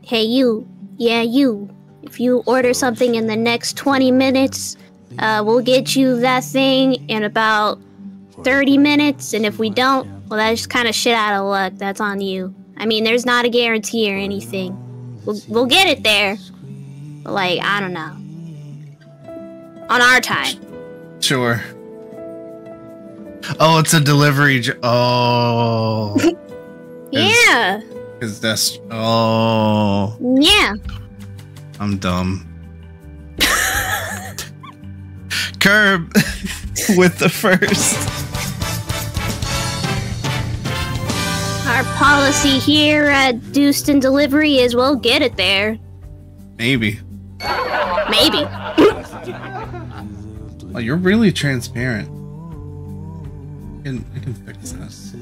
Hey, you. Yeah, you. If you order something in the next 20 minutes, we'll get you that thing in about 30 minutes. And if we don't, well, that's just kind of shit out of luck. That's on you. I mean, there's not a guarantee or anything. We'll get it there. But, like, I don't know. On our time. Sure. Oh, it's a delivery. Oh. Yeah. Because that's. Oh. Yeah. I'm dumb. Curb with the first. Our policy here at Dustin Delivery is we'll get it there. Maybe. Maybe. Oh, you're really transparent. I can fix this.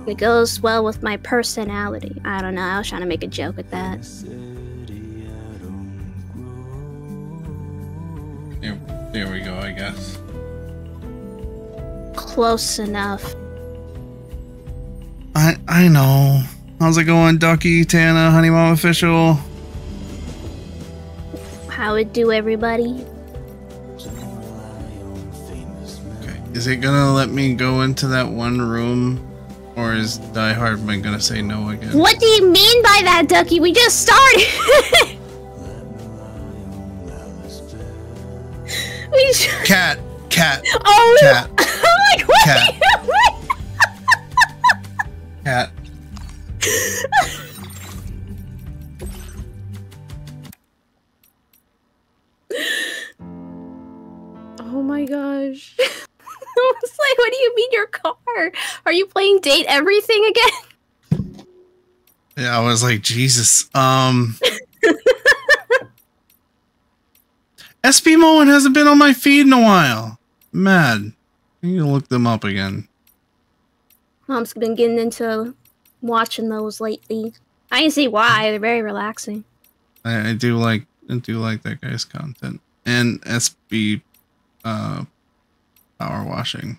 It goes well with my personality. I don't know. I was trying to make a joke with that. There we go, I guess. Close enough. I know. How's it going, Ducky, Tana, Honey Mom Official? How it do, everybody? Okay. Is it gonna let me go into that one room? Or is Die Hard Man gonna say no again? What do you mean by that, Ducky? We just started! Cat! Oh! Cat! I'm like, what? Cat! Cat! Oh my gosh. I was like, what do you mean your car? Are you playing Date Everything again? Yeah, I was like, Jesus. SB Moen hasn't been on my feed in a while. Mad. I need to look them up again. Mom's been getting into watching those lately. I can see why. They're very relaxing. I do like that guy's content. And SB power washing.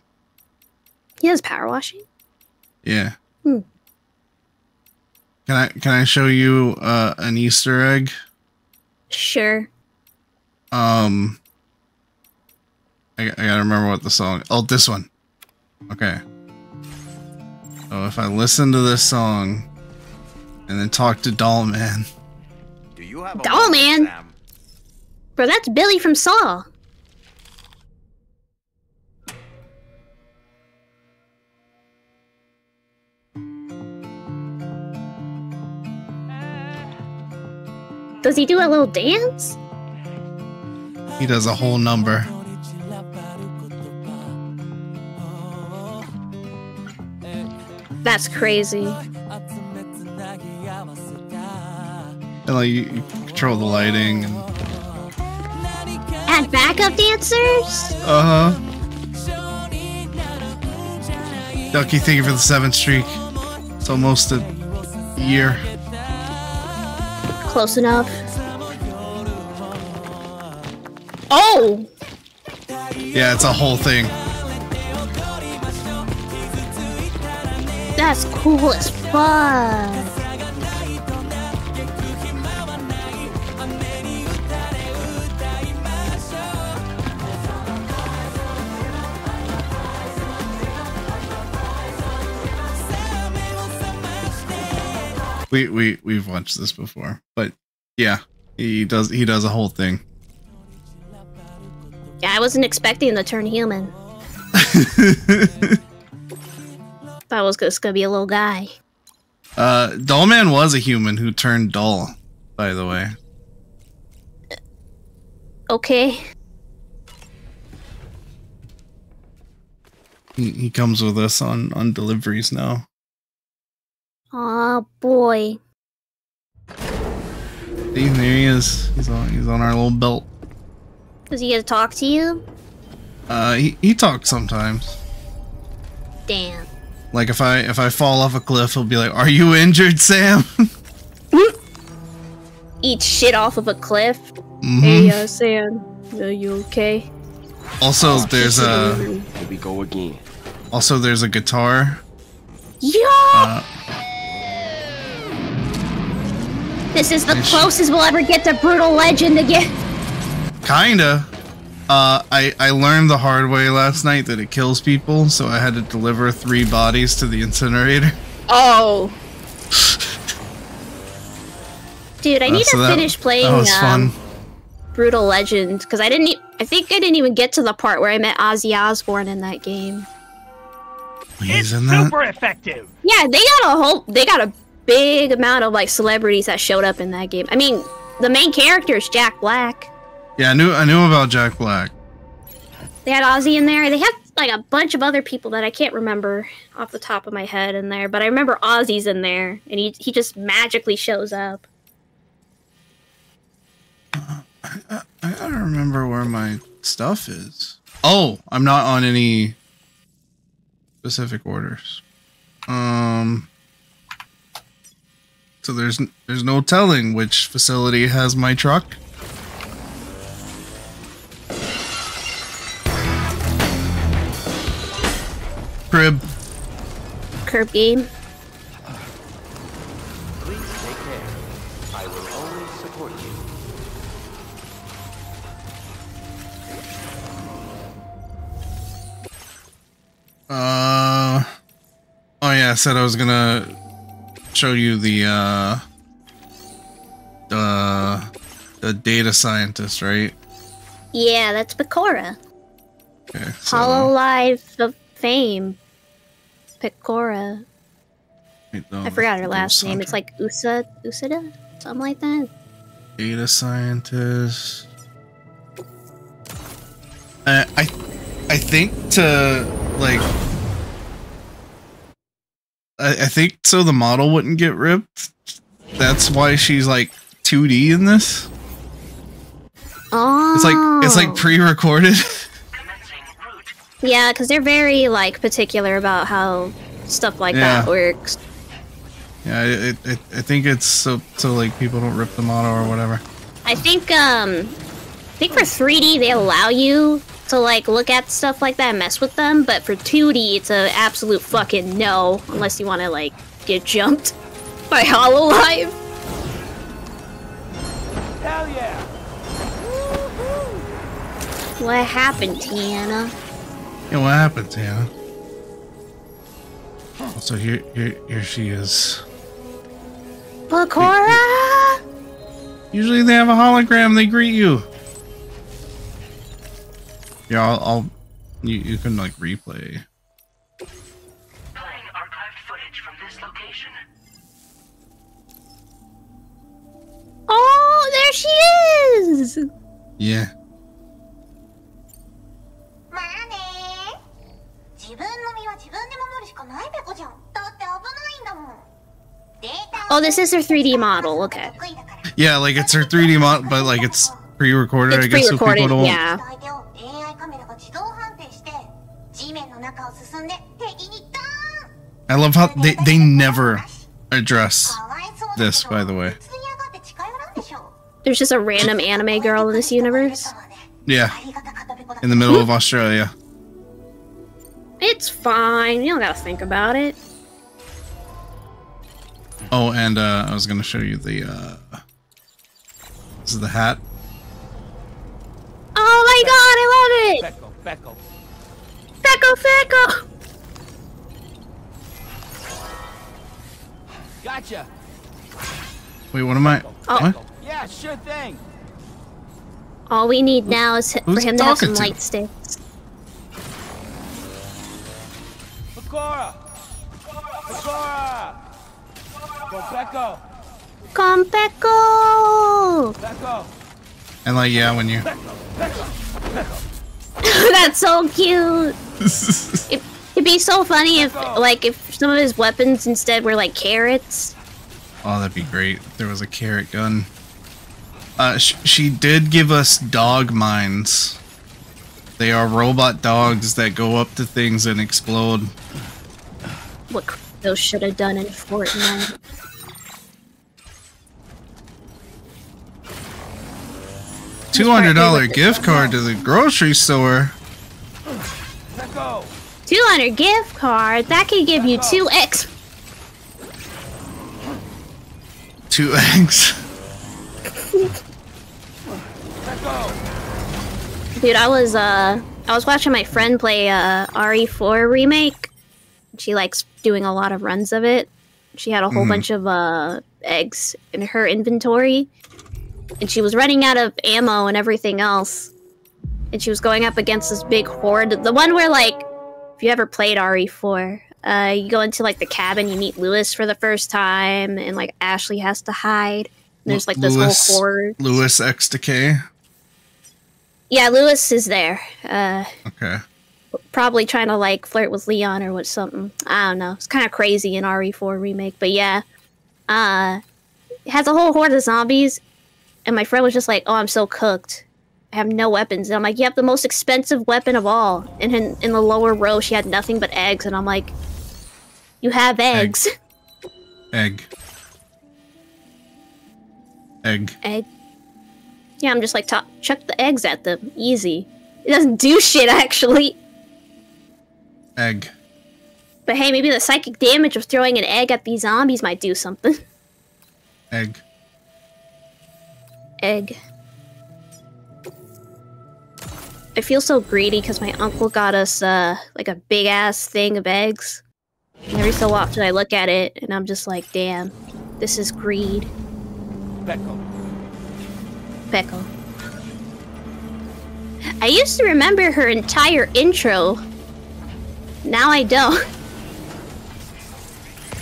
He has power washing? Yeah. Hmm. Can I show you an Easter egg? Sure. I gotta remember what the song. Oh, this one. Okay. So if I listen to this song and then talk to Doll Man. Do you have a Doll Man? Sam? Bro, that's Billy from Saw. Does he do a little dance? He does a whole number. That's crazy. And like you control the lighting and Add backup dancers? Ducky, thank you for the 7th streak. It's almost a year. Close enough. Oh! Yeah, it's a whole thing. That's cool as fuck. We've watched this before, but yeah, he does a whole thing. Yeah, I wasn't expecting him to turn human. Thought it was just gonna be a little guy. Dollman was a human who turned doll, by the way. Okay. He comes with us on deliveries now. Aw, boy. See, there he is. He's on our little belt. Does he get to talk to you? He talks sometimes. Damn. Like if I fall off a cliff, he'll be like, "Are you injured, Sam?" Eat shit off of a cliff. Mm-hmm. Hey, Sam. Are you okay? Also, there's a. Here we go again. Also, there's a guitar. Yeah. This is the closest we'll ever get to Brutal Legend again. Kinda. I learned the hard way last night that it kills people, so I had to deliver 3 bodies to the incinerator. Oh. Dude, I need to finish playing Brutal Legend, because I think I didn't even get to the part where I met Ozzy Osbourne in that game. It's super effective. Yeah, they got a big amount of like celebrities that showed up in that game. I mean, the main character is Jack Black. Yeah, I knew about Jack Black. They had Ozzy in there. They had like a bunch of other people that I can't remember off the top of my head in there, but I remember Ozzy's in there, and he just magically shows up. I don't remember where my stuff is. Oh, I'm not on any specific orders. So there's no telling which facility has my truck. Curb game. Please take care. I will always support you. Oh yeah, I said I was gonna show you the data scientist, right? Yeah, that's Pecora. Okay, so Hololive of Fame. Pecora. I forgot her last name. It's like Usada? Something like that. Data scientist. I think to like I think so the model wouldn't get ripped. That's why she's like 2D in this. Oh. It's like pre-recorded. Yeah, because they're very like particular about how stuff like that works. Yeah, I think it's so like people don't rip the model or whatever. I think for 3D they allow you to like look at stuff like that and mess with them, but for 2D it's an absolute fucking no unless you want to like get jumped by Hololive. Hell yeah! What happened, Tiana? Yeah, what happened, Tiana? So here she is. Pecora! Usually they have a hologram, they greet you. Yeah, you can like replay. Playing archived footage from this location. Oh, there she is! Yeah. Oh, this is her 3D model, okay. Yeah, like it's her 3D model, but like it's pre-recorded, It's I guess, so people don't... yeah. I love how they never address this, by the way. There's just a random anime girl in this universe. Yeah. In the middle of Australia. It's fine, you don't gotta think about it. Oh, and I was gonna show you the this is the hat. Oh my god, I love it! Becco. Becco! Gotcha. Wait, what am I? Oh. What? Yeah, sure thing. All we need now is for Who's him to have some talking to? light sticks. Pecora! Come, Becco! And like, yeah, when you... That's so cute! It'd be so funny if some of his weapons instead were like carrots. Oh, that'd be great. If there was a carrot gun. She did give us dog mines. They are robot dogs that go up to things and explode. What those should have done in Fortnite. $200 gift card to the grocery store. $200 gift card? That could give you 2 eggs. 2 eggs. Dude, I was watching my friend play RE4 remake. She likes doing a lot of runs of it. She had a whole bunch of eggs in her inventory, and she was running out of ammo and everything else. And she was going up against this big horde. The one where, like, if you ever played RE4, you go into, like, the cabin, you meet Lewis for the first time, and, like, Ashley has to hide. And there's, like, this whole horde. Lewis X Decay? Yeah, Lewis is there. Okay. Probably trying to, like, flirt with Leon or what something. I don't know. It's kind of crazy in RE4 remake, but yeah. It has a whole horde of zombies, and my friend was just like, oh, I'm so cooked. I have no weapons. And I'm like, you have the most expensive weapon of all. And in the lower row, she had nothing but eggs. And I'm like, you have eggs. Egg. Egg. Yeah, I'm just like, chuck the eggs at them. Easy. It doesn't do shit, actually. Egg. But hey, maybe the psychic damage of throwing an egg at these zombies might do something. Egg. Egg. I feel so greedy because my uncle got us, like a big-ass thing of eggs. And every so often I look at it, and I'm just like, damn, this is greed. Becco. I used to remember her entire intro. Now I don't.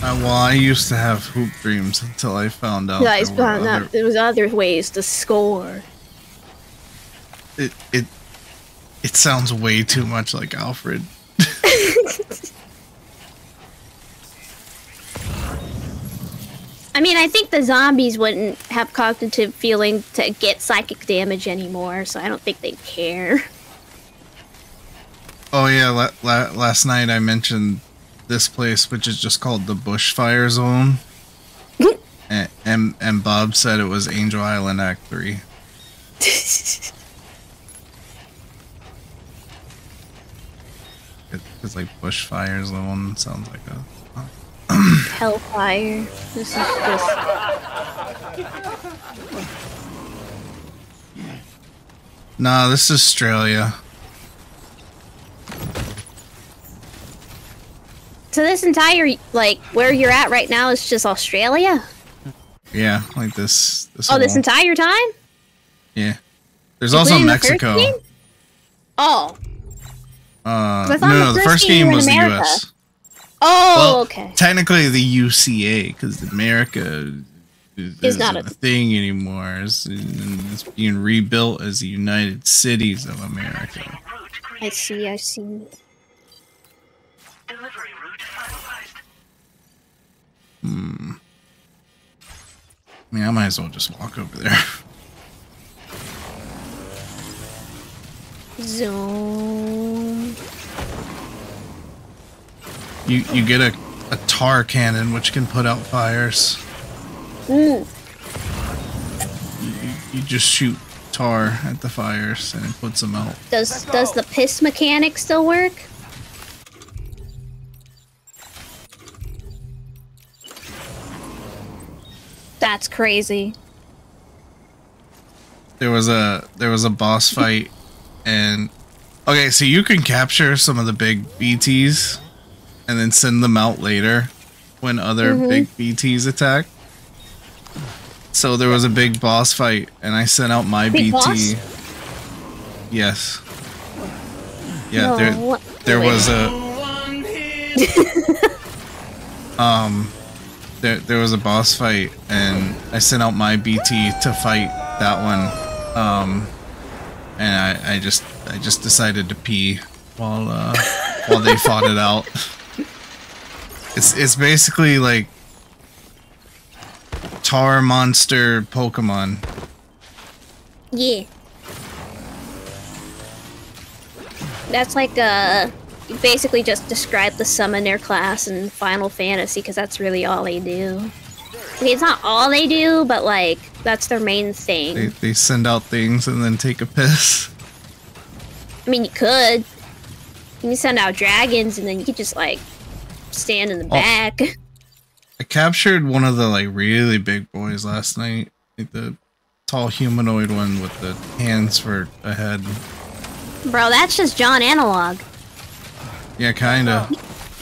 Well, I used to have hoop dreams until I found out There was other ways to score. It sounds way too much like Alfred. I mean, I think the zombies wouldn't have cognitive feeling to get psychic damage anymore, so I don't think they'd care. Oh yeah, last night I mentioned this place, which is just called the Bushfire Zone. and Bob said it was Angel Island Act 3. It's like Bushfire Zone sounds like a Hellfire. This is just... Nah, this is Australia. So this entire, like, where you're at right now is just Australia? Yeah, like this Oh, this entire time? Yeah. There's also Mexico. Oh. No, the first game was the US. Oh, well, okay. Technically the UCA, because America is not a thing anymore. It's being rebuilt as the United Cities of America. I see. Delivery route finalized. I mean, I might as well just walk over there. Zone. You get a tar cannon which can put out fires. Mm. You just shoot tar at the fires and it puts them out. Does the piss mechanic still work? That's crazy. There was a boss fight, and okay, so you can capture some of the big BTs and then send them out later when other big BTs attack. So there was a big boss fight, and I sent out my big BT. Boss? Yes. Yeah, No, there was a there was a boss fight, and I sent out my BT to fight that one. And I just decided to pee while they fought it out. It's basically like tar monster Pokemon. Yeah. That's like you basically just describe the summoner class in Final Fantasy, because that's really all they do. Okay, it's not all they do, but like that's their main thing. They send out things and then take a piss. I mean, you could. You can send out dragons and then you could just like stand in the back. I captured one of the like really big boys last night, like the tall humanoid one with the hands for a head. Bro, that's just John Analog. Yeah, kinda.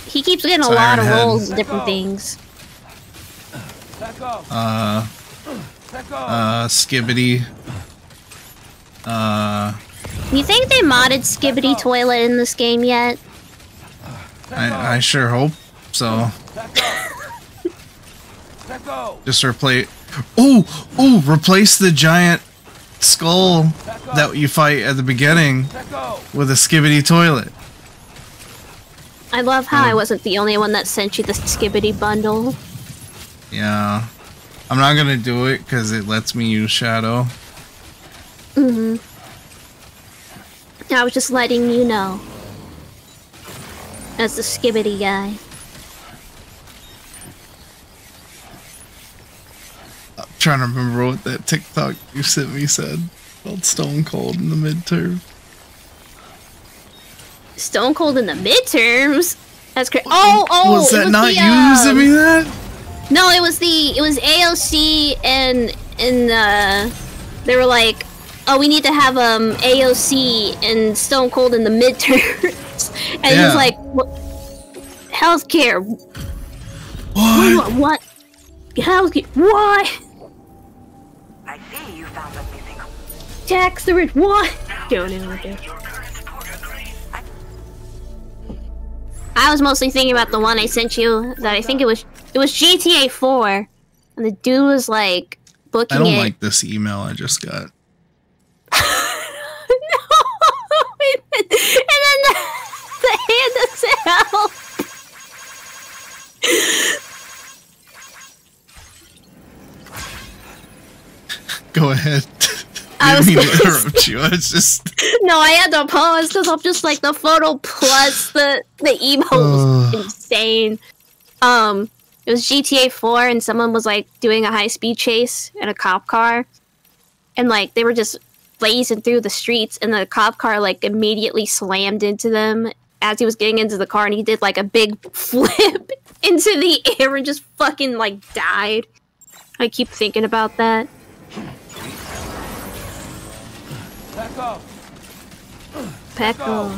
He keeps getting It's a lot of Iron Head. roles in different things. Skibbity. You think they modded Skibbity Toilet in this game yet? I sure hope so. Just replace. Replace the giant skull that you fight at the beginning with a Skibbity Toilet. I love how I wasn't the only one that sent you the Skibbity bundle. Yeah. I'm not gonna do it because it lets me use Shadow. I was just letting you know. As the Skibbity guy. I'm trying to remember what that TikTok you sent me said. Called Stone Cold in the midterm. Stone Cold in the midterms? That's crazy. Oh! Was that it was not the, you sent me that? No, it was AOC and they were like, oh, we need to have AOC and Stone Cold in the midterms. And he was like, what? Healthcare. What? Healthcare. What? I see you found a missing. Tax the rich. What? Don't even do. I was mostly thinking about the one I sent you. That I think it was GTA 4, and the dude was like booking it. I don't like this email I just got. No! And then the hand is out. Go ahead. I I was didn't mean to gonna interrupt you. I was just. No, I had to pause because I'm just like the photo plus the emo was insane. It was GTA 4 and someone was like doing a high speed chase in a cop car, and like they were just blazing through the streets, and the cop car like immediately slammed into them as he was getting into the car, and he did like a big flip into the air and just fucking like died. I keep thinking about that. Pecco.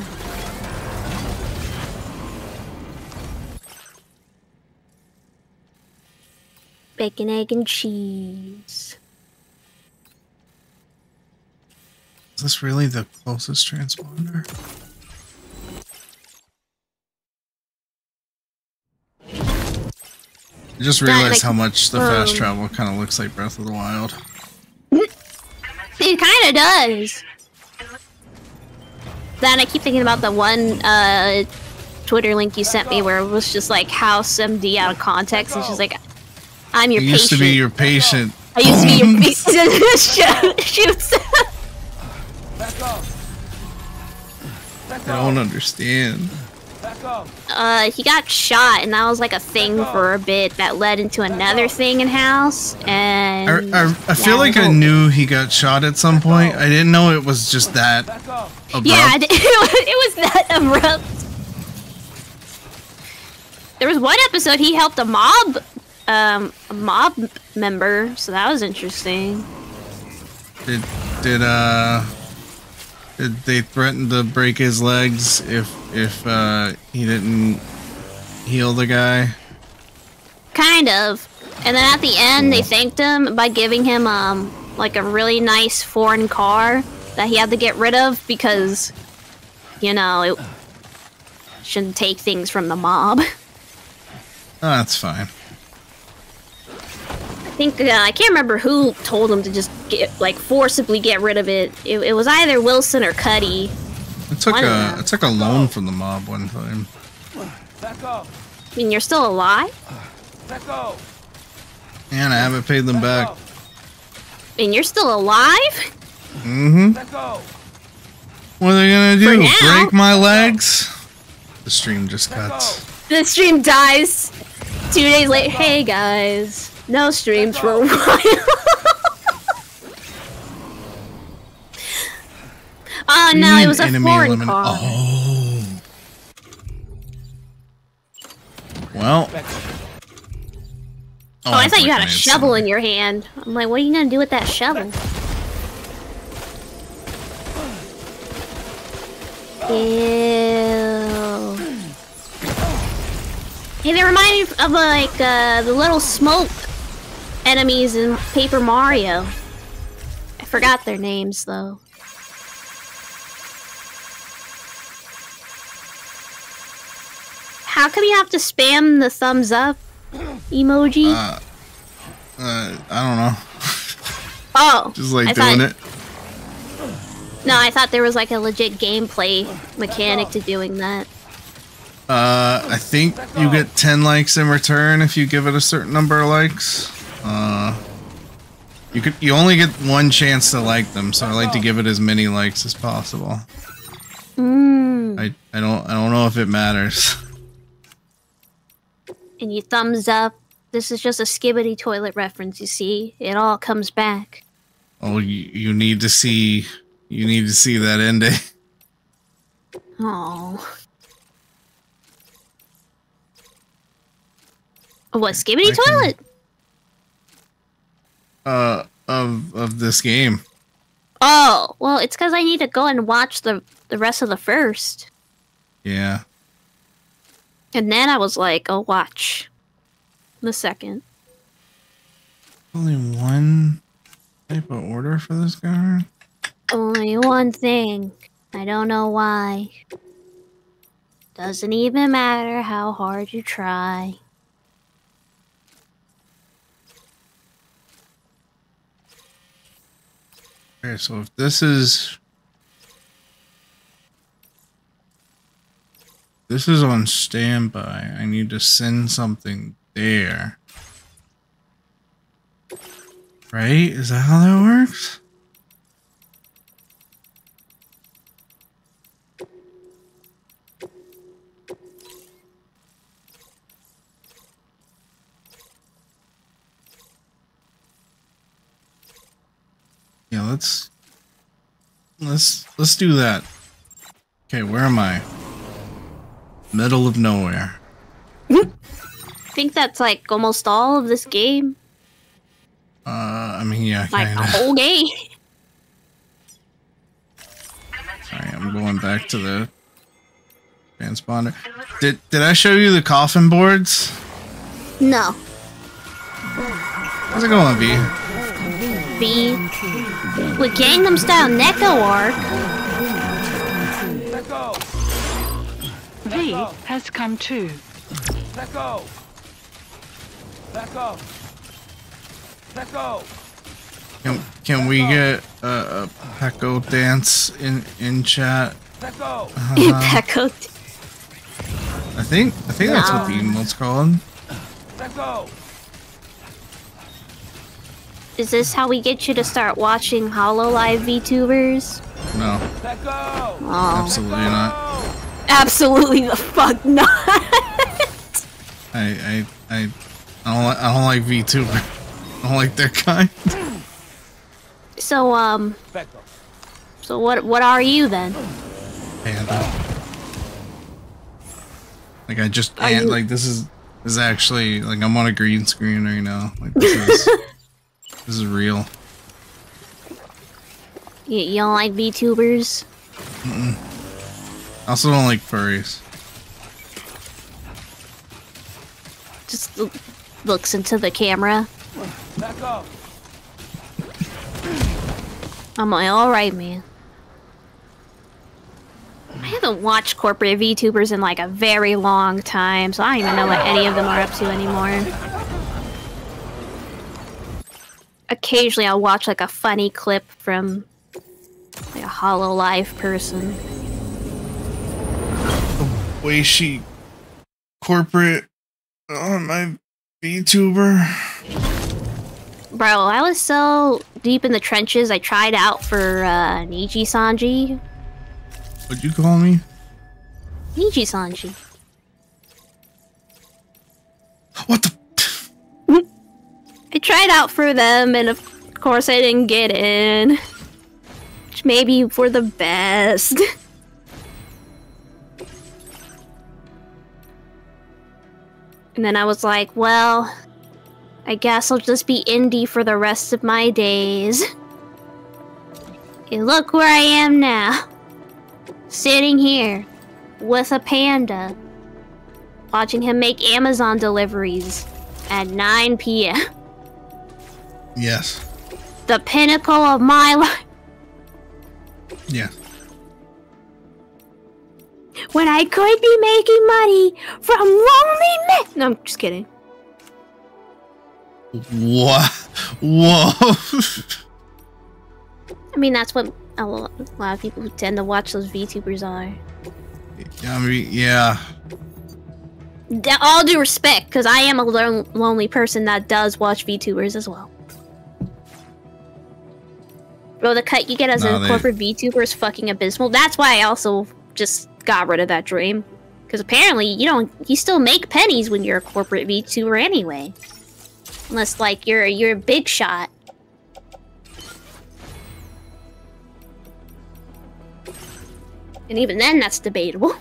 Bacon, egg, and cheese. Is this really the closest transponder? I just realized how much the fast travel kind of looks like Breath of the Wild. It kind of does. Then I keep thinking about the one Twitter link you sent me where it was just like House MD out of context. It's just like, I'm your patient. Used to be your patient. I used to be your patient. Shoots. I don't understand. He got shot, and that was like a thing for a bit that led into another thing in House. And I feel like I knew he got shot at some point. I didn't know it was just that abrupt. Yeah, it was that abrupt. There was one episode he helped a mob member, so that was interesting. Did they threaten to break his legs if he didn't heal the guy? Kind of. And then at the end, they thanked him by giving him like a really nice foreign car that he had to get rid of because, you know, it shouldn't take things from the mob. Oh, that's fine. I think I can't remember who told him to just forcibly get rid of it. It was either Wilson or Cuddy. It took a loan from the mob one time. I mean, you're still alive? And I haven't paid them back. And you're still alive? Mm-hmm. What are they gonna do? now. Break my legs? The stream just cuts. The stream dies 2 days later. Hey guys, no streams for a while. Oh no, it was a foreign car. Oh. Well. Oh, I thought you had a shovel in your hand. I'm like, what are you gonna do with that shovel? Ew. Hey, they remind me of like the little smoke enemies in Paper Mario. I forgot their names though. How come you have to spam the thumbs up emoji? I don't know. Oh, Just like doing it. No, I thought there was like a legit gameplay mechanic to doing that. I think you get 10 likes in return if you give it a certain number of likes. You only get one chance to like them, so I like to give it as many likes as possible. I don't know if it matters. And you thumbs up. This is just a Skibbity toilet reference, you see? It all comes back. Oh, you need to see that ending. Oh. What, Skibbity toilet? Of this game. Oh, well, it's because I need to go and watch the rest of the first. Yeah. And then I was like, oh, watch the second. Only one type of order for this guy? Only one thing. I don't know why. Doesn't even matter how hard you try. Okay, so if this is on standby, I need to send something there. Right? Is that how that works? Yeah, let's do that. Okay, where am I? Middle of nowhere. I think that's like almost all of this game. I mean, yeah, Like kinda. the whole game. Alright, I'm going back to the transponder. Did I show you the coffin boards? No. How's it going, V? B. With Gangnam Style Neko arc. Let go. V has come to. Let go. Let go. Let go. Can we get a Pecco dance in chat? Let go. Pecco. I think that's what the emote's called. Let go. Is this how we get you to start watching HoloLive VTubers? No, Let go. Oh. absolutely not. Absolutely the fuck not. I don't like VTuber. I don't like that kind. So, Let go. so what are you then? Panda. Like I just Are you- like this is actually like I'm on a green screen right now. Like this is real. You don't like VTubers? I also don't like furries. Just looks into the camera. Let go. I'm like, alright, man. I haven't watched corporate VTubers in like a very long time, so I don't even know what any of them are up to anymore. Occasionally I'll watch like a funny clip from like a HoloLive person. Way she corporate on my VTuber. Bro, I was so deep in the trenches, I tried out for Niji Sanji. What'd you call me? Niji Sanji. What the? I tried out for them, and of course I didn't get in. Which may be for the best. And then I was like, well, I guess I'll just be indie for the rest of my days. And look where I am now. sitting here with a panda, watching him make Amazon deliveries at 9 p.m. Yes. The pinnacle of my life. Yeah. When I could be making money from lonely men. No, I'm just kidding. What? Whoa. I mean, that's what a lot of people who tend to watch those VTubers are. I mean, yeah. All due respect, because I am a lonely person that does watch VTubers as well. Bro, the cut you get as a corporate VTuber is fucking abysmal. That's why I also just got rid of that dream. Because apparently, you still make pennies when you're a corporate VTuber anyway. Unless, like, you're a big shot. And even then, that's debatable.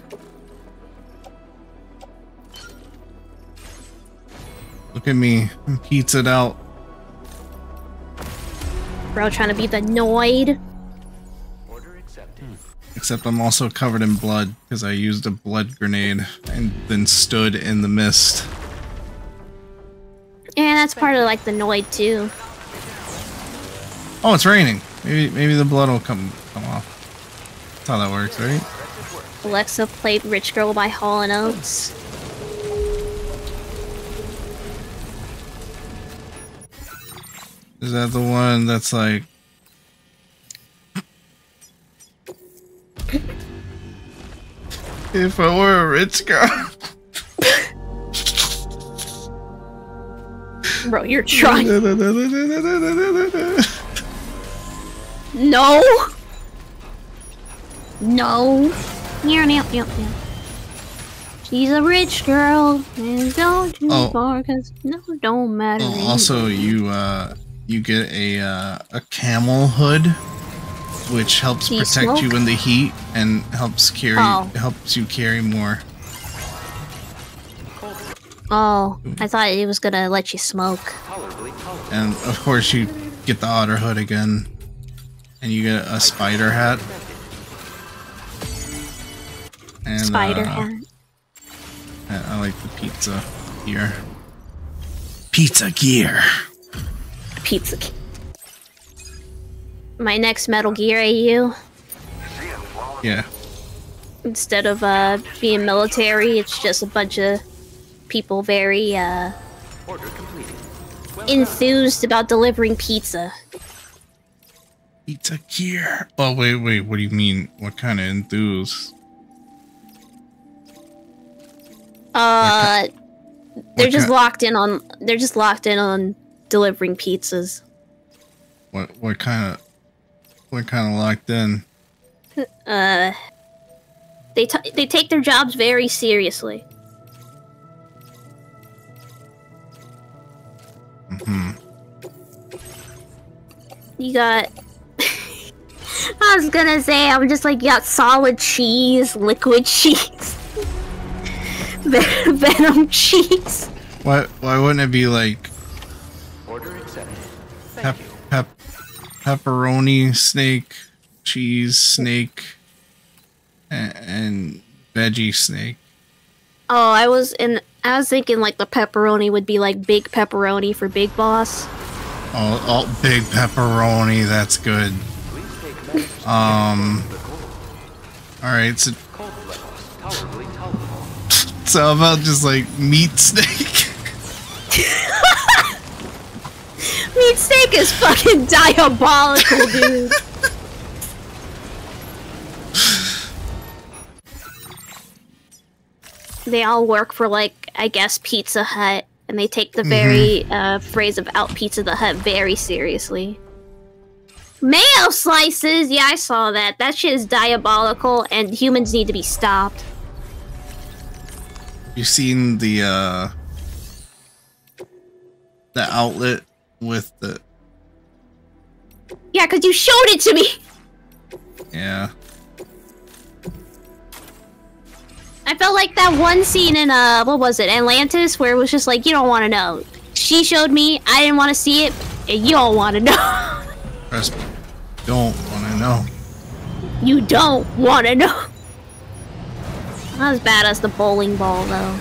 Look at me. I'm pizzaed out. Bro, trying to be the Noid. Order accepted. Except I'm also covered in blood because I used a blood grenade and then stood in the mist. Yeah, that's part of like the Noid too. Oh, it's raining. Maybe the blood will come off. That's how that works, right? Alexa played Rich Girl by Hall & Oates. Is that the one that's like... If I were a rich girl... Bro, you're trying. No! No! Yeah. She's a rich girl, and don't you far, cause no, don't matter. Oh, also, you get a camel hood, which helps protect you in the heat and helps you carry more. Oh, I thought it was gonna let you smoke. And of course, you get the otter hood again, and you get a spider hat. And, Spider hat. I like the pizza gear. Pizza gear. Pizza. My next Metal Gear AU. Yeah. Instead of being military, it's just a bunch of people very enthused about delivering pizza. Pizza gear. Oh wait. What do you mean? What kind of enthused? They're just locked in on delivering pizzas. What kind of locked in? They take their jobs very seriously. You got... I was gonna say, I'm just like, you got solid cheese, liquid cheese, venom cheese. Why wouldn't it be like... Order accepted. Pepperoni snake, cheese snake, and veggie snake? Oh, I was thinking like the pepperoni would be like big pepperoni for Big Boss. Oh, big pepperoni, that's good. Alright, so how about just like meat steak? Meat steak is fucking diabolical, dude. They all work for, like, I guess Pizza Hut, and they take the very phrase of out Pizza the Hut very seriously. Mayo slices! Yeah, I saw that. That shit is diabolical, and humans need to be stopped. You seen the outlet with the... Yeah, because you showed it to me! Yeah. I felt like that one scene in, what was it, Atlantis, where it was just like, you don't want to know. She showed me, I didn't want to see it, and you don't want to know. Trust me, don't want to know. You don't want to know. Not as bad as the bowling ball, though.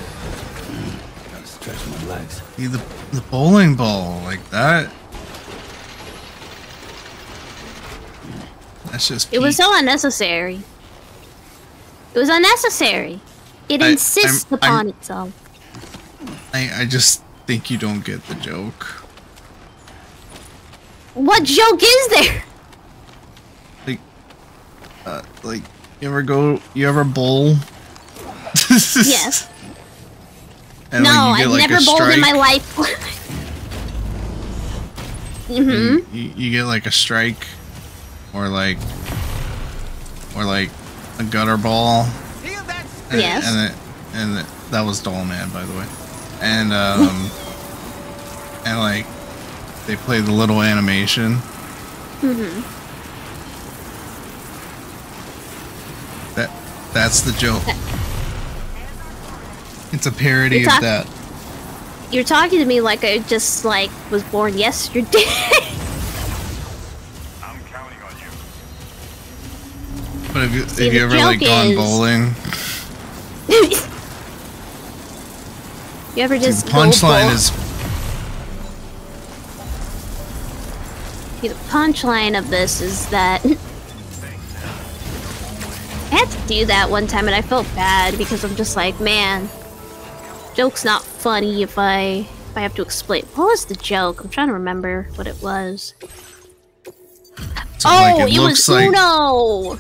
Gotta stretch my legs. See, the bowling ball, like that. That's just. It was so unnecessary. It was unnecessary. It insists upon itself. I just think you don't get the joke. What joke is there? Like you ever bowl? Yes. And No, like, you get, I've like, never a bowled in my strike, life. Mm-hmm. You get like a strike, or like a gutter ball. Yes. And that was Doll Man, by the way. And and like they play the little animation. Mm-hmm. That's the joke. It's a parody of that. You're talking to me like I just was born yesterday. I'm counting on you. But have See, you the ever like joke gone is- bowling? You ever just The punchline bowl? is The punchline of this is that I had to do that one time and I felt bad because I'm just like, man, joke's not funny if I have to explain. What was the joke? I'm trying to remember what it was. so, like, it was Uno!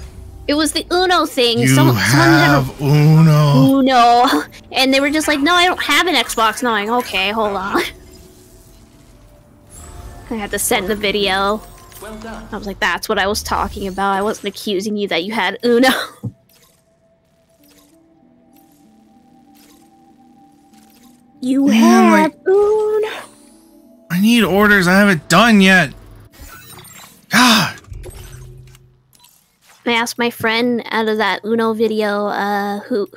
It was the Uno thing. You Someone have Uno. Uno. And they were just like, no, I don't have an Xbox. No, I'm like, okay, hold on. I had to send the video. Well done. I was like, that's what I was talking about. I wasn't accusing you that you had Uno. You Man, have Uno. I need orders. I haven't done yet. God. I asked my friend out of that Uno video,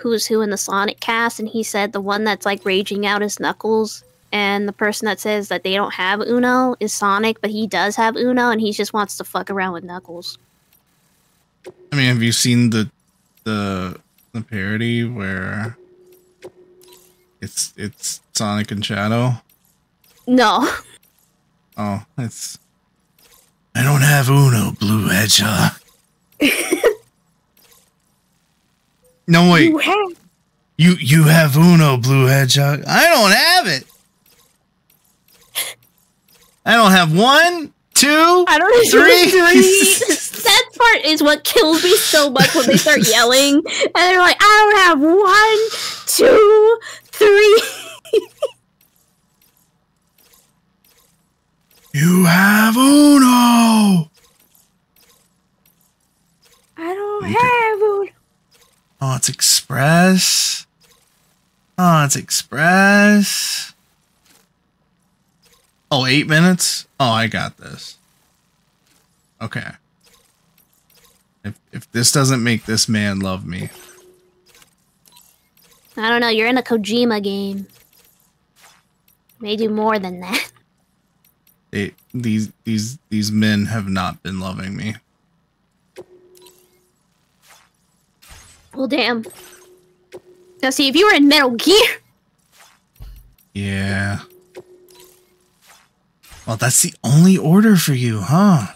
who's who in the Sonic cast, and he said the one that's like raging out is Knuckles, and the person that says that they don't have Uno is Sonic, but he does have Uno, and he just wants to fuck around with Knuckles. I mean, have you seen the parody where it's Sonic and Shadow? No. Oh, it's I don't have Uno, Blue Hedgehog. No wait. You have Uno, Blue Hedgehog. I don't have it. I don't have 1, 2, I don't know. 3. That part is what kills me so much when they start yelling and they're like, I don't have 1, 2, 3. You have Uno. I don't have Uno. Oh, it's Express. Oh, it's Express. Oh, 8 minutes? Oh, I got this. Okay. If this doesn't make this man love me. I don't know, you're in a Kojima game. May do more than that. These men have not been loving me. Well, damn. Now, see, if you were in Metal Gear... Yeah. Well, that's the only order for you, huh?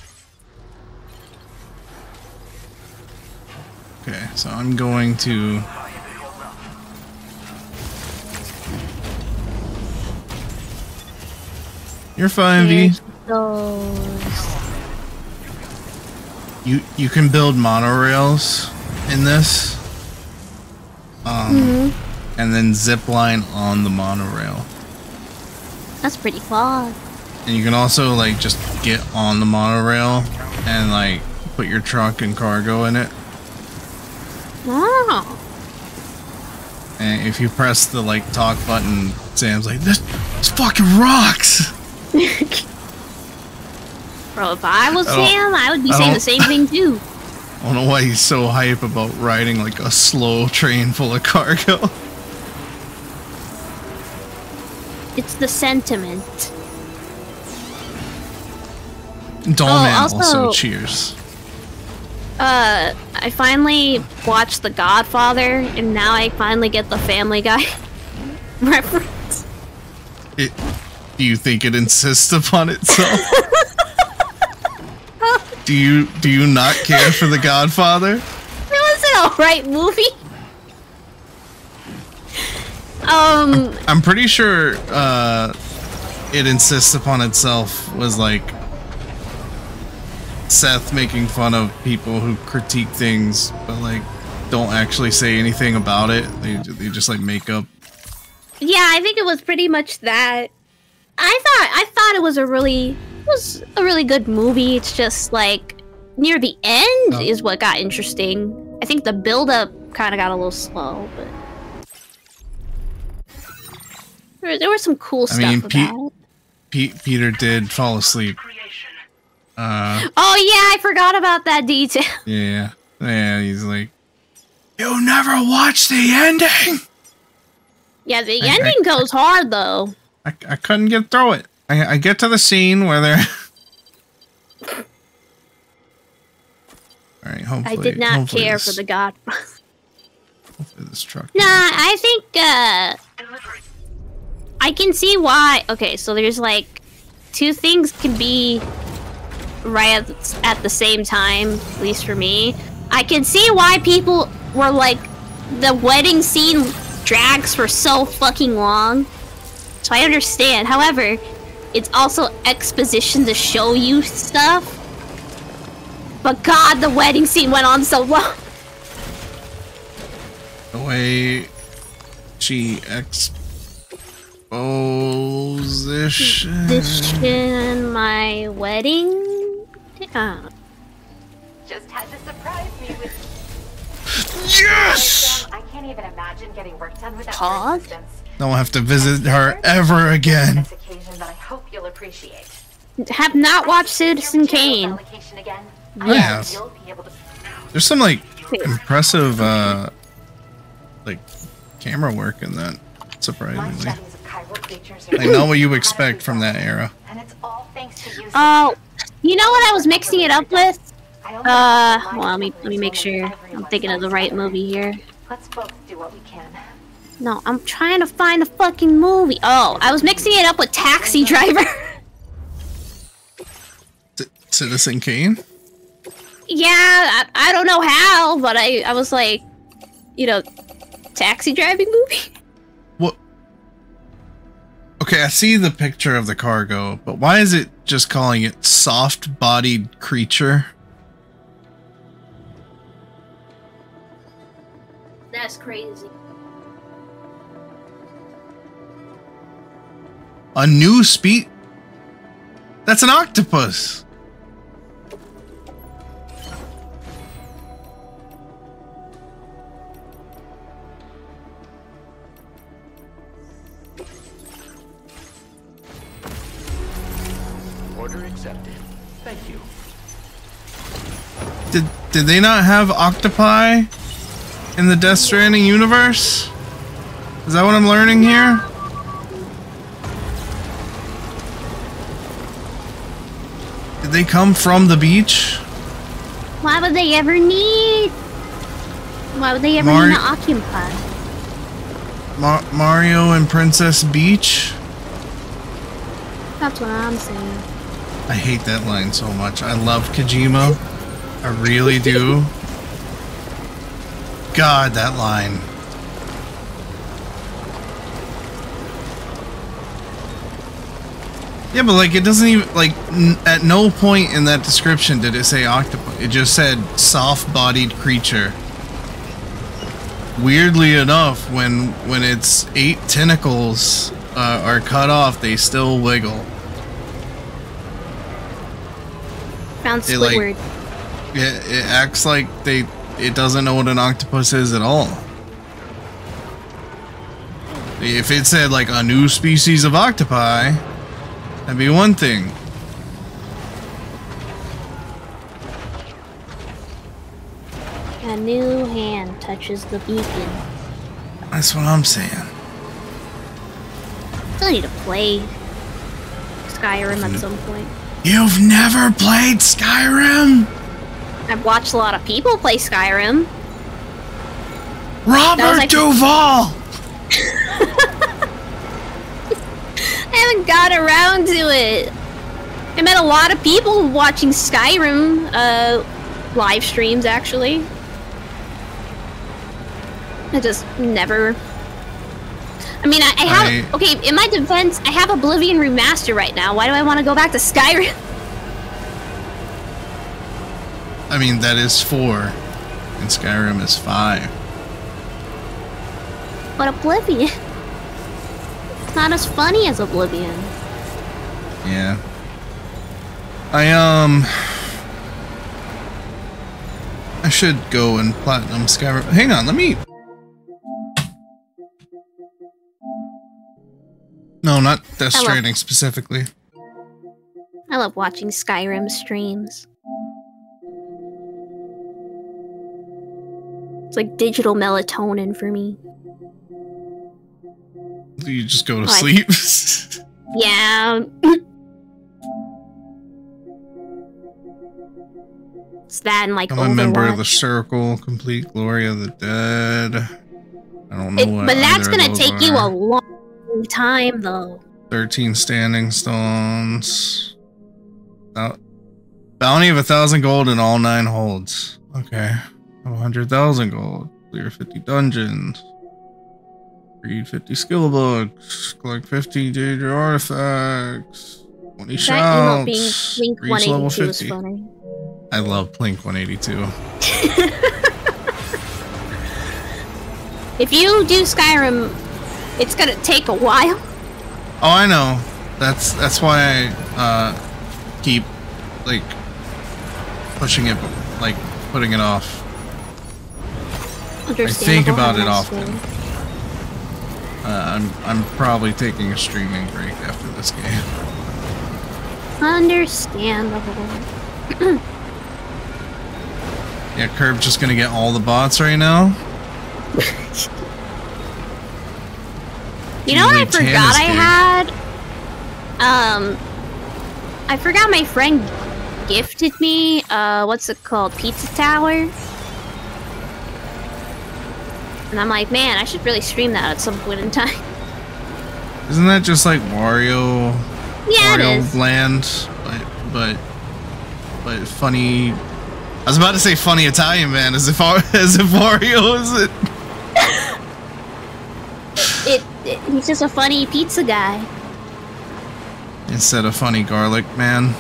Okay, so I'm going to... You're fine, V. You can build monorails in this. And then zip line on the monorail. That's pretty fun. And you can also like just get on the monorail and like put your truck and cargo in it. Oh. And if you press the like talk button, Sam's like, this fucking rocks. Bro, if I was Sam, I would be saying the same thing too. I don't know why he's so hype about riding like a slow train full of cargo. It's the sentiment. Dollman also also cheers. I finally watched The Godfather, and now I finally get the Family Guy reference. Do you think it insists upon itself? Do you not care for The Godfather? It was an alright movie. I'm pretty sure it insists upon itself was like Seth making fun of people who critique things but like don't actually say anything about it. They just like make up. Yeah, I think it was pretty much that. I thought it was a really good movie. It's just like near the end is what got interesting. I think the build up kind of got a little slow, but there was some cool stuff about it. Peter did fall asleep. Oh yeah, I forgot about that detail. Yeah, he's like, you never watched the ending. Yeah, the ending goes hard though. I couldn't get through it. I get to the scene where they're. All right, hopefully. I did not care for the Godfather. Hopefully this truck. Nah, I think I can see why. Okay, so there's like two things can be right at the same time, at least for me. I can see why people were like, the wedding scene drags for so fucking long. So I understand. However, it's also exposition to show you stuff. But God, the wedding scene went on so long. The way she exposition my wedding. Just had to surprise me with. Yes! I can't even imagine getting work done without Pause. assistance. Don't have to visit her ever again. This occasion that I hope you'll appreciate. Have not watched Citizen Kane. I have. There's some like impressive like camera work in that, surprisingly. I know what you expect from that era. Oh, you know what I was mixing it up with? Well, let me make sure I'm thinking of the right movie here. Let's both do what we can. No, I'm trying to find a fucking movie. Oh, I was mixing it up with Taxi Driver. Citizen Kane? Yeah, I don't know how, but I was like, you know, taxi driving movie? What? Okay, I see the picture of the cargo, but why is it just calling it soft-bodied creature? That's crazy. A new speed? That's an octopus! Order accepted. Thank you. Did they not have octopi in the Death Stranding universe? Is that what I'm learning here? Did they come from the beach? Why would they ever need? Why would they ever need to occupy? Mario and Princess Beach? That's what I'm saying. I hate that line so much. I love Kojima. I really do. God, that line. Yeah, but like it doesn't even like at no point in that description did it say octopus. It just said soft-bodied creature. Weirdly enough, when its 8 tentacles are cut off, they still wiggle. Found Squidward. Like, it acts like it doesn't know what an octopus is at all. If it said like a new species of octopi, that'd be one thing. A new hand touches the beacon. That's what I'm saying. Still need to play Skyrim at some point. You've never played Skyrim? I've watched a lot of people play Skyrim. Robert Duvall! I haven't got around to it. I met a lot of people watching Skyrim live streams, actually. I just never... I mean, I have... Okay, in my defense, I have Oblivion Remaster right now. Why do I want to go back to Skyrim? I mean, that is 4. And Skyrim is 5. But Oblivion... It's not as funny as Oblivion. Yeah. I should go and platinum Skyrim. Hang on, let me... No, not Death Stranding specifically. I love watching Skyrim streams. It's like digital melatonin for me. You just go to sleep? Yeah. It's that and like I'm a member of the Circle, complete Glory of the Dead. I don't know what. But that's gonna take you a long time, though. 13 standing stones. Bounty of 1,000 gold in all 9 holds. Okay. 100,000 gold. Clear 50 dungeons. Read 50 skill books. Collect 50 danger artifacts. 20 shouts. Link Reach level 182 50. is funny. I love Blink 182. If you do Skyrim, it's gonna take a while. Oh, I know. That's why I keep like pushing it, like putting it off. I think about it often. I'm probably taking a streaming break after this game. Understandable. Yeah, Curb's just gonna get all the bots right now. You know what I forgot I had? I forgot my friend gifted me, what's it called? Pizza Tower? And I'm like, man, I should really stream that at some point in time. Isn't that just like Wario? Yeah, Wario it is. Land, but funny. I was about to say funny Italian man, as if Wario is it. He's just a funny pizza guy. Instead of funny garlic man.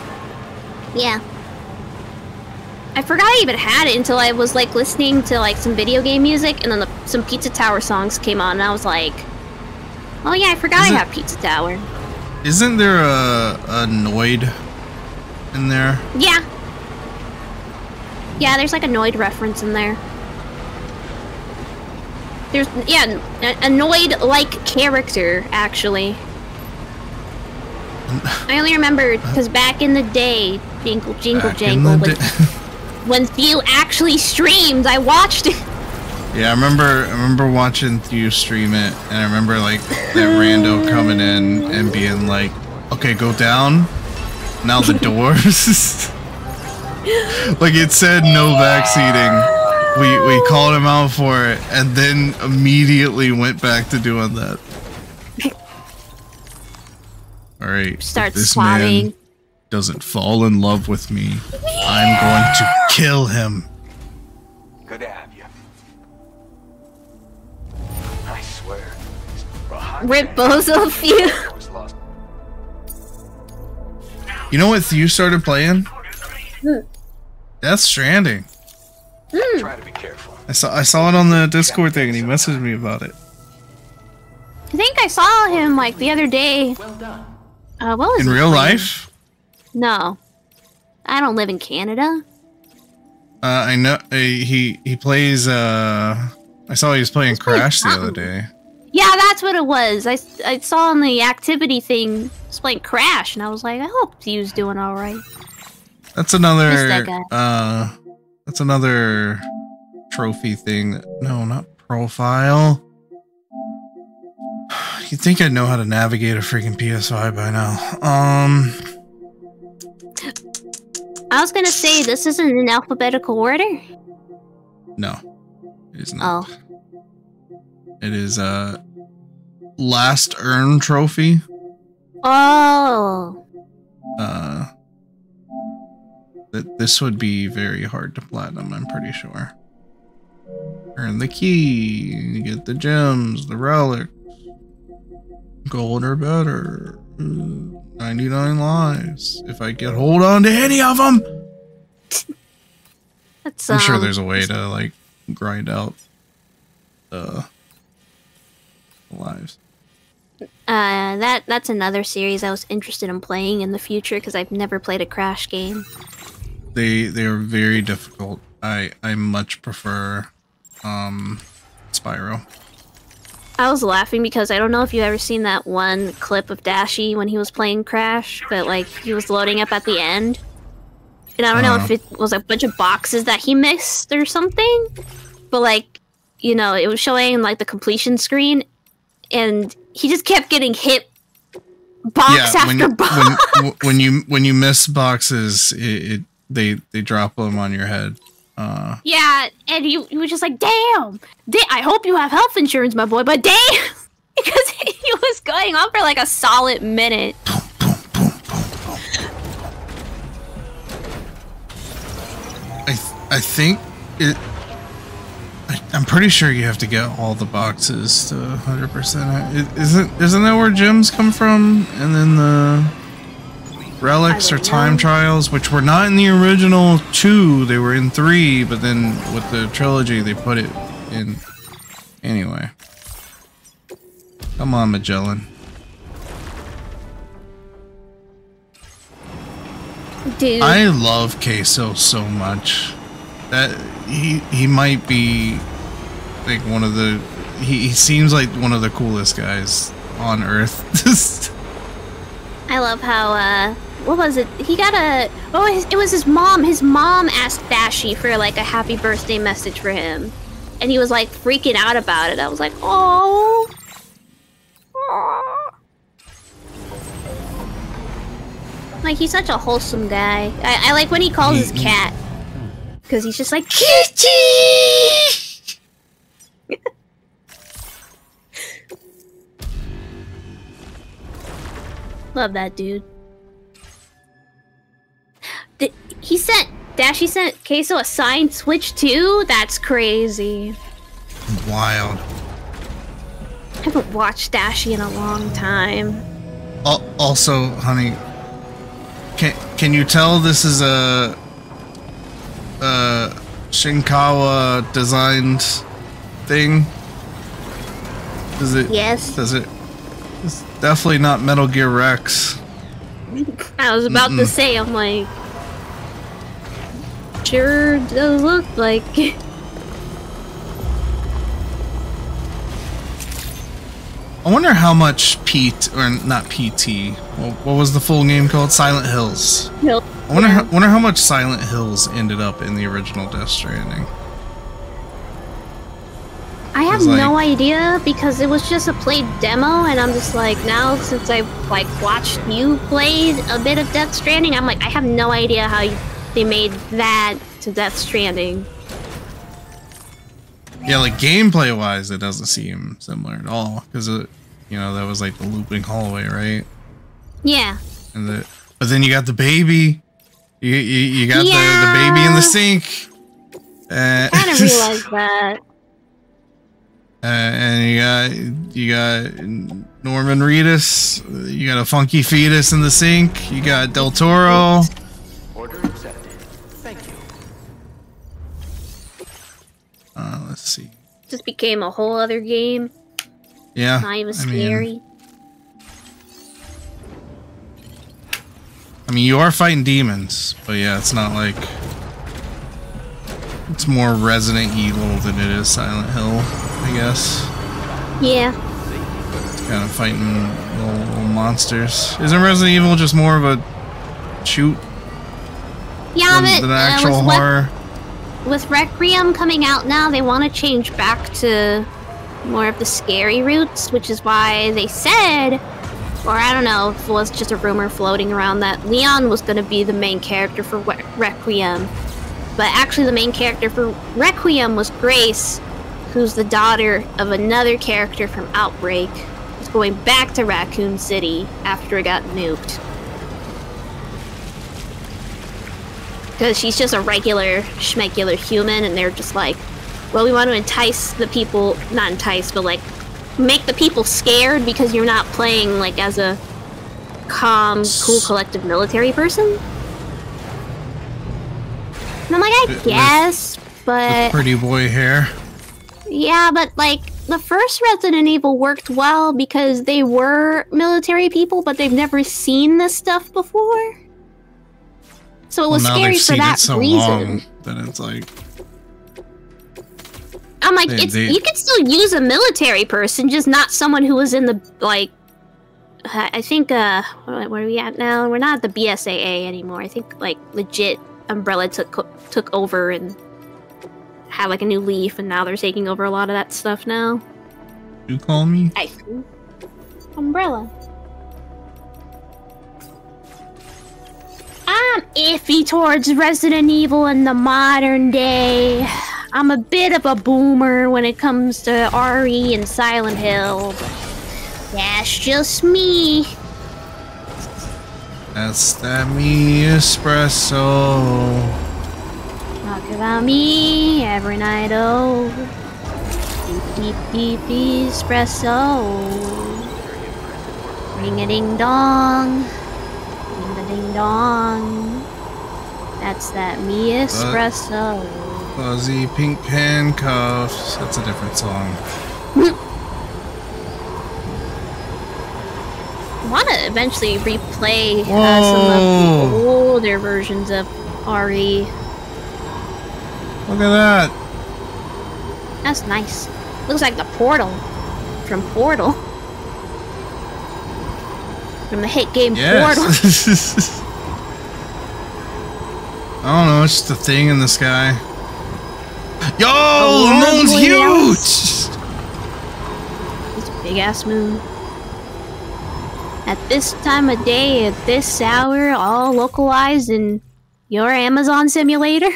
Yeah. I forgot I even had it until I was like listening to like some video game music, and then some Pizza Tower songs came on, and I was like, oh yeah, I forgot I have Pizza Tower. Isn't there a Noid in there? Yeah. Yeah, there's like a Noid reference in there. There's, yeah, a Noid-like character, actually. I only remember because back in the day, Jingle Jingle Jangle, when Theo actually streamed, I watched it. Yeah, I remember watching Theo stream it, and I remember like that rando coming in and being like, "Okay, go down." Now the doors. Like it said, no backseating. We called him out for it, and then immediately went back to doing that. All right, Start if this swatting. man doesn't fall in love with me, I'm going to kill him. Good to have you. I swear. Rip Bozo Few. You know what Theo started playing? Death Stranding. Try to be careful. I saw it on the Discord thing, and he messaged me about it. I think I saw him like the other day. Well done. What was In he real playing? life? No, I don't live in Canada. I know he plays. I saw he was playing Crash the other day. Yeah, that's what it was. I saw on the activity thing, he was playing Crash, and I was like, I hope he was doing all right. That's another. Miss that guy. That's another trophy thing. No, not profile. You'd think I'd know how to navigate a freaking PS5 by now. I was gonna say, this isn't in alphabetical order? No, it is not. Oh. It is last earn trophy. Oh. This would be very hard to platinum, I'm pretty sure. Earn the key, you get the gems, the relics. Gold or better. 99 lives. If I could hold on to any of them. That's, I'm sure there's a way to like grind out the lives. That's another series I was interested in playing in the future because I've never played a Crash game. They are very difficult. I much prefer Spyro. I was laughing because I don't know if you've ever seen that one clip of Dashi when he was playing Crash, but like he was loading up at the end. And I don't know if it was a bunch of boxes that he missed or something, but like, you know, it was showing like the completion screen and he just kept getting hit box after box. When you miss boxes, they drop them on your head. Yeah, and you were just like, damn, I hope you have health insurance, my boy, but damn, because he was going on for like a solid minute. I think it. I'm pretty sure you have to get all the boxes to 100%. Isn't that where gems come from? And then the relics or time trials, which were not in the original 2, they were in 3, but then with the trilogy they put it in. Anyway, come on, Magellan. Dude, I love Queso so much. That he might be like one of the he seems like one of the coolest guys on Earth. I love how what was it? He got a it was his mom. His mom asked Dashi for like a happy birthday message for him, and he was like freaking out about it. I was like, oh. Like he's such a wholesome guy. I like when he calls his cat. Because he's just like, Kitty! Love that dude. Dashi sent Queso a signed Switch too? That's crazy. Wild. I haven't watched Dashi in a long time. Also, honey, can you tell this is a Shinkawa designed thing? Does it? Yes. Does it? It's definitely not Metal Gear Rex. I was about to say, I'm like, sure does look like. I wonder how much not PT. What was the full name called? Silent Hills. Nope. I wonder how much Silent Hills ended up in the original Death Stranding. I have no idea because it was just a played demo, and I'm just like, now since I've like watched you play a bit of Death Stranding, I'm like, I have no idea how they made that to Death Stranding. Yeah, like gameplay wise, it doesn't seem similar at all because you know, that was like the looping hallway, right? Yeah. But then you got the baby. You got the baby in the sink. I kind of realized that. And you got Norman Reedus. You got a funky fetus in the sink. You got Del Toro. Order accepted. Thank you. Let's see. Just became a whole other game. Yeah. Not even scary. I mean, you are fighting demons, but yeah, it's not like... It's more Resident Evil than it is Silent Hill, I guess. Yeah. It's kind of fighting little monsters. Isn't Resident Evil just more of a shoot Yeah, than an actual horror? With Requiem coming out now, they want to change back to more of the scary roots, which is why they said or I don't know if it was just a rumor floating around that Leon was going to be the main character for Requiem. But actually the main character for Requiem was Grace, who's the daughter of another character from Outbreak, who's going back to Raccoon City after it got nuked. Because she's just a regular, schmegular human, and they're just like, well, we want to entice the people, not entice, but like, make the people scared because you're not playing like as a calm, cool, collective military person. And I'm like, I guess, but... Pretty boy hair. Yeah, but like, the first Resident Evil worked well because they were military people, but they've never seen this stuff before. So it was scary for that reason. Long that it's like... I'm like, you can still use a military person, just not someone who was in the, like... I think, where are we at now? We're not at the BSAA anymore. I think, like, legit Umbrella took over and had, like, a new leaf, and now they're taking over a lot of that stuff now. You call me? I see. Umbrella. I'm iffy towards Resident Evil in the modern day. I'm a bit of a boomer when it comes to RE and Silent Hill, but that's just me. That's that me espresso. Talk about me every night, oh. Beep, beep, beep, espresso. Ring-a-ding-dong. Ring-a-ding-dong. That's that me espresso. Fuzzy pink handcuffs. That's a different song. I want to eventually replay some of the older versions of RE. Look at that. That's nice. Looks like the Portal from Portal. From the hit game Portal. I don't know, it's just a thing in the sky. Yo, the moon's huge! It's a big ass moon. At this time of day, at this hour, all localized in your Amazon simulator?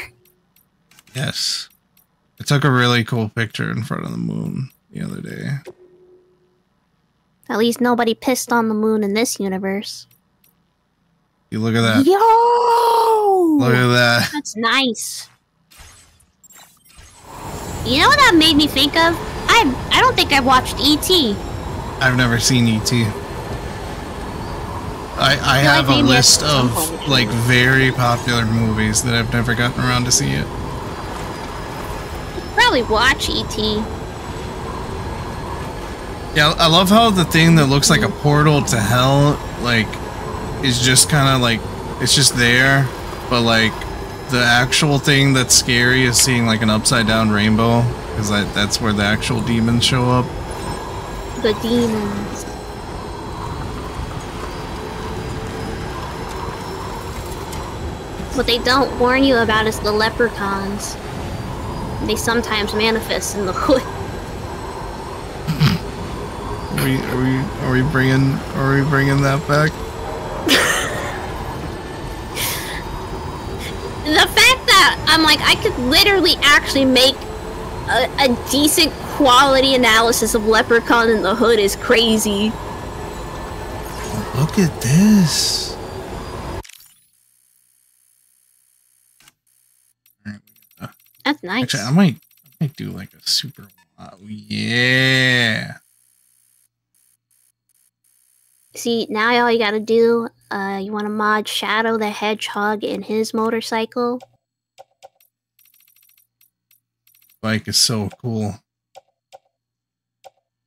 Yes. I took a really cool picture in front of the moon the other day. At least nobody pissed on the moon in this universe. You look at that. Yo! Look at that. That's nice. You know what that made me think of? I don't think I've watched E.T. I've never seen E.T. I have a list of like very popular movies that I've never gotten around to see it. Probably watch E.T. Yeah, I love how the thing that looks like a portal to hell, like, is just kind of like, it's just there, but like, the actual thing that's scary is seeing like an upside down rainbow, because that's where the actual demons show up. The demons. What they don't warn you about is the leprechauns. They sometimes manifest in the hood. Are we bringing that back? The fact that I'm like, I could literally actually make a decent quality analysis of Leprechaun in the Hood is crazy. Look at this. That's nice. Actually, I might do like a super. Yeah. See, now all you gotta do, you want to mod Shadow the Hedgehog in his motorcycle. Bike is so cool.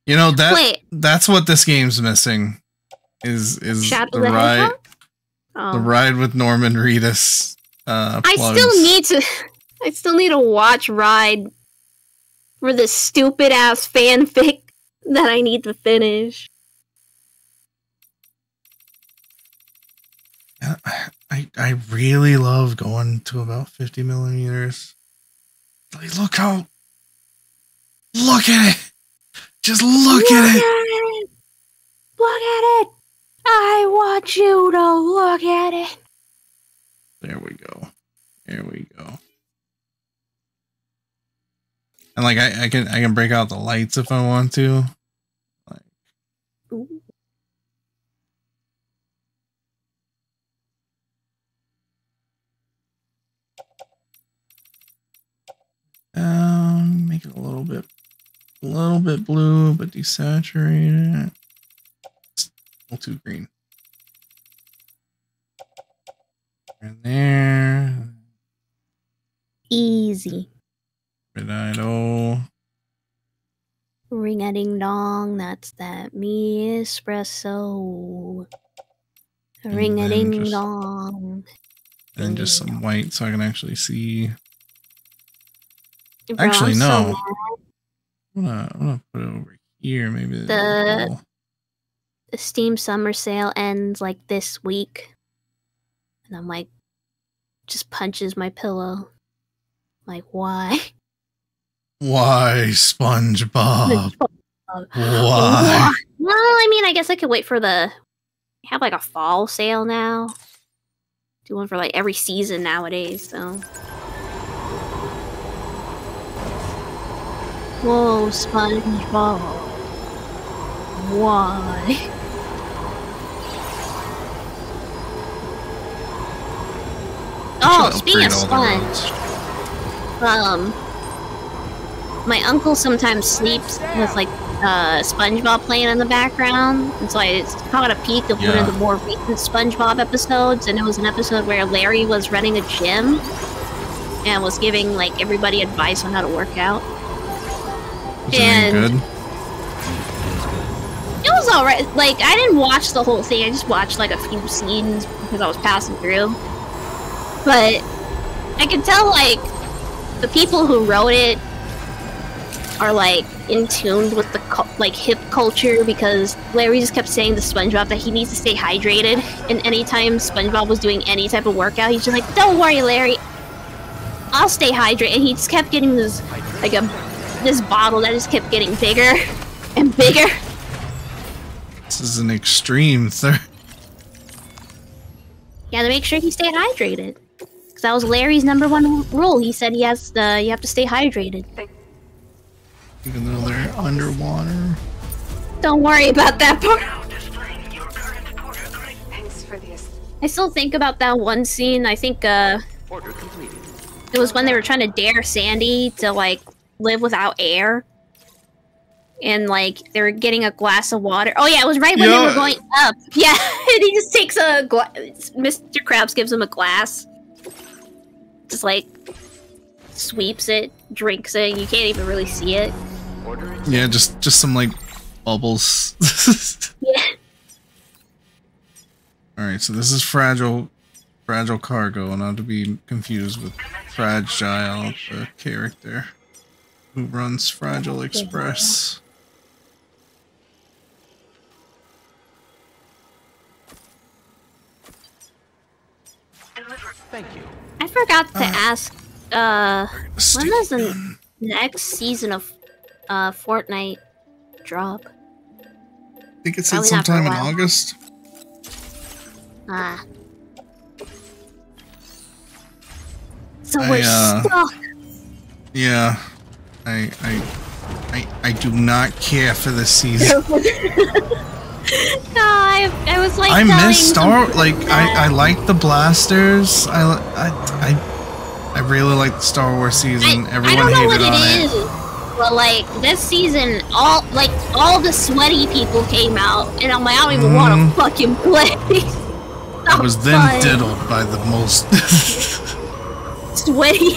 You know that's what this game's missing. Is Shadow the ride? Hedgehog? Oh. The ride with Norman Reedus. I still need to watch Ride for this stupid ass fanfic that I need to finish. I really love going to about 50 millimeters. Like, look at it. Just look at it. Look at it. want you to look at it. There we go. There we go. And like I can break out the lights if I want to. Like, Ooh. Make it a little bit blue, but desaturate it. It's a little too green. And there. Easy. Ring-a-ding Ring-a-ding-dong, that's that me espresso. And Ring-a-ding-dong. then just some white so I can actually see. Bro, Actually, I'm no. so mad. I'm gonna put it over here. Maybe The Steam Summer Sale ends like this week. And I'm like, just punches my pillow. Like, why? Why, SpongeBob? Why? Well, I mean, I guess I could wait for the... have like a fall sale now. Do one for like every season nowadays, so... Whoa, SpongeBob. Why? Oh, speaking of Sponge, my uncle sometimes sleeps with like SpongeBob playing in the background, and so I caught a peek of one of the more recent SpongeBob episodes, and it was an episode where Larry was running a gym and was giving like everybody advice on how to work out. And good? it was alright. Like, I didn't watch the whole thing, I just watched like a few scenes because I was passing through. But I could tell like the people who wrote it are like in tune with the like hip culture, because Larry just kept saying to SpongeBob that he needs to stay hydrated, and anytime SpongeBob was doing any type of workout, he's just like, "Don't worry, Larry, I'll stay hydrated." And he just kept getting this like this bottle that just kept getting bigger and bigger. This is an extreme thing. Yeah, to make sure he stayed hydrated, because that was Larry's #1 rule. He said you have to stay hydrated. Even though they're underwater. Don't worry about that part. Thanks for this. I still think about that one scene. I think Order completed. it was when they were trying to dare Sandy to like live without air, and like they were getting a glass of water. Oh yeah, it was right when they were going up. Yeah, and he just takes a Mr. Krabs gives him a glass, just like sweeps it, drinks it. You can't even really see it. Yeah, just some like bubbles. Yeah. All right, so this is fragile cargo, not to be confused with Fragile, the character who runs Fragile Express. Thank you. I forgot to ask. When does the next season of Fortnite drop? I think it said Probably not for a sometime in while. August. Ah. So we're stuck. Yeah, I do not care for this season. No, I was like, I miss Star. some- Like I like the blasters. I really like the Star Wars season. I Everyone don't know hated what on it it. is, but like this season, all the sweaty people came out, and I'm like, I don't even want to fucking play. I was then diddled by the most sweaty.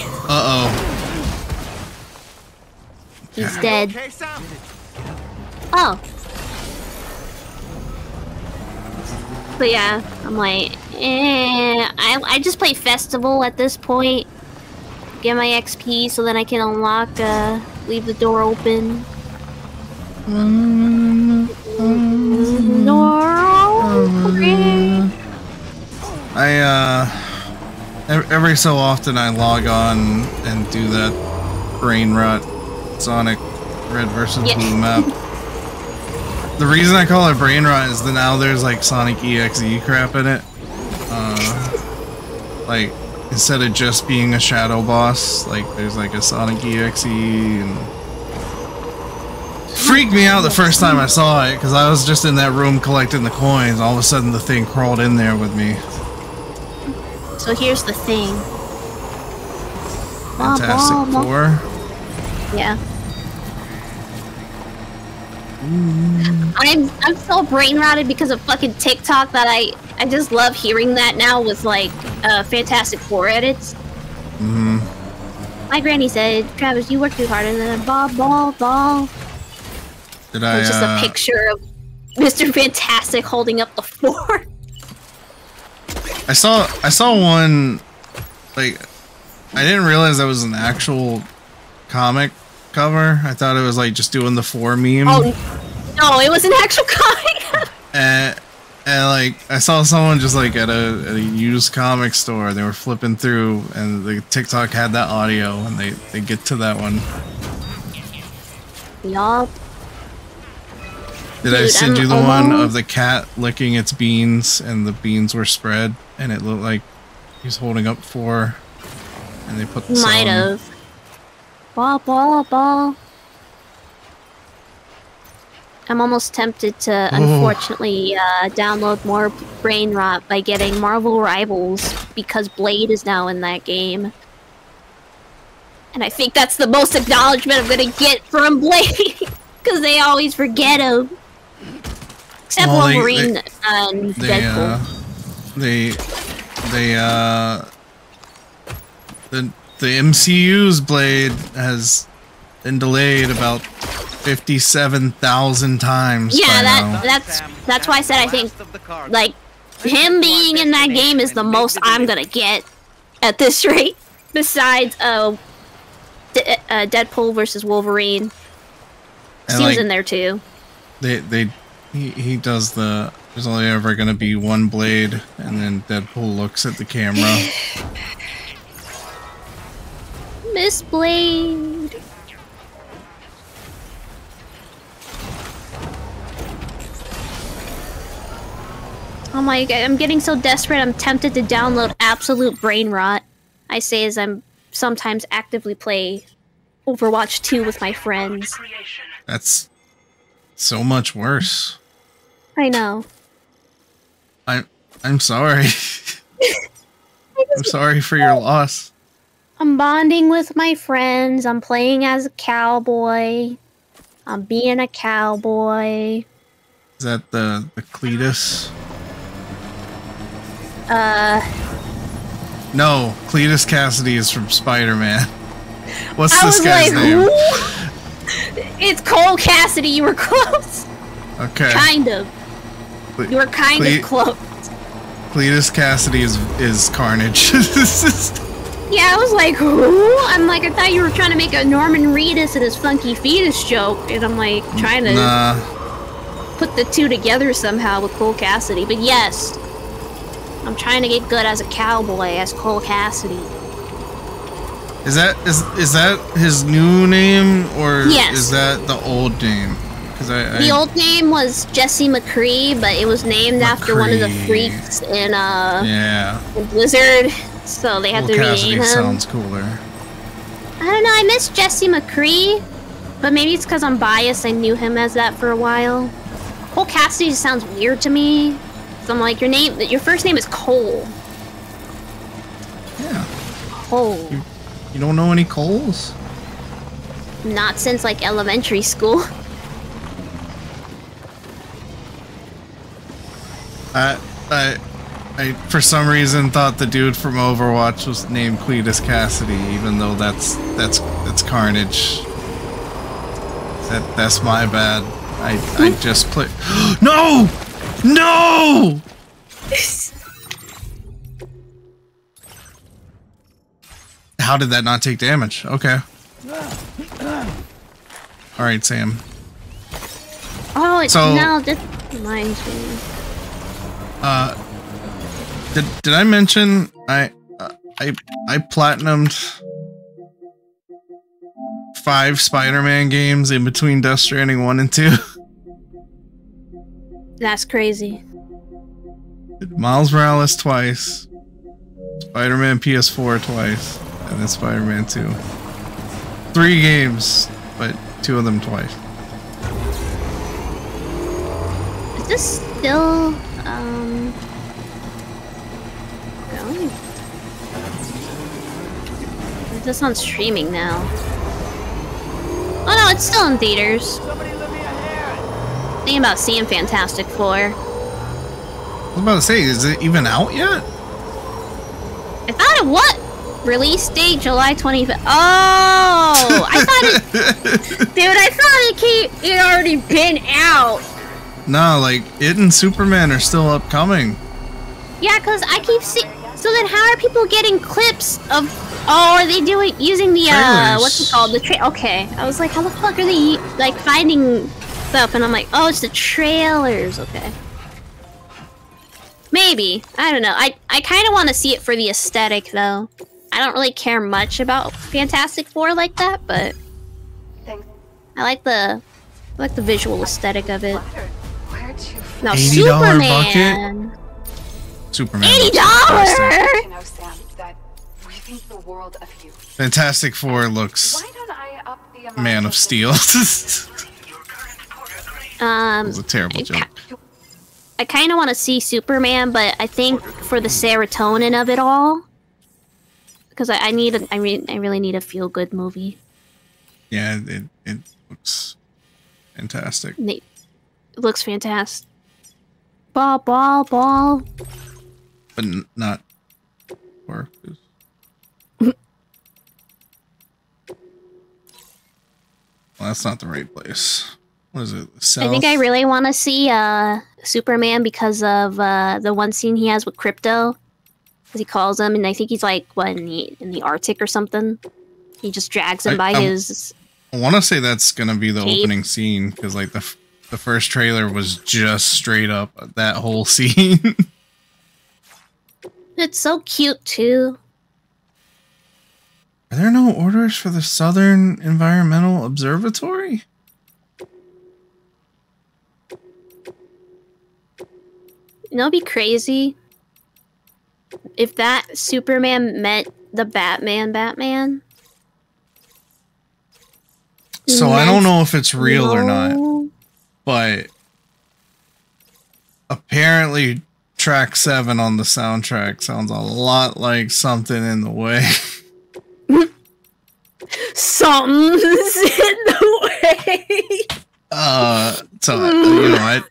He's dead. Okay, Sam. Oh. But yeah, I'm like, I just play Festival at this point. Get my XP so then I can unlock, leave the door open. Door open. Every so often I log on and do that brain rot Sonic Red versus Blue map. The reason I call it brain rot is that now there's like Sonic EXE crap in it. Like instead of just being a shadow boss, like there's like a Sonic EXE and freaked me out the first time I saw it because I was just in that room collecting the coins. All of a sudden the thing crawled in there with me. So here's the thing. Fantastic Four. Yeah. I'm so brain rotted because of fucking TikTok that I just love hearing that now with like Fantastic Four edits. My granny said, Travis, you work too hard, and then ball. Did I? It's just a picture of Mr. Fantastic holding up the four. I saw one, like, I didn't realize that was an actual comic cover. I thought it was like just doing the four meme. Oh no, it was an actual comic. and like I saw someone just like at a used comic store. They were flipping through, and the TikTok had that audio, and they get to that one. Yup. Did I send you the one of the cat licking its beans, and the beans were spread, and it looked like he's holding up four, and they put the Might have. Ball. I'm almost tempted to, unfortunately, download more brain rot by getting Marvel Rivals because Blade is now in that game. And I think that's the most acknowledgement I'm gonna get from Blade because they always forget him. Except Wolverine and Deadpool. The MCU's Blade has been delayed about 57,000 times. Yeah, that's why I said I think like him being in that game is the most I'm gonna get at this rate. Besides Deadpool versus Wolverine. He was in there too. He does the. There's only ever gonna be one Blade, and then Deadpool looks at the camera. Miss Blade. Oh my god, I'm getting so desperate, I'm tempted to download Absolute Brain Rot. I say as I'm sometimes actively play Overwatch 2 with my friends. That's so much worse. I know. I'm sorry. I'm sorry for your loss. I'm bonding with my friends. I'm playing as a cowboy. I'm being a cowboy. Is that the Cletus? No, Cletus Cassidy is from Spider-Man. What's this guy's name? Who? It's Cole Cassidy. You were close. Okay. Kind of. You were kind of close. Cletus Cassidy is Carnage. Yeah, I was like, who? I'm like, I thought you were trying to make a Norman Reedus and his funky fetus joke, and I'm like, trying to put the two together somehow with Cole Cassidy. But yes, I'm trying to get good as a cowboy, as Cole Cassidy. Is that his new name, or is that the old name? The old name was Jesse McCree, but it was named after one of the freaks in Blizzard, so they had to rename him. Sounds cooler. I don't know, I miss Jesse McCree, but maybe it's because I'm biased. I knew him as that for a while. Cole Cassidy sounds weird to me, so I'm like, your first name is Cole. Yeah. Cole. You don't know any Coles? Not since like elementary school. I for some reason thought the dude from Overwatch was named Cletus Cassidy, even though that's Carnage. That's my bad. I just played. No! No! How did that not take damage? Okay. All right, Sam. Oh, it's now just reminds me. Did I mention I platinumed 5 Spider-Man games in between Death Stranding 1 and 2? That's crazy. Miles Morales twice, Spider-Man PS4 twice, and then Spider-Man 2. 3 games, but 2 of them twice. Is this still going? Is this on streaming now? Oh no, it's still in theaters. Thinking about seeing Fantastic Four. I was about to say, is it even out yet? I thought it what? Release date July 25th. Oh, I thought it. Dude, I thought it already been out. No, like it and Superman are still upcoming. Yeah, cause I keep seeing. So then, how are people getting clips of? Oh, are they using the Trailers. what's it called? Okay, I was like, how the fuck are they like finding stuff? And I'm like, oh, it's the trailers. Okay. Maybe. I don't know. I kind of want to see it for the aesthetic, though. I don't really care much about Fantastic Four like that, but Thanks. I like the visual aesthetic of it. Where'd you Now, $80 Superman. Superman. $80. know, Sam, that we think the world of you. Fantastic Four looks Why don't I up the amount Man of Steel. It Um, was a terrible joke. I kind of want to see Superman, but I think for the serotonin of it all, because I really need a feel good movie. Yeah, it looks fantastic. It looks fantastic. Ball. But not work. Well, that's not the right place. What is it? South? I think I really want to see Superman because of the one scene he has with Crypto, as he calls him, and I think he's like in the Arctic or something. He just drags him by his. I want to say that's gonna be the cape. opening scene because like the first trailer was just straight up that whole scene. It's so cute too. Are there no orders for the Southern Environmental Observatory? You know, it'd be crazy if that Superman met the Batman. So I don't know if it's real or not, No. but apparently track 7 on the soundtrack sounds a lot like Something in the Way. Something's in the way. So you know,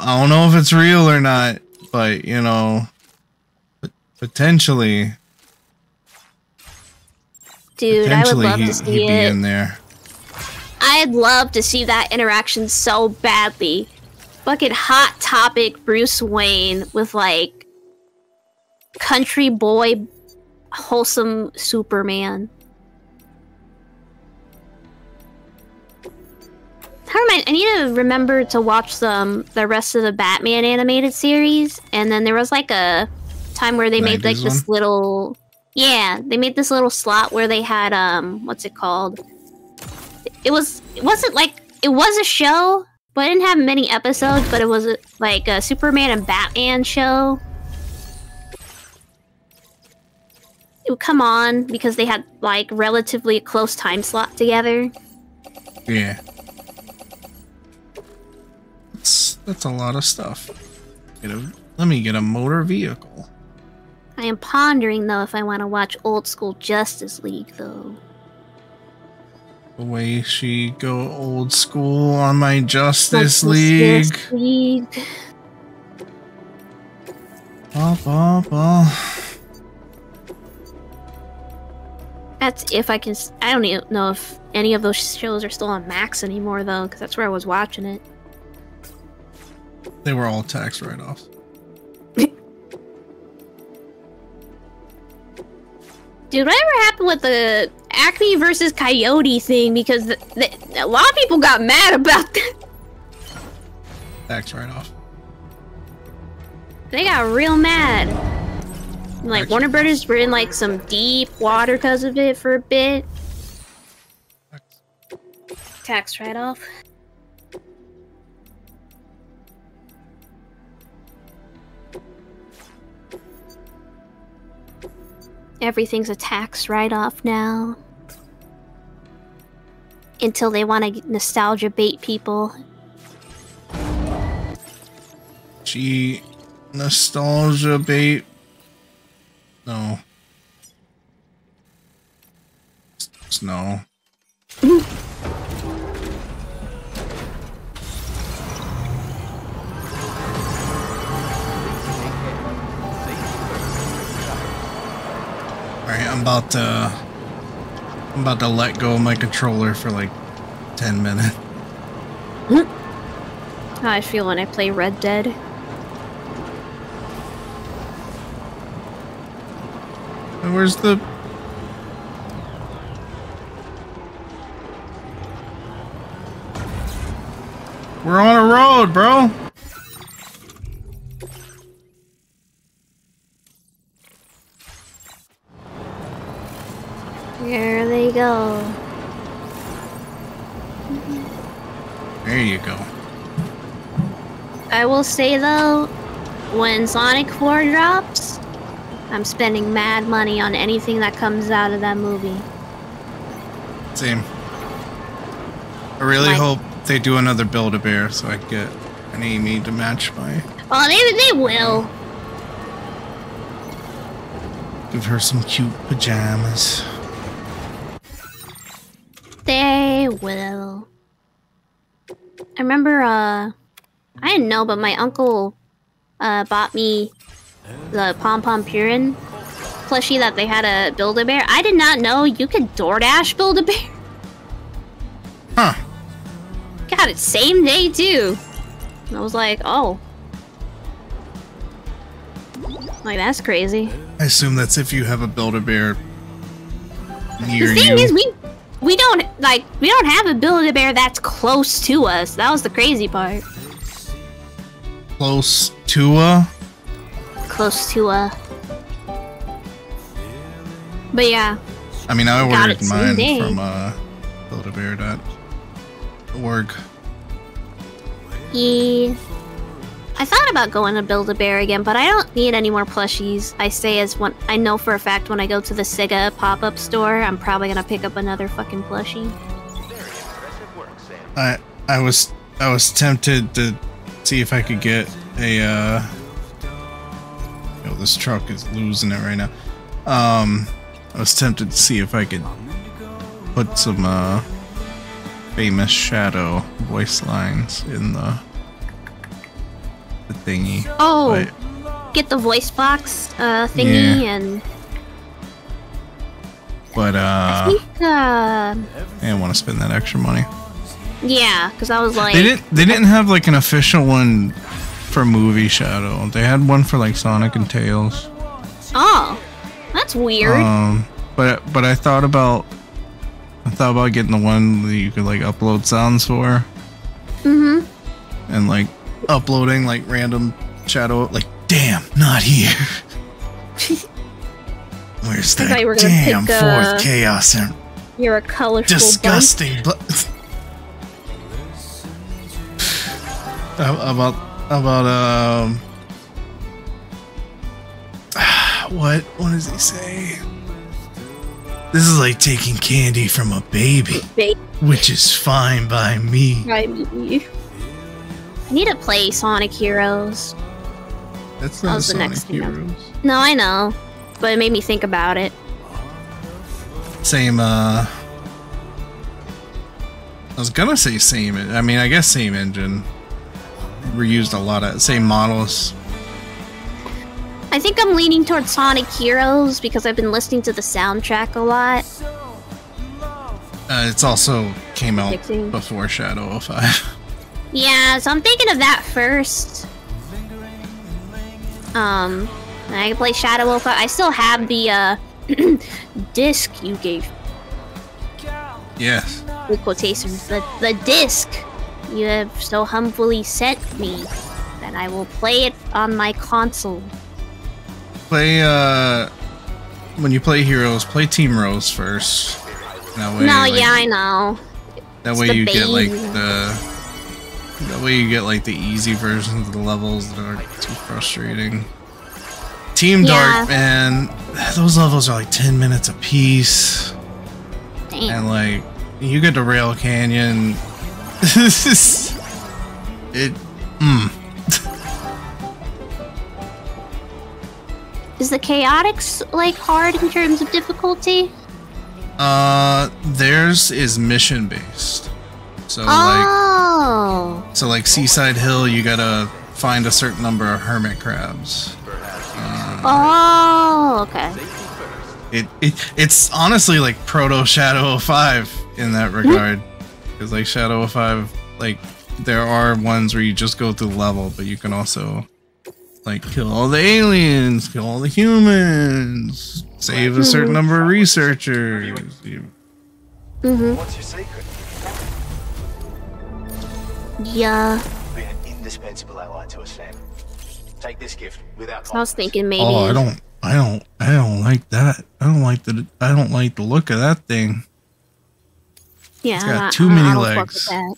I don't know if it's real or not, but you know, potentially. Dude, I would love to he'd see be it. in there. I'd love to see that interaction so badly. Fucking Hot Topic Bruce Wayne with like country boy wholesome Superman. I need to remember to watch the rest of the Batman animated series, and then there was like a time where they made like 90s this little, yeah, they made this little slot where they had what's it called? It was a show, but it didn't have many episodes, but it was like a Superman and Batman show. It would come on because they had like relatively a close time slot together. Yeah. That's a lot of stuff. Let me get a motor vehicle. I am pondering though if I want to watch old school Justice League though. The way she go old school on my Justice League. That's if I can. I don't even know if any of those shows are still on Max anymore though, because that's where I was watching it. They were all tax write-offs. Dude, whatever happened with the Acme versus Coyote thing? Because a lot of people got mad about that. Tax write-off. They got real mad. Like, Tax Warner Brothers were in like some deep water because of it for a bit. Tax write-off. everything's a tax write-off now. Until they want to nostalgia bait people. Gee, nostalgia bait. No. No. Alright, I'm about to let go of my controller for like 10 minutes. How I feel when I play Red Dead. Where's the... We're on a road, bro! There they go. There you go. I will say though, when Sonic 4 drops, I'm spending mad money on anything that comes out of that movie. Same. I really hope they do another Build-A-Bear so I can get an Amy to match my... Well, they will. Give her some cute pajamas. They will. I remember, I didn't know, but my uncle, bought me the Pom Pom Purin plushie that they had a Build-A-Bear. I did not know you could DoorDash Build-A-Bear. Huh. Got it same day, too. And I was like, oh. Like, that's crazy. I assume that's if you have a Build-A-Bear near you. The thing is, we don't have a Build-A-Bear that's close to us. That was the crazy part. Close to a? Close to a. But yeah. I mean, I Got ordered it mine someday. from Build-A-Bear.org. Yeah. I thought about going to Build-A-Bear again, but I don't need any more plushies. I say as one. I know for a fact when I go to the Sega pop-up store, I'm probably gonna pick up another fucking plushie. I was tempted to see if I could get a this truck is losing it right now. I was tempted to see if I could put some famous Shadow voice lines in the thingy. Oh, but, get the voice box thingy and. But I think I didn't want to spend that extra money. yeah, because I was like, They didn't have like an official one for movie Shadow. They had one for like Sonic and Tails. oh, that's weird. But I thought about getting the one that you could like upload sounds for. Mm-hmm. And like uploading like random Shadow, like damn, not here. Where's I thought you were that gonna damn pick, fourth chaos and You're a colorful disgusting about what does he say? This is like taking candy from a baby, which is fine by me. I need to play Sonic Heroes. That's That not was the Sonic next thing up. Heroes. No, I know, but it made me think about it. Same, I was gonna say same, I mean, I guess same engine. Reused a lot of, same models. I think I'm leaning towards Sonic Heroes because I've been listening to the soundtrack a lot. It's also came out Fixing. before Shadow 05. Yeah, so I'm thinking of that first. And I can play Shadow of. I still have the disc you gave. Yes. With quotations, the disc you have so humbly sent me that I will play it on my console. Play, when you play Heroes, play Team Rose first. That way, No, like, yeah, I know. That It's way the you get like bane. that way you get like the easy versions of the levels that aren't too frustrating. Team Yeah. Dark, man, those levels are like 10 minutes a piece. Damn. And like, you get to Rail Canyon. This is it. Is the chaotics like hard in terms of difficulty? Theirs is mission based. So like Seaside Hill, you gotta find a certain number of hermit crabs. Okay. It's honestly like proto Shadow of 5 in that regard, because like Shadow of 5, like there are ones where you just go through the level, but you can also like kill all the aliens, kill all the humans, save a certain number of researchers. What's your secret? Yeah. Be an indispensable ally to us, Sam. Take this gift without I was thinking maybe. Oh, I don't like that. I don't like the look of that thing. Yeah, It's got too many I don't legs. Fuck with that.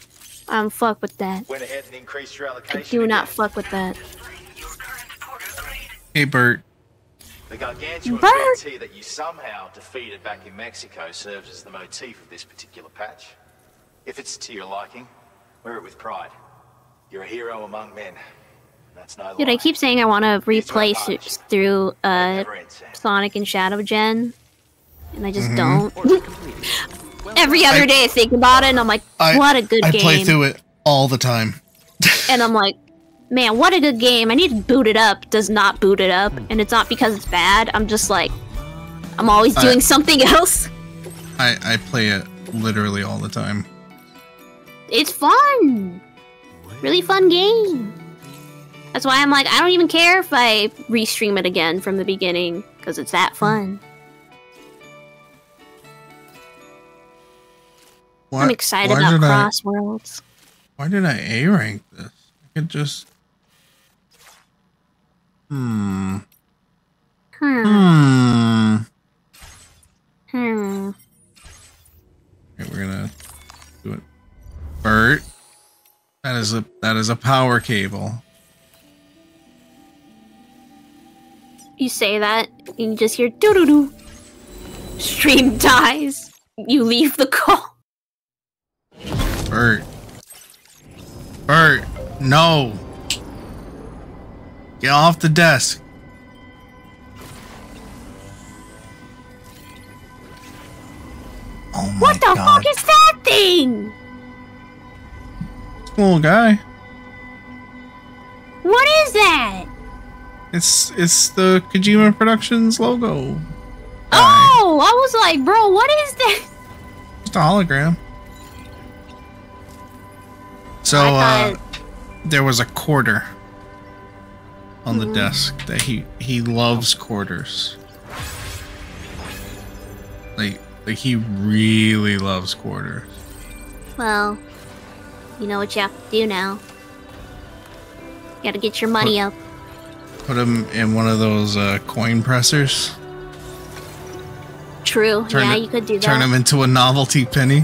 I don't fuck with that. Went ahead and increased your I allocation. do not again. fuck with that. Hey, Bert. The gargantuan Bert! guarantee that you somehow defeated back in Mexico serves as the motif of this particular patch. If it's to your liking, wear it with pride. You're a hero among men. That's no Dude, lie. I keep saying I want to replay through Never ends, Sam. Sonic and Shadow Gen, and I just Mm-hmm. don't. Every other day I think about it, and I'm like, what a good I game. play through it all the time. And I'm like, man, what a good game. I need to boot it up. Does not boot it up, and it's not because it's bad. I'm just like, I'm always doing something else. I play it literally all the time. It's fun. Really fun game. That's why I'm like, I don't even care if I restream it again from the beginning, because it's that fun. Why, I'm excited why about did Crossworlds. Why did I A rank this? I could just. Hmm. Okay, we're gonna do it. Bert, that is a power cable. You say that, and you just hear doo doo doo. Stream dies. You leave the call. Bert, no. Get off the desk. Oh my What the God. fuck is that thing? Cool guy. What is that? It's the Kojima Productions logo. Oh, I was like, bro, what is that? Just a hologram. So I there was a quarter on the desk that he loves quarters. Like he really loves quarters. Well, you know what you have to do now. You gotta get your money up. Put him in one of those coin pressers. True. Yeah, you could do that. Turn him into a novelty penny.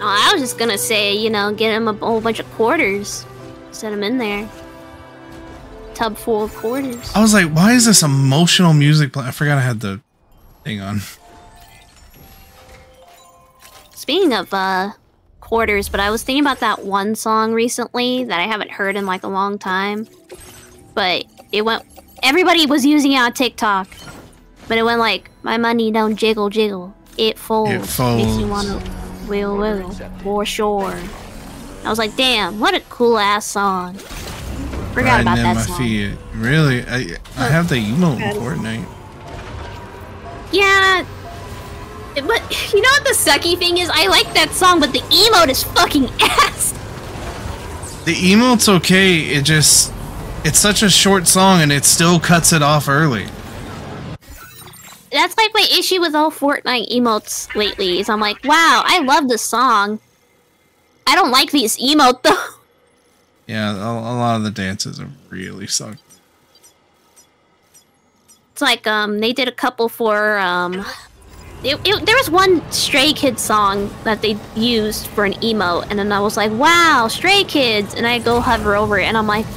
Oh, I was just gonna say, you know, get him a whole bunch of quarters. Set him in there. Tub full of quarters. I was like, why is this emotional music playing? I forgot I had the thing on. Speaking of quarters, but I was thinking about that one song recently that I haven't heard in like a long time. But it went, everybody was using it on TikTok. But it went like, my money don't jiggle jiggle. It folds. It folds. Makes you wanna will, for sure. I was like, damn, what a cool ass song. Forgot Riding about in that my song. feet. Really? I have the emote in Fortnite. Yeah, but you know what the sucky thing is? I like that song, but the emote is fucking ass. The emote's okay. It's such a short song and it still cuts it off early. That's like my issue with all Fortnite emotes lately. Is I'm like, wow, I love this song. I don't like these emote though. Yeah, a lot of the dances have really sucked. It's like they did a couple for there was one Stray Kids song that they used for an emote, and then I was like, wow, Stray Kids, and I go hover over it, and I'm like,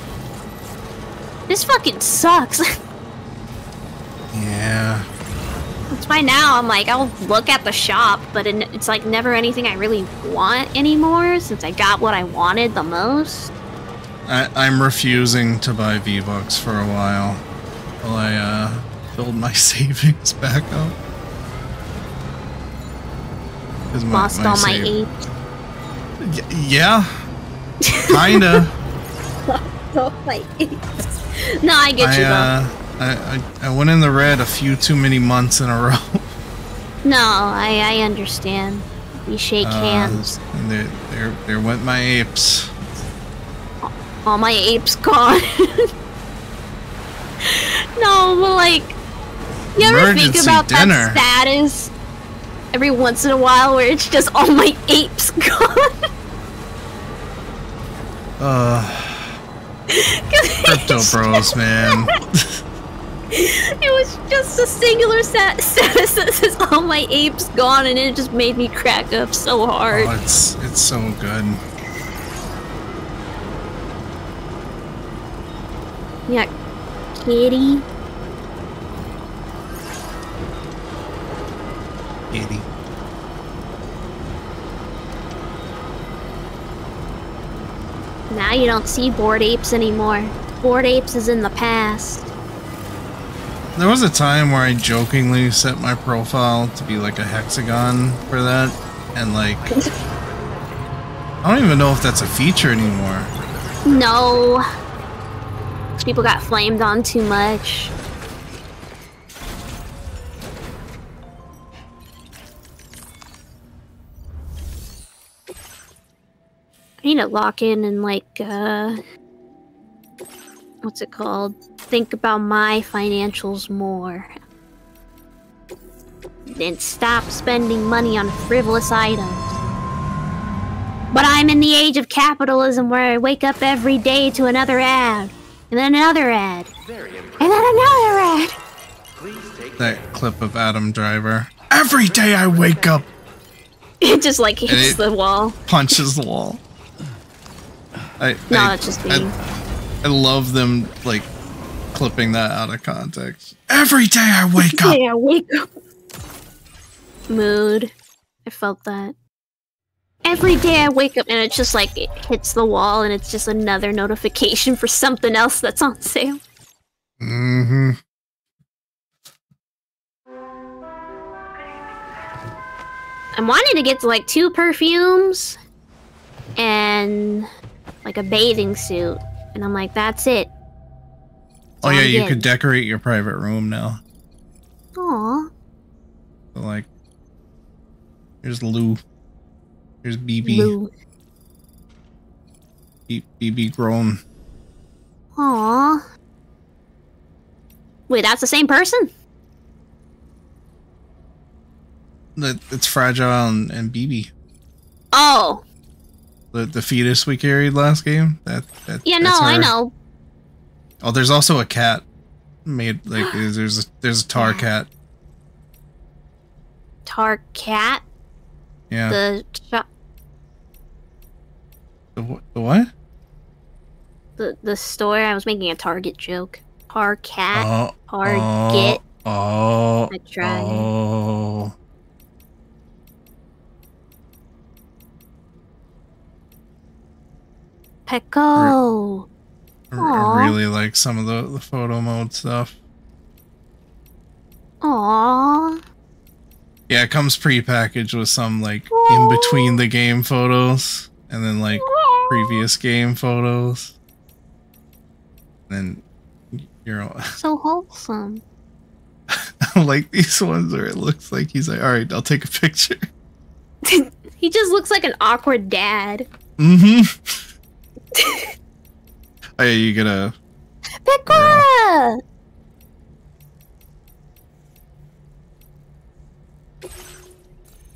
This fucking sucks. Yeah. That's why now I'm like, I'll look at the shop, but it's like never anything I really want anymore since I got what I wanted the most. I'm refusing to buy V-Bucks for a while I build my savings back up. Lost all my apes. Yeah. Kinda. Lost all my apes. No, I get you though. I went in the red a few too many months in a row. No, I understand. We shake hands. And there went my apes. All my apes gone. No, but like, you ever think about that status every once in a while where it's just all my apes gone? Crypto bros, man. It was just a singular status that says all my apes gone, and it just made me crack up so hard. Oh, it's so good. Yeah, kitty. Kitty. Now you don't see bored apes anymore. Bored apes is in the past. There was a time where I jokingly set my profile to be like a hexagon for that, and like, I don't even know if that's a feature anymore. No. People got flamed on too much. I need to lock in and like, what's it called? Think about my financials more. And stop spending money on frivolous items. But I'm in the age of capitalism where I wake up every day to another ad. And then another ad. And then another ad. That clip of Adam Driver. Every day I wake up. It just like hits the wall. Punches the wall. It's just me. I love them like clipping that out of context. Every day I wake up. Every day I wake up. Mood. I felt that. Every day I wake up and it's just like it hits the wall and it's just another notification for something else that's on sale. Mm-hmm. I'm wanting to get to like 2 perfumes and like a bathing suit. And I'm like, that's it. Oh yeah, you could decorate your private room now. Aww. So like, here's Lou. Here's BB. Lou. BB grown. Aww. Wait, that's the same person? It's Fragile and BB. Oh. The fetus we carried last game. Yeah, no, I know. Oh, there's also a cat. Made like there's a tar cat. Tar cat? Yeah. The what? The store. I was making a Target joke. Tar cat. Target. Oh. I tried. Oh. Pecco. I really like some of the photo mode stuff. Aww. Yeah, it comes pre-packaged with some like in between the game photos and then like previous game photos. And then you're all So wholesome. I like these ones where it looks like he's like, alright, I'll take a picture. He just looks like an awkward dad. Mm-hmm. Oh yeah, you gotta Pekka!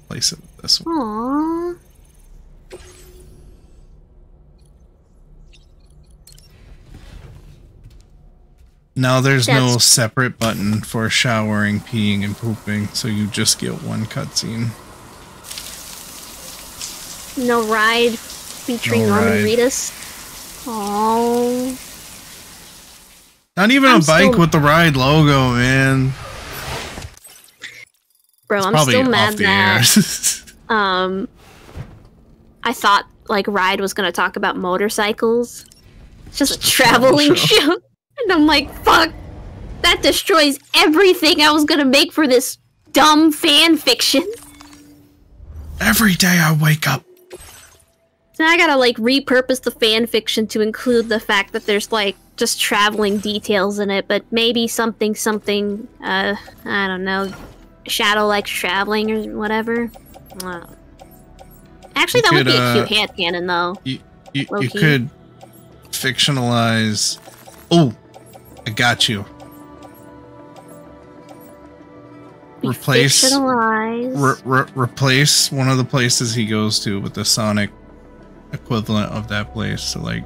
place it with this one. Aww. Now there's no separate button for showering, peeing, and pooping, so you just get one cutscene. No ride featuring Norman Reedus. Oh. Not even a bike with the Ride logo, man. Bro, It's I'm probably still mad off the that I thought like Ride was gonna talk about motorcycles. It's just a traveling show. And I'm like, fuck, that destroys everything I was gonna make for this dumb fan fiction. Every day I wake up. So I gotta like repurpose the fan fiction to include the fact that there's like just traveling details in it, but maybe something, I don't know, Shadow likes traveling or whatever. Actually, that would be a cute headcanon though. You could fictionalize. Oh, I got you. Replace one of the places he goes to with the Sonic equivalent of that place. So like,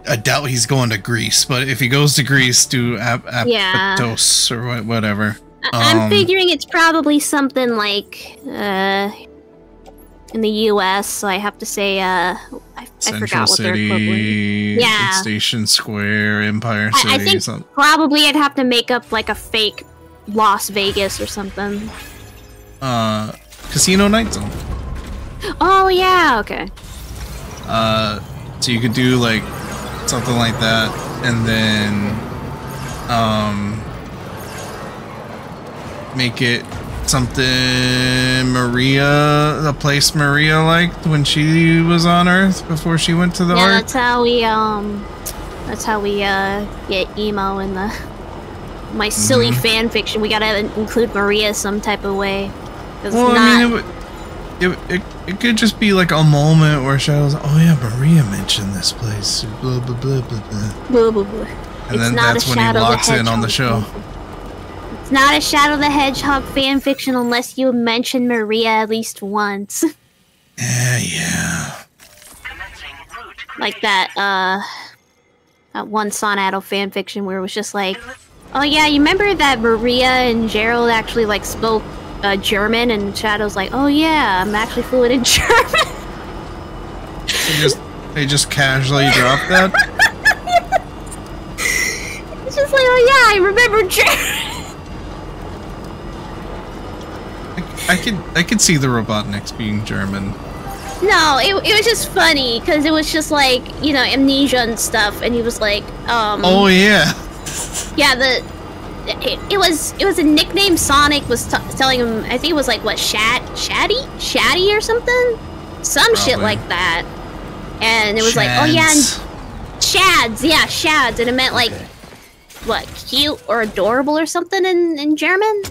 I doubt he's going to Greece, but if he goes to Greece, do Aptos or whatever. I'm figuring it's probably something like in the U.S. So I have to say I forgot what their equivalent. Yeah, Station Square, Empire City. I think probably I'd have to make up like a fake Las Vegas or something. Casino Night Zone. Oh yeah, okay. So you could do like something like that, and then make it something the place Maria liked when she was on Earth before she went to the Ark. That's how we get emo in my silly fan fiction. We gotta include Maria some type of way. Well, I mean, it could just be like a moment where Shadow's, oh yeah, Maria mentioned this place, blah blah blah blah blah. Blah, blah, blah. And then that's when he walks in on the show. It's not a Shadow the Hedgehog fan fiction unless you mention Maria at least once. Yeah. Like that one Sonado fan fiction where it was just like, oh yeah, you remember that Maria and Gerald actually like spoke German, and Shadow's like, oh yeah, I'm actually fluent in German. They just casually drop that? It's just like, oh yeah, I remember German. I could see the Robotniks being German. No, it was just funny because it was just like, you know, amnesia and stuff, and he was like, oh yeah. Yeah, it was a nickname Sonic was telling him. I think it was like what, Shaddy or something, some shit like that. And it was like, oh yeah, and Shads, and it meant like what, cute or adorable or something in German.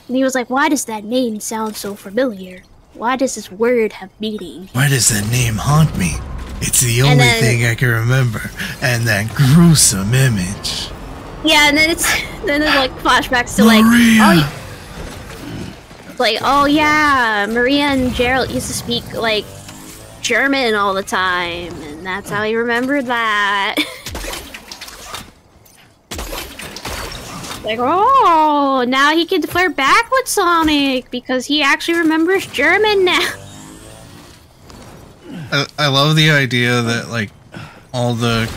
And he was like, why does that name sound so familiar? Why does this word have meaning? Why does that name haunt me? It's the only thing I can remember. And that gruesome image. Yeah, and then it's like flashbacks to Maria. oh yeah, Maria and Gerald used to speak like German all the time, and that's how he remembered that. Like, oh, now he can flirt back with Sonic because he actually remembers German now. I love the idea that like all the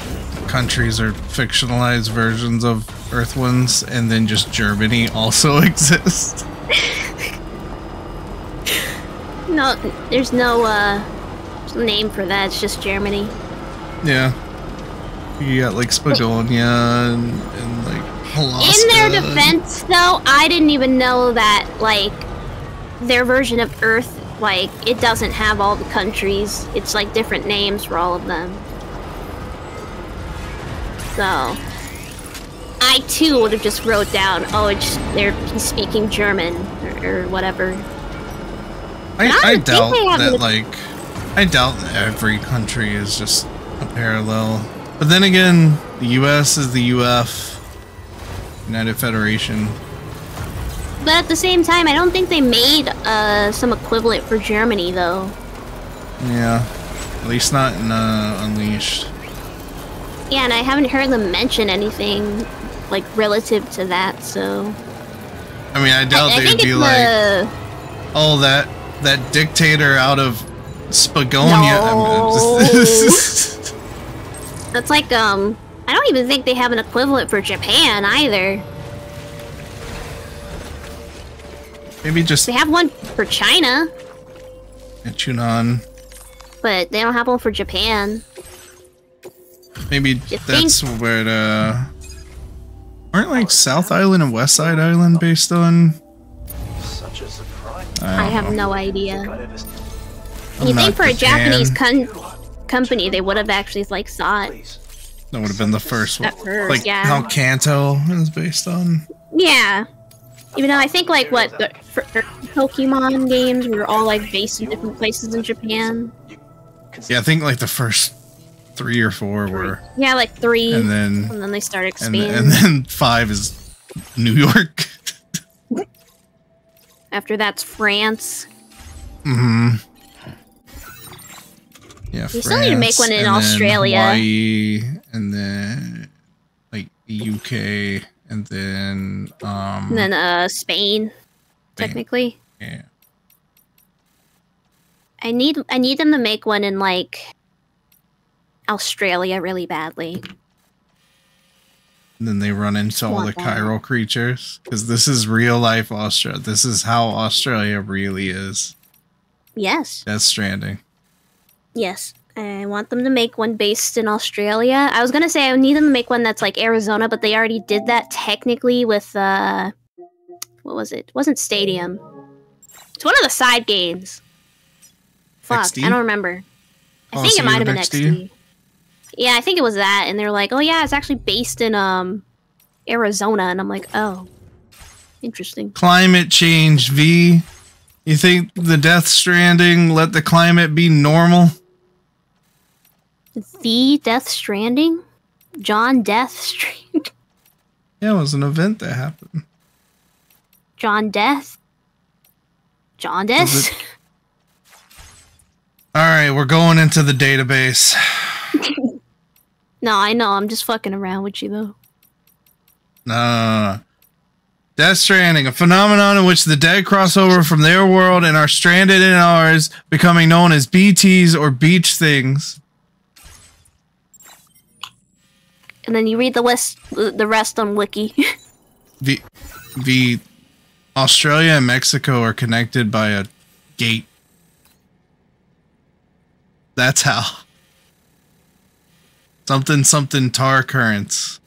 countries are fictionalized versions of Earth ones, and then just Germany also exists. No, there's no name for that. It's just Germany. Yeah, you got like Spagonia and like Alaska. In their defense, though, I didn't even know that like their version of Earth, like it doesn't have all the countries. It's like different names for all of them. So I too would have just wrote down, oh, he's speaking German or whatever. I doubt that I doubt that every country is just a parallel. But then again, the US is the UF, United Federation. But at the same time, I don't think they made some equivalent for Germany though. Yeah, at least not in Unleashed. Yeah, and I haven't heard them mention anything like relative to that, so I mean, I doubt they'd be like, oh, that dictator out of Spagonia. No. That's like, I don't even think they have an equivalent for Japan either. Maybe just... They have one for China. Chunan. But they don't have one for Japan. Maybe that's where the... Aren't like South Island and West Side Island based on... Such a surprise. I have no idea. I'm You think not for a Japanese Japan. company, they would have actually like saw it. That would have been the first one. At first, Like yeah. how Kanto is based on. Yeah. Even though I think like what the Pokemon games were all like based in different places in Japan. Yeah, I think like the first 3 or 4 were. Yeah, like 3. And then they start expanding. and then 5 is New York. After that's France. Mm-hmm. Yeah, You still need to make one in Australia. Hawaii, and then like the UK, and then Spain, technically. Yeah. I need them to make one in like Australia really badly. And then they run into all the chiral creatures because this is real life Australia. This is how Australia really is. Yes. Death Stranding. Yes. I want them to make one based in Australia. I was gonna say I need them to make one that's like Arizona, but they already did that technically with what was it? It wasn't Stadium. It's one of the side games. Fuck, XD? I don't remember. I think it might have been XD. Yeah, I think it was that, and they're like, "Oh yeah, it's actually based in Arizona," and I'm like, "Oh, interesting." Climate change, V. You think the Death Stranding let the climate be normal? The Death Stranding? John Death Stranding? Yeah, it was an event that happened. John Death? John Death? Alright, we're going into the database. No, I know. I'm just fucking around with you, though. No. Death Stranding, a phenomenon in which the dead cross over from their world and are stranded in ours, becoming known as BTs or beach things. And then you read the rest on Wiki. The Australia and Mexico are connected by a gate. That's how. Something tar currents.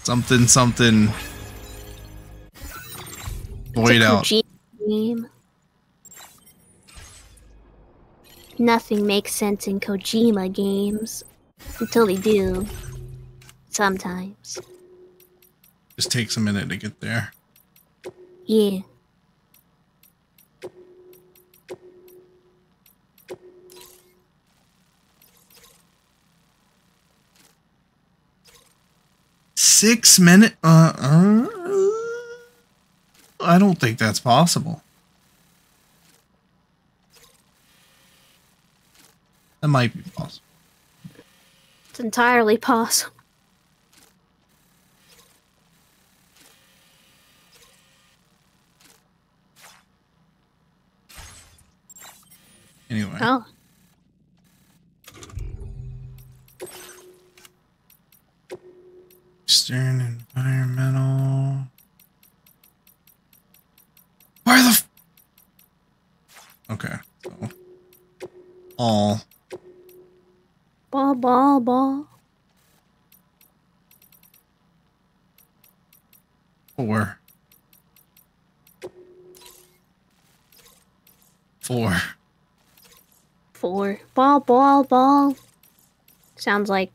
Something void out. Game. Nothing makes sense in Kojima games. Until they do. Sometimes. Just takes a minute to get there. Yeah. Six minute. I don't think that's possible. That might be possible. It's entirely possible. Anyway. Oh. Eastern environmental. Where the f Okay. So all Ball. 4. 4. Ball. Sounds like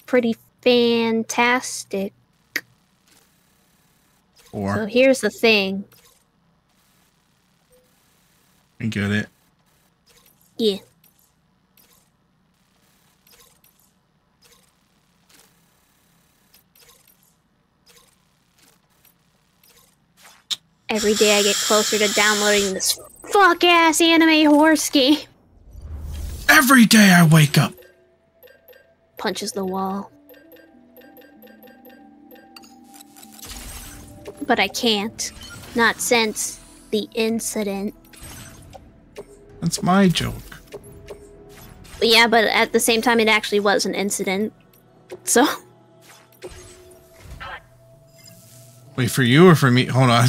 pretty fantastic. 4. So here's the thing. I get it. Yeah. Every day I get closer to downloading this fuck-ass anime horse game. Every day I wake up. Punches the wall. But I can't. Not since the incident. That's my joke. Yeah, but at the same time, it actually was an incident. So. Wait, for you or for me? Hold on.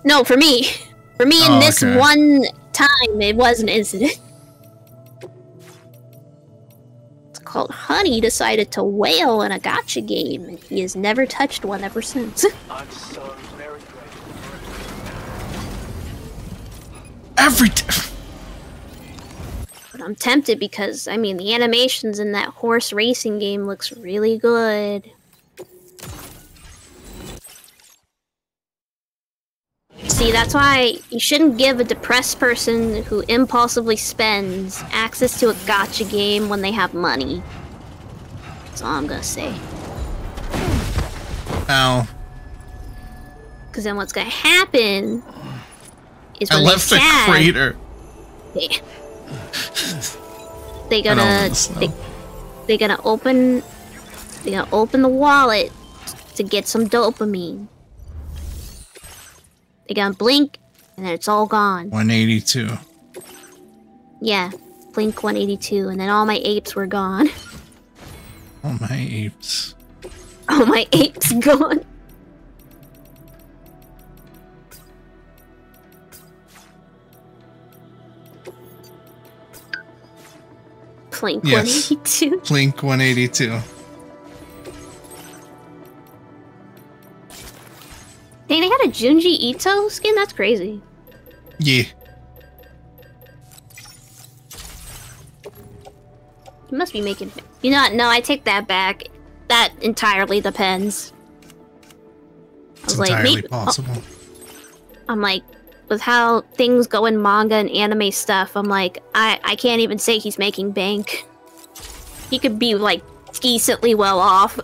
No, for me. For me, in this okay. one time, it was an incident. It's called Honey decided to wail in a gacha game, and he has never touched one ever since. I'm so very grateful. Every But I'm tempted because, I mean, the animations in that horse racing game looks really good. See, that's why you shouldn't give a depressed person who impulsively spends access to a gacha game when they have money. That's all I'm gonna say. Ow. Because then what's gonna happen is I when left the crater. They're gonna open the wallet to get some dopamine. They're gonna blink, and then it's all gone. 182. Yeah, blink 182, and then all my apes were gone. Oh, my apes. All my apes gone. Blink 182. Blink 182. Dang, they had a Junji Ito skin? That's crazy. Yeah. He must be making... You know what? No, I take that back. That entirely depends. It's entirely possible. I'm like, with how things go in manga and anime stuff, I'm like, I can't even say he's making bank. He could be, like, decently well off.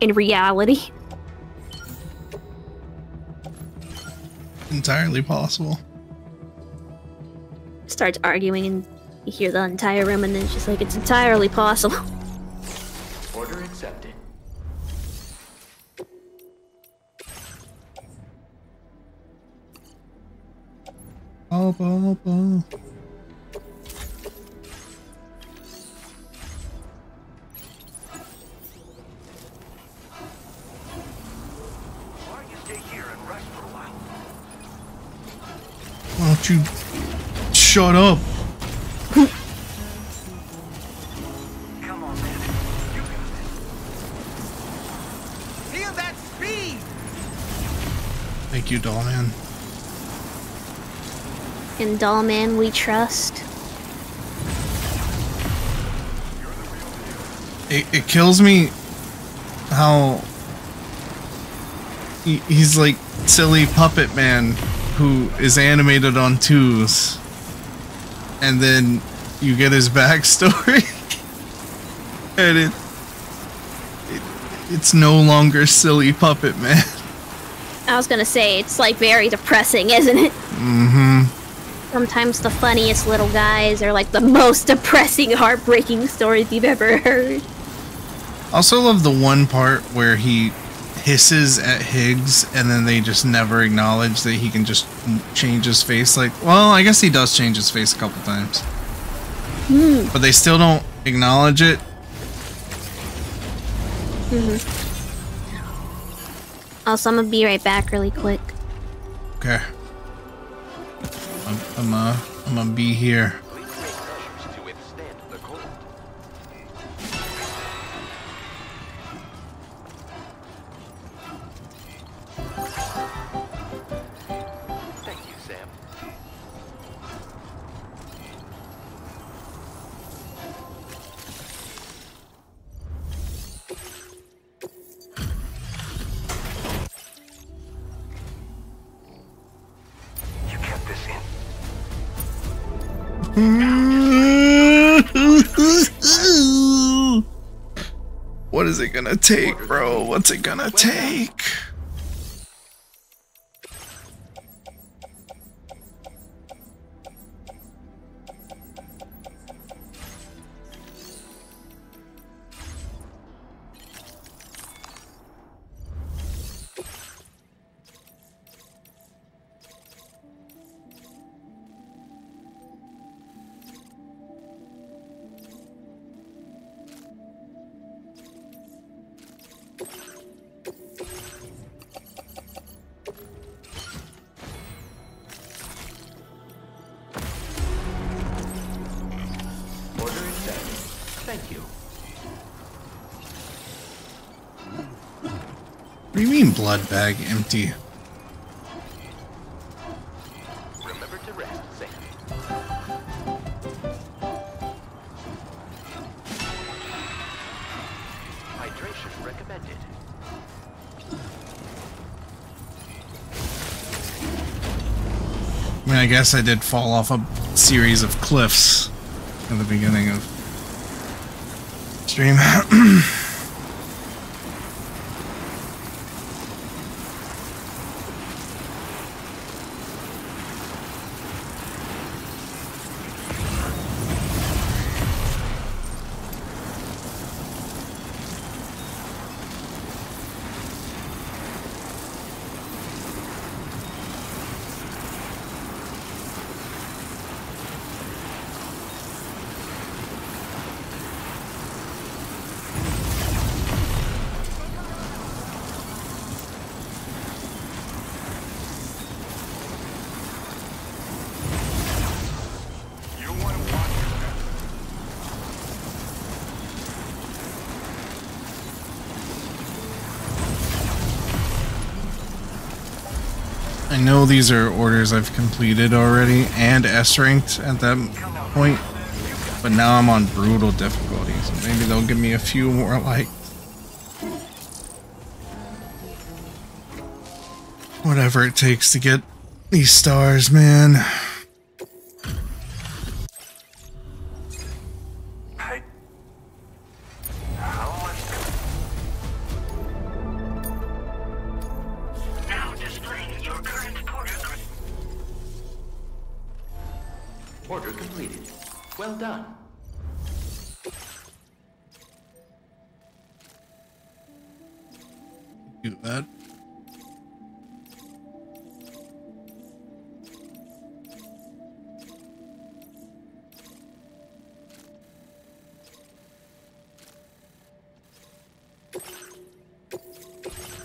In reality. Entirely possible. Starts arguing and you hear the entire room and then it's just like, it's entirely possible. Order accepted. Oh. Why don't you shut up? Come on, man. You got this. Feel that speed! Thank you, doll man. In Dollman we trust. It kills me how he's like silly puppet man who is animated on 2s, and then you get his backstory and it's no longer silly puppet man. I was gonna say, it's like very depressing, isn't it? Mm-hmm. Sometimes the funniest little guys are like the most depressing, heartbreaking stories you've ever heard. I also love the one part where he hisses at Higgs and then they just never acknowledge that he can just change his face. Like, well, I guess he does change his face a couple times. But they still don't acknowledge it. Also, I'm gonna be right back really quick. Okay. I'm gonna be here. Thank you, Sam. You kept this in. What is it gonna take, bro? What's it gonna take? What do you mean blood bag empty? Remember to rest, Sam. Hydration recommended. I mean, I guess I did fall off a series of cliffs at the beginning of stream. I know these are orders I've completed already and S-ranked at that point, but now I'm on brutal difficulty, so maybe they'll give me a few more, like, whatever it takes to get these stars, man. Order completed. Well done. Do that.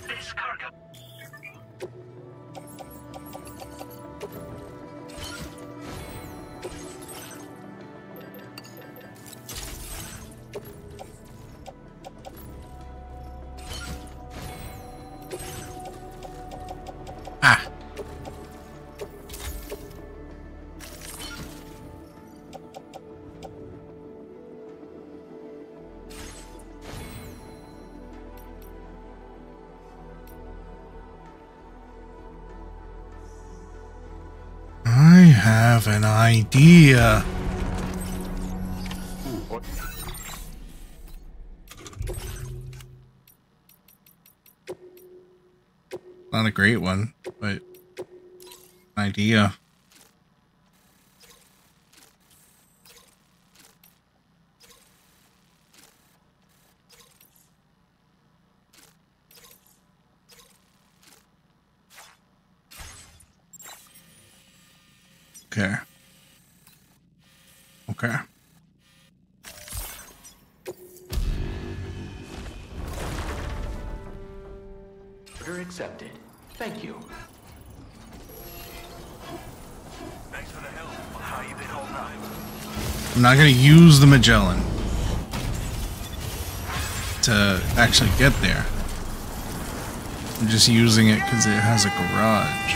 This cargo. Ah. I have an idea. Not a great one, but an idea. Okay. Okay. Order accepted. Thank you. Thanks for the help. How you been holding up? I'm not going to use the Magellan to actually get there. I'm just using it because it has a garage.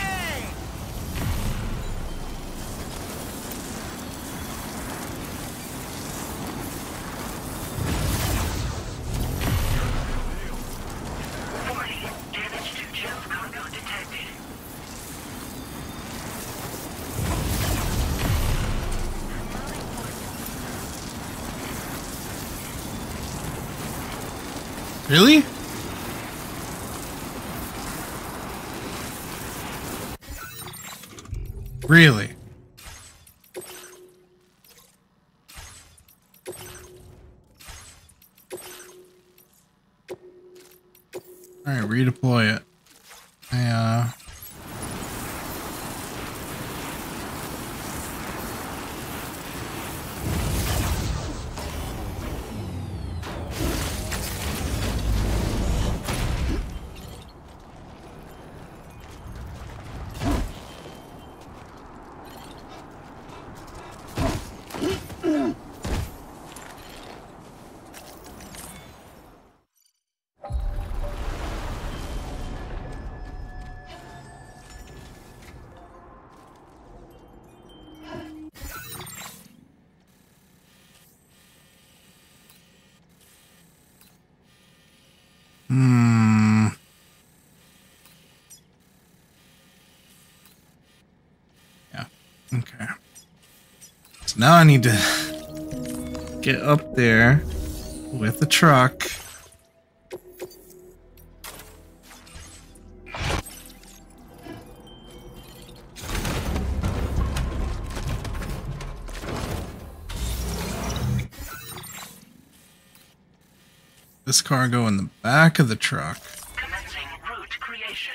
Warning. Damage to Jill's cargo detected. Really? Really? Alright, redeploy it. Okay. So now I need to get up there with the truck. This cargo in the back of the truck. Commencing route creation.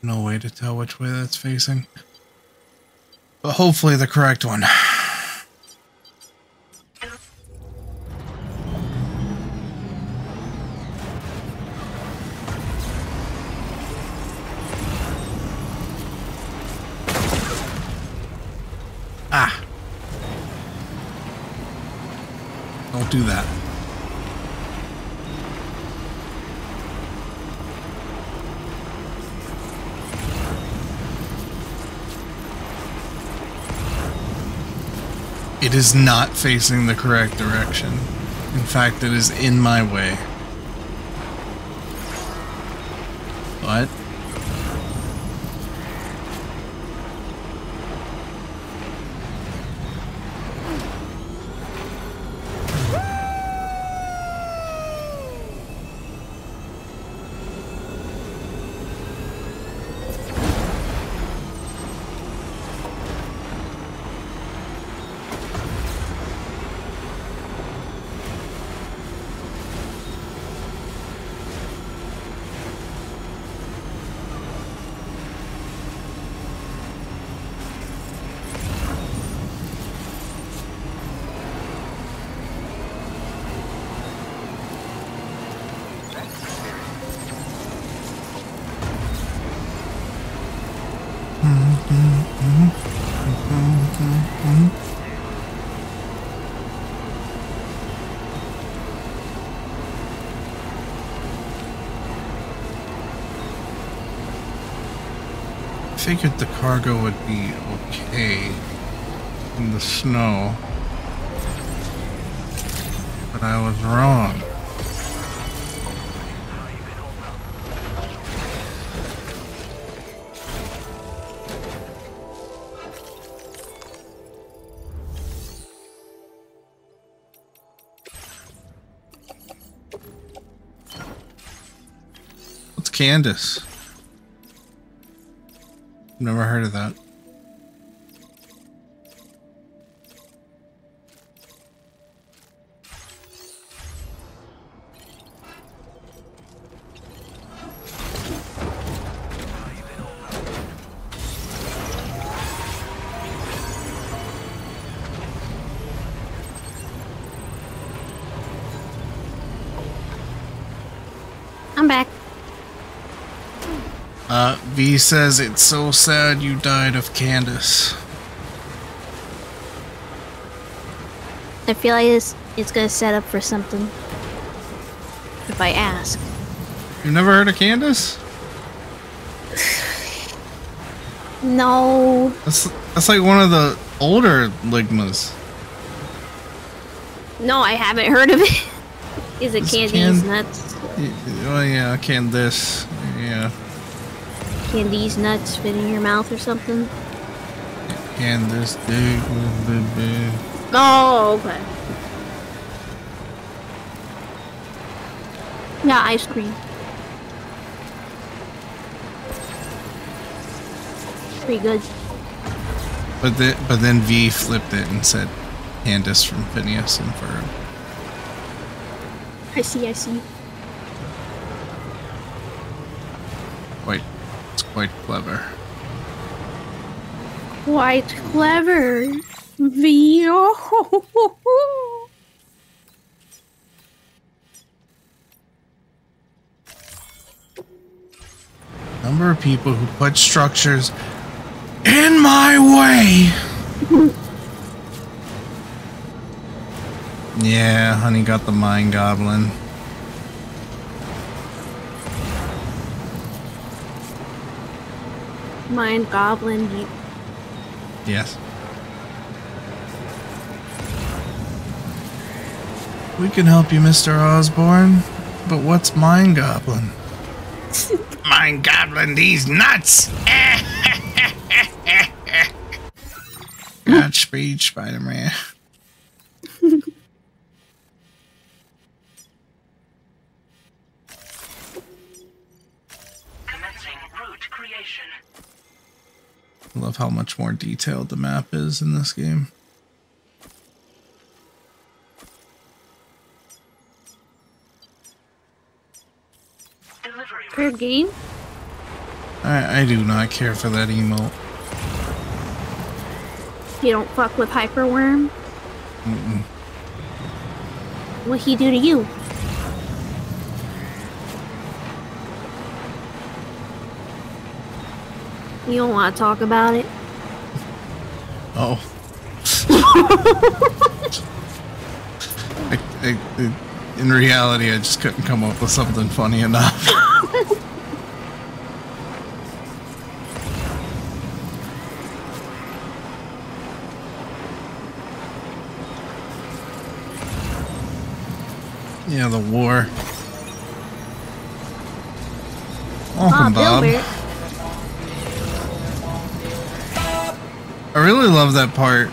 No way to tell which way that's facing. But hopefully the correct one. Ah. Don't do that. It is not facing the correct direction. In fact, it is in my way. What? I figured the cargo would be okay in the snow, but I was wrong. What's Candace? Never heard of that. I'm back. V says it's so sad you died of Candace. I feel like it's gonna set up for something. If I ask. You've never heard of Candace? No. That's like one of the older Ligmas. No, I haven't heard of it. Is it It's Candy's nuts? Oh yeah, Candace. Yeah. Candy's nuts fit in your mouth or something? Candace dig with the big. Oh, okay. Yeah, ice cream. Pretty good. But then V flipped it and said Candace from Phineas and Ferb. I see. It's quite clever. Quite clever. V. Number of people who put structures In my way! Yeah, honey got the Mind Goblin. Mind Goblin. Yes. We can help you, Mr. Osborne, but what's Mind Goblin? Mind Goblin these nuts! Godspeed, Spider-Man. Commencing route creation. I love how much more detailed the map is in this game. Delivery Per game? I do not care for that emote. You don't fuck with Hyperworm? Mm-mm. What'd he do to you? You don't want to talk about it? Oh. In reality, I just couldn't come up with something funny enough. Yeah, the war. Welcome, Bob. Bilbert. I really love that part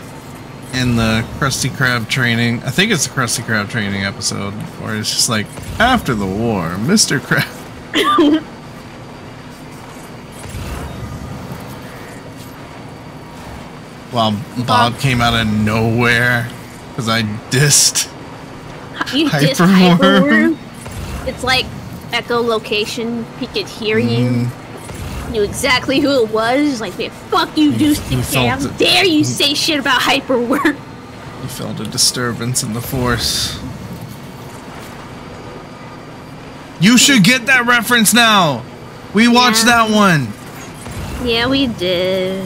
in the Krusty Krab training. I think it's the Krusty Krab training episode where it's just like, after the war, Mr. Krab. While Bob came out of nowhere because I dissed You dissed Hyperworm. Hyperworm. It's like echolocation. He could hear you. Knew exactly who it was. Like, man, fuck you, Deuce. How dare you say shit about Hyperworm? You felt a disturbance in the force. You should get that reference now. We watched that one. Yeah, we did.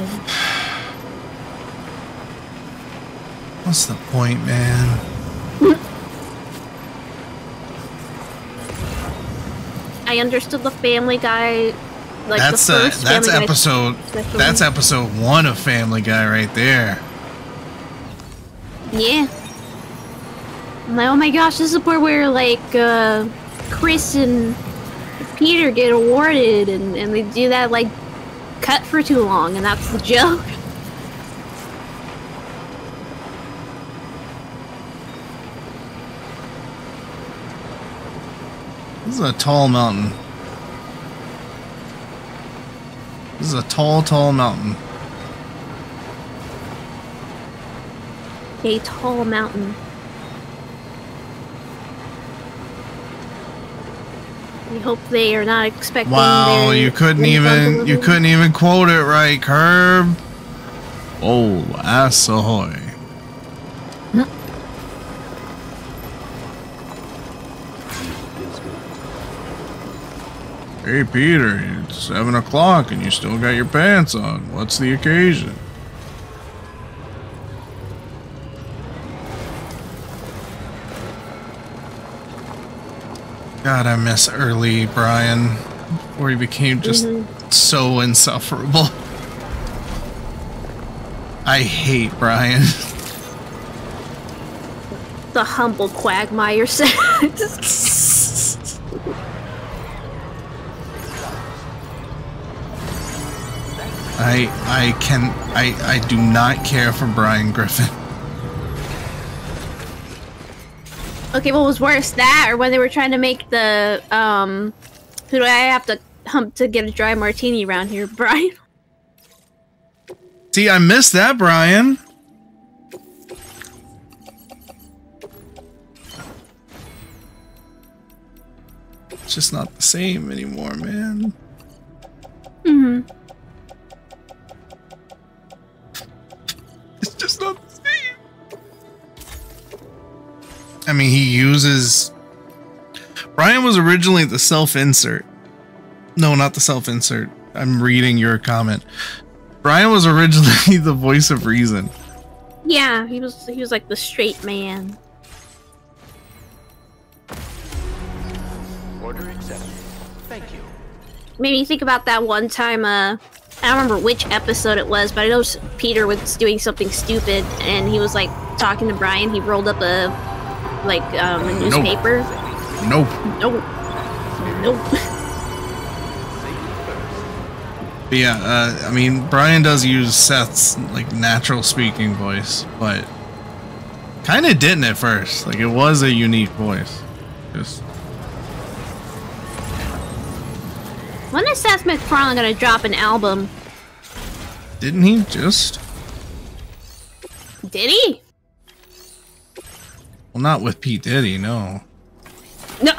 What's the point, man? I understood the Family Guy. Like That's the first that's Family Guy episode. special. That's episode 1 of Family Guy right there. Yeah. I'm like, oh my gosh, this is where like Chris and Peter get awarded, and they do that like cut for too long, and that's the joke. This is a tall mountain. This is a tall, tall mountain. A tall mountain. We hope they are not expecting. Wow, their you couldn't income even quote it right, Curb. Oh, ass ahoy. Hey Peter, it's 7 o'clock and you still got your pants on. What's the occasion? God, I miss early Brian, where he became just so insufferable. I hate Brian. The humble Quagmire says. I do not care for Brian Griffin. Okay, what was worse, that or when they were trying to make the who do I have to hump to get a dry martini around here, Brian? See, I missed that, Brian. It's just not the same anymore, man. It's just not the same. I mean, he uses... Brian was originally the self-insert. No, not the self-insert. I'm reading your comment. Brian was originally the voice of reason. Yeah, he was like the straight man. Order accepted. Thank you. Made me think about that one time, I don't remember which episode it was, but I know Peter was doing something stupid, and he was, like, talking to Brian. He rolled up a newspaper. Nope. Nope. Nope. But yeah, I mean, Brian does use Seth's, like, natural speaking voice, but kind of didn't at first. Like, it was a unique voice. Just... When is Seth MacFarlane gonna drop an album? Didn't he just? Did he? Well, not with Pete Diddy, no. No.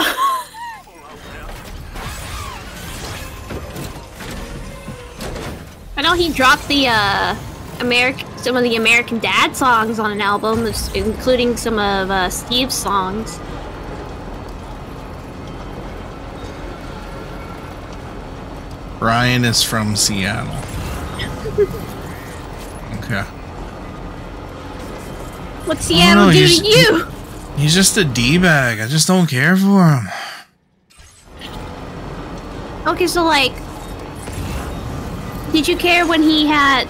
I know he dropped the some of the American Dad songs on an album, including some of Steve's songs. Brian is from Seattle. Okay. What's Seattle do to you? He's just a D-bag. I just don't care for him. Okay, so like, did you care when he had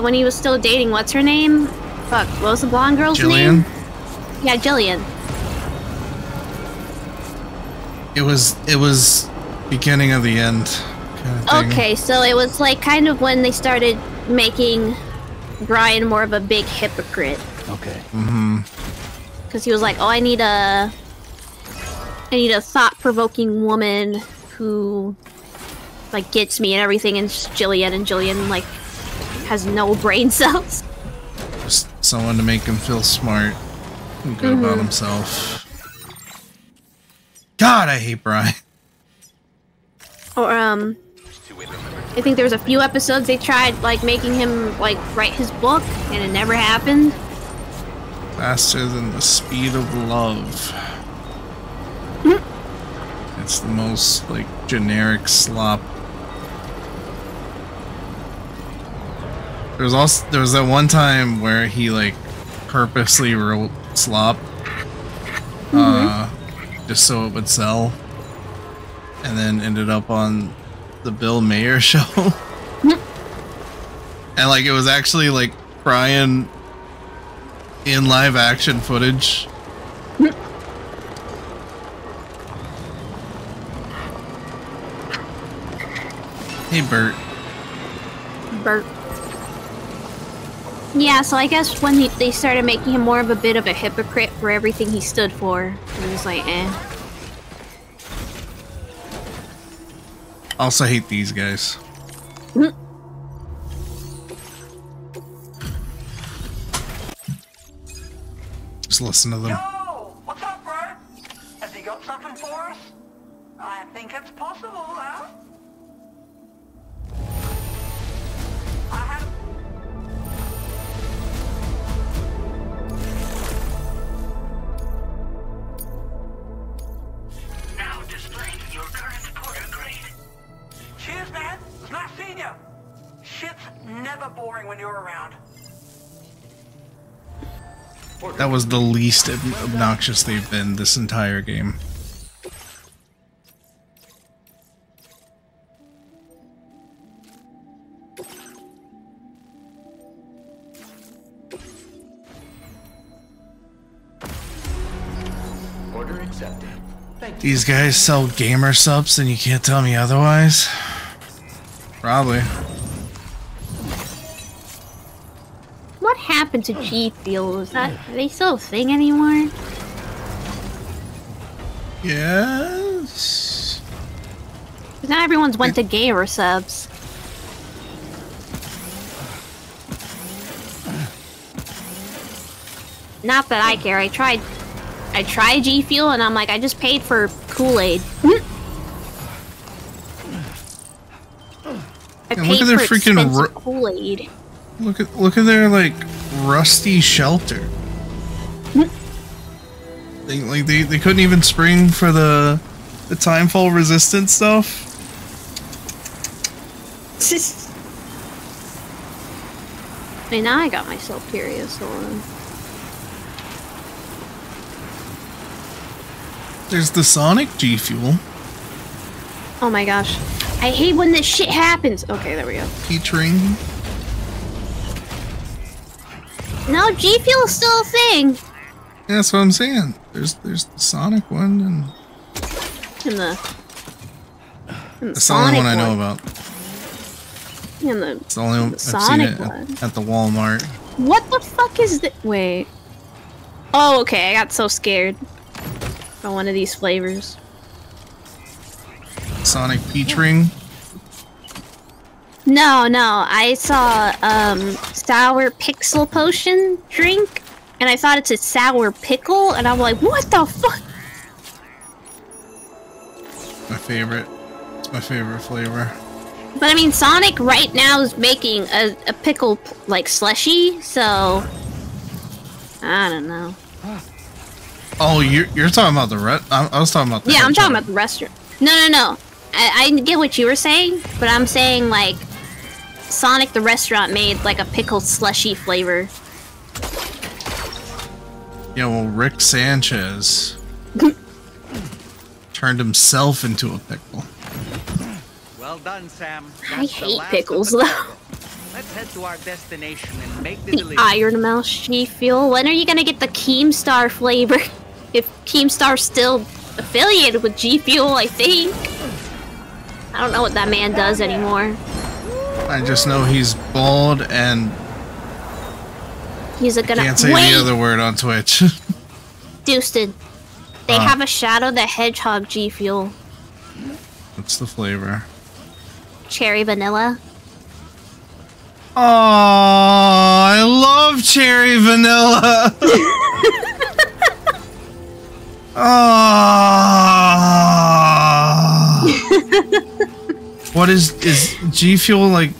when he was still dating what's her name? Fuck, what was the blonde girl's name? Yeah, Jillian. It was beginning of the end kind of thing. Okay, so it was like kind of when they started making Brian more of a big hypocrite. Okay. Mm-hmm. Because he was like, oh, I need a thought-provoking woman who, like, gets me and everything, and it's Jillian, and Jillian, like, has no brain cells. Just someone to make him feel smart and good about himself. God, I hate Brian. Or, I think there was a few episodes they tried, like, making him, like, write his book, and it never happened. Faster than the speed of love. It's the most, like, generic slop. There was that one time where he, like, purposely wrote slop. Just so it would sell. And then ended up on the Bill Mayer show. And, like, it was actually, like, Brian in live action footage. Hey, Bert. Bert. Yeah, so I guess when they started making him more of a bit of a hypocrite for everything he stood for, he was like, eh. Also hate these guys. Just listen to them. Yo! What's up, Bert? Has he got something for us? I think it's possible, huh? I have... Now displaying your current porter grade. Cheers, man. It's nice seeing you. Shit's never boring when you're around. That was the least obnoxious they've been this entire game. Order accepted. Thank you. These guys sell gamer subs and you can't tell me otherwise? Probably. What happened to G Fuel? Are they still a thing anymore? Yes. 'Cause now everyone's went to gamer subs. Not that I care. I tried G Fuel and I'm like, I just paid for Kool-Aid. I And paid look at their for freaking expensive Kool-Aid. Look at their, like, rusty shelter. They couldn't even spring for the timefall resistant stuff. And now I got myself curious. Hold on. There's the Sonic G Fuel. Oh my gosh. I hate when this shit happens. Okay, there we go. Featuring. No, G Fuel's still a thing. Yeah, that's what I'm saying. There's the Sonic one and the that's the only one I know about. And It's the only one I've seen Sonic it one. at the Walmart. What the fuck is this? Wait. Oh, okay. I got so scared by one of these flavors. Sonic Peach Ring. No. I saw sour pixel potion drink, and I thought it's a sour pickle, and I'm like, what the fuck? My favorite. It's my favorite flavor. But I mean, Sonic right now is making a pickle like slushy, so I don't know. Oh, you're talking about the I was talking about the I'm talking hedgehog. about the restaurant. No. I get what you were saying, but I'm saying like Sonic the restaurant made like a pickle slushy flavor. Yeah, well, Rick Sanchez turned himself into a pickle. Well done, Sam. I That's the hate last pickles of the though. cargo. Let's head to our destination and make the The delivery. Iron Mouse G Fuel. When are you gonna get the Keemstar flavor? If Keemstar's still affiliated with G Fuel, I think. I don't know what that man does anymore. I just know he's bald and He's gonna can't say wait, the other word on Twitch. Dustin. They have a Shadow the Hedgehog G Fuel. What's the flavor? Cherry vanilla. Oh, I love cherry vanilla. What is G Fuel like?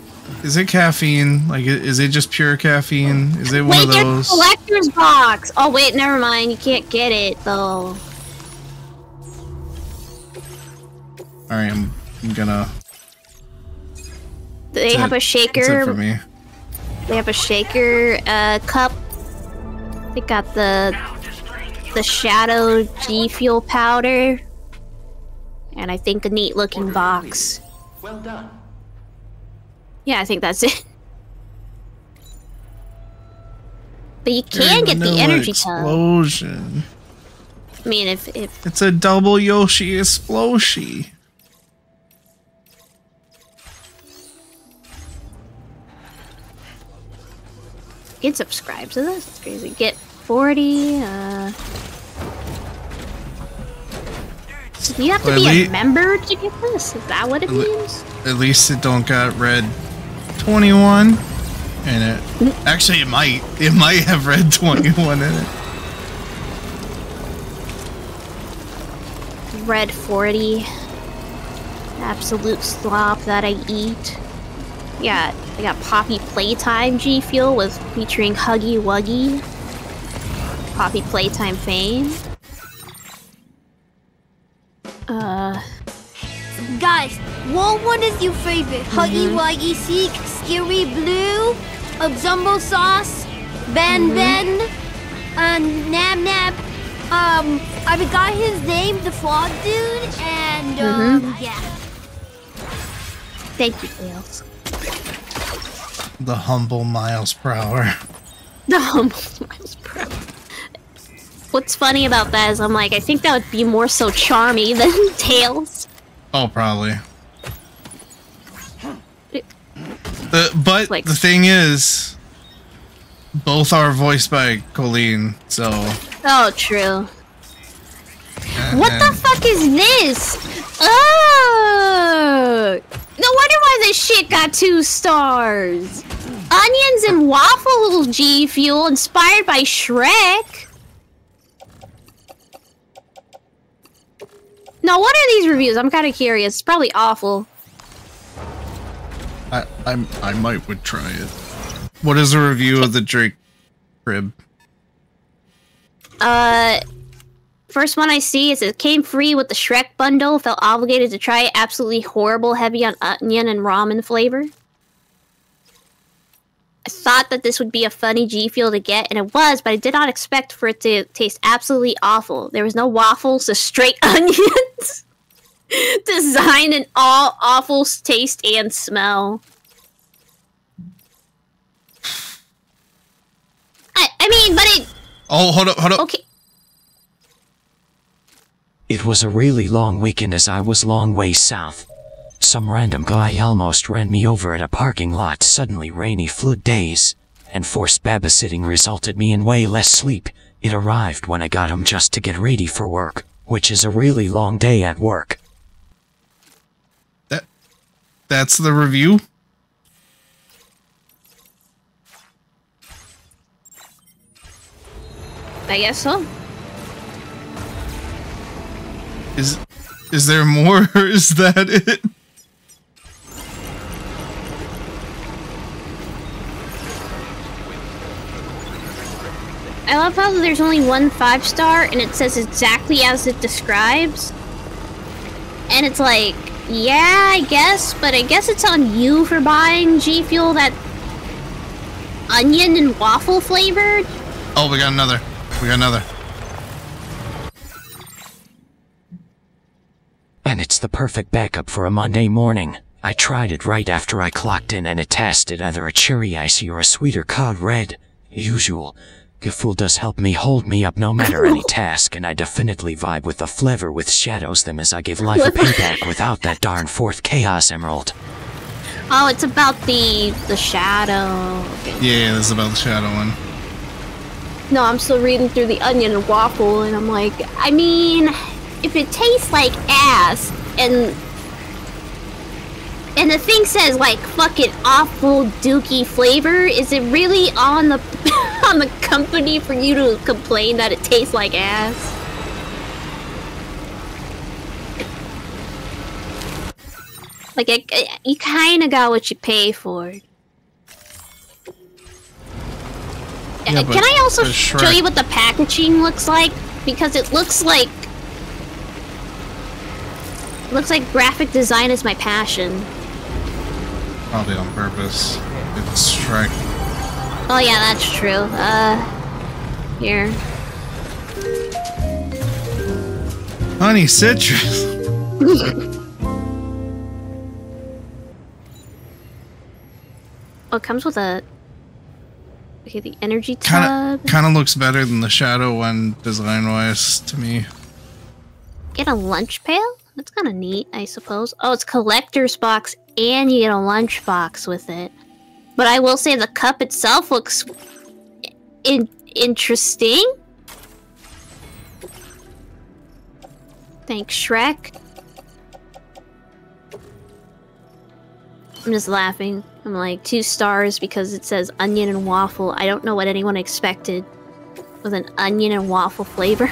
Is it caffeine? Like, is it just pure caffeine? Is it one Wait, of there's those? a collector's box. Oh wait, never mind. You can't get it though. All right, I'm gonna. They have a That's it shaker. for me. They have a shaker cup. They got the Shadow G Fuel powder, and I think a neat looking box. Well done. Yeah, I think that's it. But you Cherry can get the vanilla energy tub. explosion. I mean, if It's a double Yoshi explosion. you can subscribe to this, it's crazy. Get 40. So you have to Well, be a member to get this. Is that what it At le- means? At least it don't got red 21 in it. Actually, it might. It might have red 21 in it. Red 40. Absolute slop that I eat. Yeah, I got Poppy Playtime G Fuel with featuring Huggy Wuggy. Poppy Playtime fame. Guys, what one is your favorite? Huggy Wuggy Seek, Scary Blue, Zumbo Sauce, Ben Ben, Nab Nab. I forgot his name, the frog dude, and yeah. Thank you, Fails. The humble miles per hour. The humble miles per hour. What's funny about that is I'm like, I think that would be more so charmy than Tails. Oh, probably. But Like- the thing is, both are voiced by Colleen, so. Oh, true. and- What the fuck is this? Oh! No wonder why this shit got 2 stars. Onions and waffle G Fuel inspired by Shrek. Now, what are these reviews? I'm kind of curious. It's probably awful. I might would try it. What is a review of the Drake crib? First one I see is it came free with the Shrek bundle. Felt obligated to try it. Absolutely horrible, heavy on onion and ramen flavor. I thought that this would be a funny G Fuel to get, and it was, but I did not expect for it to taste absolutely awful. There was no waffles, just straight onions. Designed in all awful taste and smell. I mean, but it... Oh, hold up. Okay. It was a really long weekend as I was long ways south. Some random guy almost ran me over at a parking lot. Suddenly rainy flood days and forced babysitting resulted me in way less sleep. It arrived when I got home just to get ready for work, which is a really long day at work. That's the review? I guess so. Is there more, or is that it? I love how there's only one 5-star and it says exactly as it describes. And it's like, yeah, I guess, but I guess it's on you for buying G Fuel that onion and waffle flavored. Oh, we got another. And it's the perfect backup for a Monday morning. I tried it right after I clocked in and it tasted either a cherry icy or a sweeter cod red. Usual. Gefuel does help me hold me up no matter any task, and I definitely vibe with the flavor with shadows them as I give life a payback without that darn 4th Chaos Emerald. Oh, it's about the shadow. Okay. Yeah, this is about the shadow one. No, I'm still reading through the onion and waffle, and I'm like, I mean, if it tastes like ass, and the thing says like fucking awful dookie flavor, is it really on the on the company for you to complain that it tastes like ass? Like, you kind of got what you pay for. Yeah, can I also show you what the packaging looks like? Because it looks like graphic design is my passion. Probably on purpose. It's Shrek. Oh yeah, that's true. Here. Honey citrus. Oh, it comes with a... Okay, the energy tub. Kind of looks better than the shadow one design-wise to me. Get a lunch pail? That's kind of neat, I suppose. Oh, it's collector's box, and you get a lunch box with it. But I will say the cup itself looks... interesting. Thanks, Shrek. I'm just laughing. I'm like, 2 stars because it says onion and waffle. I don't know what anyone expected with an onion and waffle flavor.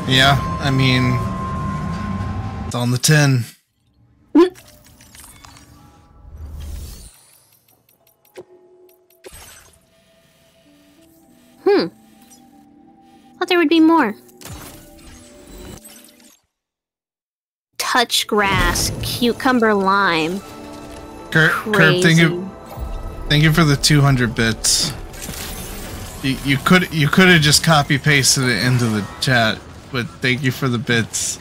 Yeah, I mean, it's on the tin. Thought there would be more. Touch grass, cucumber lime. Kurt, thank you for the 200 bits. You could have just copy pasted it into the chat, but thank you for the bits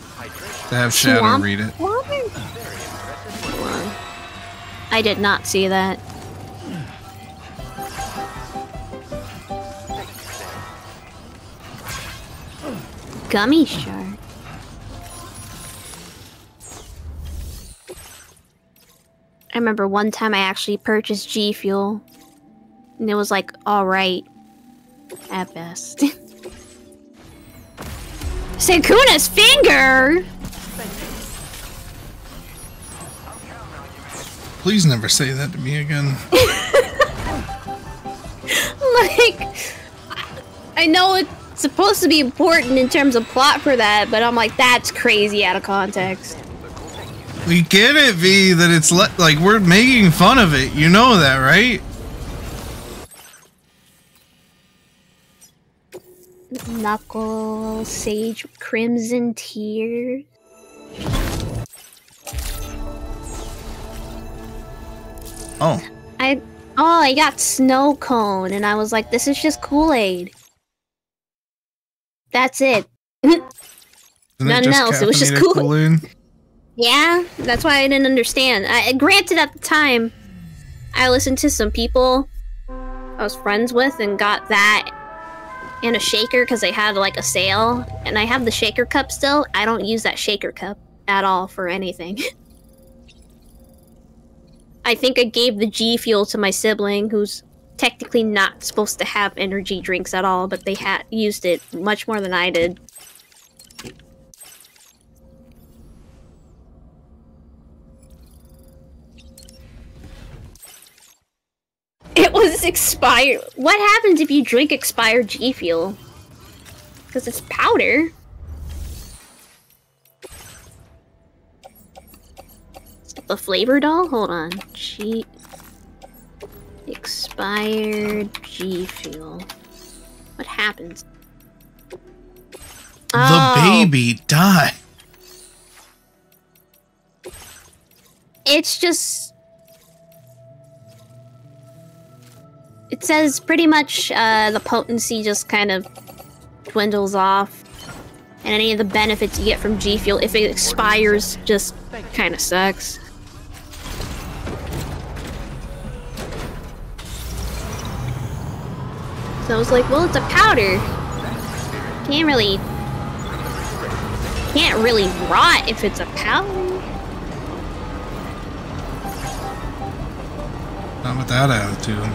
to have Shadow read it. I did not see that. Gummy shark. I remember one time I actually purchased G Fuel, and it was like, alright, at best. Sukuna's finger! Please never say that to me again. Like, I know it's supposed to be important in terms of plot for that, but I'm like, that's crazy out of context. We get it, V, that it's like we're making fun of it. You know that, right? Knuckle, Sage, Crimson Tears. Oh. Oh, I got snow cone, and I was like, this is just Kool-Aid. That's it. Nothing else. It was just Kool-Aid. Yeah, that's why I didn't understand. Granted, at the time, I listened to some people I was friends with and got that and a shaker because they had like a sale. And I have the shaker cup still. I don't use that shaker cup at all for anything. I think I gave the G Fuel to my sibling, who's technically not supposed to have energy drinks at all, but they had used it much more than I did. It was expired. What happens if you drink expired G Fuel? Because it's powder. The flavor doll? Hold on. Expired G Fuel. What happens? The baby died. It's just... It says pretty much the potency just kind of dwindles off. And any of the benefits you get from G Fuel, if it expires, just kind of sucks. So I was like, well, it's a powder. Can't really rot if it's a powder. Not with that attitude.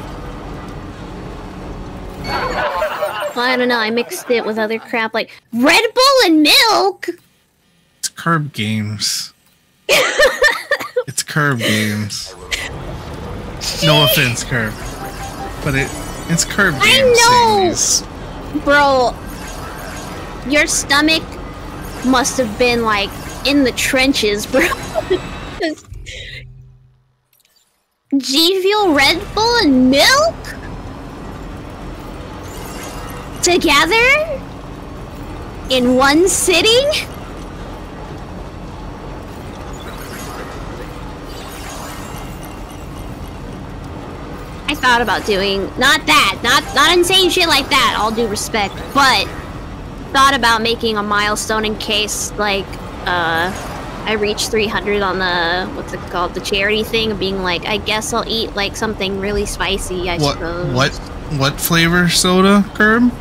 Well, I don't know, I mixed it with other crap like Red Bull and milk! It's Curb Games. It's Curb Games. No offense, Curb. But it's Curb Games. I know! Bro, your stomach must have been like in the trenches, bro. G Fuel, Red Bull, and milk? Together? In one sitting? I thought about doing, not insane shit like that, all due respect, but thought about making a milestone in case, like, I reach 300 on the, what's it called, the charity thing, of being like, I guess I'll eat, like, something really spicy, I suppose. What flavor soda, Curb?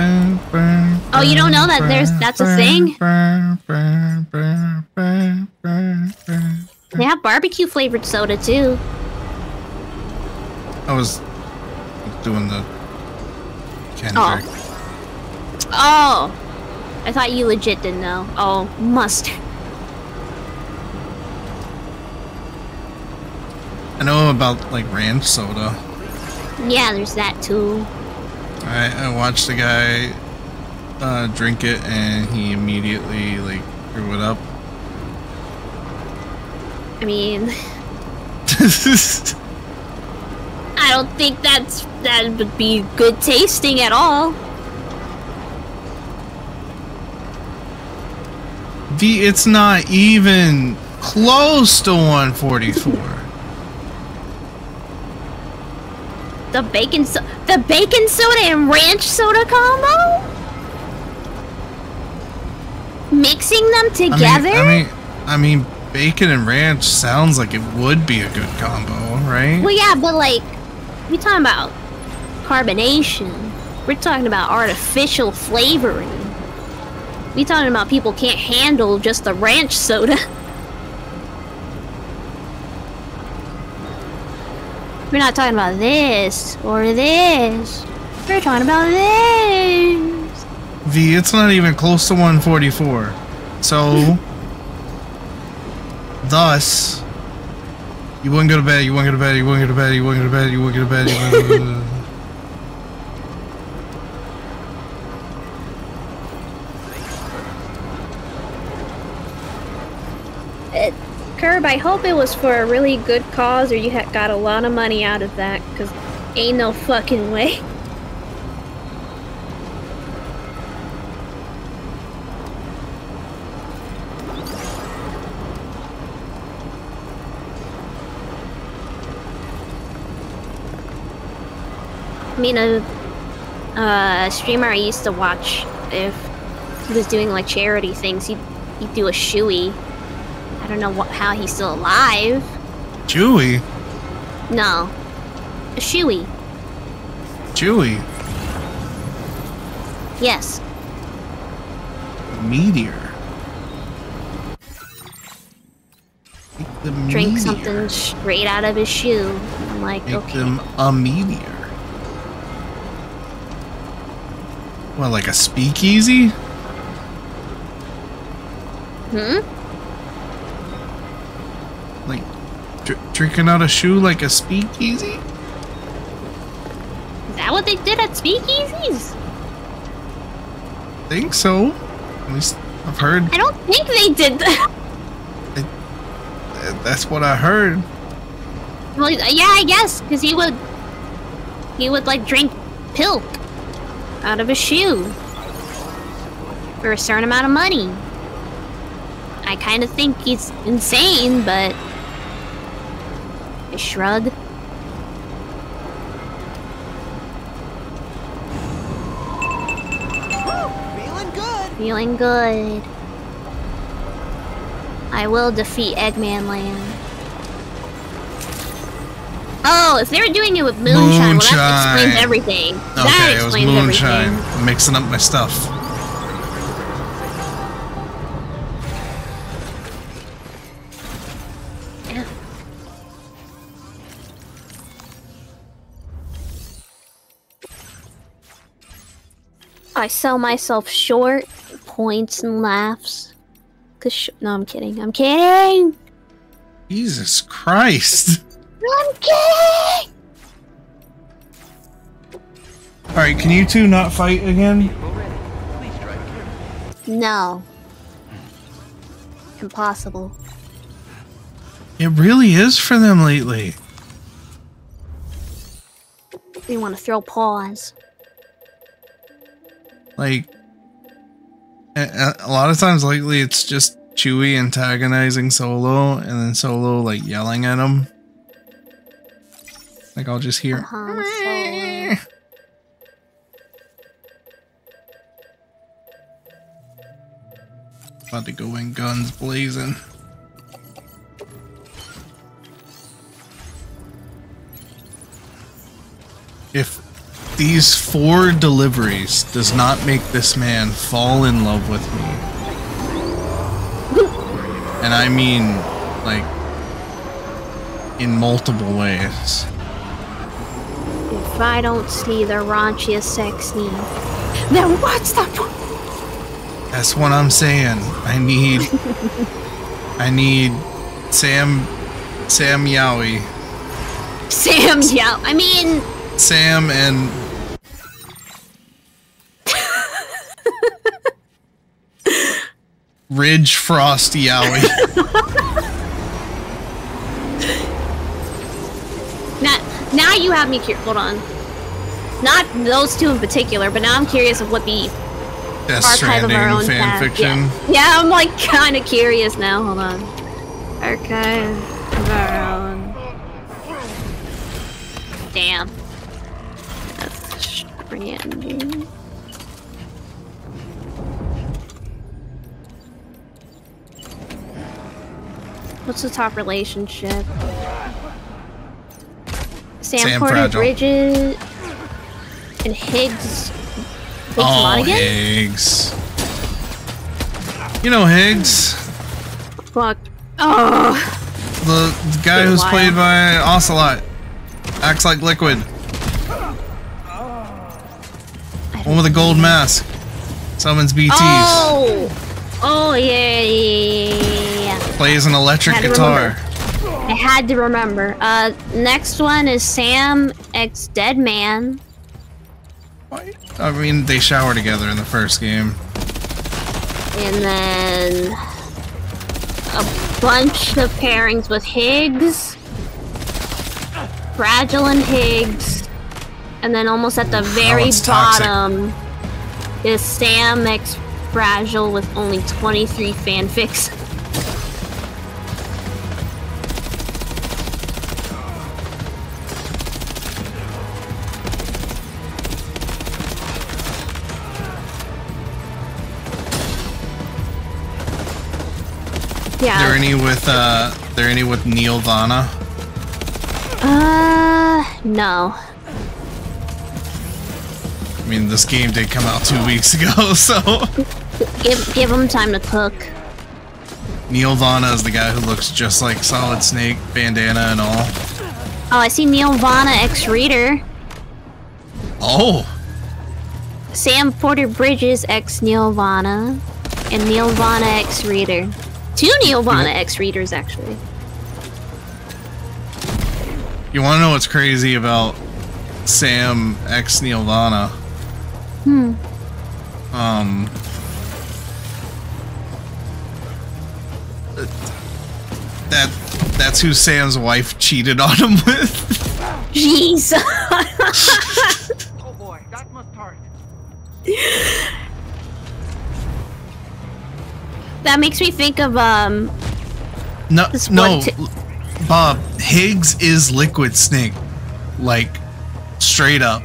Oh, you don't know that that's a thing? They have barbecue flavored soda too. I was doing the Kendrick. Oh, I thought you legit didn't know. Oh, mustard. I know about like ranch soda. Yeah, there's that too. I watched a guy drink it and he immediately like threw it up. I mean, I don't think that would be good tasting at all. It's not even close to 144. The bacon soda and ranch soda combo? Mixing them together? I mean, bacon and ranch sounds like it would be a good combo, right? Well, yeah, but like, we're talking about carbonation. We're talking about artificial flavoring. We're talking about people can't handle just the ranch soda. We're not talking about this or this. We're talking about this. It's not even close to 144. So, thus, you wouldn't go to bed, you wouldn't go to bed, you wouldn't go to bed, you wouldn't go to bed, you wouldn't go to bed, you wouldn't go to bed. Curb, I hope it was for a really good cause or you got a lot of money out of that, because ain't no fucking way. I mean, a streamer I used to watch, if he was doing like charity things, he'd do a shoey. I don't know how he's still alive. Chewy? No. A shoey. Chewy? Yes. Meteor. Drink meteor. something straight out of his shoe. I'm like, Make okay. them a meteor. What, like a speakeasy? Hmm? Like, drinking out a shoe like a speakeasy? Is that what they did at speakeasies? Think so. At least I've heard. I don't think they did that. That's what I heard. Well, yeah, I guess, because he would like drink pilk out of his shoe for a certain amount of money. I kind of think he's insane, but I shrug. Feeling good. Feeling good. I will defeat Eggman Land. Oh, if they were doing it with moonshine, well, that explains everything. Okay, That it was explains moonshine. everything. I'm mixing up my stuff. Yeah. I sell myself short, points, and laughs. No, I'm kidding. I'm kidding! Jesus Christ. I'm kidding! Alright, can you two not fight again? No. Impossible. It really is for them lately. They want to throw paws. Like, a lot of times lately it's just Chewie antagonizing Solo, and then Solo, like, yelling at him. Like, I'll just hear... Solo. About to go in guns blazing. If these 4 deliveries does not make this man fall in love with me, and I mean, like, in multiple ways. If I don't see the raunchiest sex scene, then what's the point? That's what I'm saying. I need Sam Yowie. Sam, yeah. I mean, Sam and Ridge Frost Yowie. now you have me curious. Hold on. Not those two in particular, but now I'm curious of what the Death archive of our own fan fiction. Yeah, I'm like kind of curious now. Hold on. Archive of our own. Damn. That's Stranding. What's the top relationship? Sam Porter, Fragile. Bridges, and Higgs. Oh, Monaghan? Higgs. You know Higgs. Fuck. Oh. The guy who's played by Ocelot. Acts like Liquid. One with a gold mask. Summons BTs. Oh, yeah. Plays an electric guitar. I had to remember. Next one is Sam X Dead Man. I mean, they shower together in the first game. And then a bunch of pairings with Higgs, Fragile and Higgs, and then almost at the very bottom is Sam X Fragile with only 23 fanfics. Yeah. There any with Neil Vana? No. I mean, this game did come out 2 weeks ago, so... Give him time to cook. Neil Vana is the guy who looks just like Solid Snake, bandana and all. Oh, I see Neil Vana ex-Reader. Oh! Sam Porter Bridges ex Neil Vana. And Neil Vana ex-Reader. 2 Neil Vana ex-Readers, actually. You wanna know what's crazy about Sam ex Neil Vana? That's who Sam's wife cheated on him with. Jeez. Oh boy, that must hurt. That makes me think of No, Bob, Higgs is Liquid Snake. Like, straight up.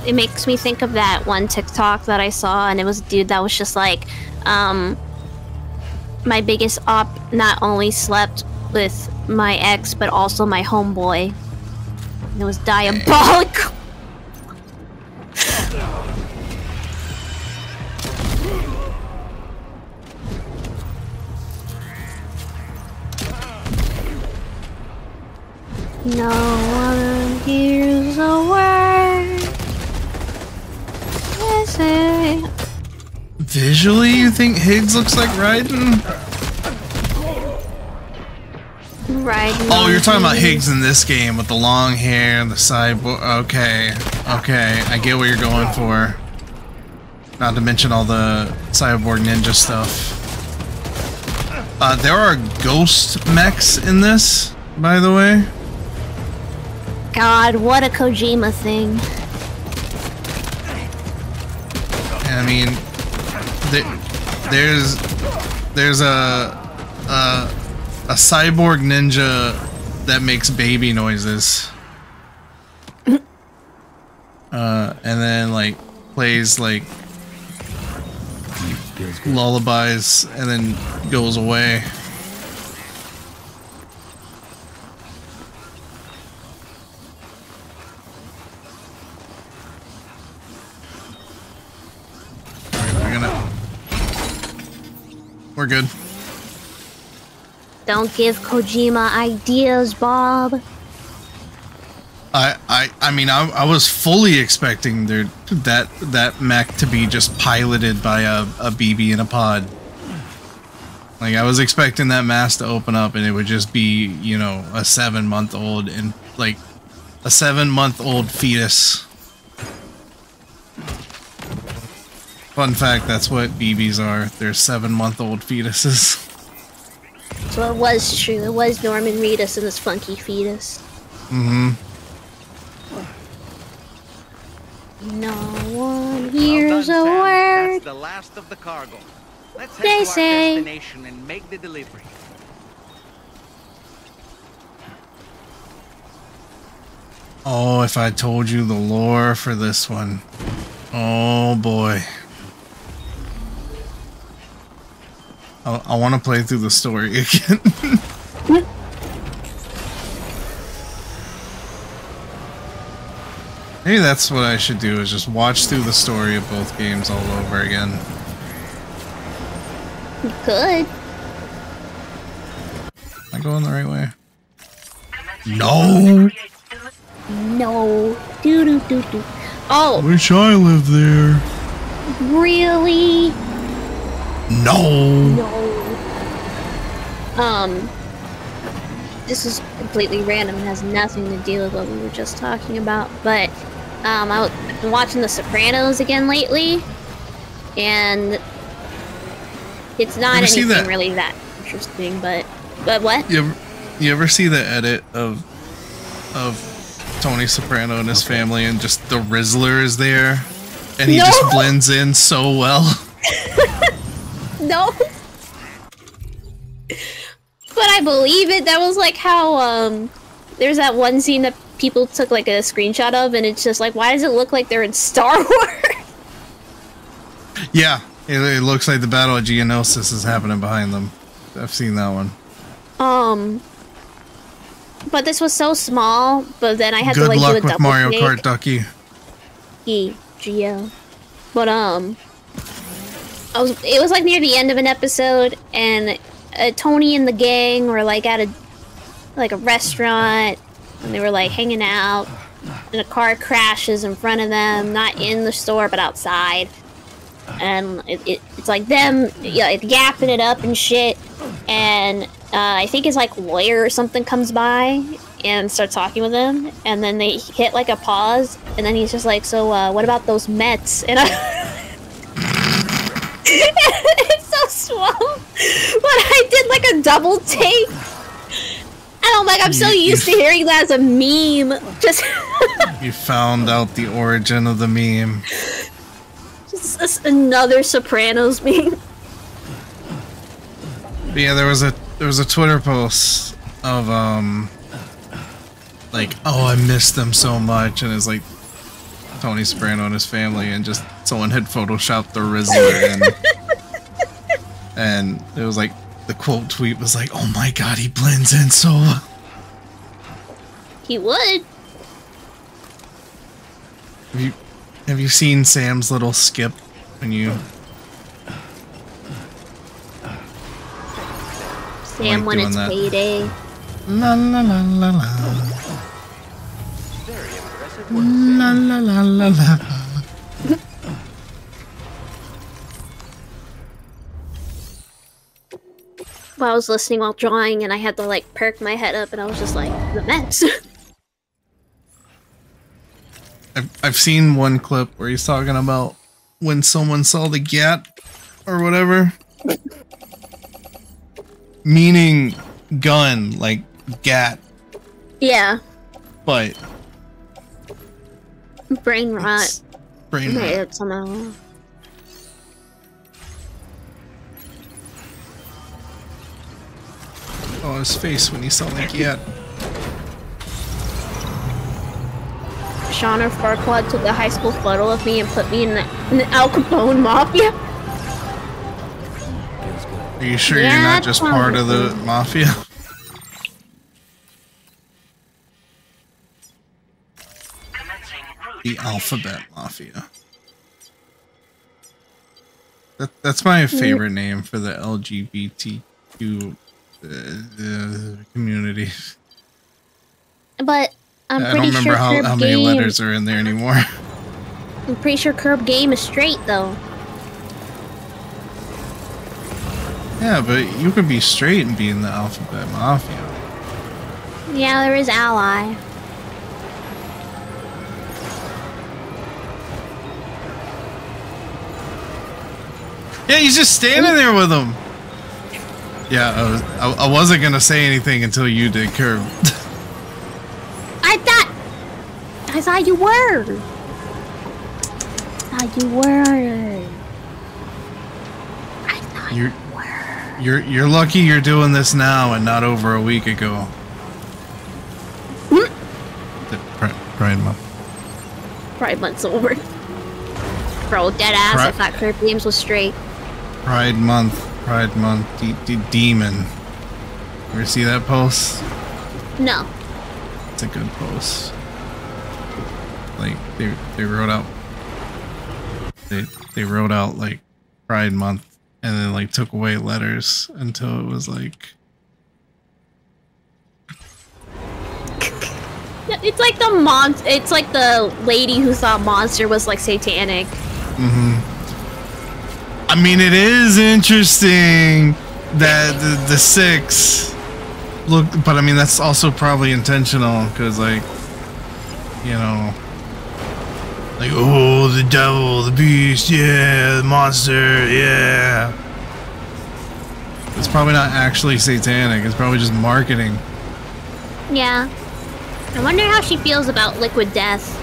It makes me think of that one TikTok that I saw, and it was a dude that was just like, my biggest op not only slept with my ex, but also my homeboy. It was diabolical. No one hears a word I say. Visually, you think Higgs looks like Raiden? Raiden. Oh, you're talking about Higgs in this game with the long hair and the cyborg. Okay, okay, I get what you're going for. Not to mention all the cyborg ninja stuff. There are ghost mechs in this, by the way. God, what a Kojima thing. I mean, there's a cyborg ninja that makes baby noises, and then like plays like lullabies, and then goes away. We're good. Don't give Kojima ideas, Bob. I mean, I was fully expecting that mech to be just piloted by a BB in a pod. Like, I was expecting that mask to open up and it would just be, you know, a 7-month-old and like a 7-month-old fetus. Fun fact, that's what BBs are. They're 7-month-old fetuses. So it was true. It was Norman Reedus and this funky fetus. Mm-hmm. No one hears Well done, a Sam. word. That's the last of the cargo. Let's head They to our say. destination and make the delivery. Oh, if I told you the lore for this one. Oh boy. I want to play through the story again. Maybe that's what I should do, is just watch through the story of both games all over again. You could. Am I going the right way? No! No. Do. Oh, Wish I lived there. really? No! No. This is completely random and has nothing to do with what we were just talking about, but I've been watching The Sopranos again lately, and it's not anything really that interesting, but what? You ever see the edit of Tony Soprano and his family, and just the Rizzler is there, and he just blends in so well? No. But I believe it. That was like how there's that one scene that people took like a screenshot of, and it's just like, why does it look like they're in Star Wars? Yeah, it looks like the Battle of Geonosis is happening behind them. I've seen that one. But this was so small, but then I had Good to like luck do a with double Mario take. Kart, Ducky. Geo. But it was like near the end of an episode, and Tony and the gang were like at a restaurant, and they were like hanging out, and a car crashes in front of them, not in the store but outside, and it's like them, gapping it up and shit, and I think his like lawyer or something comes by and starts talking with him, and then they hit like a pause, and then he's just like, so what about those Mets? And it's so small, but I did like a double take, and I'm so used to hearing that as a meme. Just you found out the origin of the meme. Just another Sopranos meme. But yeah, there was a Twitter post of like, oh, I miss them so much, and it's like Tony Soprano and his family, and just someone had photoshopped the Rizzler in. And it was like, the quote tweet was like, oh my god, he blends in so well. He would. Have you seen Sam's little skip when you... Sam, when it's payday. La la la la la. La la la la la. Well, I was listening while drawing, and I had to like perk my head up, and I was just like, the Mets. I've seen one clip where he's talking about when someone saw the gat or whatever. Meaning gun, like gat. Yeah. But brain rot. Brain rot. Somehow. Oh, his face when he saw the gat. Sean or Farquaad took a high school photo of me and put me in the Al Capone Mafia. Are you sure you're not just part of the mafia? The Alphabet Mafia. That's my favorite name for the LGBTQ community. But I'm I pretty don't sure remember how many letters are in there anymore. I'm pretty sure Curb Game is straight though. Yeah, but you could be straight and be in the Alphabet Mafia. Yeah, there is Ally. Yeah, he's just standing there with him. Yeah, I wasn't gonna say anything until you did, Curb. I thought you were. You're lucky you're doing this now and not over a week ago. Pride Month. Pride Month's over. Bro, dead ass. I thought Curb Games was straight. Pride Month. Demon. Ever see that post? No. It's a good post. Like they wrote out. They wrote out like Pride Month. And then like took away letters until it was like it's like it's like the lady who thought Monster was like satanic. I mean, it is interesting that the 6 look, but I mean that's also probably intentional because like, you know, like, oh, the devil, the beast, yeah, the monster, yeah. It's probably not actually satanic. It's probably just marketing. Yeah. I wonder how she feels about Liquid Death.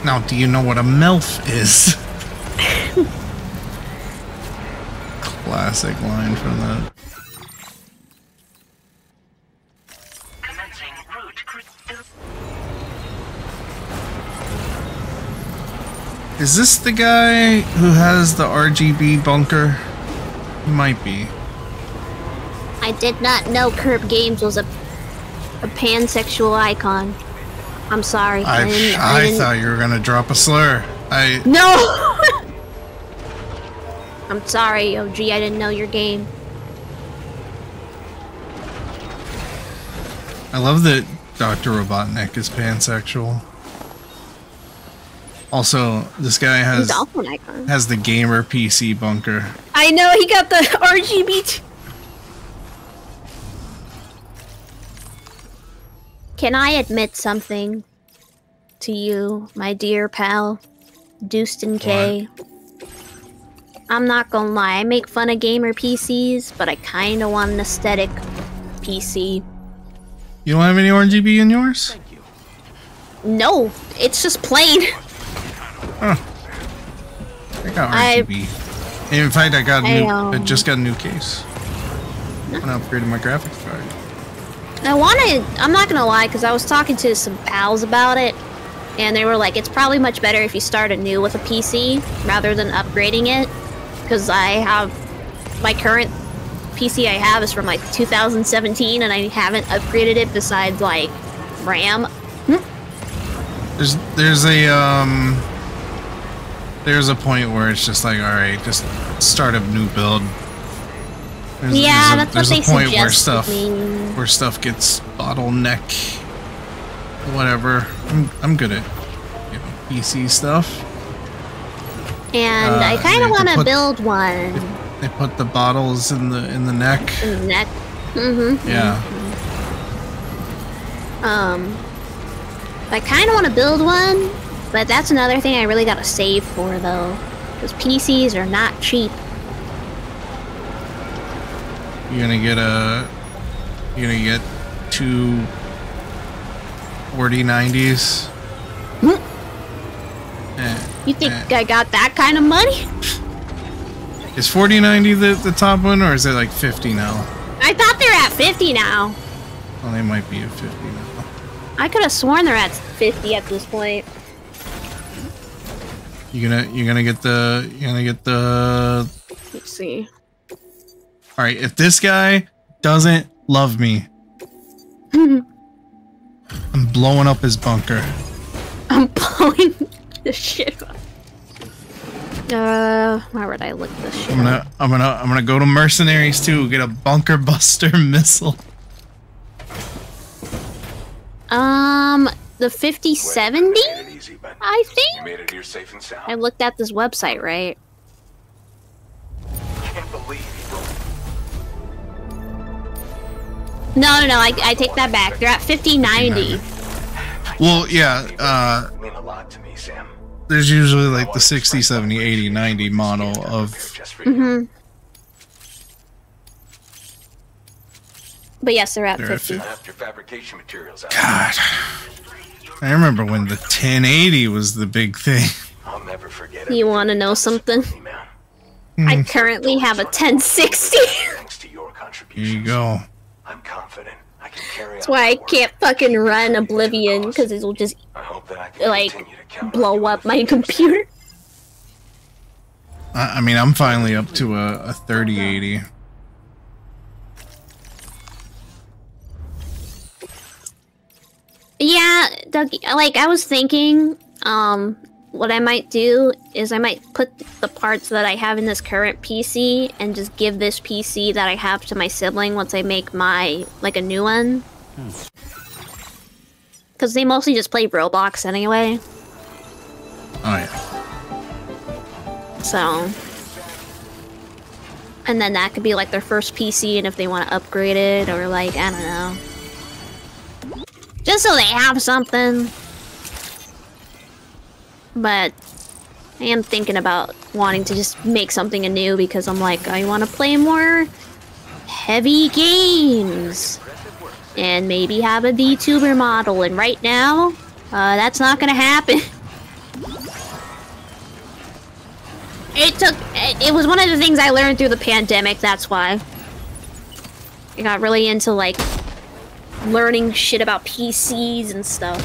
Now, do you know what a MILF is? Classic line from that. Is this the guy who has the RGB bunker? He might be. I did not know Curb Games was a pansexual icon. I'm sorry. I thought you were gonna drop a slur. No! I'm sorry, OG, I didn't know your game. I love that Dr. Robotnik is pansexual. Also, this guy has the gamer PC bunker. I know, he got the RGB. Can I admit something to you, my dear pal, Dustin K? I'm not gonna lie, I make fun of gamer PCs, but I kinda want an aesthetic PC. You don't have any RGB in yours? Thank you. No, it's just plain. Huh. I got RGB. In fact, I just got a new case. I upgraded my graphics card. I'm not gonna lie, because I was talking to some pals about it, and they were like, it's probably much better if you start anew with a PC rather than upgrading it, because my current PC I have is from like 2017 and I haven't upgraded it besides like RAM. There's a point where it's just like, alright, just start a new build. There's a point where stuff gets bottleneck. Whatever. I'm good at PC stuff. And I kind of want to build one. They put the bottles in the neck. In the neck. Mm-hmm. Yeah. I kind of want to build one, but that's another thing I really gotta save for though, because PCs are not cheap. You're gonna get two 4090s. You think I got that kind of money? Is 4090 the top one, or is it like 50 now? I thought they're at 50 now. Well, they might be at 50 now. I could have sworn they're at 50 at this point. You're gonna get the. Let's see. All right, if this guy doesn't love me, I'm blowing up his bunker. I'm blowing this shit up. Why would I look this shit up? I'm gonna go to Mercenaries 2, get a bunker buster missile. The 5070? I think? You made it here safe and sound. I looked at this website, right? Can't believe No, I take that back. They're at 5090. Well, yeah, mean a lot to me, Sam. there's usually like the 60, 70, 80, 90 model of... Mm-hmm. But yes, they're at 50. God. I remember when the 1080 was the big thing. I'll never forget You want to know something? I currently have a 1060. Here you go. I'm confident I can carry That's why I can't fucking run Oblivion, because it will just, like, blow up my computer. I mean, I'm finally up to a 3080. Yeah, Doug, like, I was thinking, what I might do is I might put the parts that I have in this current PC and just give this PC that I have to my sibling once I make my, like, a new one. Because they mostly just play Roblox anyway. Oh, yeah. So... And then that could be, like, their first PC, and if they want to upgrade it, or, like, I don't know. Just so they have something. But I am thinking about wanting to just make something anew because I'm like, I want to play more heavy games. And maybe have a VTuber model. And right now, that's not going to happen. It was one of the things I learned through the pandemic, that's why. I got really into, like, learning shit about PCs and stuff.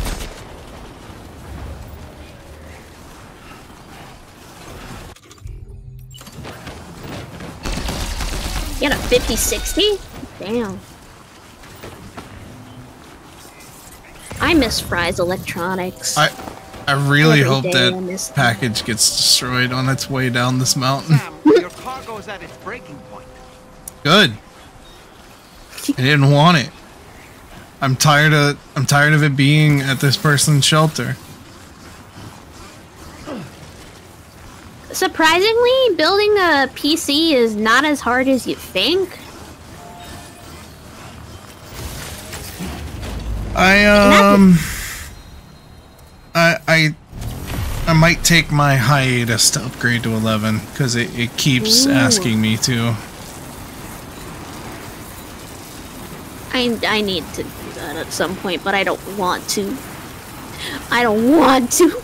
You got a 5060? Damn. I miss Fry's Electronics. I really Every hope day I miss that them. package gets destroyed on its way down this mountain. Sam, your cargo's at its breaking point. Good. I didn't want it. I'm tired of it being at this person's shelter. Surprisingly, building a PC is not as hard as you think. I might take my hiatus to upgrade to 11 because it keeps asking me to. I need to do that at some point, but I don't want to. I don't want to.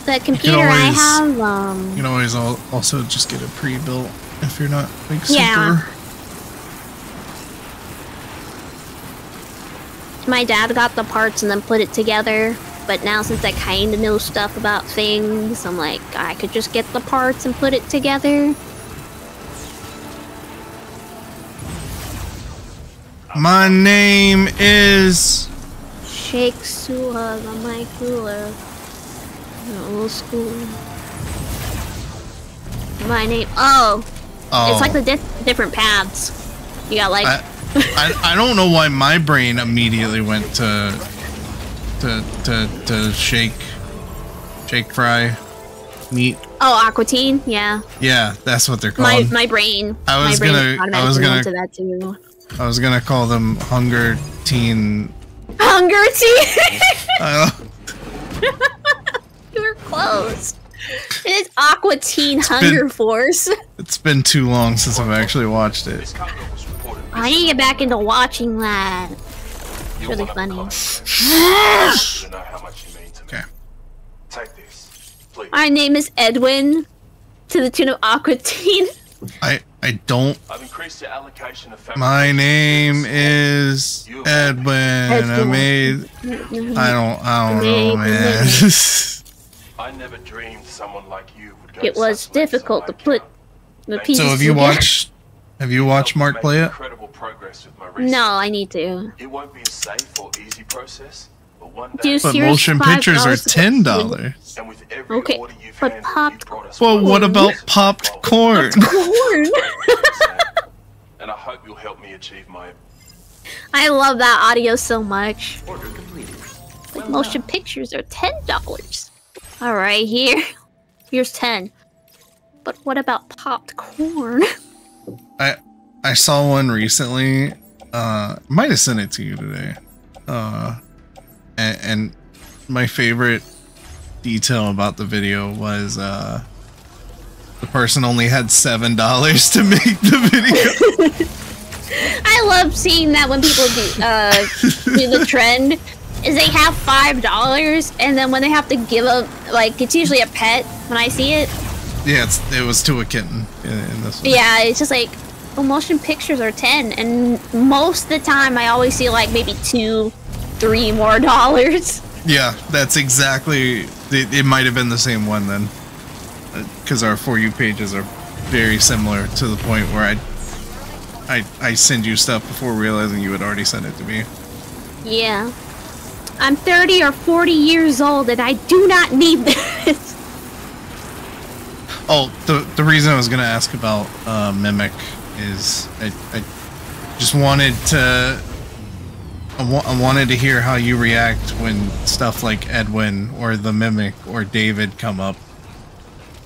The computer I have, You can always also just get it pre-built if you're not like yeah. super. My dad got the parts and then put it together, but now since I kind of know stuff about things, I'm like, I could just get the parts and put it together. My name is Shake Suha, the my cooler. Old school. My name. Oh. It's like the different paths. You got like. I don't know why my brain immediately went to shake fry meat. Oh, Aquatine, yeah. Yeah, that's what they're called. My brain. I was gonna to that too. I was gonna call them Hunger Teen. Hunger Teen. You were close. It is Aqua Teen Hunger Force. It's been too long since I've actually watched it. I need to get back into watching that. It's really funny. Okay. My name is Edwin, to the tune of Aqua Teen. I don't. I've increased your allocation of My name is Edwin. I don't know, man. I never dreamed someone like you would go. It was difficult to put the pieces So have you watched Mark play it? No, I need to. It won't be a safe or easy process, but one day. But motion pictures are $10. Okay, but popped. Well, what about popped corn? Corn. And I hope you'll help me achieve my. I love that audio so much. But motion pictures are $10. All right, here's 10. But what about popped corn? I saw one recently. Might have sent it to you today. And my favorite detail about the video was the person only had $7 to make the video. I love seeing that when people do the trend. Is they have $5 and then when they have to give up, like, it's usually a pet when I see it. Yeah, it was to a kitten in this one. Yeah, it's just like, well, motion pictures are 10, and most of the time I always see like maybe $2, $3 more. Yeah, that's exactly. It might have been the same one then, because our For You pages are very similar to the point where I send you stuff before realizing you had already sent it to me. Yeah. I'm 30 or 40 years old and I do not need this. Oh, the reason I was gonna ask about Mimic is I just wanted to I wanted to hear how you react when stuff like Edwin or the Mimic or David come up.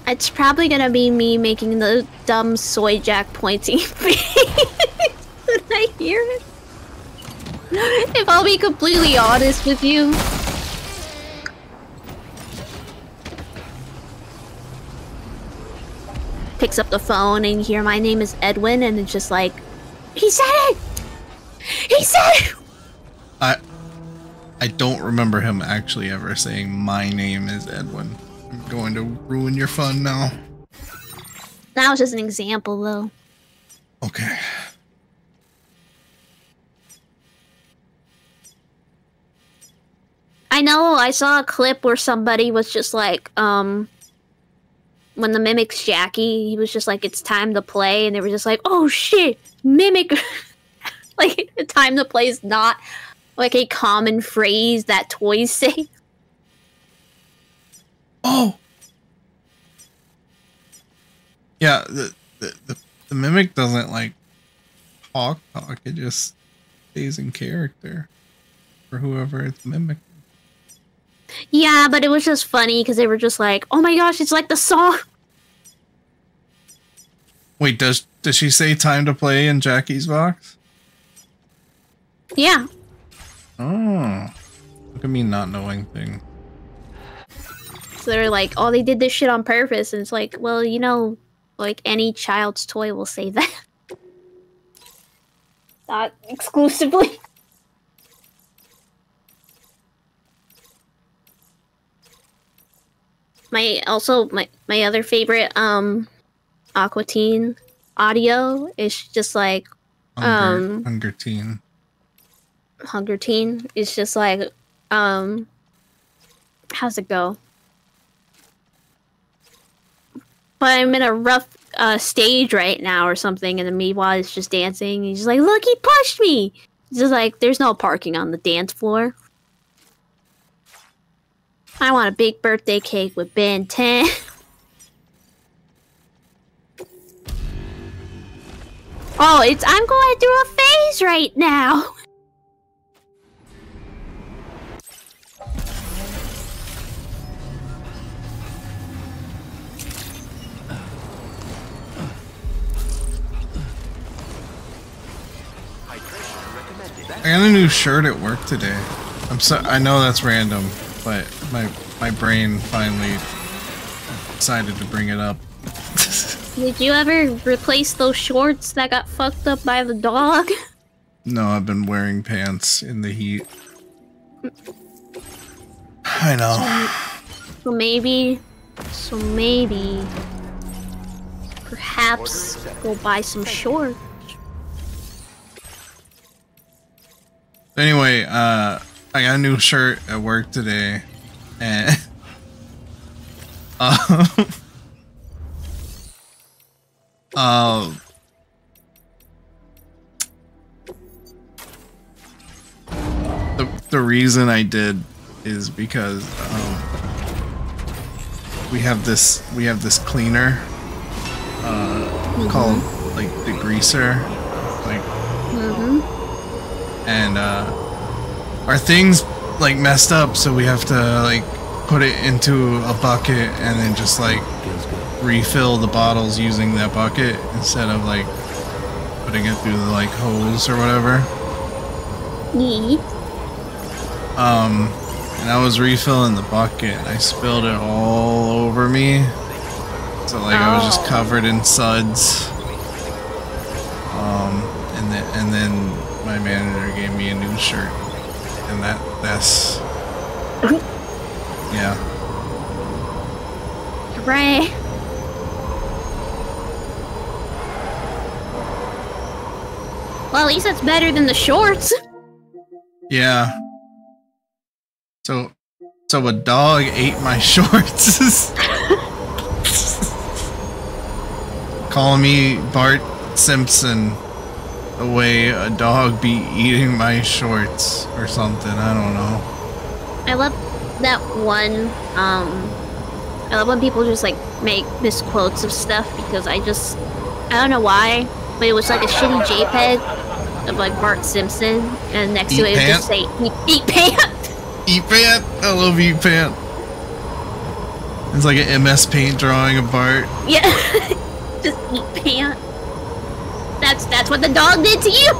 It's probably gonna be me making the dumb soy jack pointing face when I hear it. If I'll be completely honest with you. Picks up the phone and you hear my name is Edwin and it's just like, he said it! He said it! I don't remember him actually ever saying my name is Edwin. I'm going to ruin your fun now. That was just an example though. Okay. I know, I saw a clip where somebody was just like, when the Mimic's Jackie, he was just like, it's time to play, and they were just like, oh shit, Mimic! Like, time to play is not, like, a common phrase that toys say. Oh! Yeah, the Mimic doesn't, like, talk, it just stays in character for whoever it's mimicking. Yeah, but it was just funny because they were just like, oh my gosh, it's like the song! Wait, does she say time to play in Jackie's box? Yeah. Oh. Look at me not knowing things. So they're like, oh, they did this shit on purpose, and it's like, well, you know, like, any child's toy will say that. Not exclusively. My other favorite Aqua Teen audio is just like Hunger Teen. Hunger Teen is just like how's it go? But I'm in a rough stage right now or something, and then meanwhile is just dancing. He's just like, look, he pushed me. It's just like, there's no parking on the dance floor. I want a big birthday cake with Ben 10. Oh, I'm going through a phase right now. I got a new shirt at work today. I know that's random, but my brain finally decided to bring it up. Did you ever replace those shorts that got fucked up by the dog? No, I've been wearing pants in the heat. I know. So maybe, perhaps go buy some shorts. Anyway, I got a new shirt at work today, and the reason I did is because we have this cleaner called like the greaser, like. And our thing's like messed up, so we have to like put it into a bucket and then just like refill the bottles using that bucket instead of like putting it through the like hose or whatever. And I was refilling the bucket and I spilled it all over me, so like I was just covered in suds. And then my manager gave me a new shirt, and that's yeah. Right. Well, at least that's better than the shorts. Yeah. So a dog ate my shorts. Calling me Bart Simpson. The way a dog be eating my shorts or something, I don't know. I love that one, I love when people just like make misquotes of stuff, because I don't know why, but it was like a shitty JPEG of like Bart Simpson, and next to it would just say, eat pant! Eat pant! I love eat pant. It's like an MS Paint drawing of Bart. Yeah, just eat pant. That's what the dog did to you.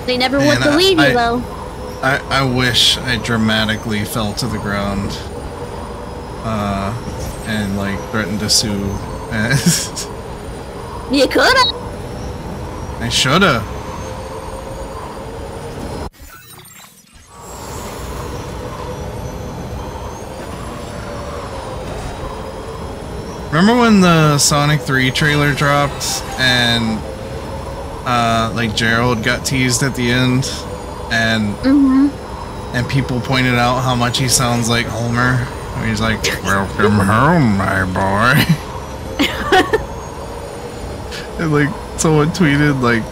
They never would believe you, though. I wish I dramatically fell to the ground, and like threatened to sue. You coulda. I shoulda. Remember when the Sonic 3 trailer dropped and like Gerald got teased at the end, and and people pointed out how much he sounds like Homer. And he's like, "Welcome home, my boy." And like someone tweeted like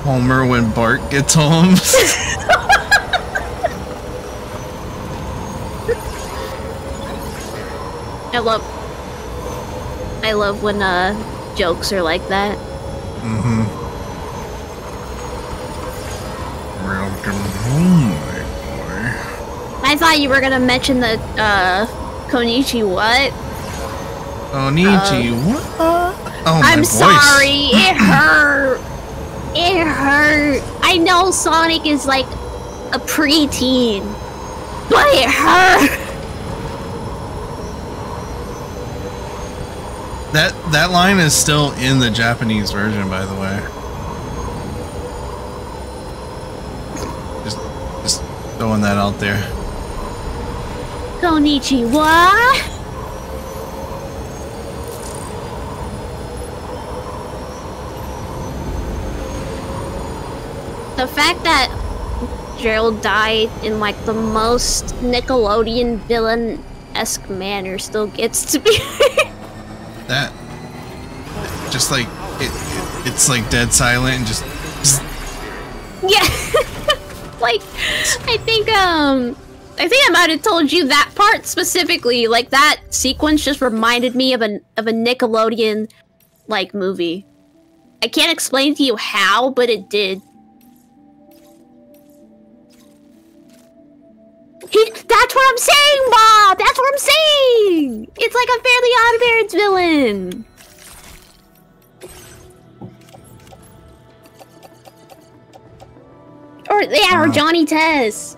Homer when Bart gets home. I love when jokes are like that. Welcome home, my boy. I thought you were gonna mention the Konichi what? Konichi what? Oh, my I'm voice. sorry, it hurt. It hurt. I know Sonic is like a preteen, but it hurt. That line is still in the Japanese version, by the way. Just throwing that out there. Konnichiwa. The fact that Gerald died in like the most Nickelodeon villain-esque manner still gets to be. That just like it's like dead silent and just yeah. Like I think I might have told you that part specifically. Like that sequence just reminded me of a Nickelodeon like movie. I can't explain to you how, but it did. That's what I'm saying, Bob! That's what I'm saying! It's like a Fairly Odd Parents villain! Or, yeah, or Johnny Test.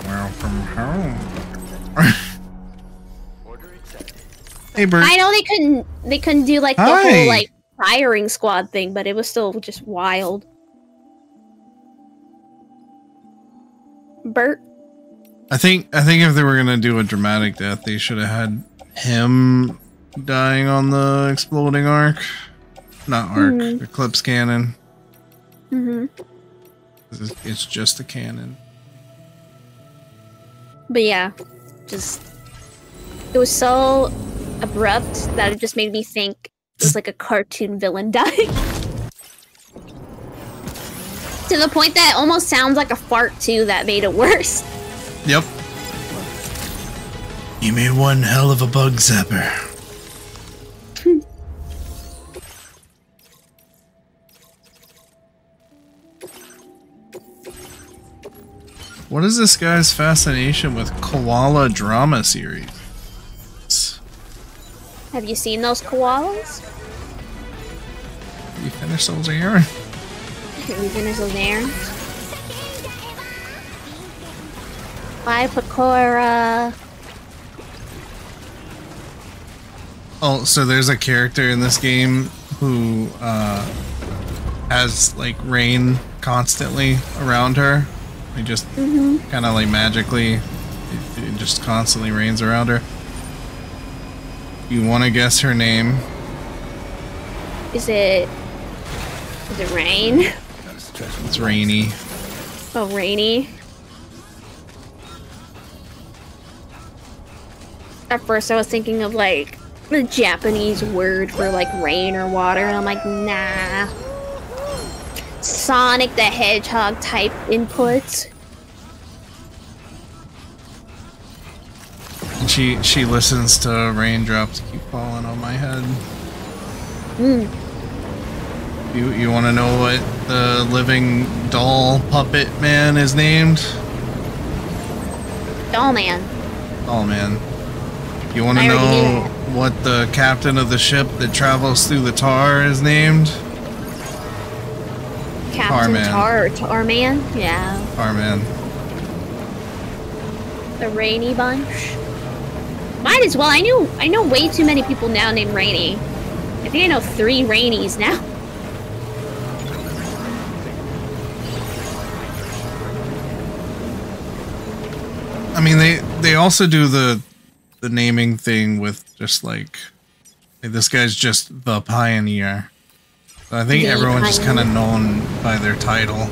Welcome home. Hey, Bert. I know they couldn't do like the whole like firing squad thing, but it was still just wild. Bert? I think if they were gonna do a dramatic death, they should have had him dying on the exploding arc. Not arc, Eclipse cannon. It's just a cannon. But yeah, just it was so abrupt that it just made me think it was like a cartoon villain dying. To the point that it almost sounds like a fart too, that made it worse. Yep. You made one hell of a bug zapper. What is this guy's fascination with koala drama series? Have you seen those koalas? You finished those errands? Have you finished those errands? Bye, Pecora. Oh, so there's a character in this game who has like rain constantly around her. It just kind of like magically, it just constantly rains around her. You want to guess her name? Is it Rain? It's Rainy. Oh, Rainy. At first I was thinking of like the Japanese word for like rain or water, and I'm like, nah. Sonic the Hedgehog type inputs. And she listens to raindrops keep falling on my head. You want to know what the living doll puppet man is named? Doll Man. Doll Man. You want to know what the captain of the ship that travels through the tar is named? Captain Tarman? Yeah. Tarman. The Rainy Bunch? Might as well. I know way too many people now named Rainy. I think I know 3 Rainies now. I mean, they also do the naming thing with just like, hey, this guy's just the pioneer. I think everyone's just kind of known by their title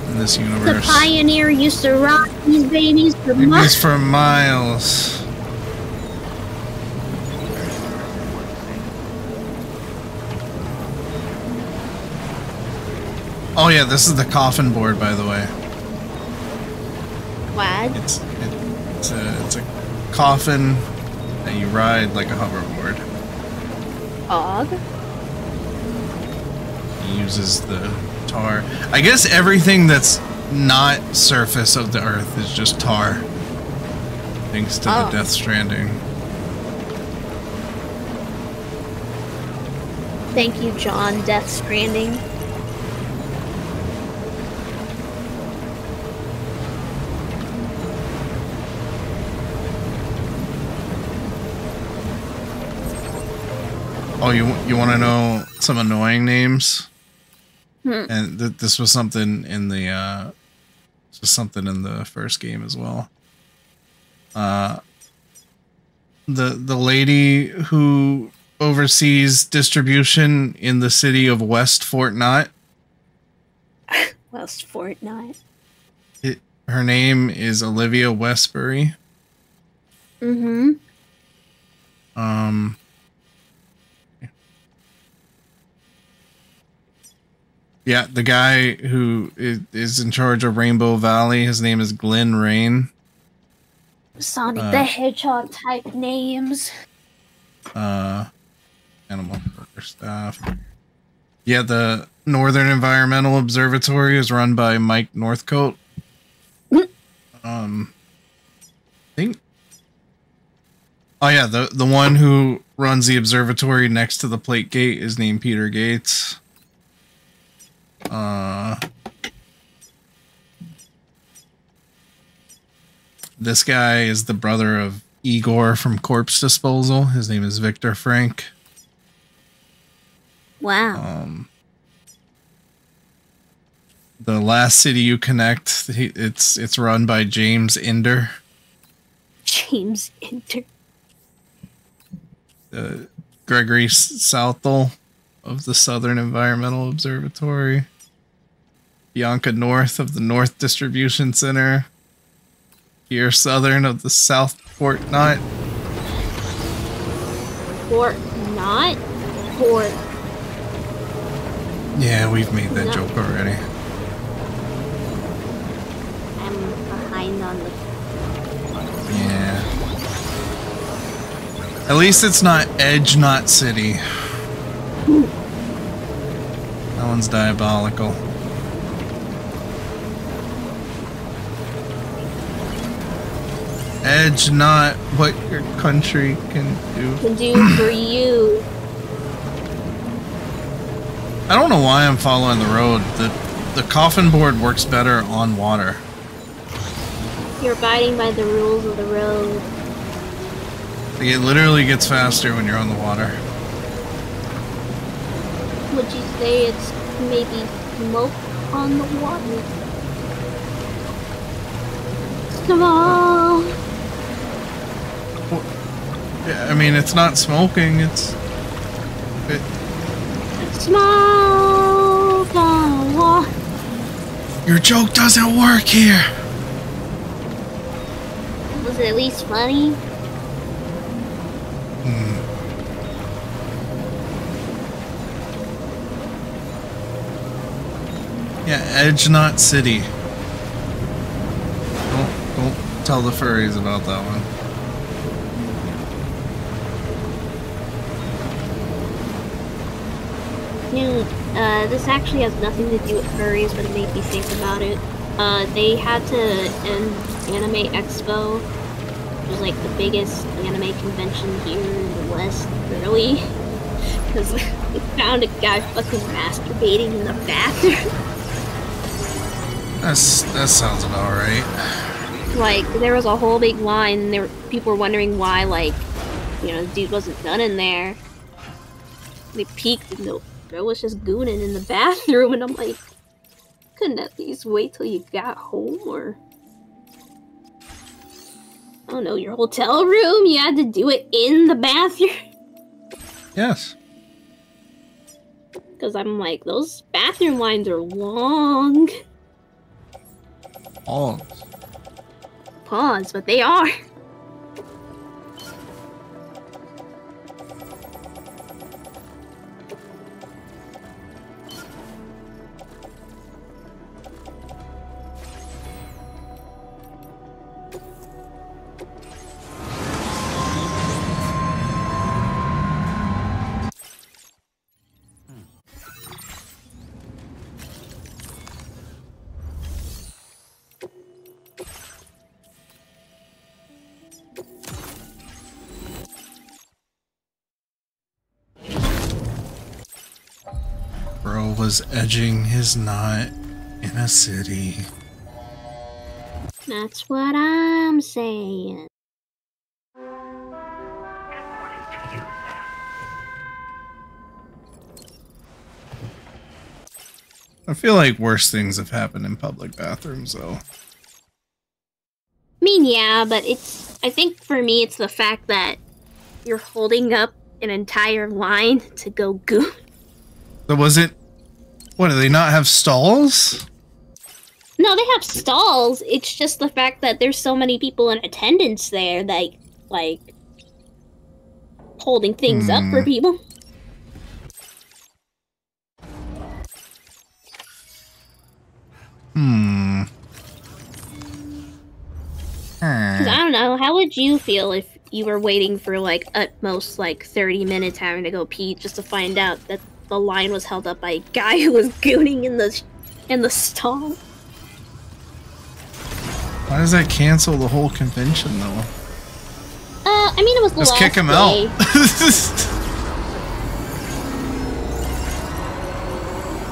in this universe. The Pioneer used to rock these babies for miles. For miles. Oh yeah, this is the coffin board, by the way. What? It's a coffin that you ride like a hoverboard. Og? He uses the tar. I guess everything that's not surface of the earth is just tar. Thanks to the Death Stranding. Thank you, John, Death Stranding. Oh, you want to know some annoying names? Hmm. And this was something in the first game as well. The lady who oversees distribution in the city of West Fortnite. West Fortnite. Her name is Olivia Westbury. Mm-hmm. Yeah, the guy who is in charge of Rainbow Valley, his name is Glenn Rain. Sonic the Hedgehog type names. Animal staff. Yeah, the Northern Environmental Observatory is run by Mike Northcote. I think. Oh yeah, the one who runs the observatory next to the plate gate is named Peter Gates. This guy is the brother of Igor from Corpse Disposal. His name is Victor Frank. Wow. The last city you connect, it's run by James Inder. James Inder. Gregory Southall of the Southern Environmental Observatory. Bianca North of the North Distribution Center. Pierre Southern of the South Fortnite. Fortnite? Fort. Yeah, we've made that joke already. I'm behind on the... Yeah. At least it's not Edge, not City. That one's diabolical. Edge, not what your country can do. Can do for you. I don't know why I'm following the road. The coffin board works better on water. You're abiding by the rules of the road. Like, it literally gets faster when you're on the water. Would you say it's maybe smoke on the water? Come on. Yeah, I mean, it's not smoking, it's... Smoke on water. Your joke doesn't work here! Was it at least funny? Yeah, Edge, not City. Don't tell the furries about that one. Dude, this actually has nothing to do with furries, but it made me think about it. They had to end Anime Expo, which was like the biggest anime convention here in the West, really. Because they found a guy fucking masturbating in the bathroom. That sounds about right. Like, there was a whole big line, and people were wondering why, like, you know, the dude wasn't done in there. They peeked, and the girl was just gooning in the bathroom, and I'm like, couldn't at least wait till you got home, or... I don't know, your hotel room? You had to do it in the bathroom? Yes. Because I'm like, those bathroom lines are long. Pause, but they are. Bro was edging his knot in a city. That's what I'm saying. I feel like worse things have happened in public bathrooms, though. I mean, yeah, but I think for me, it's the fact that you're holding up an entire line to go goon. So was it... What, do they not have stalls? No, they have stalls. It's just the fact that there's so many people in attendance there that, like, holding things up for people. Because I don't know, how would you feel if you were waiting for, like, at most, like, 30 minutes having to go pee just to find out that the line was held up by a guy who was gooning in the stall? Why does that cancel the whole convention, though? I mean, it was the last day. Just kick him out.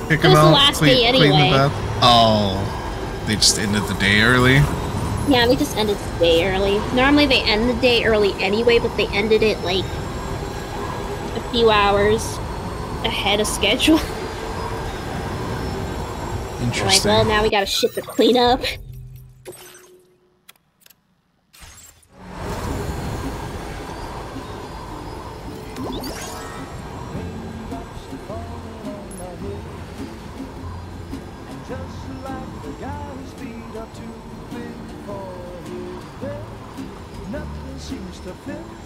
Kick him out. It was the last day anyway. Oh, they just ended the day early? Yeah, they just ended the day early. Normally they end the day early anyway, but they ended it, like, a few hours ahead of schedule. Interesting. Like, well, now we got shit to clean up.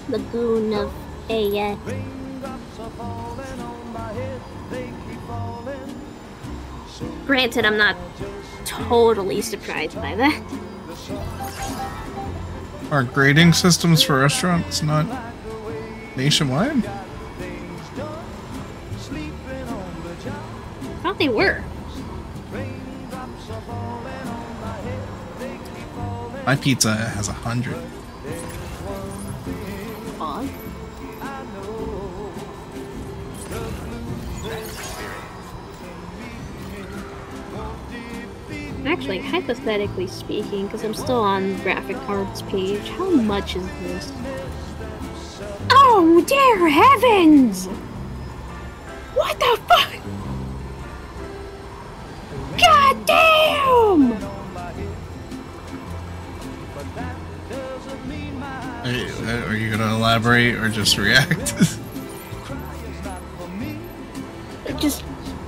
Lagoon of AX. Granted, I'm not totally surprised by that. Are grading systems for restaurants not nationwide? I thought they were. My pizza has 100. Actually, hypothetically speaking, because I'm still on the graphic cards page, how much is this? Oh, dear heavens! What the fuck? God damn! Are you gonna elaborate or just react?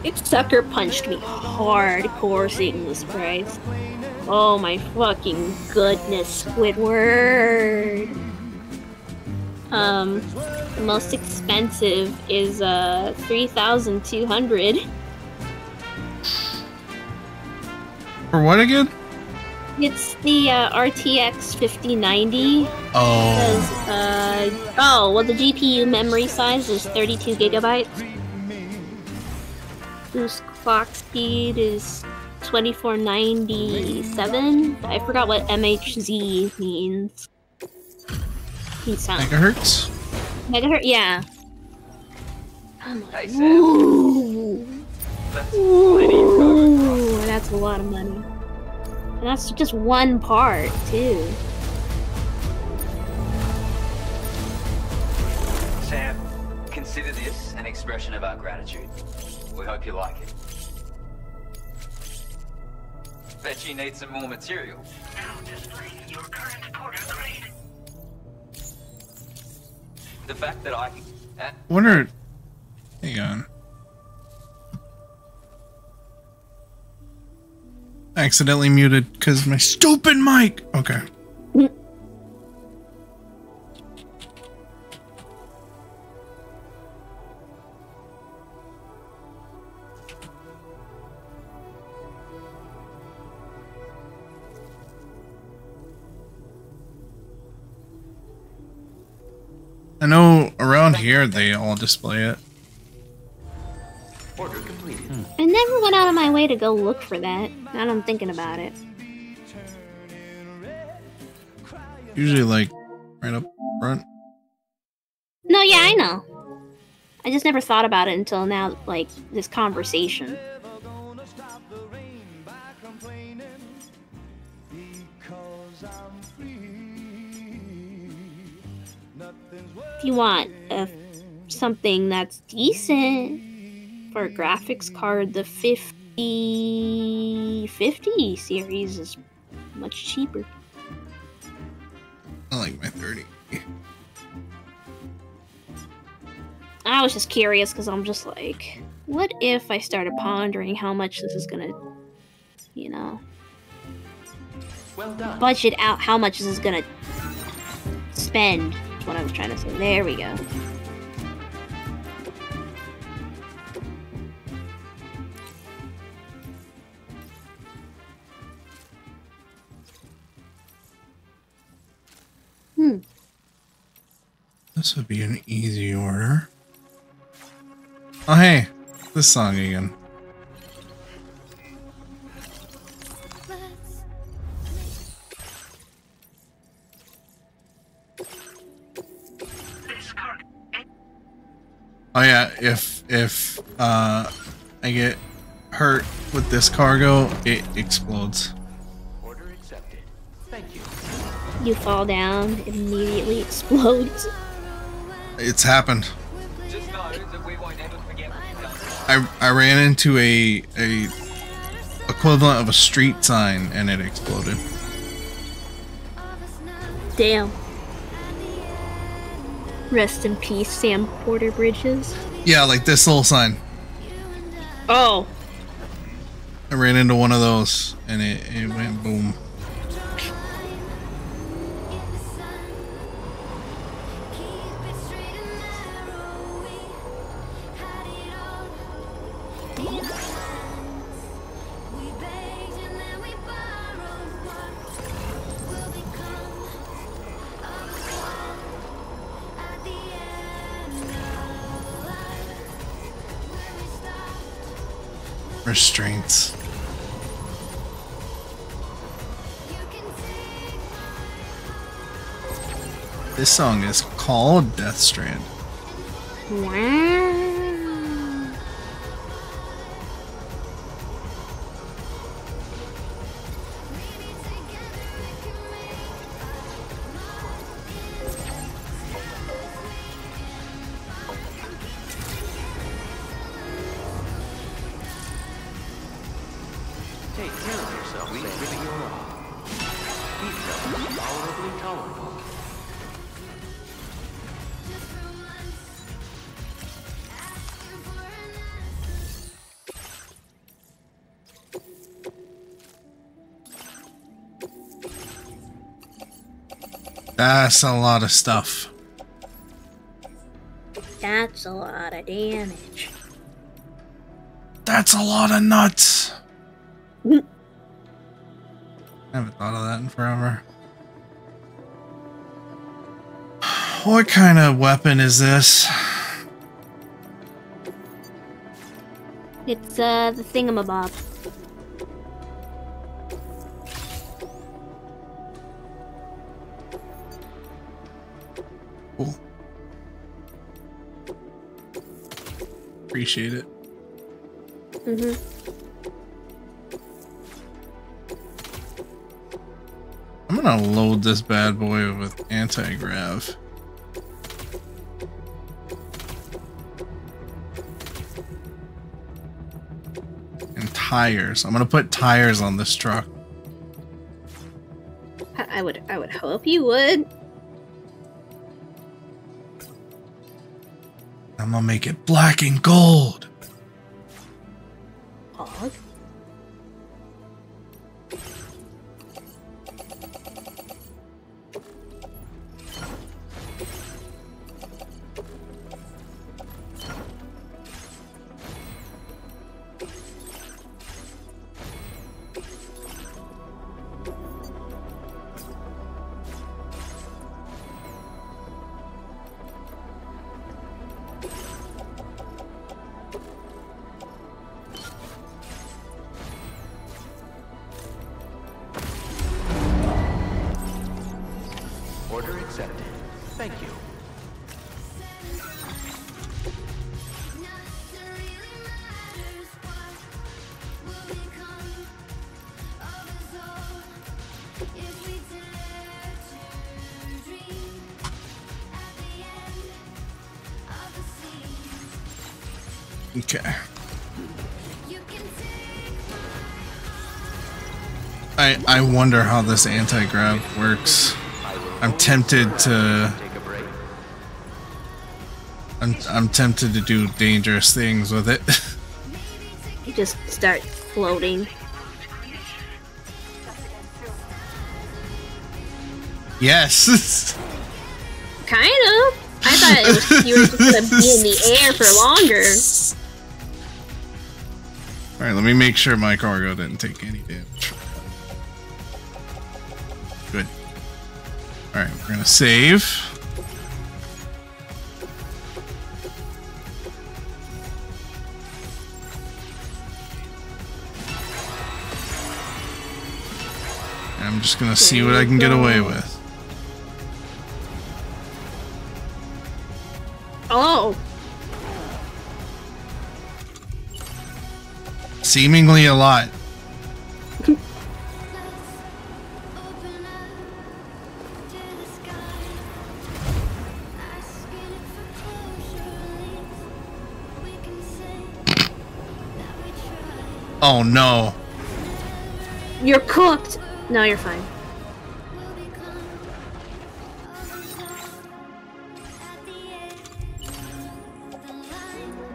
It sucker punched me hardcore seeing this price. Oh my fucking goodness, Squidward. The most expensive is 3,200. For what again? It's the RTX 5090. Oh. Well, the GPU memory size is 32 gigabytes. Boost clock speed is 2497. I forgot what MHZ means. Megahertz? Megahertz? Yeah. Hey, Ooh. Ooh, that's a lot of money. And that's just one part, too. Sam, consider this an expression of our gratitude. We hope you like it. Bet you need some more material. Now displaying your current porter grade. The fact that I can... Wonder... Hang on. accidentally muted because my stupid mic. Okay. I know around here they all display it. Order completed. I never went out of my way to go look for that. Now I'm thinking about it. Usually like right up front. No, yeah, I know. I just never thought about it until now, like, this conversation. If you want something that's decent for a graphics card, the 5050 series is much cheaper. I like my 30. I was just curious because I'm just like, what if I started pondering how much this is gonna, you know, Well done. budget out how much this is gonna spend. That's what I was trying to say. There we go. This would be an easy order. Oh hey, this song again. Oh yeah, if I get hurt with this cargo, it explodes. Order accepted. Thank you. You fall down, it immediately explodes. It's happened. Just know that we won't ever forget what you've done. I ran into a equivalent of a street sign and it exploded. Damn. Rest in peace, Sam Porter Bridges. Yeah, like this little sign. Oh. I ran into one of those and it went boom. Restraints. This song is called Death Strand. Wow. Take care of yourself. We give it your all. Keep them tolerably tolerable. That's a lot of stuff. That's a lot of damage. That's a lot of nuts. I haven't thought of that in forever. What kind of weapon is this? It's the thingamabob. Cool. Appreciate it. Mm-hmm. I'm gonna load this bad boy with anti-grav. And tires. I'm gonna put tires on this truck. I would hope you would. I'm gonna make it black and gold. Hog. Order accepted. Thank you. Okay. I wonder how this anti-grav works. I'm tempted to I'm tempted to do dangerous things with it. You just start floating. Yes. Kind of. I thought it was, you were just gonna be in the air for longer. Alright, let me make sure my cargo didn't take any damage. Good. Alright, we're gonna save. And I'm just gonna see what I can get away with. Oh. Seemingly a lot. Oh no. You're cooked. No, you're fine.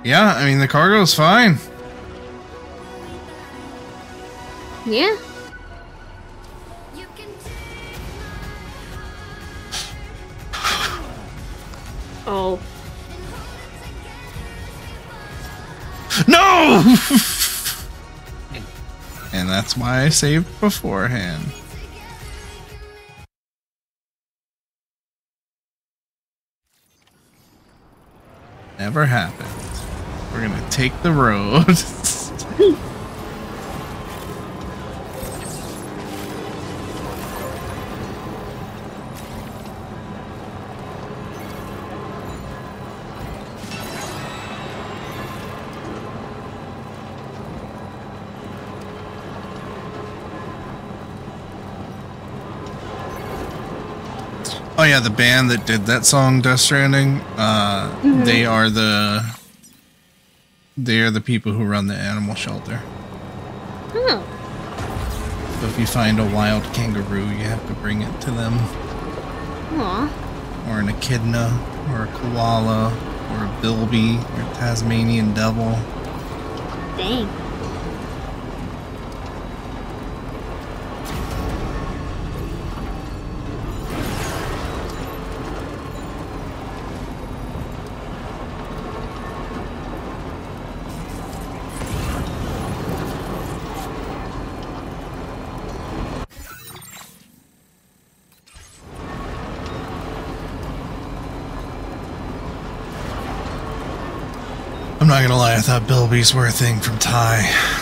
Yeah, I mean the cargo's fine. Yeah. Oh. No! And that's why I saved beforehand. Never happened. We're gonna take the road. Oh yeah, the band that did that song, Death Stranding, they are the people who run the animal shelter. Oh. So if you find a wild kangaroo, you have to bring it to them. Aw. Or an echidna, or a koala, or a bilby, or a Tasmanian devil. Dang. I'm not gonna lie, I thought bilbies were a thing from Thai,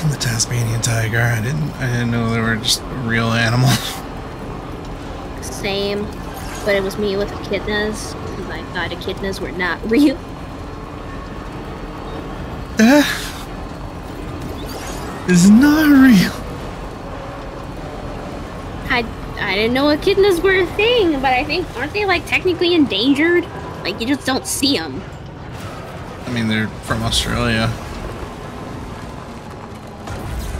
the Tasmanian tiger. I didn't know they were just a real animal. Same, but it was me with echidnas, because I thought echidnas were not real. It's not real. I didn't know echidnas were a thing, but I think, aren't they like technically endangered? Like you just don't see them. I mean, they're from Australia.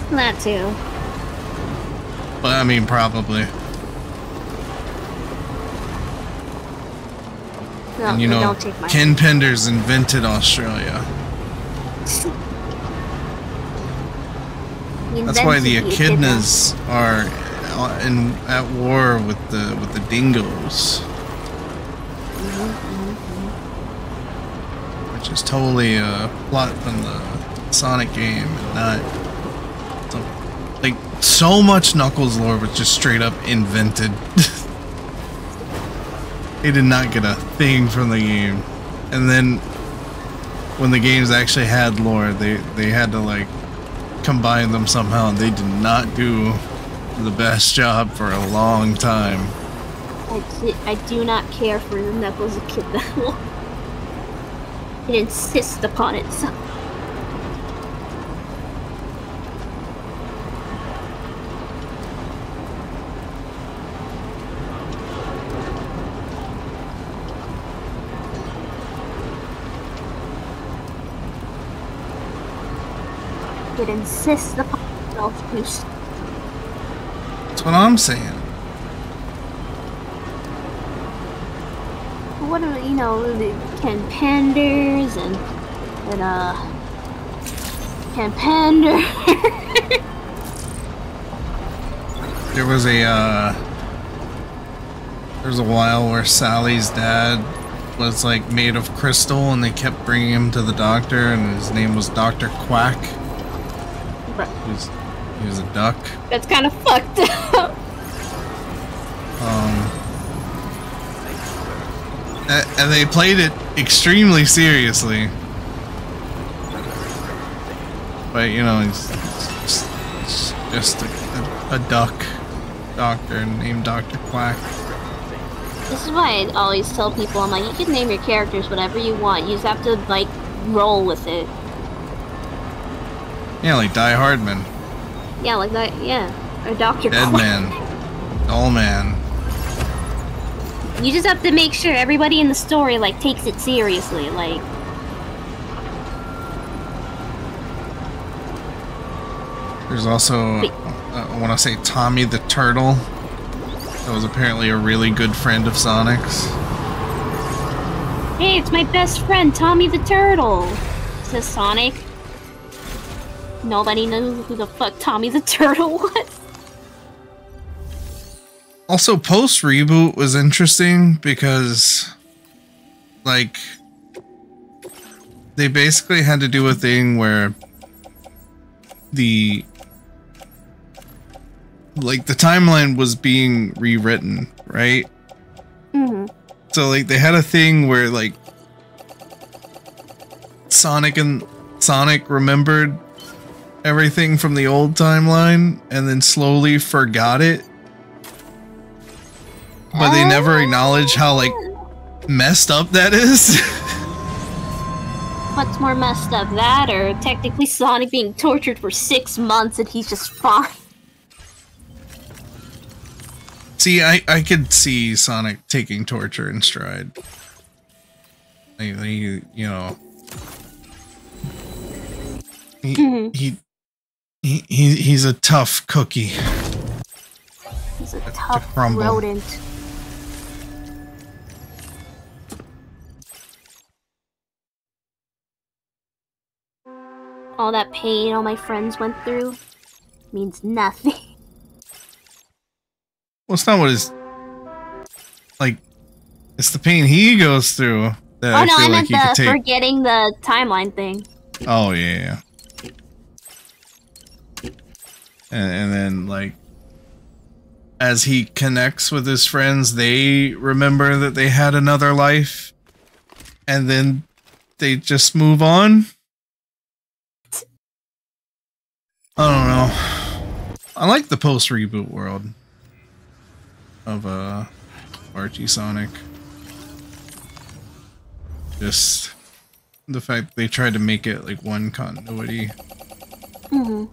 That too. But I mean, probably. No, And you know, don't take my Ken Penders invented Australia. That's why the echidnas are at war with the dingoes. Which is totally a plot from the Sonic game, and not like so much Knuckles lore was just straight up invented. They did not get a thing from the game, and then when the games actually had lore, they had to like combine them somehow, and they did not do the best job for a long time. I do not care for the Knuckles a kid that long. It insists upon itself. It insists upon itself. That's what I'm saying. What are, you know, the Ken Panders and Ken Pander. There was a while where Sally's dad was like made of crystal, and they kept bringing him to the doctor, and his name was Dr. Quack. He was a duck. That's kind of fucked up. And they played it extremely seriously. But, you know, he's just a duck doctor named Dr. Quack. This is why I always tell people, I'm like, you can name your characters whatever you want. You just have to, like, roll with it. Yeah, like Die Hardman. Yeah, like that, yeah. Or Dr. Dead Quack. Man. Dull Man. You just have to make sure everybody in the story, like, takes it seriously, like... There's also, I want to say Tommy the Turtle. That was apparently a really good friend of Sonic's. Hey, it's my best friend, Tommy the Turtle! Says Sonic. Nobody knows who the fuck Tommy the Turtle was. Also, post-reboot was interesting because, like, they basically had to do a thing where the timeline was being rewritten, right? Mm-hmm. So, like, they had a thing where, like, Sonic remembered everything from the old timeline and then slowly forgot it. But they never acknowledge how, like, messed up that is. What's more messed up, that or technically Sonic being tortured for 6 months and he's just fine? See, I could see Sonic taking torture in stride. You know, he's a tough cookie. He's a tough rodent. All that pain all my friends went through means nothing. Well, it's not what his... Like, it's the pain he goes through that I feel like he could take. Forgetting the timeline thing. Oh, yeah. And then, like, as he connects with his friends, they remember that they had another life. And then they just move on. I don't know. I like the post-reboot world of Archie Sonic. Just the fact they tried to make it like one continuity. Mm-hmm.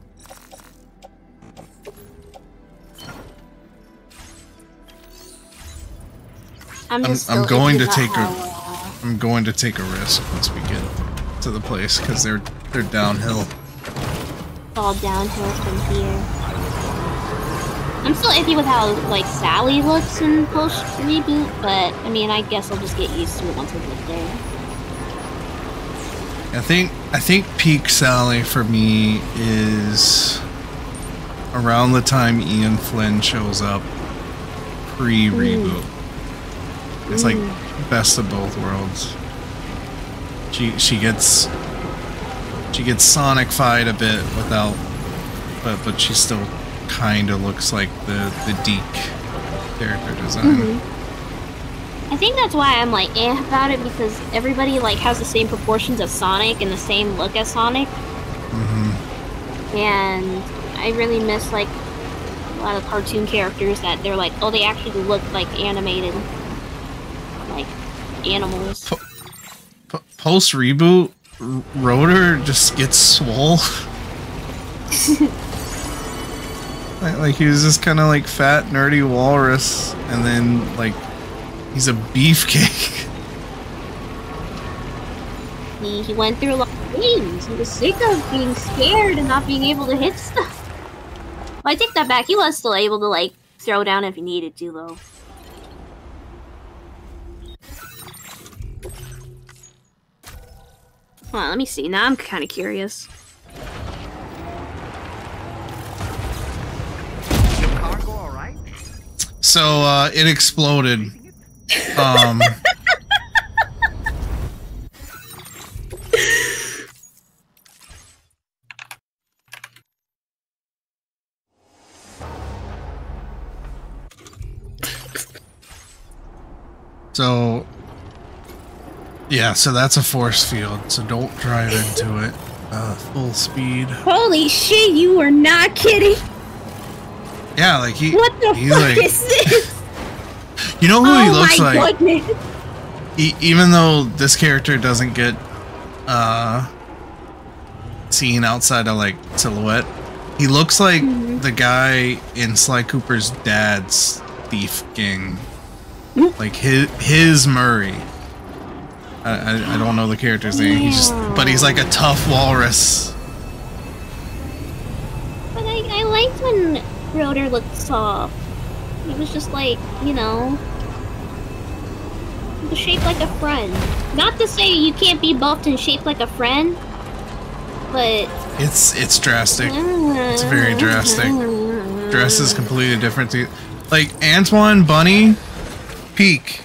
I'm going to take a risk once we get to the place because they're downhill. All downhill from here. I'm still iffy with how like Sally looks in post reboot, but I mean I guess I'll just get used to it once I get there. I think peak Sally for me is around the time Ian Flynn shows up pre-reboot. It's like best of both worlds. She gets Sonic-fied a bit without, but she still kind of looks like the Deke character design. I think that's why I'm like about it, because everybody like has the same proportions of Sonic and the same look as Sonic. And I really miss like A lot of cartoon characters that they're like, oh, they actually look like animated, like animals. Post reboot, Rotor just gets swole. Like he was just kind of like fat, nerdy walrus, and then like he's a beefcake. He went through a lot of things. He was sick of being scared and not being able to hit stuff. Well, I take that back. He was still able to like throw down if he needed to, though. Hold on, let me see. Now I'm kind of curious. So it exploded. So yeah, so that's a force field. So don't drive into it. Full speed. Holy shit! You are not kidding. Yeah, like What the fuck like, is this? You know who he looks like? Goodness. Even though this character doesn't get seen outside of like silhouette, he looks like the guy in Sly Cooper's dad's thief gang. Like his Murray. I don't know the character's name. But he's like a tough walrus. But I liked when Rotor looked soft. He was just like, you know, he was shaped like a friend. Not to say you can't be buffed and shaped like a friend, but it's drastic. It's very drastic. Dress is completely different. Like Antoine Bunny, peak.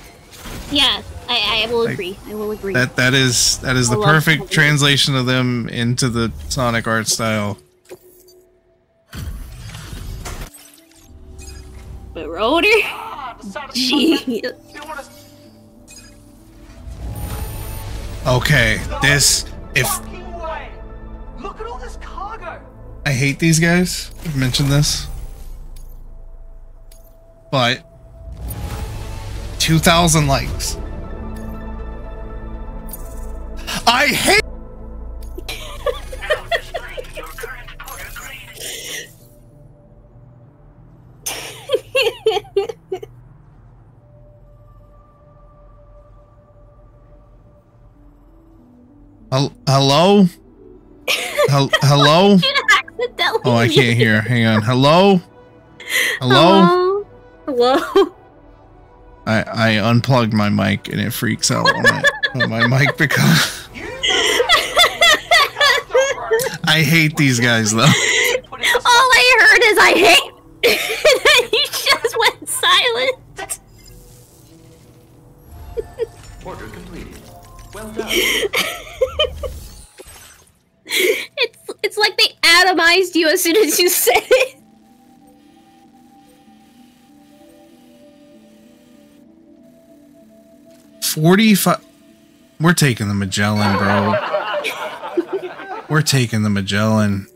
Yeah, I will agree. I will agree. That is the perfect translation of them into the Sonic art style. But Rotor? Gee. Okay, this if Look at all this cargo. I hate these guys. I've mentioned this. But 2,000 likes. I hate Hello? Hello? Oh, I can't hear. Hang on. Hello? Hello? Hello? I unplugged my mic and it freaks out when my mic becomes... I hate these guys, though. All I heard is I hate... and then you just went silent. Order completed. Well done. It's like they atomized you as soon as you said it. $45. We're taking the Magellan, bro. We're taking the Magellan.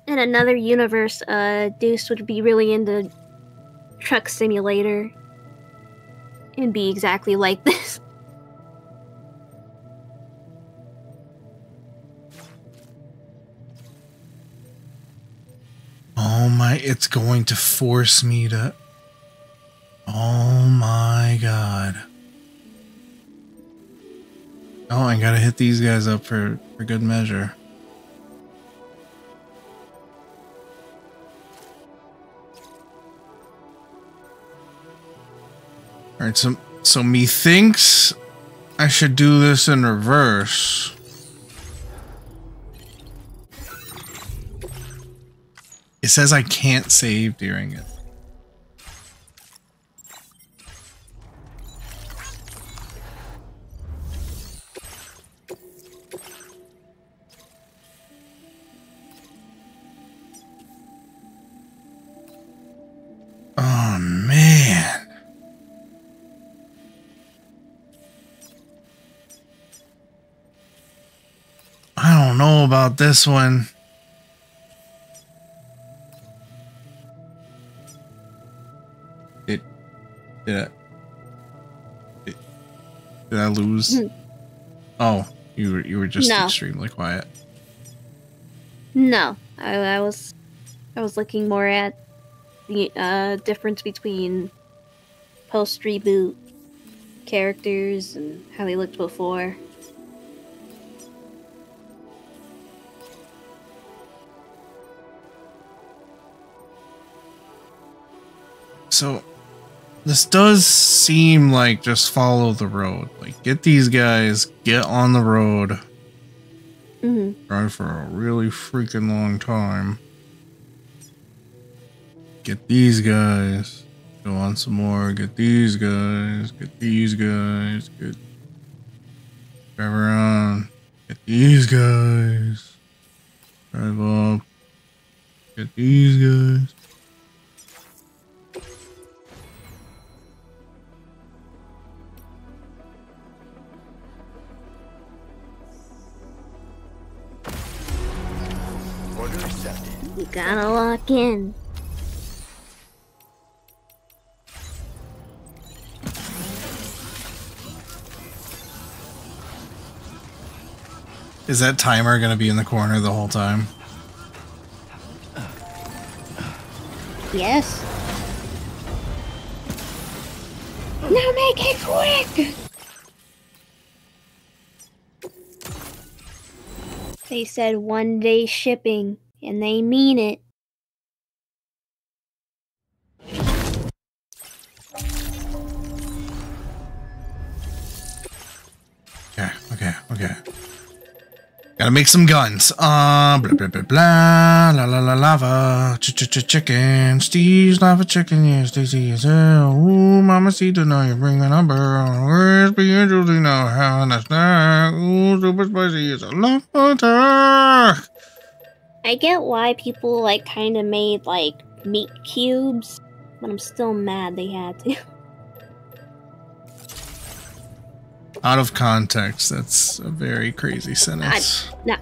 In another universe, Deuce would be really into Truck Simulator. And be exactly like this. Oh my, it's going to force me to... Oh my god. Oh, I gotta hit these guys up for good measure. Alright, so methinks I should do this in reverse. It says I can't save during it. Oh man. I don't know about this one. Did I lose? Oh, you were just extremely quiet. No, I was looking more at the difference between post reboot characters and how they looked before. So this does seem like just follow the road. Like, get these guys, get on the road. Drive for a really freaking long time. Get these guys. Go on some more. Get these guys. Get these guys. Get drive around. Get these guys. Drive up. Get these guys. Order accepted. You gotta lock in. Is that timer gonna be in the corner the whole time? Yes. Now make it quick! They said 1 day shipping, and they mean it. Okay. Gotta make some guns. Blah blah blah blah. La la la lava. Chicken. Steve's lava chicken. Yes, Stacy is hell. Ooh, Mama Cita, now you bring the number. Where's the angels? You know how a snack. Ooh, super spicy is a love attack. I get why people like kind of made like meat cubes, but I'm still mad they had to. Out of context, that's a very crazy sentence. Yeah.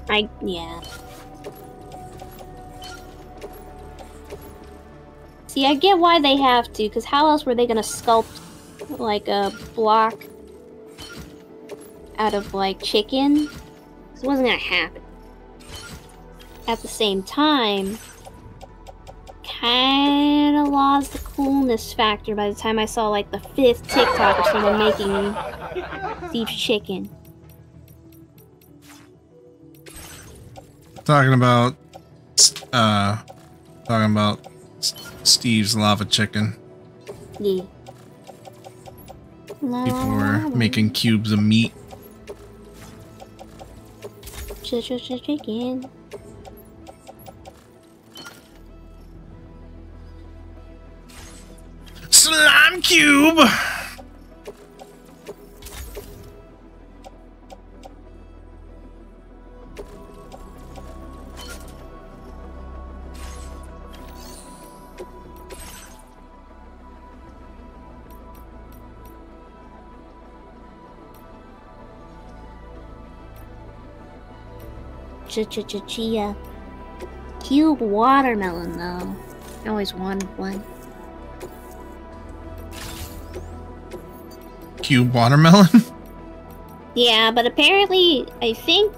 See, I get why they have to, because how else were they gonna sculpt like a block out of like chicken? This wasn't gonna happen. At the same time, kinda lost the coolness factor by the time I saw like the 5th TikTok of someone making beef chicken. Talking about Steve's lava chicken. Yeah. People were making cubes of meat. Chicken. Slime cube. Chia. Cube watermelon, though. I always wanted one. Cube watermelon? Yeah, but apparently, I think,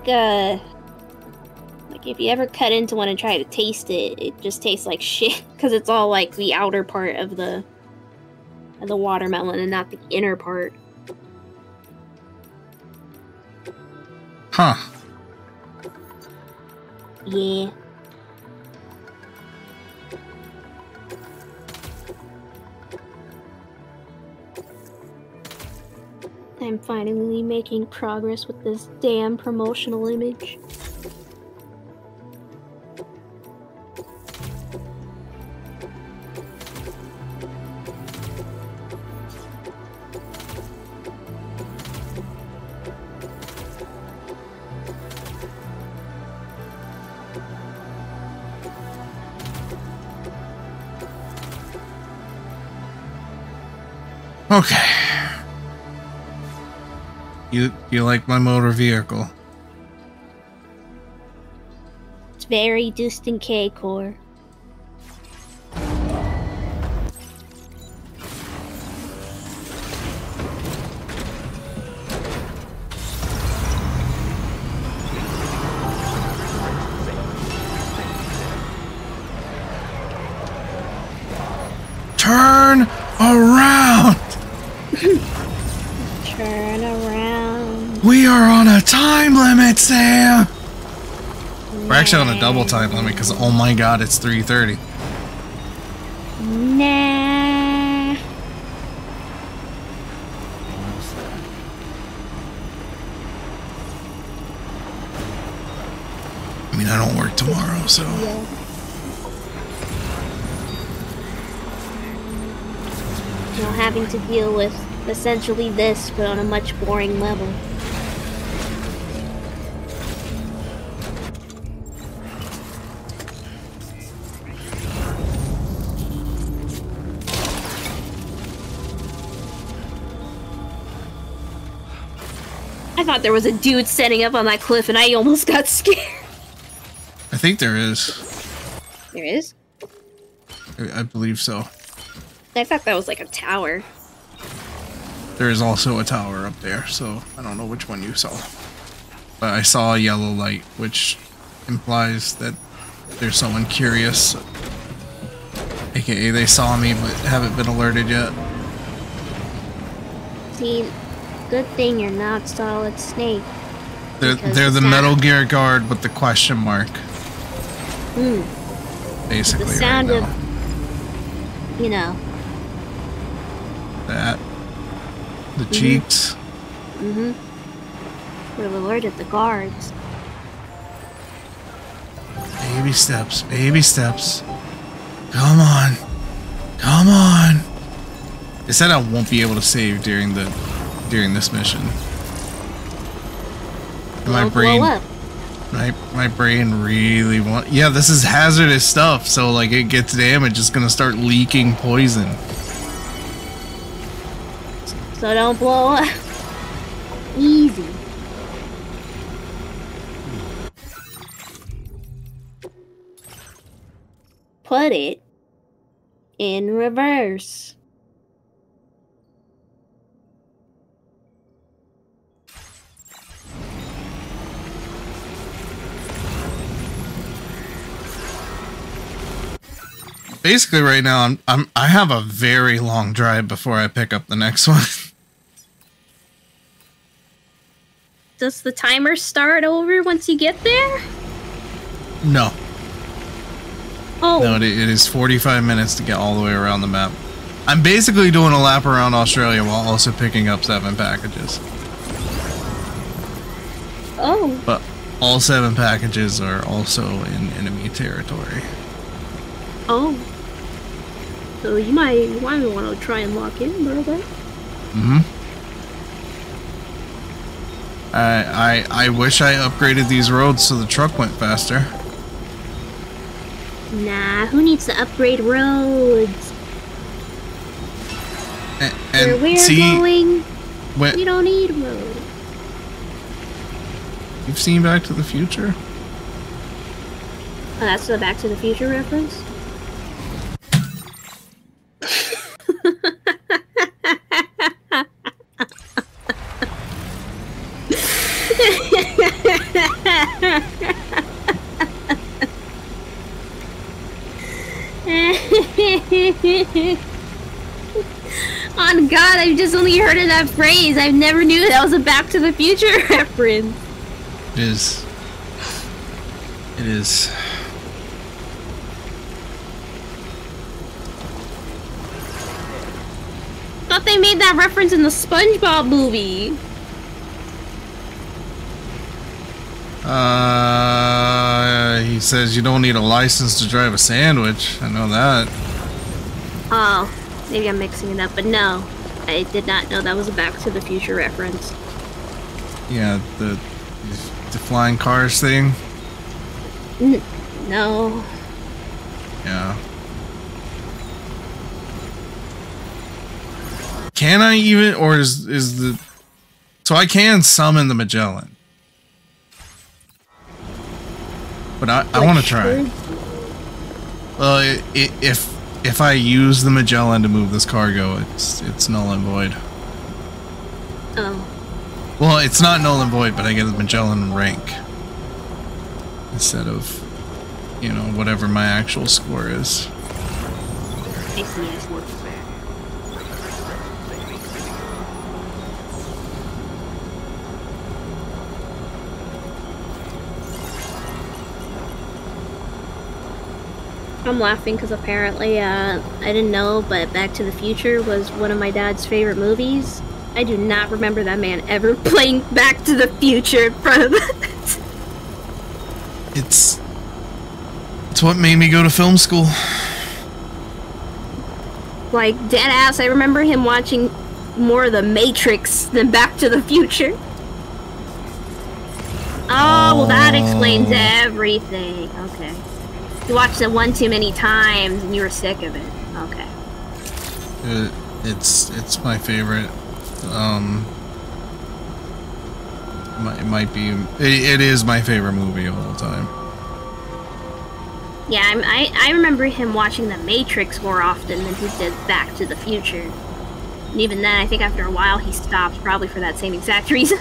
like, if you ever cut into one and try to taste it, it just tastes like shit, because it's all, like, the outer part of the watermelon and not the inner part. Huh. Yeah. I'm finally making progress with this damn promotional image. Okay. You like my motor vehicle? It's very distant K-core. Turn around! Turn around. We are on a time limit, Sam! We're actually on a double time limit because, oh my god, it's 3:30. Nah. I mean, I don't work tomorrow, so... You know, having to deal with essentially this, but on a much boring level. I thought there was a dude setting up on that cliff and I almost got scared. I think there is. There is? I believe so. I thought that was like a tower. There is also a tower up there, so I don't know which one you saw. But I saw a yellow light, which implies that there's someone curious. AKA they saw me but haven't been alerted yet. See, good thing you're not Solid Snake. They're the Metal Gear guard with the question mark. Basically, the sound right now. of, you know. That. The cheeks. Would have alerted the guards. Baby steps, baby steps. Come on. Come on. They said I won't be able to save during this mission. And my brain blow up. my brain really yeah, this is hazardous stuff, so like it gets damaged, it's gonna start leaking poison. So don't blow up. Easy. Put it in reverse. Basically right now I have a very long drive before I pick up the next one. Does the timer start over once you get there? No. Oh. No, it is 45 minutes to get all the way around the map. I'm basically doing a lap around Australia while also picking up 7 packages. Oh. But all 7 packages are also in enemy territory. Oh. So you might want to try and lock in, brother. I wish I upgraded these roads so the truck went faster. Nah, who needs to upgrade roads? And where we're going, we don't need roads. You've seen Back to the Future? Oh, that's the Back to the Future reference? On God, I've just only heard of that phrase. I never knew that was a Back to the Future reference. It is. It is. Thought they made that reference in the SpongeBob movie. He says you don't need a license to drive a sandwich. I know that. Oh, maybe I'm mixing it up, but no. I did not know that was a Back to the Future reference. Yeah, the flying cars thing. No. Yeah. Can I even, or is the... So I can summon the Magellan. But I want to try. Well, if I use the Magellan to move this cargo, it's null and void. Oh. Well, it's not null and void, but I get the Magellan rank. Instead of, you know, whatever my actual score is. Spicy ass work. I'm laughing because apparently, I didn't know, but Back to the Future was one of my dad's favorite movies. I do not remember that man ever playing Back to the Future in front of us. It's what made me go to film school. Like, dead ass, I remember him watching more of The Matrix than Back to the Future. Oh, well that explains everything. Okay. You watched it one too many times and you were sick of it. Okay. It's my favorite. It is my favorite movie of all time. Yeah, I remember him watching The Matrix more often than he did Back to the Future. And even then, I think after a while he stopped, probably for that same exact reason.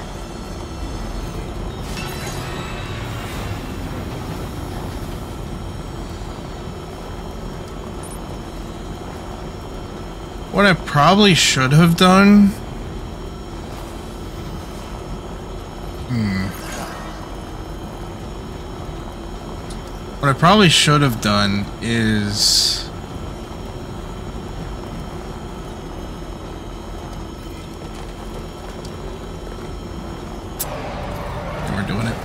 What I probably should have done... What I probably should have done is... We're doing it.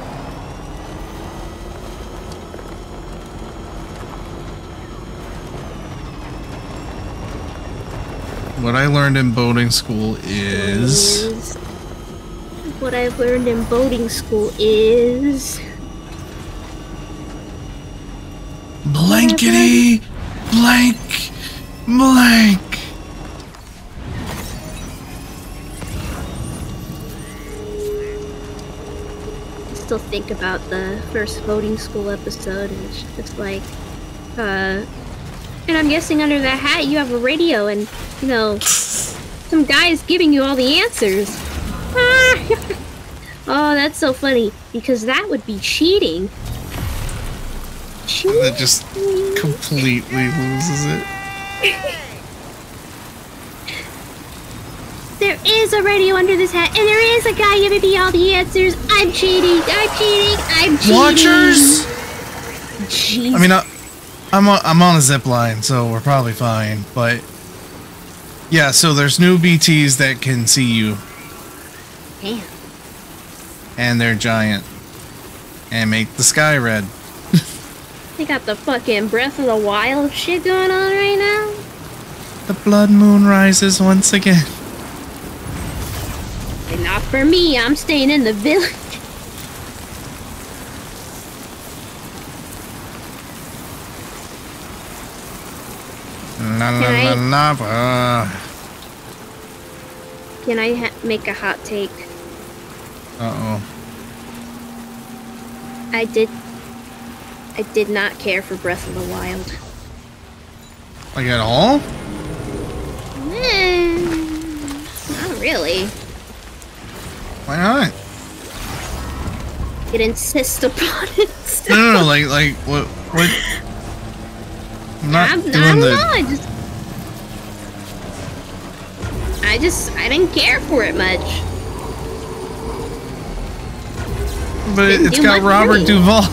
What I learned in boating school is... What I've learned in boating school is... Blankety blank blank. I still think about the first boating school episode, and it's like, and I'm guessing under that hat you have a radio and, you know, some guy's giving you all the answers. Oh, that's so funny, because that would be cheating. That just completely loses it. There is a radio under this hat, and there is a guy giving me all the answers. I'm cheating. I'm cheating. I'm cheating. Watchers. Jeez. I mean, I'm on a zip line, so we're probably fine. But yeah, so there's new BTs that can see you. Damn. And they're giant and make the sky red. They got the fucking Breath of the Wild shit going on right now. The blood moon rises once again. And not for me, I'm staying in the village. Can I make a hot take? Uh-oh. I did not care for Breath of the Wild. Like at all? Not really. Why not? It insists upon it. So. No, like what? I'm not I don't know. I didn't care for it much. But it's got Robert Duvall.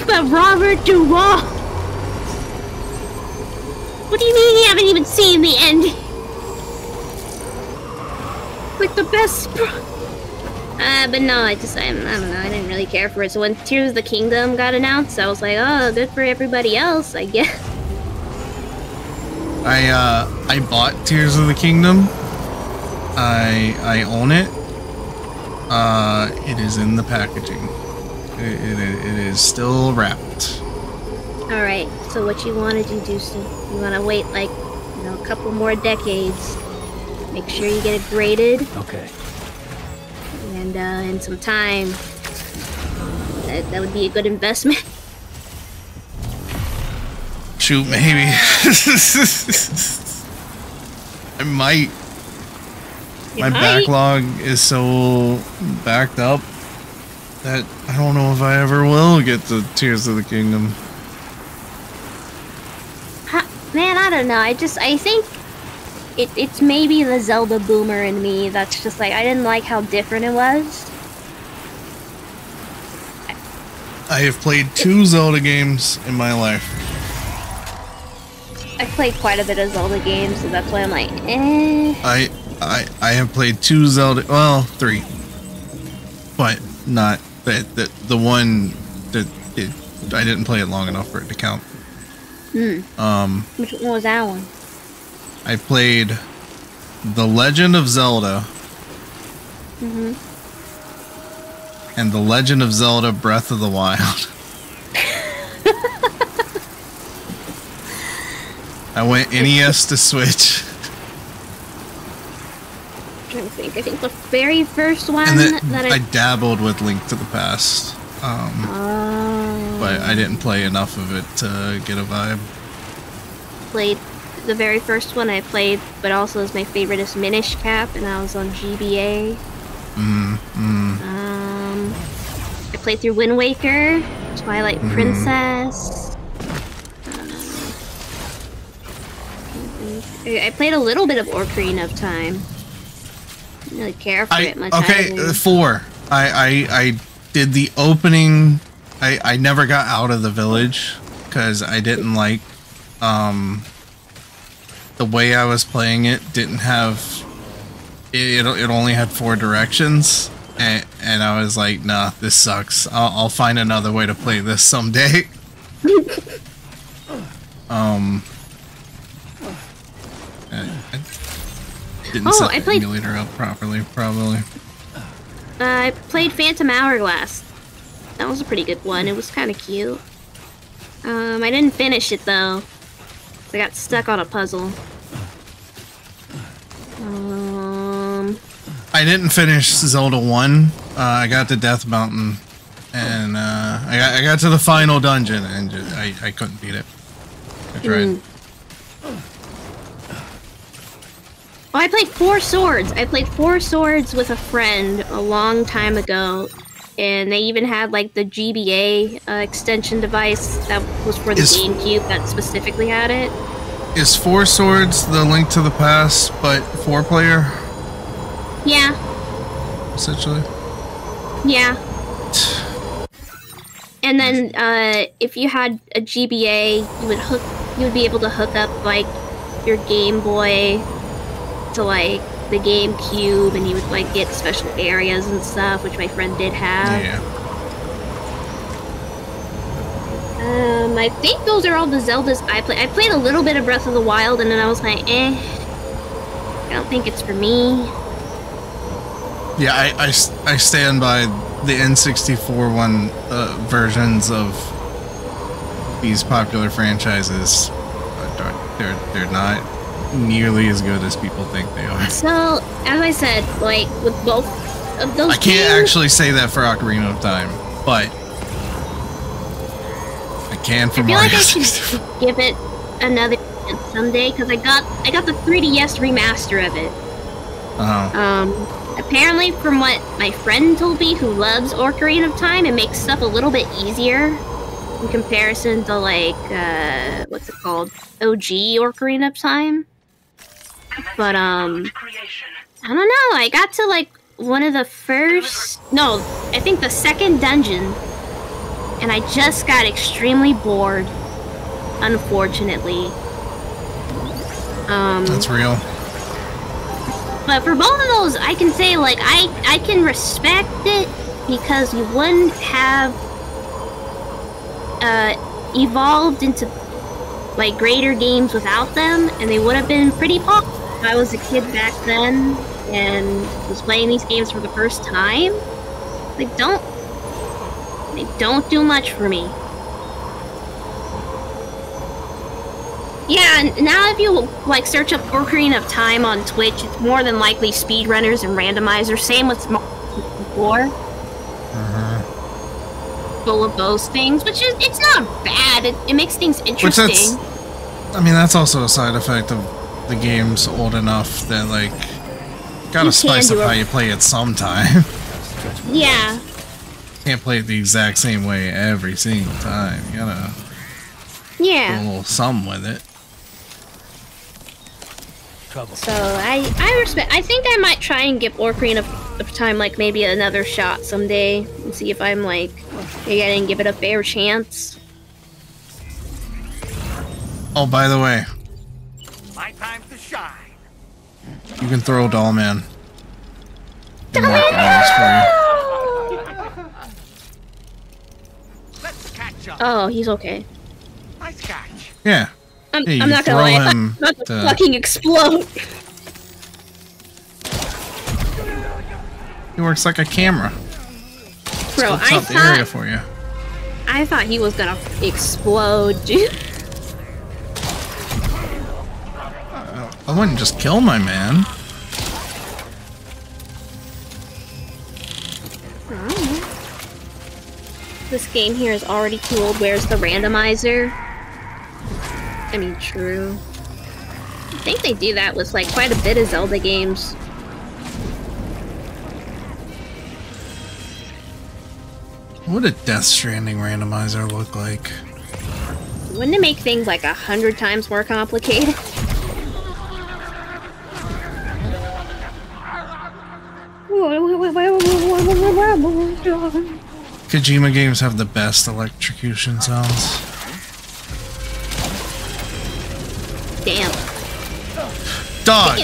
But Robert Duvall. What do you mean you haven't even seen the ending? Like the best. But no, I don't know. I didn't really care for it. So when Tears of the Kingdom got announced, I was like, oh, good for everybody else, I guess. I bought Tears of the Kingdom. I own it. It is in the packaging. It is still wrapped. All right. So what you want to do, Deucey? You want to wait like, a couple more decades. Make sure you get it graded. Okay. And in some time, that would be a good investment. Shoot, maybe. I might. My backlog is so backed up that I don't know if I ever will get to Tears of the Kingdom. Man, I don't know. I think it's maybe the Zelda boomer in me that's just like, I didn't like how different it was. I have played 2 Zelda games in my life. I played quite a bit of Zelda games, so that's why I'm like, eh. I have played 2 Zelda, well, 3, but not the one that I didn't play it long enough for it to count. Which one was that one? I played The Legend of Zelda. And The Legend of Zelda Breath of the Wild. I went NES to Switch. I'm trying to think. I think the very first one And then that I dabbled with Link to the Past. But I didn't play enough of it to get a vibe. played the very first one I played, but also is my favorite is Minish Cap, and I was on GBA. I played through Wind Waker, Twilight Princess. I played a little bit of Ocarina of Time. Didn't really care for it much. Okay, 4. I did the opening. I never got out of the village because I didn't like the way I was playing it. Didn't have it only had 4 directions, and I was like, nah, this sucks. I'll find another way to play this someday. I didn't set the emulator up properly, probably. I played Phantom Hourglass. That was a pretty good one. It was kind of cute. I didn't finish it though. I got stuck on a puzzle. I didn't finish Zelda 1. I got to Death Mountain, and I got to the final dungeon, and I couldn't beat it. I tried. Oh, I played 4 Swords. I played 4 Swords with a friend a long time ago, and they even had like the GBA extension device that was for the GameCube that specifically had it. Is 4 Swords the Link to the Past, but 4-player? Yeah. Essentially. Yeah. And then if you had a GBA, you would be able to hook up like your Game Boy to like the GameCube, and you would like get special areas and stuff, which my friend did have. Yeah. I think those are all the Zeldas I played. I played a little bit of Breath of the Wild, and then I was like, I don't think it's for me. Yeah, I stand by the N64 one versions of these popular franchises. They're not nearly as good as people think they are. So, as I said, like with both of those, I can't actually say that for Ocarina of Time, but I can for Mario 64. I should give it another chance someday, because I got the 3DS remaster of it. Apparently, from what my friend told me, who loves Ocarina of Time, it makes stuff a little bit easier in comparison to like what's it called, OG Ocarina of Time. But I don't know. I got to like one of the first, no, I think the second dungeon, and I just got extremely bored, unfortunately. That's real. But for both of those, I can say, like, I can respect it, because you wouldn't have evolved into, like, greater games without them, and they would have been pretty popular. If I was a kid back then and was playing these games for the first time, they don't do much for me. Yeah, and now if you, like, search up Ocarina of Time on Twitch, it's more than likely speedrunners and randomizers. Same with before. Full of those things, which is, it's not bad. It makes things interesting. I mean, that's also a side effect of the game's old enough that, like, gotta spice up how you play it sometime. Yeah. Can't play it the exact same way every single time. You gotta do a little something with it. So I respect. I think I might try and give Orcrine a time, like maybe another shot someday, and see if I'm like, maybe I didn't give it a fair chance. Oh, by the way, My time to shine. you can throw Doll Man. Been marking those for Let's catch up. Oh, he's okay. Nice catch. you. Yeah. I'm Yeah, you not gonna throw lie. him I'm not gonna to- fucking explode. He works like a camera. Bro, Scopes out the area for you. I thought he was gonna explode, dude. I wouldn't just kill my man. This game here is already too old. Where's the randomizer? I mean, true. I think they do that with like quite a bit of Zelda games. What would a Death Stranding randomizer look like? Wouldn't it make things like 100 times more complicated? Kojima games have the best electrocution sounds. Damn. Dog!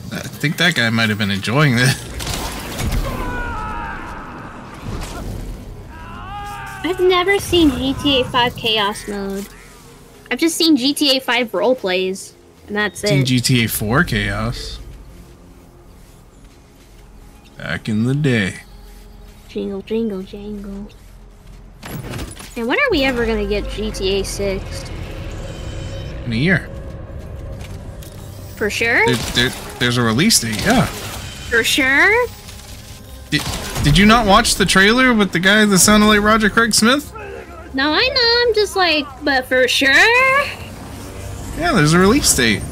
I think that guy might have been enjoying it. I've never seen GTA 5 Chaos Mode. I've just seen GTA 5 roleplays, and that's Seen it. GTA 4 Chaos. Back in the day. Jingle, jingle, jangle. And when are we ever gonna get GTA 6? In a year. For sure? There's a release date, yeah. For sure? Did you not watch the trailer with the guy that sounded like Roger Craig Smith? No, I know, I'm just like, but for sure? Yeah, there's a release date.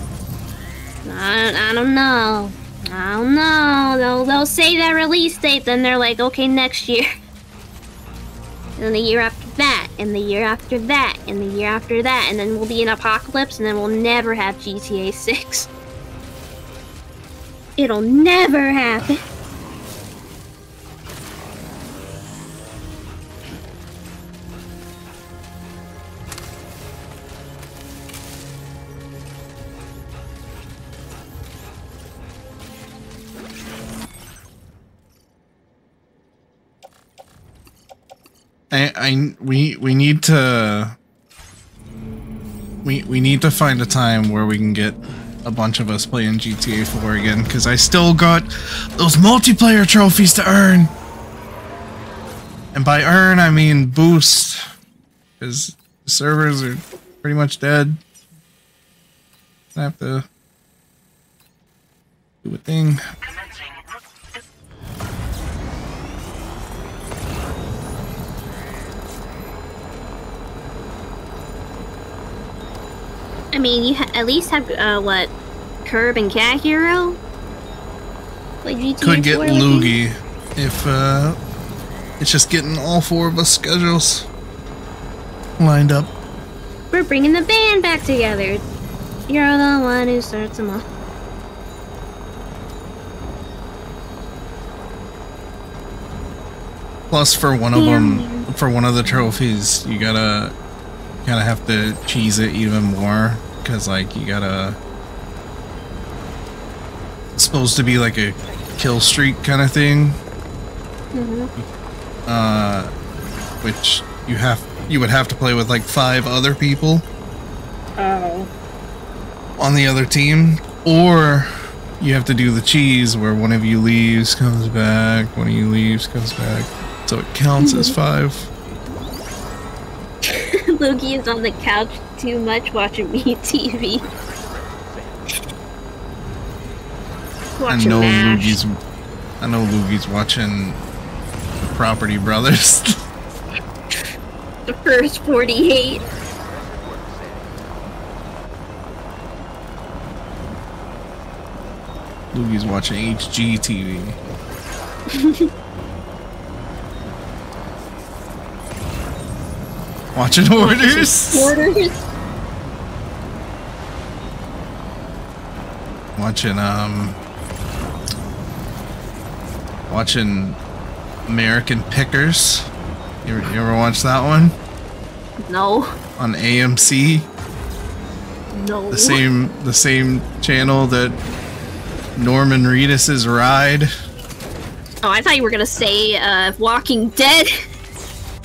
I don't know. I don't know. They'll say that release date, then they're like, okay, next year. And the year after that, and the year after that, and the year after that, and then we'll be in apocalypse, and then we'll never have GTA 6. It'll never happen. We need to we need to find a time where we can get a bunch of us playing GTA 4 again, because I still got those multiplayer trophies to earn. And by earn, I mean boost, because the servers are pretty much dead. I have to do a thing. I mean, you at least have, what, Curb and Cat Hero? Like GTA Could get 4 Loogie if it's just getting all four of us schedules lined up. We're bringing the band back together. You're the one who starts them off. Plus, for one of them, for one of the trophies, you gotta have to cheese it even more, because like you gotta. It's supposed to be like a kill streak kind of thing. Which you would have to play with like 5 other people. Oh. On the other team, or you have to do the cheese where one of you leaves, comes back, one of you leaves, comes back, so it counts as 5. Loogie is on the couch too much watching me TV. Watching MASH. I know Loogie's watching the Property Brothers. The first 48. Loogie's watching HGTV. Watching Hoarders. Hoarders. Watching American Pickers. You ever watch that one? No. On AMC. No. The same channel that Norman Reedus's Ride. Oh, I thought you were gonna say Walking Dead.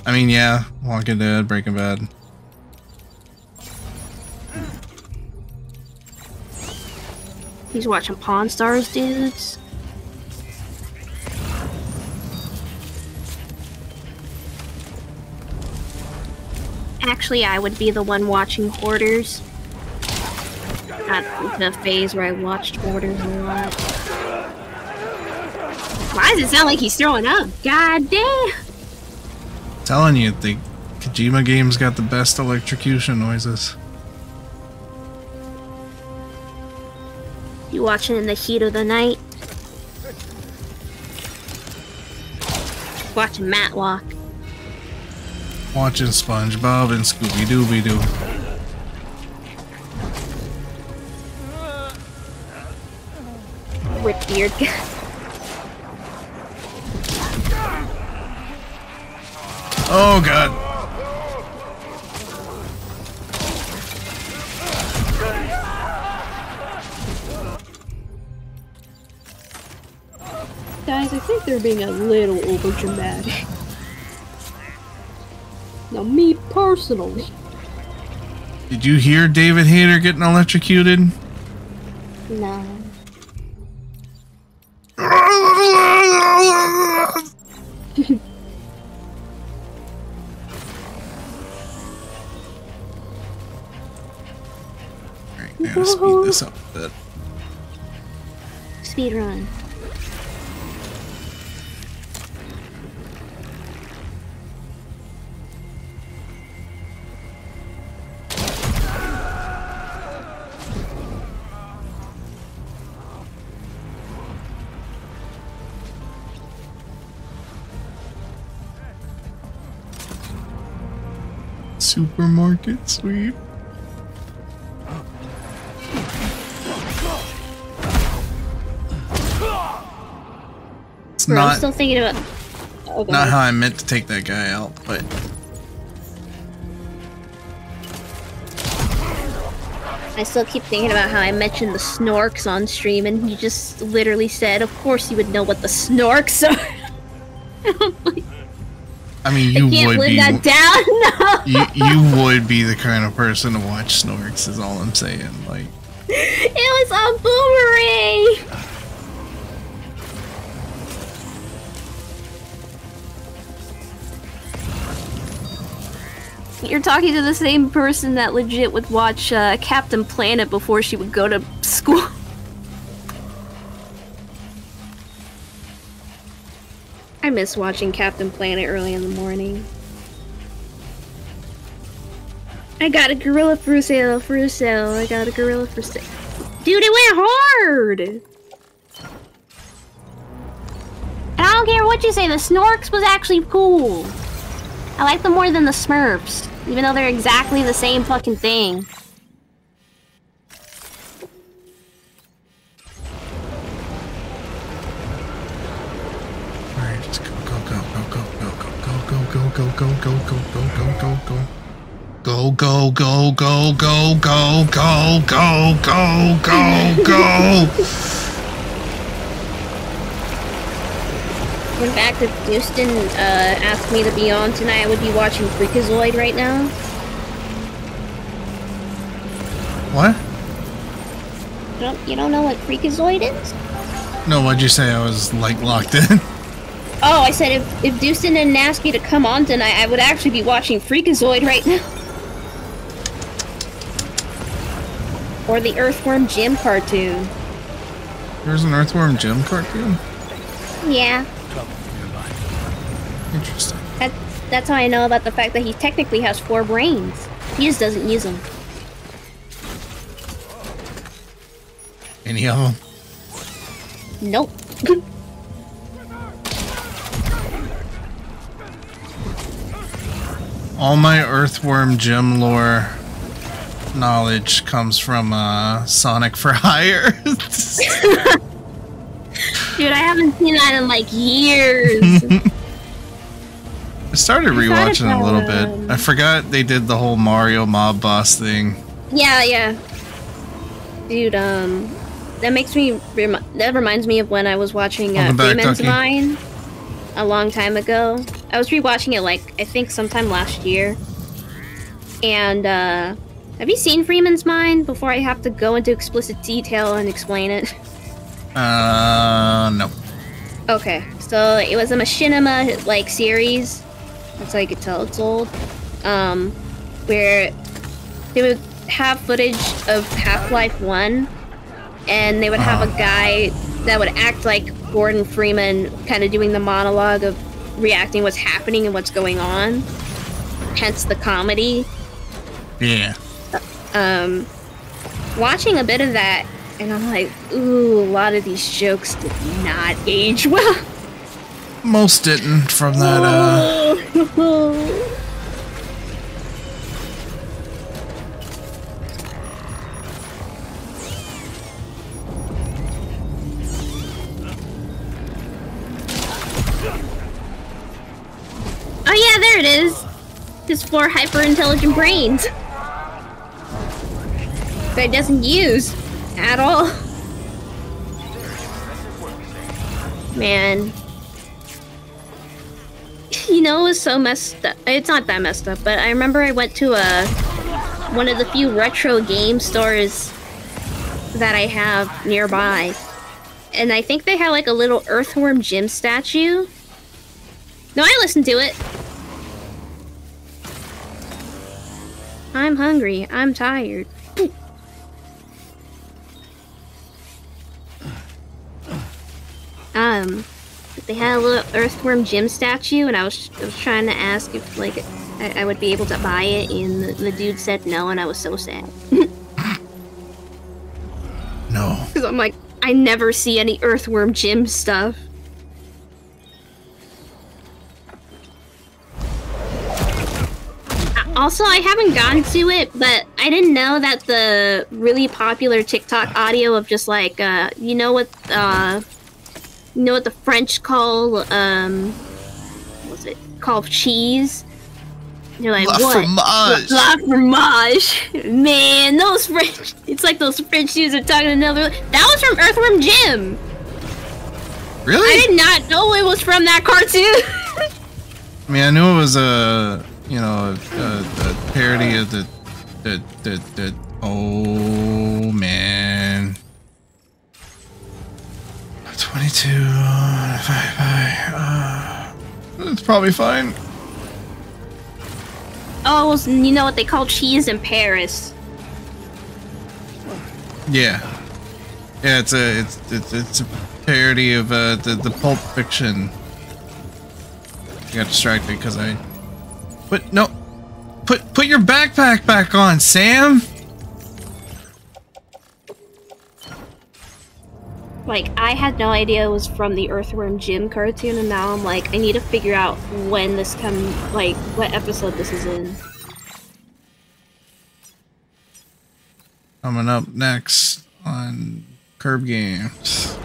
I mean, yeah, Walking Dead, Breaking Bad. He's watching Pawn Stars, dudes. Actually, I would be the one watching Hoarders. At the phase where I watched Hoarders a lot. Why does it sound like he's throwing up? God damn! Telling you, the Kojima games got the best electrocution noises. You watching in the heat of the night? Watching Matlock. Watching SpongeBob and Scooby-Dooby-Doo. With beard guy. Oh god. Guys, I think they're being a little overdramatic. Now, me personally. Did you hear David Hayter getting electrocuted? No. Alright, now speed this up a bit. Speed run. Supermarket sweep. It's Bro, not, I'm still thinking about. Oh, not how I meant to take that guy out, but I still keep thinking about how I mentioned the snorks on stream, and you just literally said, "Of course you would know what the snorks are." I mean, you I can't would live be that down. No. you would be the kind of person to watch Snorks. Is all I'm saying. Like, It was a boomerang. You're talking to the same person that legit would watch Captain Planet before she would go to school. I miss watching Captain Planet early in the morning. I got a gorilla for sale, I got a gorilla for sale. Dude, it went hard! And I don't care what you say, the Snorks was actually cool. I like them more than the Smurfs, even though they're exactly the same fucking thing. alright, just go, go, go, go, go, go, go, go, go, go, go, go, go, go, go, go. Go, go, go, go, go, go, go, go, go, go, go. In fact, if Houston asked me to be on tonight, I would be watching Freakazoid right now. What? You don't know what Freakazoid is? No, what'd you say? I was like locked in. Oh, I said if Houston didn't ask me to come on tonight, I would actually be watching Freakazoid right now. Or the Earthworm Jim cartoon. There's an Earthworm Jim cartoon? Yeah. Interesting. That's how I know about the fact that he technically has 4 brains. He just doesn't use them. Any of them? Nope. All my Earthworm Jim lore knowledge comes from Sonic for Hire. Dude, I haven't seen that in like years. I started rewatching it a little bit. I forgot they did the whole Mario mob boss thing. Yeah. Dude, that makes me that reminds me of when I was watching Freeman's Mine a long time ago. I was rewatching it like I think sometime last year. And have you seen Freeman's Mine before I have to go into explicit detail and explain it? No. Okay, so it was a machinima like series. That's how you could tell it's old. Where they would have footage of Half-Life 1, and they would have a guy that would act like Gordon Freeman, kind of doing the monologue of reacting what's happening and what's going on. Hence the comedy. Yeah. Watching a bit of that, and I'm like, ooh, a lot of these jokes did not age well. Most didn't from that, Oh yeah, there it is! His 4 hyper-intelligent brains. That he doesn't use at all. Man. You know, it was so messed up. It's not that messed up, but I remember I went to one of the few retro game stores that I have nearby. And I think they had like a little Earthworm Jim statue. No, I listened to it. I'm hungry. I'm tired. They had a little Earthworm Jim statue, and I was trying to ask if like I would be able to buy it, and the dude said no, and I was so sad. No. Because I'm like, I never see any Earthworm Jim stuff. Also, I haven't gotten to it, but I didn't know that the really popular TikTok audio of just like, you know what the French call, what's it called, cheese? You're like, La what? fromage. La fromage. Man, those French, it's like those French dudes are talking another, that was from Earthworm Jim. Really? I did not know it was from that cartoon. I mean, I knew it was a parody of the oh man. 22, it's probably fine. Oh, it was, you know what they call cheese in Paris. Yeah. Yeah, it's a parody of the Pulp Fiction. I got distracted because I put your backpack back on, Sam. Like, I had no idea it was from the Earthworm Jim cartoon, and now I'm like, I need to figure out when this like, what episode this is in. Coming up next on Curb Games.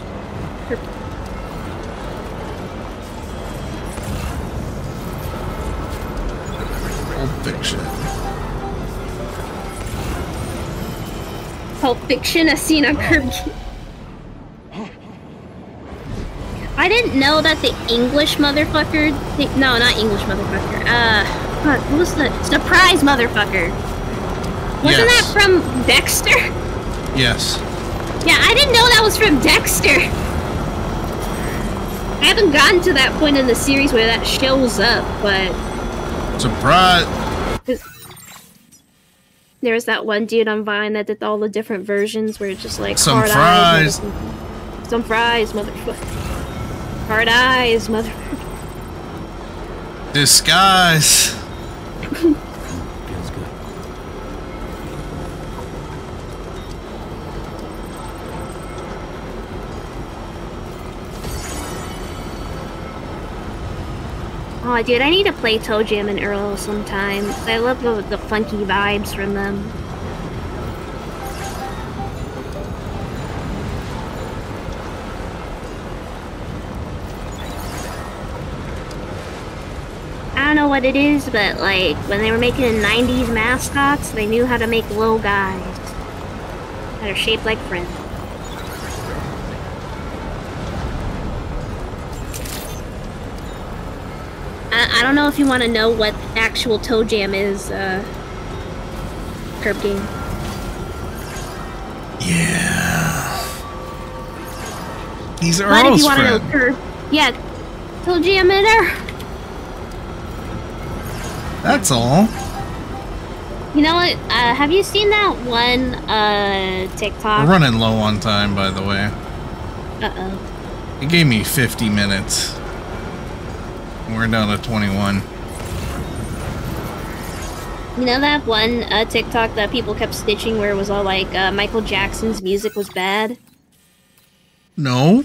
Pulp Fiction. Pulp Fiction, a scene on Curb Games. I didn't know that the English motherfucker... No, not English motherfucker. Fuck, what was the... Surprise motherfucker. Wasn't that from Dexter? Yes. Yeah, I didn't know that was from Dexter. I haven't gotten to that point in the series where that shows up, but... Surprise! There was that one dude on Vine that did all the different versions where it's just like... Some hard fries! Eyes, some fries, motherfucker. Hard eyes, motherfucker. Disguise! Oh, Oh, dude, I need to play Toe Jam and Earl sometime. I love the funky vibes from them. I don't know what it is, but like when they were making 90s mascots, they knew how to make little guys that are shaped like friends. I don't know if you want to know what actual Toe Jam is, Curb Game. Yeah. He's But if Earl's you want to friend. know Curb, yeah, Toe Jam in there. That's all. You know what? Have you seen that one TikTok? We're running low on time, by the way. Uh-oh. It gave me 50 minutes. We're down to 21. You know that one TikTok that people kept stitching where it was all like Michael Jackson's music was bad? No?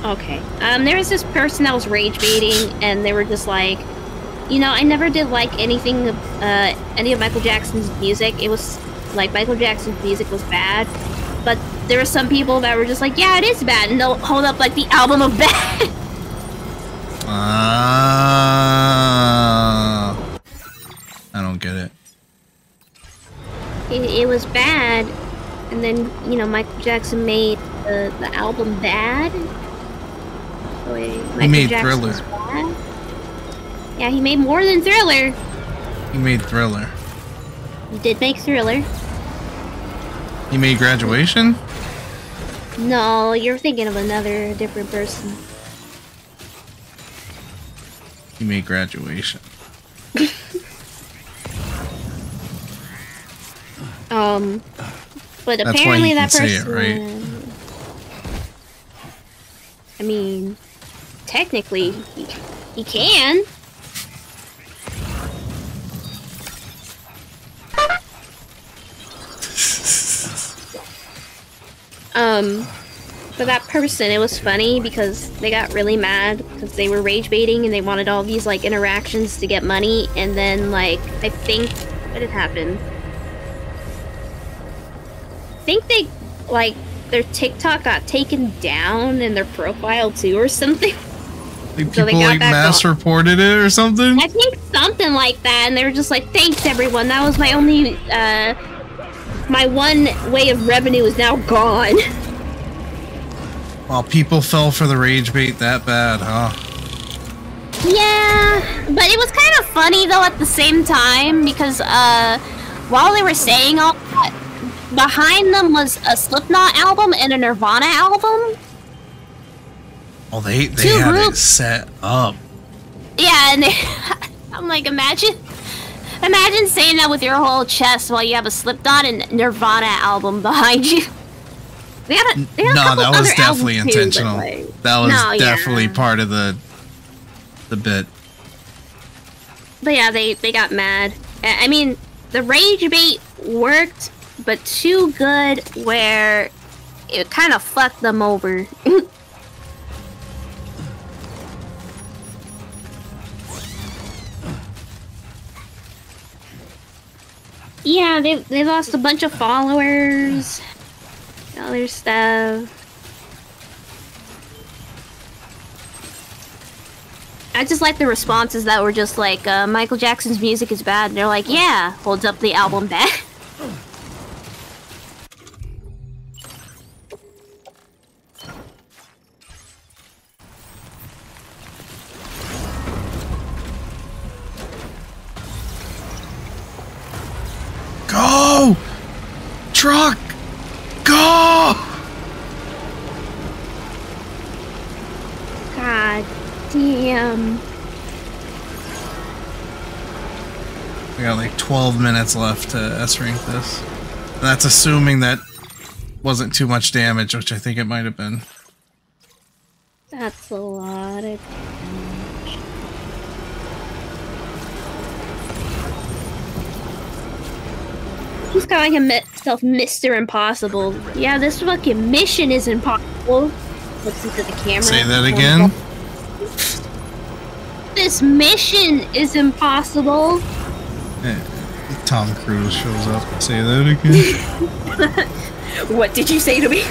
Okay. There was this person that was rage baiting, and they were just like, you know, I never did like anything of any of Michael Jackson's music. It was like Michael Jackson's music was bad, but there were some people that were just like, yeah, it is bad, and they'll hold up like the album of bad. I don't get it. It was bad, and then, you know, Michael Jackson made the album bad. So He made Thriller. Bad. Yeah, he made more than Thriller. He made Thriller. He did make Thriller. He made Graduation? No, you're thinking of a different person. He made Graduation. But That's apparently why that can person. Say it, right? I mean, technically, he can. For that person, it was funny because they got really mad because they were rage baiting and they wanted all these like interactions to get money, and then like I think what had happened. I think they like their TikTok got taken down and their profile too or something. Like people like mass reported it or something? I think something like that, and they were just like, thanks everyone, that was my only my one way of revenue is now gone. Well, people fell for the rage bait that bad, huh? Yeah, but it was kind of funny though at the same time because while they were saying all that, behind them was a Slipknot album and a Nirvana album. Oh, they had it set up. Yeah, and I'm like, imagine saying that with your whole chest while you have a Slipknot and Nirvana album behind you. They had a No, that was definitely intentional. Too, like, that was definitely part of the bit. But yeah, they got mad. I mean, the rage bait worked, but too good where it kind of fucked them over. Yeah, they lost a bunch of followers. Other stuff. I just like the responses that were just like, Michael Jackson's music is bad. And they're like, yeah, holds up the album back. Go! Truck! Go! God damn. We got like 12 minutes left to S-rank this. And that's assuming that wasn't too much damage, which I think it might have been. That's a lot of damage. He's calling himself Mr. Impossible. Yeah, this fucking mission is impossible. Looks into the camera. Say that again? this mission is impossible. Tom Cruise shows up. Say that again. What did you say to me?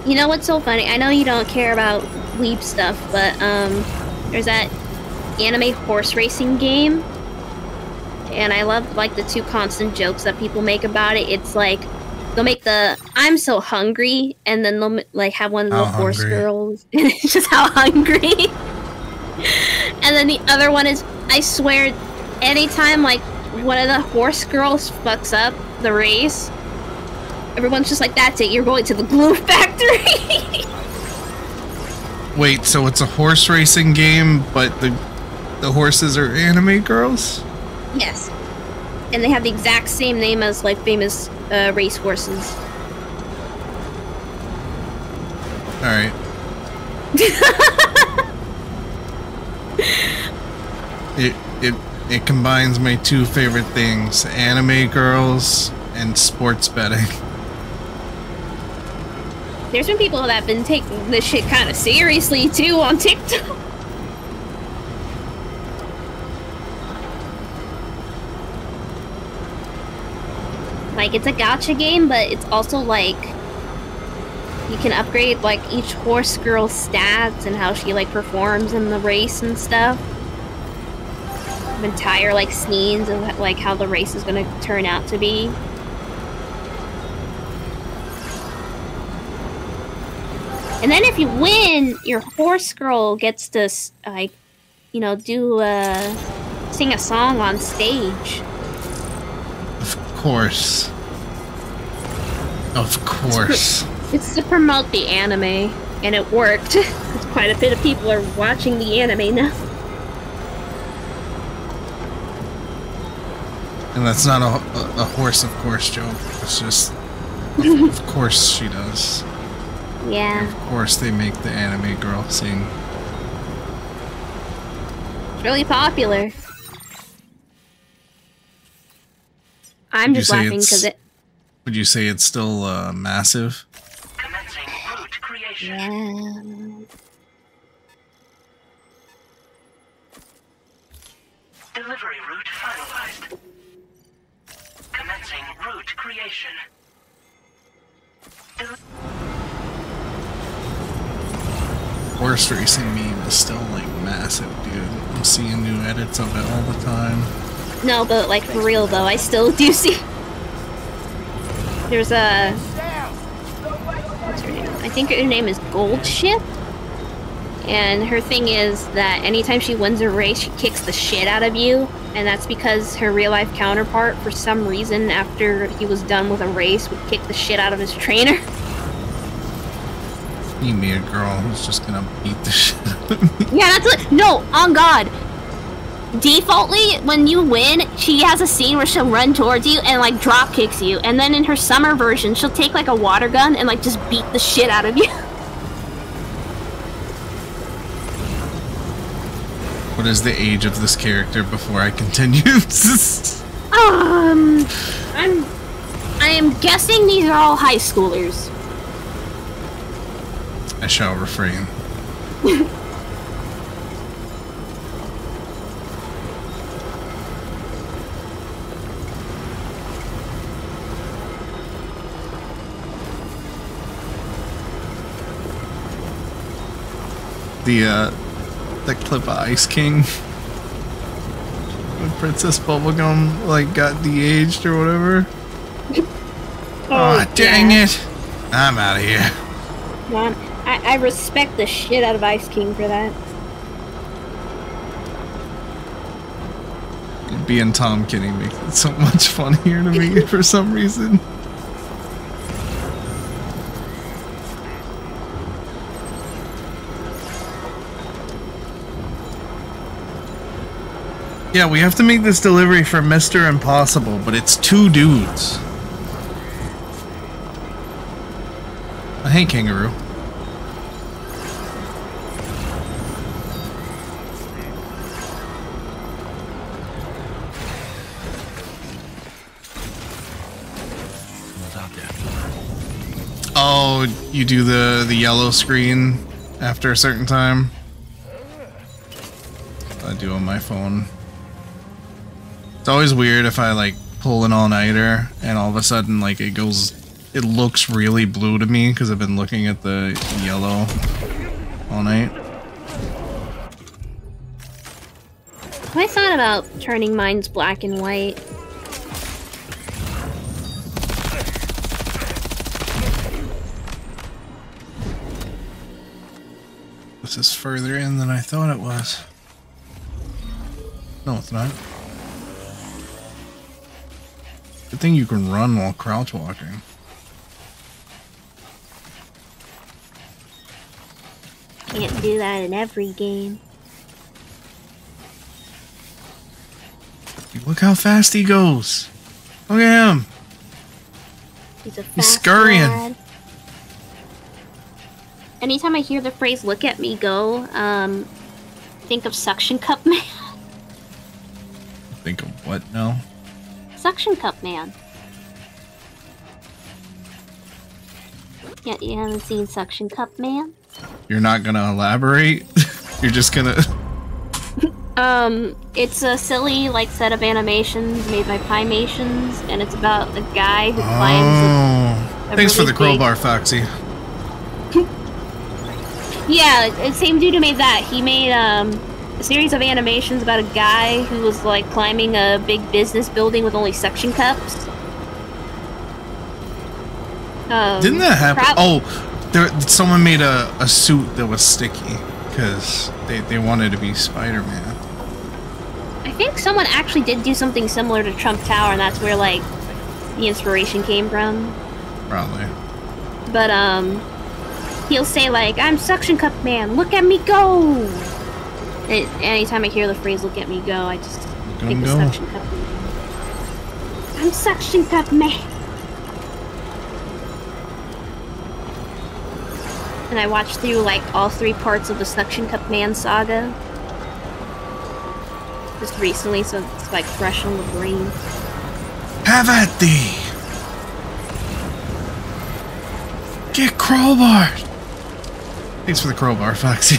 You know what's so funny? I know you don't care about weeb stuff, but there's that anime horse racing game, and I love like the two constant jokes that people make about it. It's like they'll make the "I'm so hungry," and then they'll like have one of the horse girls. It's just how hungry. And then the other one is, I swear, anytime like one of the horse girls fucks up the race, everyone's just like, "That's it, you're going to the glue factory." Wait, so it's a horse racing game, but the horses are anime girls? Yes. And they have the exact same name as like famous race horses. Alright. It combines my two favorite things, anime girls and sports betting. There's been people that have been taking this shit kind of seriously too on TikTok. Like, it's a gacha game, but it's also like you can upgrade like each horse girl's stats and how she like performs in the race and stuff. Entire like scenes of like how the race is gonna turn out to be. And then if you win, your horse girl gets to like, you know, do sing a song on stage. Of course. Of course. It's to promote the anime, and it worked. Quite a bit of people are watching the anime now. And that's not a horse, of course joke. It's just, of course she does. Yeah. Of course they make the anime girl sing. It's really popular. I'm just laughing because it... Would you say it's still massive? Commencing route creation. Yeah. Delivery route finalized. Commencing route creation. Horse racing meme is still like massive, dude. I'm seeing new edits of it all the time. No, but like for real though, I still do see. There's a. What's her name? I think her name is Goldship. And her thing is that anytime she wins a race, she kicks the shit out of you. And that's because her real life counterpart, for some reason, after he was done with a race, would kick the shit out of his trainer. You meet a girl who's just gonna beat the shit out of me. Yeah, that's what. No, on God. Defaultly, when you win, she has a scene where she'll run towards you and like drop kicks you. And then in her summer version, she'll take like a water gun and like just beat the shit out of you. What is the age of this character before I continue? I am guessing these are all high schoolers. I shall refrain. The clip of Ice King when Princess Bubblegum like got de-aged or whatever. Oh, dang it! I'm out of here. Man, I respect the shit out of Ice King for that. Being Tom Kenny makes it so much funnier to me for some reason. Yeah, we have to make this delivery for Mr. Impossible, but it's 2 dudes. Hey, kangaroo. Oh, you do the yellow screen after a certain time. I do on my phone. It's always weird if I like pull an all-nighter and all of a sudden like it looks really blue to me because I've been looking at the yellow all night. I thought about turning mine's black and white. This is further in than I thought it was. No, it's not. Good thing you can run while crouch walking. Can't do that in every game. Look how fast he goes. Look at him. He's scurrying. lad. Anytime I hear the phrase "look at me go," think of Suction Cup Man. Think of what now? Suction Cup Man. Yeah, you haven't seen Suction Cup Man? You're not gonna elaborate? You're just gonna... It's a silly, like, set of animations made by Pimations, and it's about a guy who climbs a Thanks really for the crowbar, Foxy. Yeah, same dude who made that. He made, a series of animations about a guy who was, like, climbing a big business building with only suction cups. Didn't that happen? Someone made a suit that was sticky, because they wanted to be Spider-Man. I think someone actually did do something similar to Trump Tower, and that's where, like, the inspiration came from. Probably. But, he'll say, like, I'm Suction Cup Man, look at me go! Anytime I hear the phrase, look at me go, I just think of Suction Cup Man. I'm Suction Cup Man! And I watched through, like, all 3 parts of the Suction Cup Man saga. Just recently, so it's, like, fresh on the brain. Have at thee! Get crowbarred! Thanks for the crowbar, Foxy.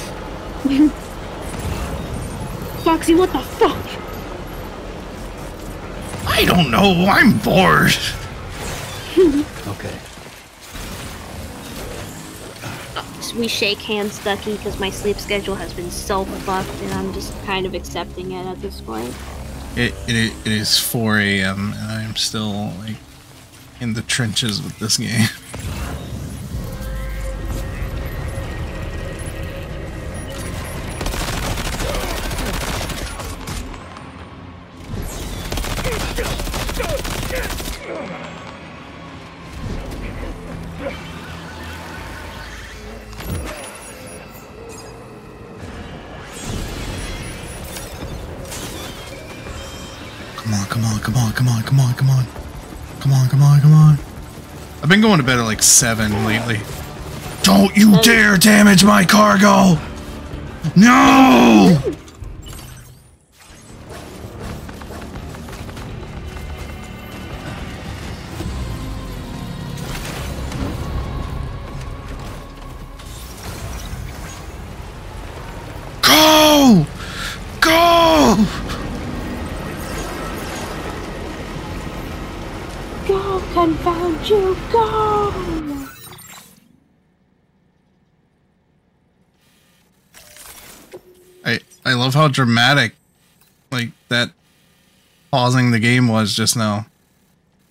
Foxy, what the fuck? I don't know, I'm bored. Okay. We shake hands, Ducky, because my sleep schedule has been so fucked, and I'm just kind of accepting it at this point. It is 4 a.m. and I'm still, like, in the trenches with this game. Come on. I've been going to bed at like 7 lately. Don't you dare damage my cargo! No! Go! Go! Go, confound you, go! I love how dramatic, like, that pausing the game was just now.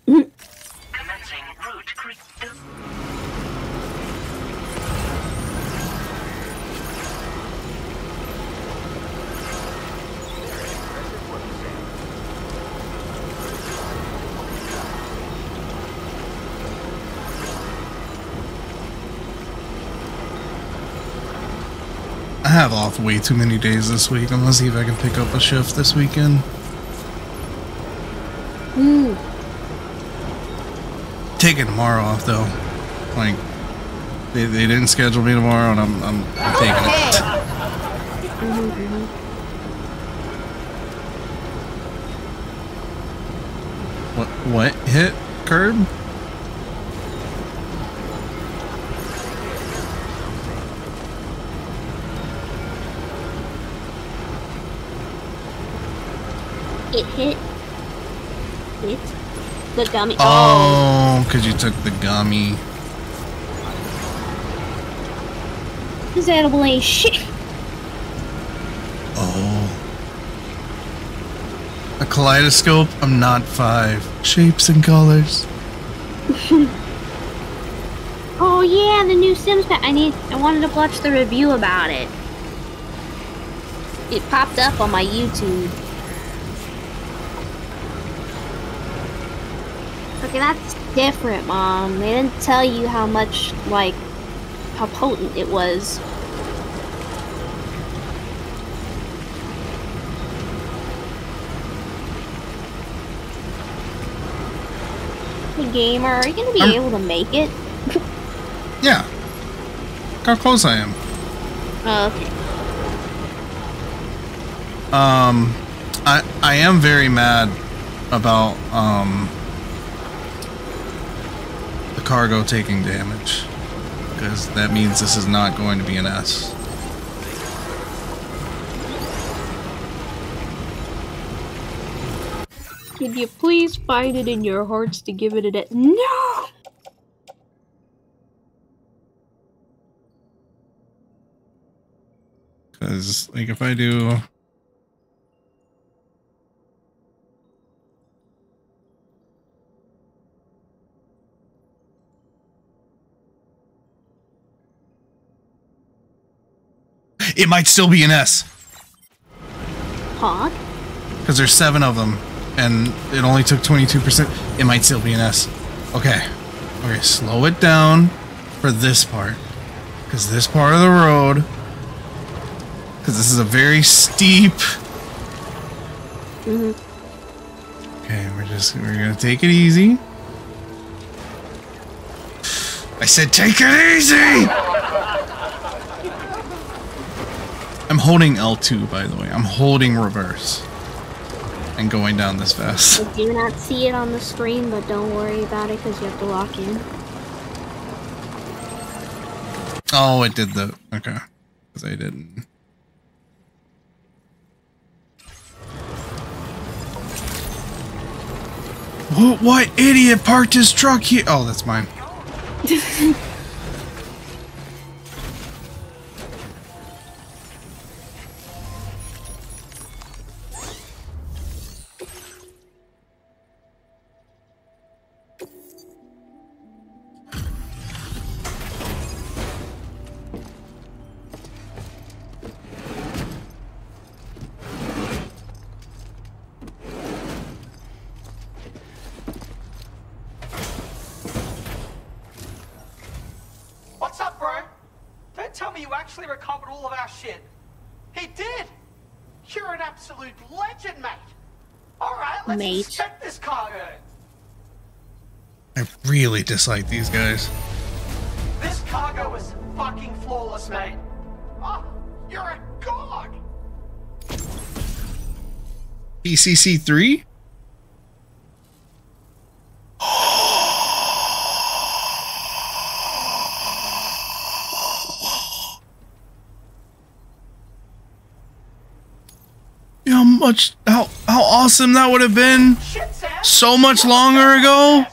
Commencing route I have off way too many days this week. I'm gonna see if I can pick up a shift this weekend. Taking tomorrow off though. Like they didn't schedule me tomorrow, and I'm taking it. What hit curb? It hit the gummy. Oh, because you took the gummy. This animal ain't shit. Oh. A kaleidoscope? I'm not 5. Shapes and colors. Oh yeah, the new Sims pack. I wanted to watch the review about it. It popped up on my YouTube. Okay, that's different, Mom. They didn't tell you how much, like, how potent it was. Hey, gamer, are you gonna be able to make it? Yeah. Look how close I am. Oh, okay. I am very mad about, the cargo taking damage. Because that means this is not going to be an S. Could you please find it in your hearts to give it a No! Because, like, if I do... It might still be an S. Huh? Because there's 7 of them, and it only took 22%. It might still be an S. Okay. Okay, slow it down for this part. Because this part of the road... Because this is a very steep... Mm-hmm. Okay, we're gonna take it easy. I said take it easy! I'm holding L2, by the way. I'm holding reverse. And going down this fast. I do not see it on the screen, but don't worry about it because you have to lock in. Oh, it did the... Okay. Because I didn't... What idiot parked his truck here? Oh, that's mine. What's up, bro? Don't tell me you actually recovered all of our shit. He did! You're an absolute legend, mate! Alright, let's inspect this cargo. I really dislike these guys. This cargo is fucking flawless, mate. Oh, you're a god! PCC 3? How awesome that would have been so much longer ago.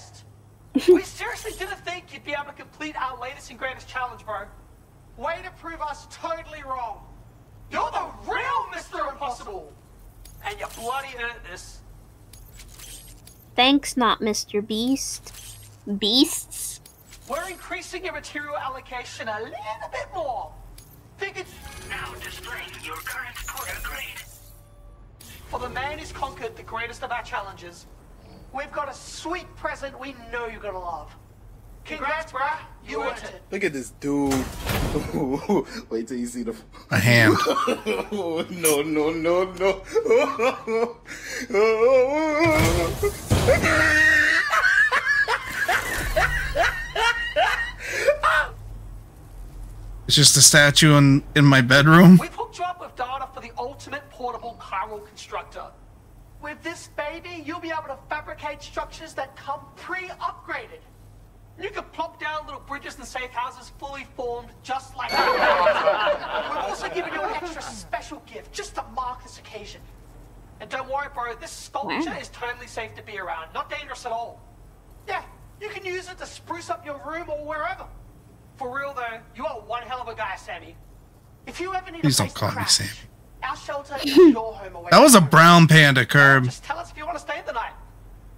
We seriously didn't think you'd be able to complete our latest and greatest challenge, bro. Way to prove us totally wrong. You're the real Mr. Impossible. And you bloody earned this. Thanks, not Mr. Beast. Beasts? We're increasing your material allocation a little bit more. Figured... Now displaying your current quarter grade. For the man who's conquered the greatest of our challenges, we've got a sweet present we know you're gonna love. Congrats, bruh. You earned it. Look at this dude. Wait till you see the... A hand. No, no, no, no. It's just a statue in my bedroom. We've hooked you up with data for the ultimate portable chiral constructor. With this baby, you'll be able to fabricate structures that come pre-upgraded. You can plop down little bridges and safe houses fully formed just like that. We've also given you an extra special gift just to mark this occasion. And don't worry, bro, this sculpture is totally safe to be around. Not dangerous at all. Yeah, you can use it to spruce up your room or wherever. For real, though, you are one hell of a guy, Sammy. If you ever need Please a don't place call to me crash, Sam. our shelter is your home away. That was a brown panda, Curb. Just tell us if you want to stay the night.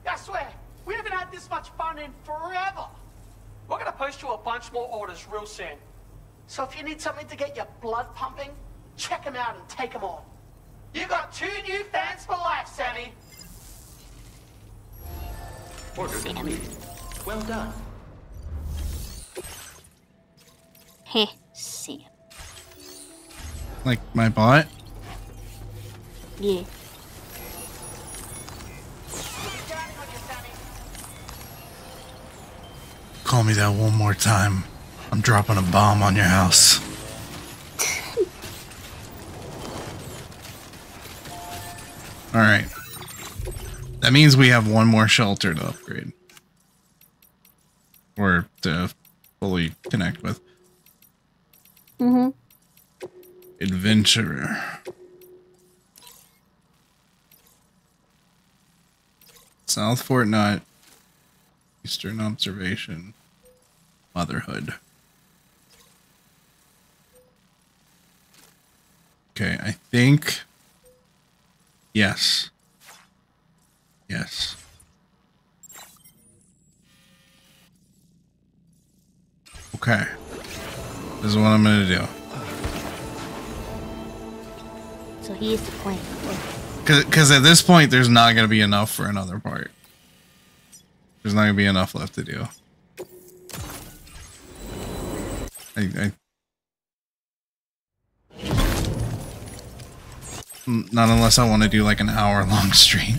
I swear, we haven't had this much fun in forever. We're gonna post you a bunch more orders real soon. So if you need something to get your blood pumping, check them out and take them on. You got 2 new fans for life, Sammy. Order complete. Well done. Heh, Sam. Like my bot? Yeah. Call me that one more time. I'm dropping a bomb on your house. Alright. That means we have one more shelter to upgrade. Or to fully connect with. Mm-hmm. Adventurer. South Fortnite. Eastern Observation. Motherhood. Okay, I think... Yes. Yes. Okay. This is what I'm gonna do. So here's the plan. Because at this point, there's not gonna be enough for another part. There's not gonna be enough left to do. Not unless I want to do like an hour-long stream.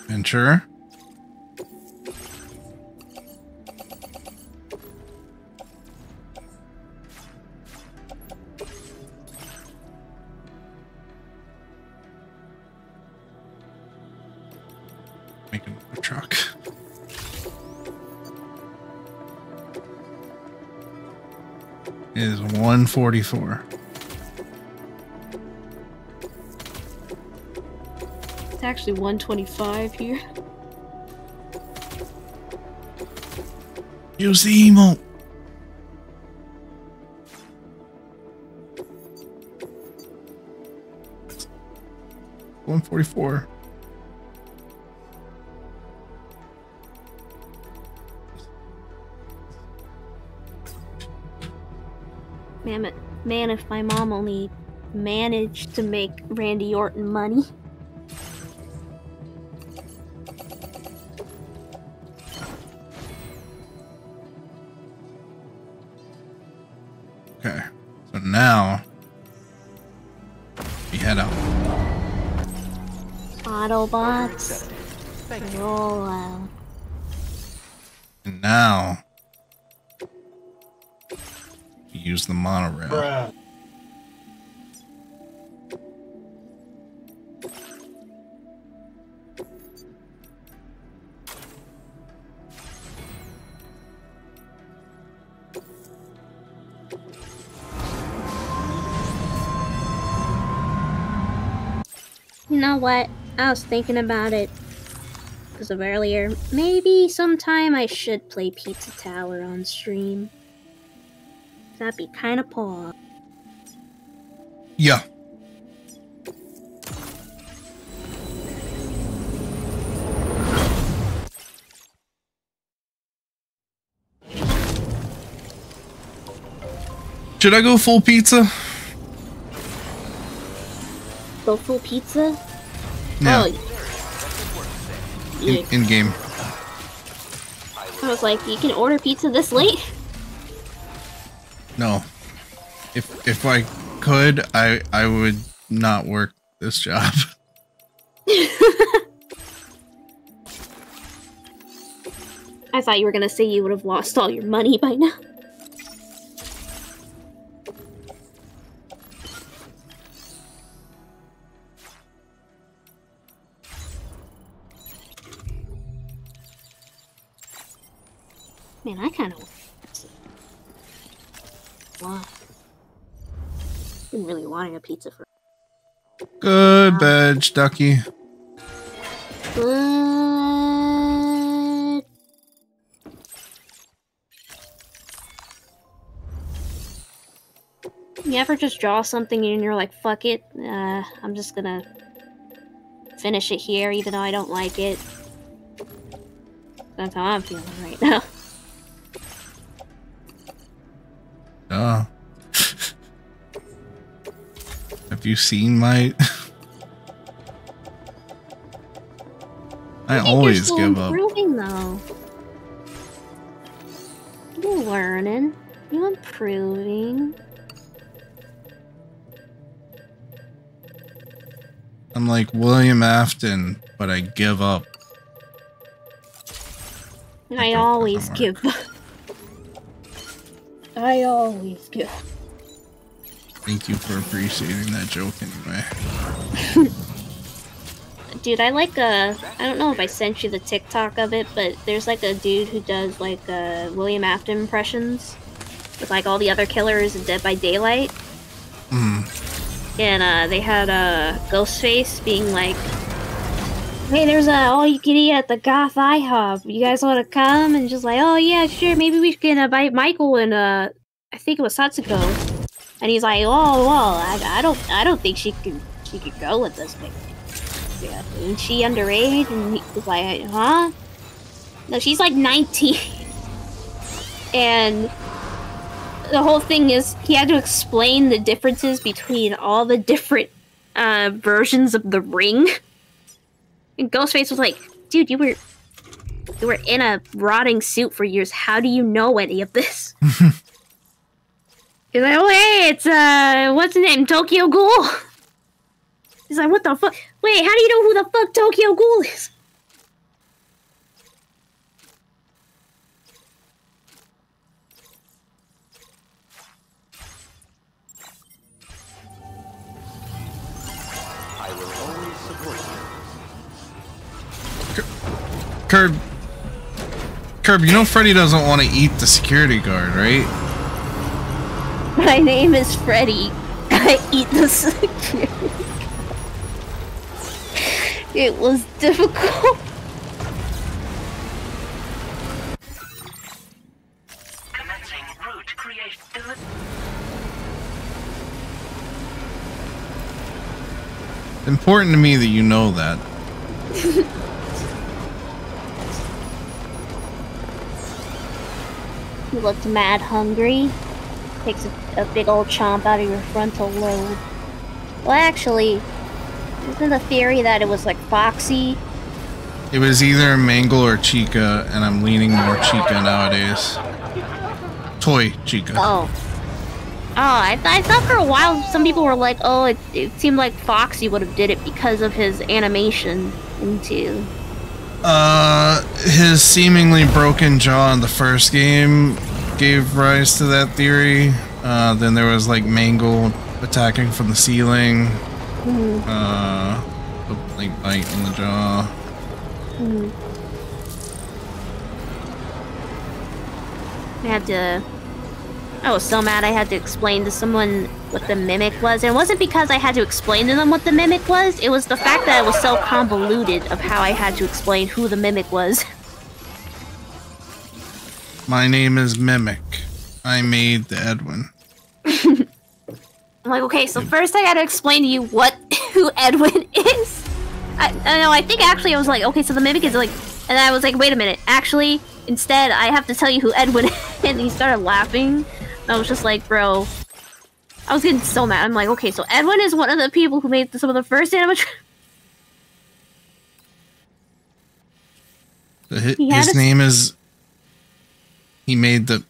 Venture. Make another truck. It is 144. It's actually 125 here. Use the emote. $144. Man, if my mom only managed to make Randy Orton money. Okay, so now we head out. Autobots, roll out. And now use the monorail. Bruh. You know what? I was thinking about it as of earlier. Maybe sometime I should play Pizza Tower on stream. That'd be kind of paw. Yeah. Should I go full pizza? Go full pizza? Yeah. Oh. Yeah. In game. I was like, you can order pizza this late? No. If I could, I would not work this job. I thought you were gonna say you would have lost all your money by now. Man, I kind of... Wow. Been really wanting a pizza for. Good veg, Ducky. Good. You ever just draw something and you're like, fuck it, I'm just gonna finish it here even though I don't like it. That's how I'm feeling right now. Have you seen my... I always you're give up. Improving though. You're learning. You're improving. I'm like William Afton, but I give up. I always give up. I always give up. Thank you for appreciating that joke anyway. Dude, I like I don't know if I sent you the TikTok of it, but there's like a dude who does like William Afton impressions with like all the other killers in Dead by Daylight. And they had Ghostface being like, hey, there's a all-you-can-eat at the Goth IHOP. You guys want to come? And just like, oh yeah, sure. Maybe we can invite Michael and I think it was Satsuko. And he's like, oh well, I don't think she could go with this thing. Yeah, isn't she underage? And he was like, huh? No, she's like 19. And the whole thing is he had to explain the differences between all the different versions of the ring. And Ghostface was like, dude, you were in a rotting suit for years. How do you know any of this? He's like, oh hey, it's what's his name? Tokyo Ghoul. He's like, what the fuck? Wait, how do you know who the fuck Tokyo Ghoul is? I will always support you. Curb, you know Freddy doesn't want to eat the security guard, right? My name is Freddy. I eat the security. It was difficult. Commencing route creation. It's important to me that you know that. You looked mad hungry. Takes a big old chomp out of your frontal lobe. Well, actually, isn't the theory that it was like Foxy? It was either Mangle or Chica, and I'm leaning more Chica nowadays. Toy Chica. Oh. I thought for a while some people were like, oh, it seemed like Foxy would have did it because of his animation into... His seemingly broken jaw in the first game gave rise to that theory. Then there was like Mangle attacking from the ceiling. Like bite in the jaw. I was so mad I had to explain to someone what the mimic was. And it wasn't because I had to explain to them what the mimic was. It was the fact that it was so convoluted of how I had to explain who the mimic was. My name is Mimic. I made the Edwin. I'm like, okay, so first I gotta explain to you who Edwin is. I think actually I was like, okay, so the mimic is like, and I was like, wait a minute, actually, instead I have to tell you who Edwin is. And he started laughing. I was just like, bro, I was getting so mad. I'm like, okay, so Edwin is one of the people who made some of the first animatronics. His name is... He made the...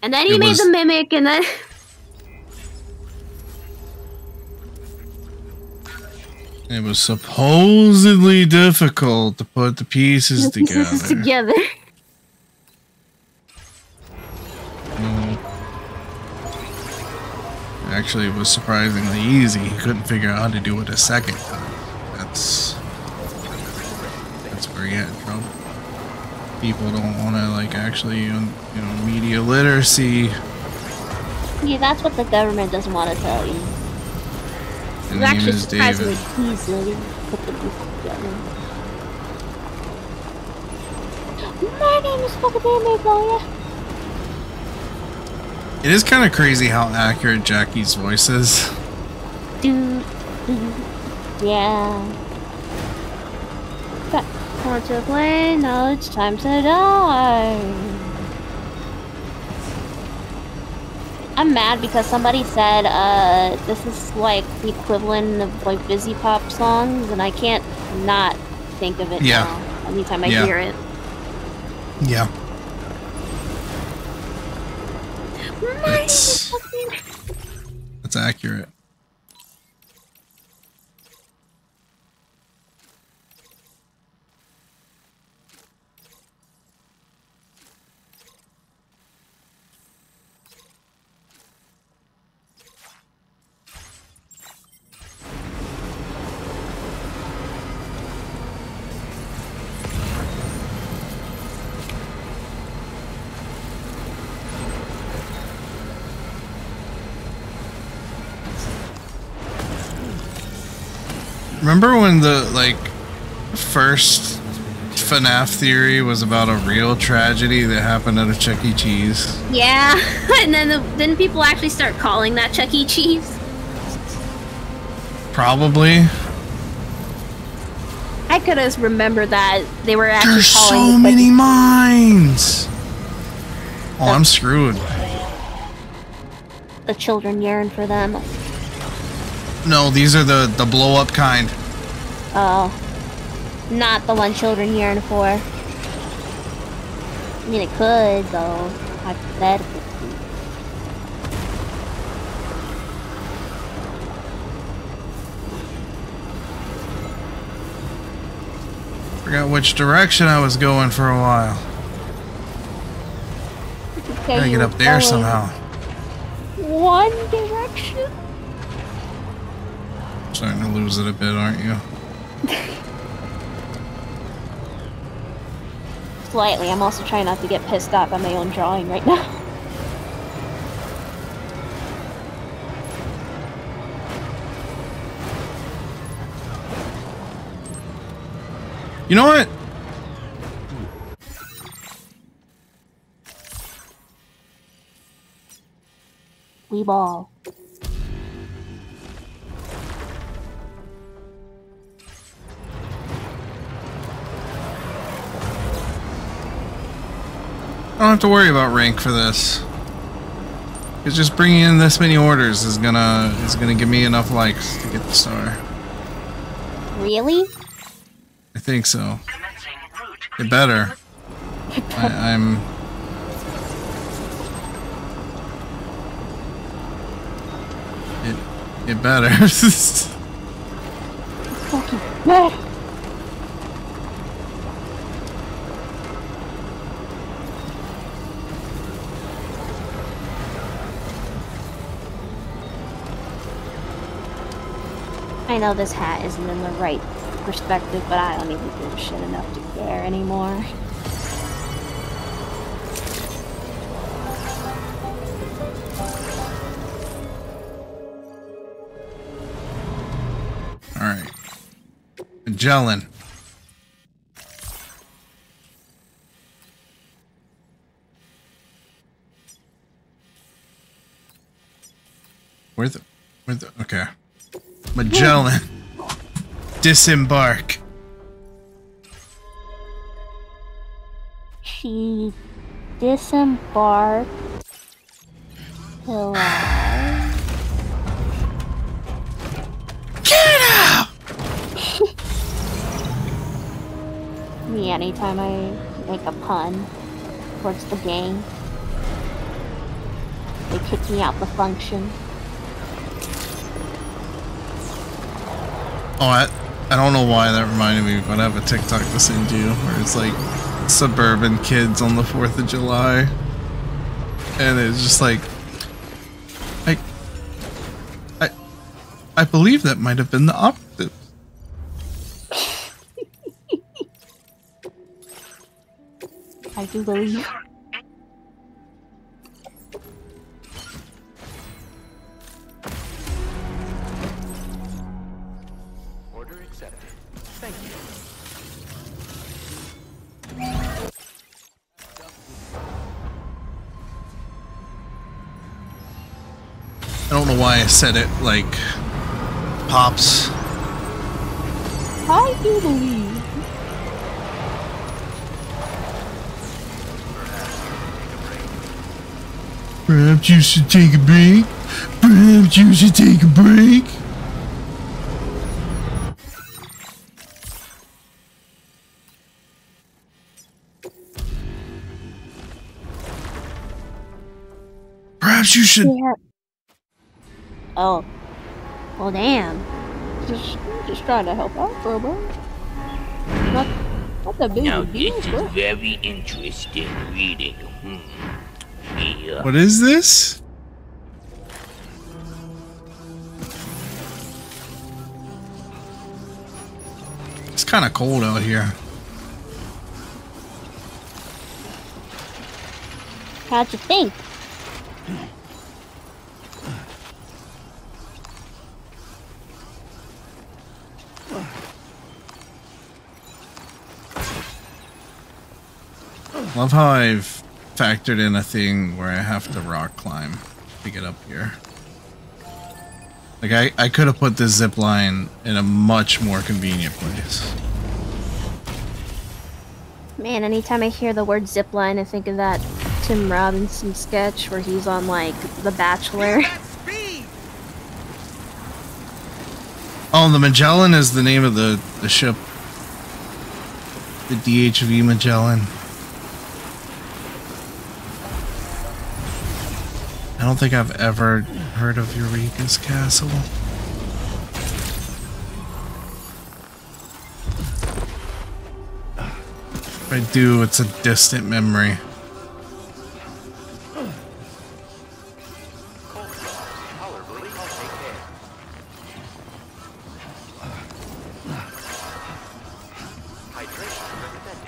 And then he made the mimic, and then... It was supposedly difficult to put the pieces together. Actually, it was surprisingly easy. He couldn't figure out how to do it a second time. That's where he had trouble. People don't want to, like, actually, you know, media literacy Yeah, that's what the government doesn't want to tell you. And It's actually name is surprisingly David. easy to put the pieces together. My name is fucking Magoya. It is kind of crazy how accurate Jackie's voice is. Dude. Yeah. Want to play? No, it's time to die. I'm mad because somebody said, this is like the equivalent of like busy pop songs, and I can't not think of it now anytime I hear it. Yeah. That's accurate. Remember when the first FNAF theory was about a real tragedy that happened at a Chuck E. Cheese? Yeah, and then people actually start calling that Chuck E. Cheese. Probably. I could have remembered that they were actually There's calling so many mines. Oh, I'm screwed. The children yearn for them. No, these are the blow up kind. Oh, not the one children yearn for. I mean, it could though. Hypothetically. Forgot which direction I was going for a while. Gotta get up there somehow. One direction? Starting to lose it a bit, aren't you? Slightly. I'm also trying not to get pissed off by my own drawing right now. You know what? We ball. I don't have to worry about rank for this. Because just bringing in this many orders is gonna give me enough likes to get the star. Really? I think so. It better. I'm. It better. Fucking bad. I know this hat isn't in the right perspective, but I don't even give a shit enough to care anymore. Alright. Magellan. Okay. Magellan. Disembark. She disembarked alive. Get out! Me, anytime I make a pun towards the game, they kick me out the function. Oh, I don't know why that reminded me, but I have a TikTok to send you where it's like suburban kids on the 4th of July. And it's just like, I believe that might have been the operative. I do believe. I don't know why I said it like Pops. I do believe. Perhaps you should take a break. Perhaps you should take a break. Perhaps you should. Yeah. Oh. Well, damn. Just trying to help out for a moment. Not that big Now of a deal, this bro. is very interesting reading. Yeah. What is this? It's kind of cold out here. How'd you think? Love how I've factored in a thing where I have to rock climb to get up here. Like I could have put this zip line in a much more convenient place. Man, anytime I hear the word zipline, I think of that Tim Robinson sketch where he's on, like, The Bachelor. Oh, the Magellan is the name of the ship. The DHV Magellan. I don't think I've ever heard of Eureka's Castle. If I do, it's a distant memory.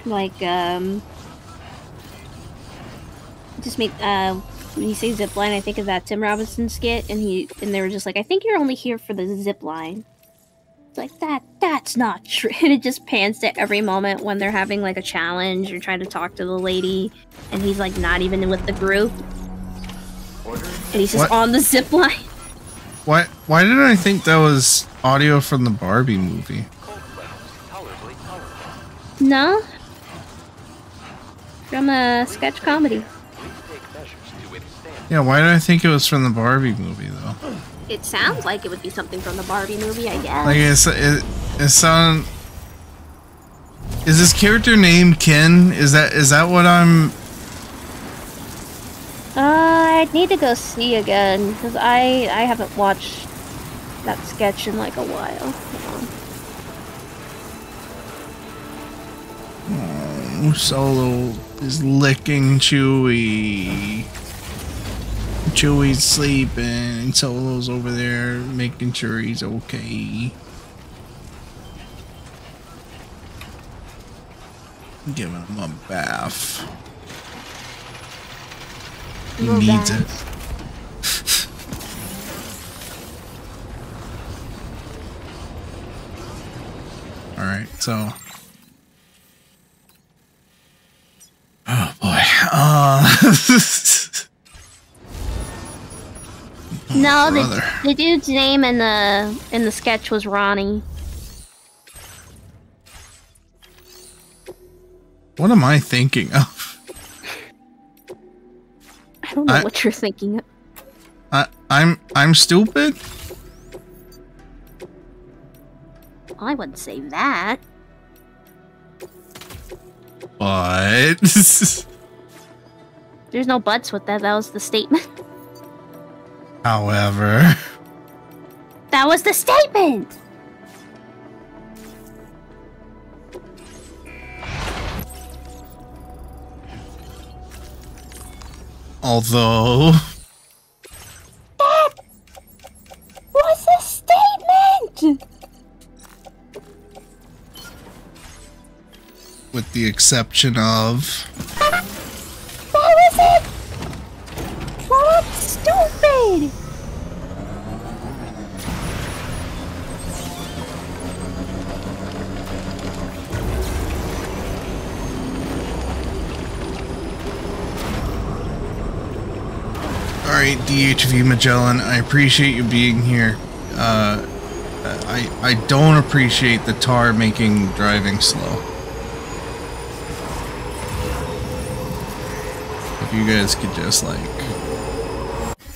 Like, just make, when you say zipline, I think of that Tim Robinson skit, and they were just like, I think you're only here for the zipline. It's like, that's not true. And it just pans to every moment when they're having, like, a challenge or trying to talk to the lady, and he's, like, not even with the group. And he's just on the zipline. Why did I think that was audio from the Barbie movie? No? From a sketch comedy. Yeah, why did I think it was from the Barbie movie, though? It sounds like it would be something from the Barbie movie, I guess. Like, it sound... Is this character named Ken? Is that what I'm... I'd need to go see again, because I haven't watched that sketch in, like, a while. Oh, Solo is licking Chewie. Chewie's sleeping, and Solo's over there making sure he's okay. Giving him a bath. He needs it. Alright, so... Oh boy. No, the dude's name in the sketch was Ronnie. What am I thinking of? I don't know what you're thinking of. I'm stupid? I wouldn't say that. But there's no buts with that. That was the statement. However, that was the statement. Although that was a statement. With the exception of... That was it! Well, I'm stupid! Alright, DHV Magellan, I appreciate you being here. I don't appreciate the tar making driving slow. If you guys could just, like,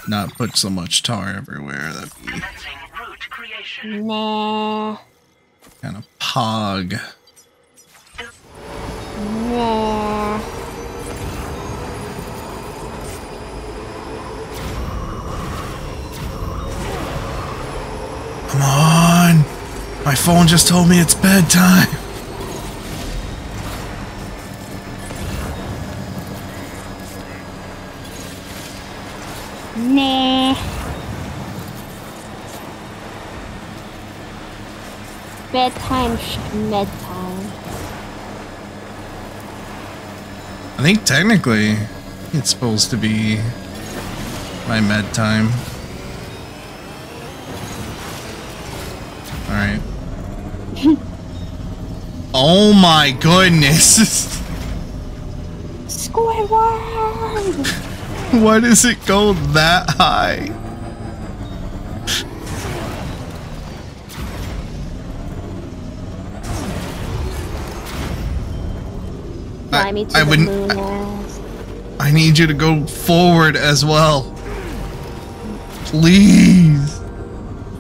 not put so much tar everywhere, that'd be Nah. kind of pog. Nah. Come on! My phone just told me it's bedtime! Nah. Bedtime, schmedtime. I think technically it's supposed to be my med time. Alright. Oh my goodness! Squidward! Why does it go that high? Fly me to the moon, yes. I need you to go forward as well. Please.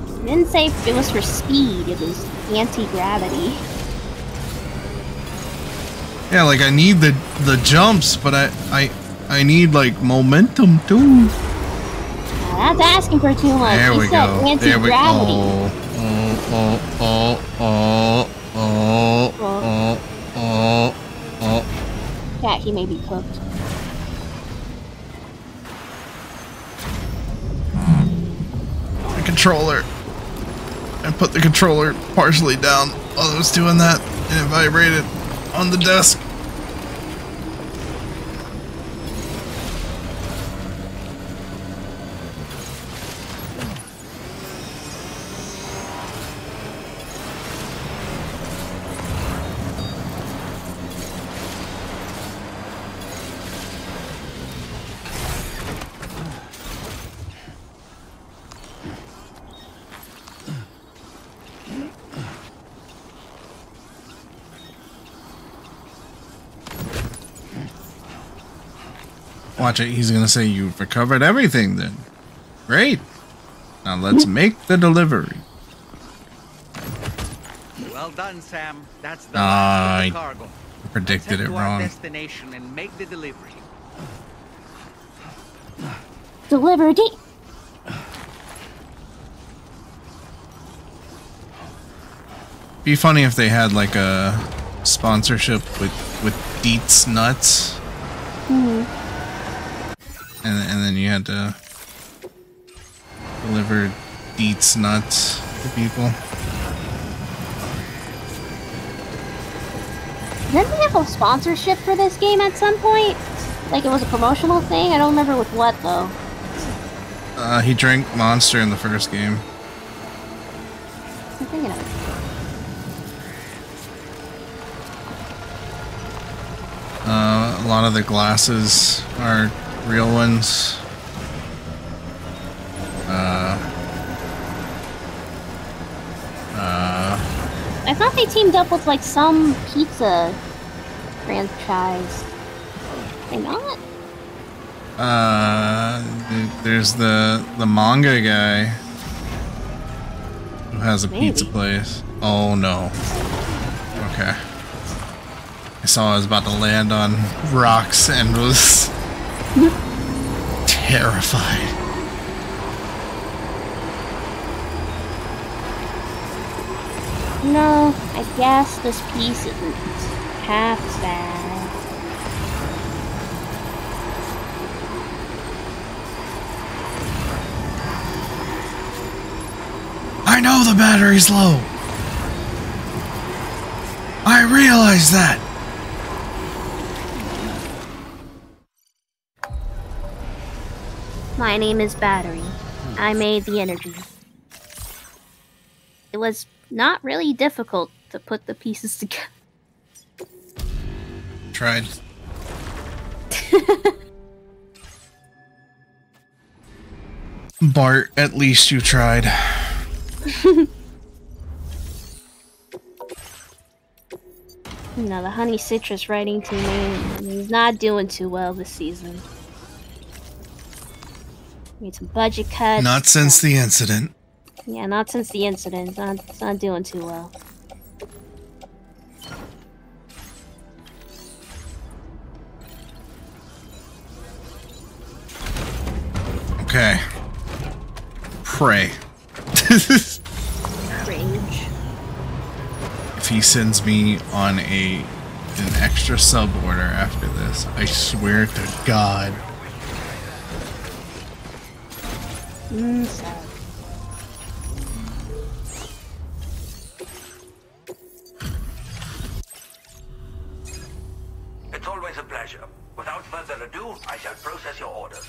I didn't say it was for speed, it was anti-gravity. Yeah, like I need the jumps, but I need like momentum too. That's asking for too much. There we go. There we go. Oh. Yeah, he may be cooked. The controller. I put the controller partially down while I was doing that, and it vibrated on the desk. Watch it, he's gonna say you've recovered everything then. Great. Now let's make the delivery. Well done, Sam. That's the I cargo. predicted it Let's head to our wrong. destination and make the delivery. Delivered it. Be funny if they had like a sponsorship with Deets Nuts. And then you had to deliver Deets Nuts to people. Didn't they have a sponsorship for this game at some point? Like it was a promotional thing? I don't remember with what though. He drank Monster in the first game. I'm thinking of it. A lot of the glasses are real ones. I thought they teamed up with like some pizza franchise. They not? There's the manga guy who has a pizza place. Oh no. Okay. I saw I was about to land on rocks and was terrified. No, I guess this piece isn't half bad. I know the battery's low. I realize that. My name is Battery. I made the energy. It was not really difficult to put the pieces together. Tried. Bart, at least you tried. No, the Honey Citrus writing team is not doing too well this season. Made some budget cuts. Not since the incident. Yeah, not since the incident. It's not doing too well. Okay. Pray. Rage. If he sends me on an extra sub order after this, I swear to God. Sad. It's always a pleasure. Without further ado, I shall process your orders.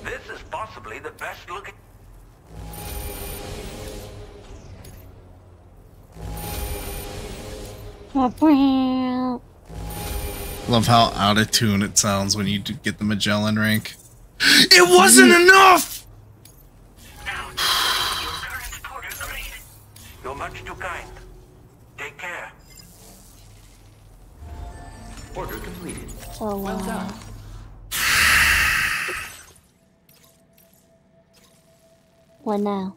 This is possibly the best looking... Love how out of tune it sounds when you get the Magellan rank. It wasn't enough! You're much too kind. Take care. Order completed. So, well done. What now?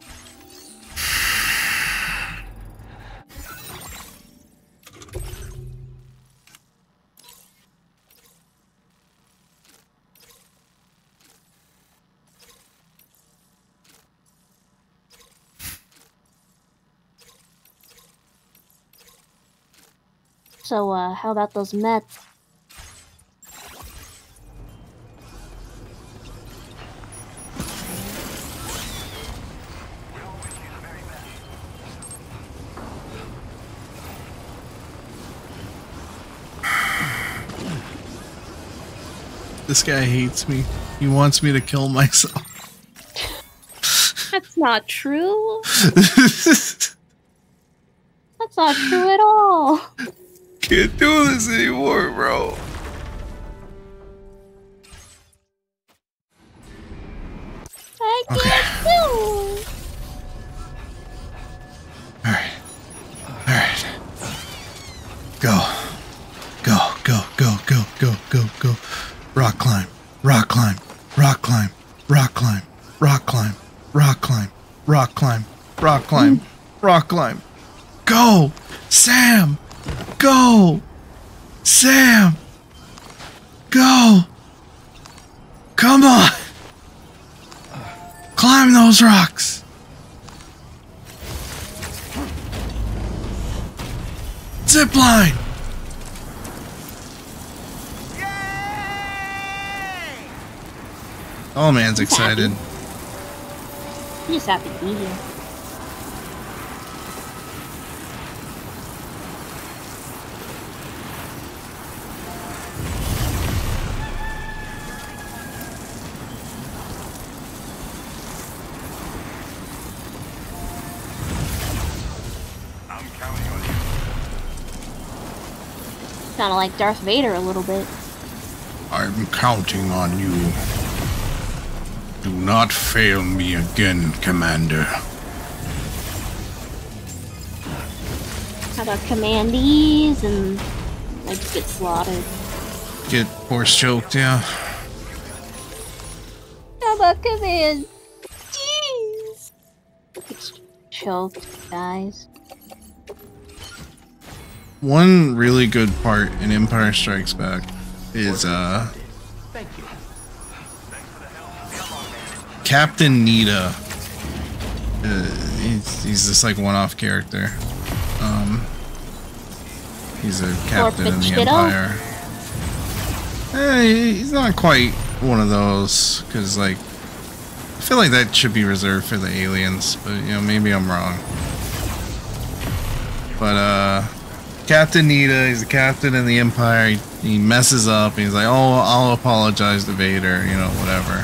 So, how about those Mets? This guy hates me. He wants me to kill myself. That's not true. That's not true at all. Can't do this anymore, bro. I can't do. Alright. Alright. Go. Go, go, go, go, go, go, go. Rock climb. Rock climb. Rock climb. Rock climb. Rock climb. Rock climb. Rock climb. Rock climb. Rock climb. Go! Sam! Go! Sam! Go! Come on! Climb those rocks! Zip line! Oh, man's excited. He's just happy to be here. Kind of like Darth Vader a little bit. I'm counting on you. Do not fail me again, Commander. How about commandees and I just get slaughtered? Get horse choked, yeah. How about commandees? Gets choked, guys. One really good part in Empire Strikes Back is Thank you. Captain Nita. He's this like one-off character. He's a captain in the Empire. He's not quite one of those, because like I feel like that should be reserved for the aliens, but you know, maybe I'm wrong. But Captain Nita, he's a captain in the Empire. He messes up and he's like, oh, I'll apologize to Vader, you know, whatever.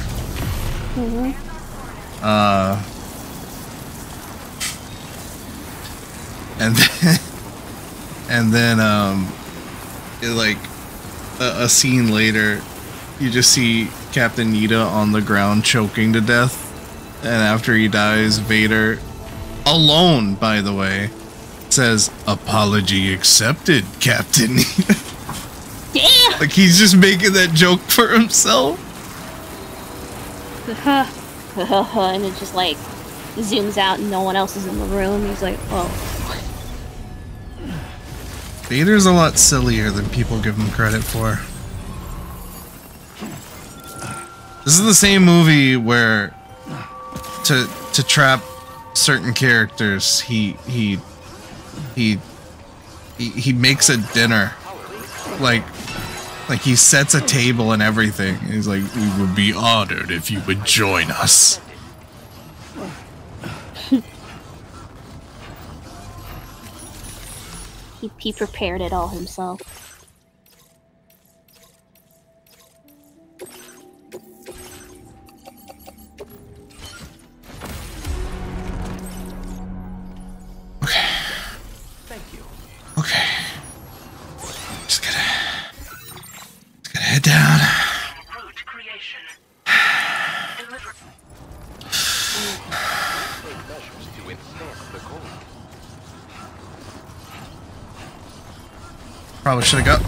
And then like a scene later, you just see Captain Nita on the ground choking to death. And after he dies, Vader, alone by the way, says, "Apology accepted, Captain Nita." Damn! Like he's just making that joke for himself. And it just like zooms out and no one else is in the room. He's like, oh. Vader's a lot sillier than people give him credit for. This is the same movie where to trap certain characters, he makes a dinner. Like he sets a table and everything. He's like, "We would be honored if you would join us." He prepared it all himself. Okay. Thank you. Okay. Just gotta head down. Root creation. Take measures to withstand the cold. Probably should have got.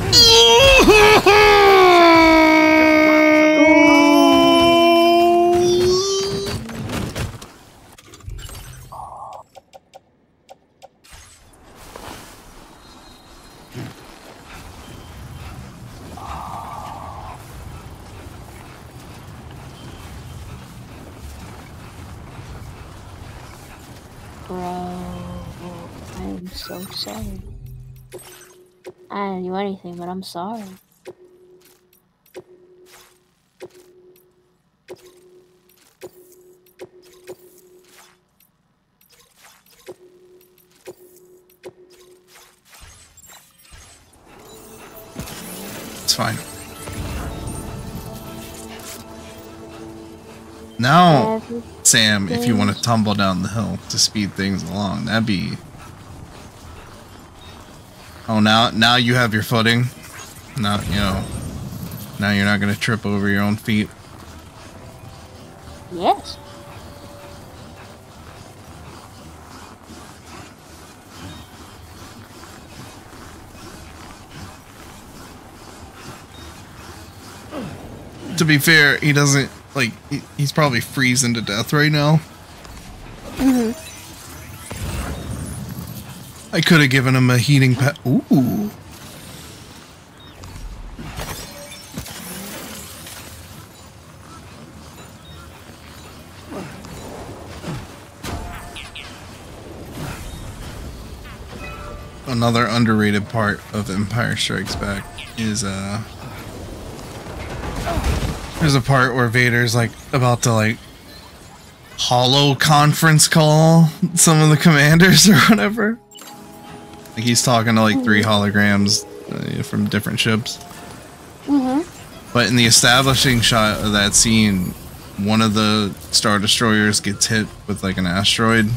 I'm so sorry. I didn't do anything, but I'm sorry. It's fine. Now, Sam, if you want to tumble down the hill to speed things along, that'd be... Oh, now you have your footing. Now, you know, now you're not going to trip over your own feet. Yes. To be fair, he doesn't, like, he's probably freezing to death right now. Mm-hmm. I could have given him a heating pad. Ooh. Another underrated part of Empire Strikes Back is there's a part where Vader's like about to like holo conference call some of the commanders or whatever. Like he's talking to like 3 holograms from different ships. Mm-hmm. But in the establishing shot of that scene, one of the Star Destroyers gets hit with like an asteroid.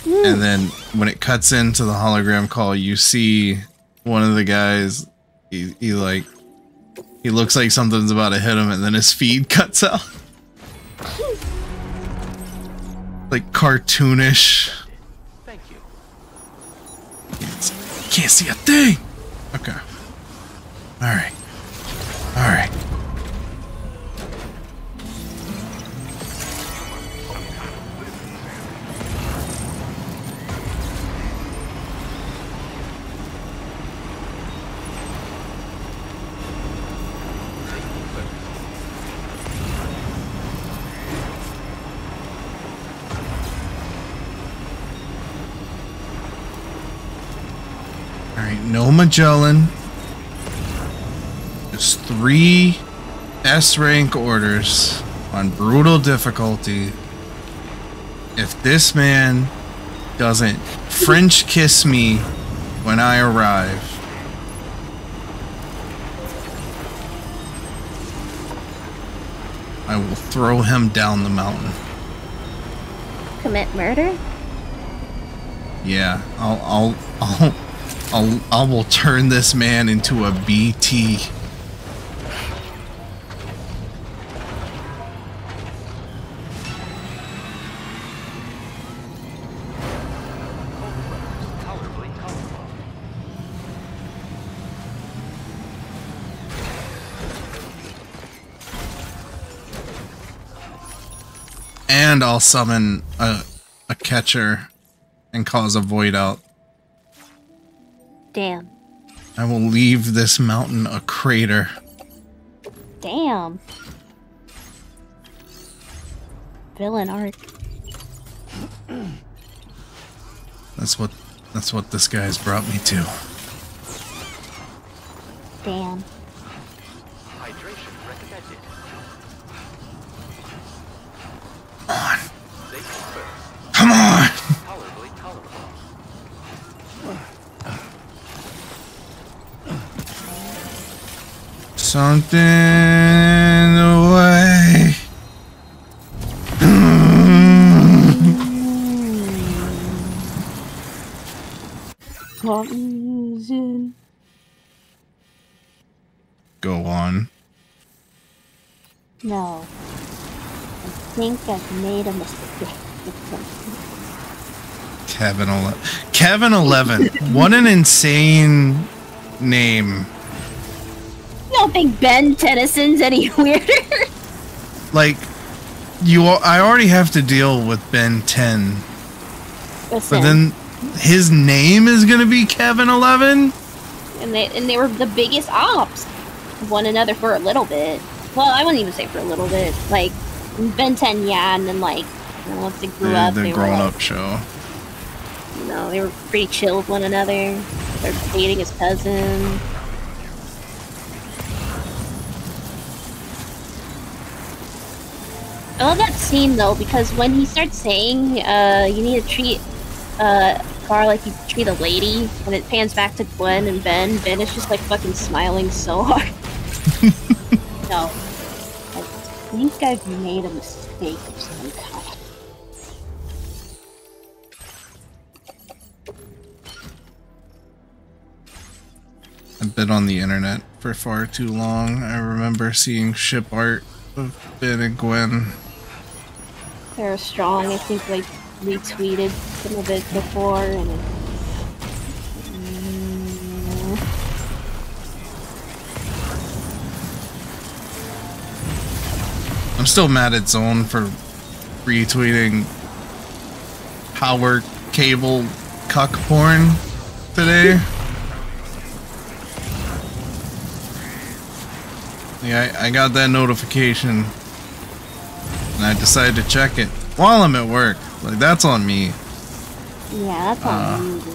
And then when it cuts into the hologram call, you see one of the guys, he looks like something's about to hit him, and then his feed cuts out. Like cartoonish. Thank you. Can't see a thing. Okay. Alright. Alright. Alright, no Magellan. Just 3 S-rank orders on brutal difficulty. If this man doesn't French kiss me when I arrive, I will throw him down the mountain. Commit murder? Yeah, I will turn this man into a BT. And I'll summon a catcher and cause a void out. Damn. I will leave this mountain a crater. Damn. Villain arc. That's what this guy's brought me to. Damn. Hydration recommended. Come on! Tolerably tolerable. Something away. Go on. No. I think I've made a mistake. Kevin 11. What an insane name. I don't think Ben Tennyson's any weirder. Like, I already have to deal with Ben 10. Listen. But then his name is gonna be Kevin 11? And they were the biggest ops of one another for a little bit. Well, I wouldn't even say for a little bit. Like, Ben 10, yeah, and then, like, you know, once they grew up, The they were, grown-up like, show. you know, they were pretty chill with one another. They're dating his cousin. I love that scene, though, because when he starts saying, you need to treat, Gar like you treat a lady, and it pans back to Gwen and Ben is just, like, fucking smiling so hard. No. I think I've made a mistake of some kind. I've been on the internet for far too long. I remember seeing ship art of Ben and Gwen. They're strong. I think they retweeted some of it before, and I'm still mad at Zone for retweeting power cable cuck porn today. Yeah, I got that notification and I decided to check it while I'm at work. Like, that's on me. yeah, that's all you do.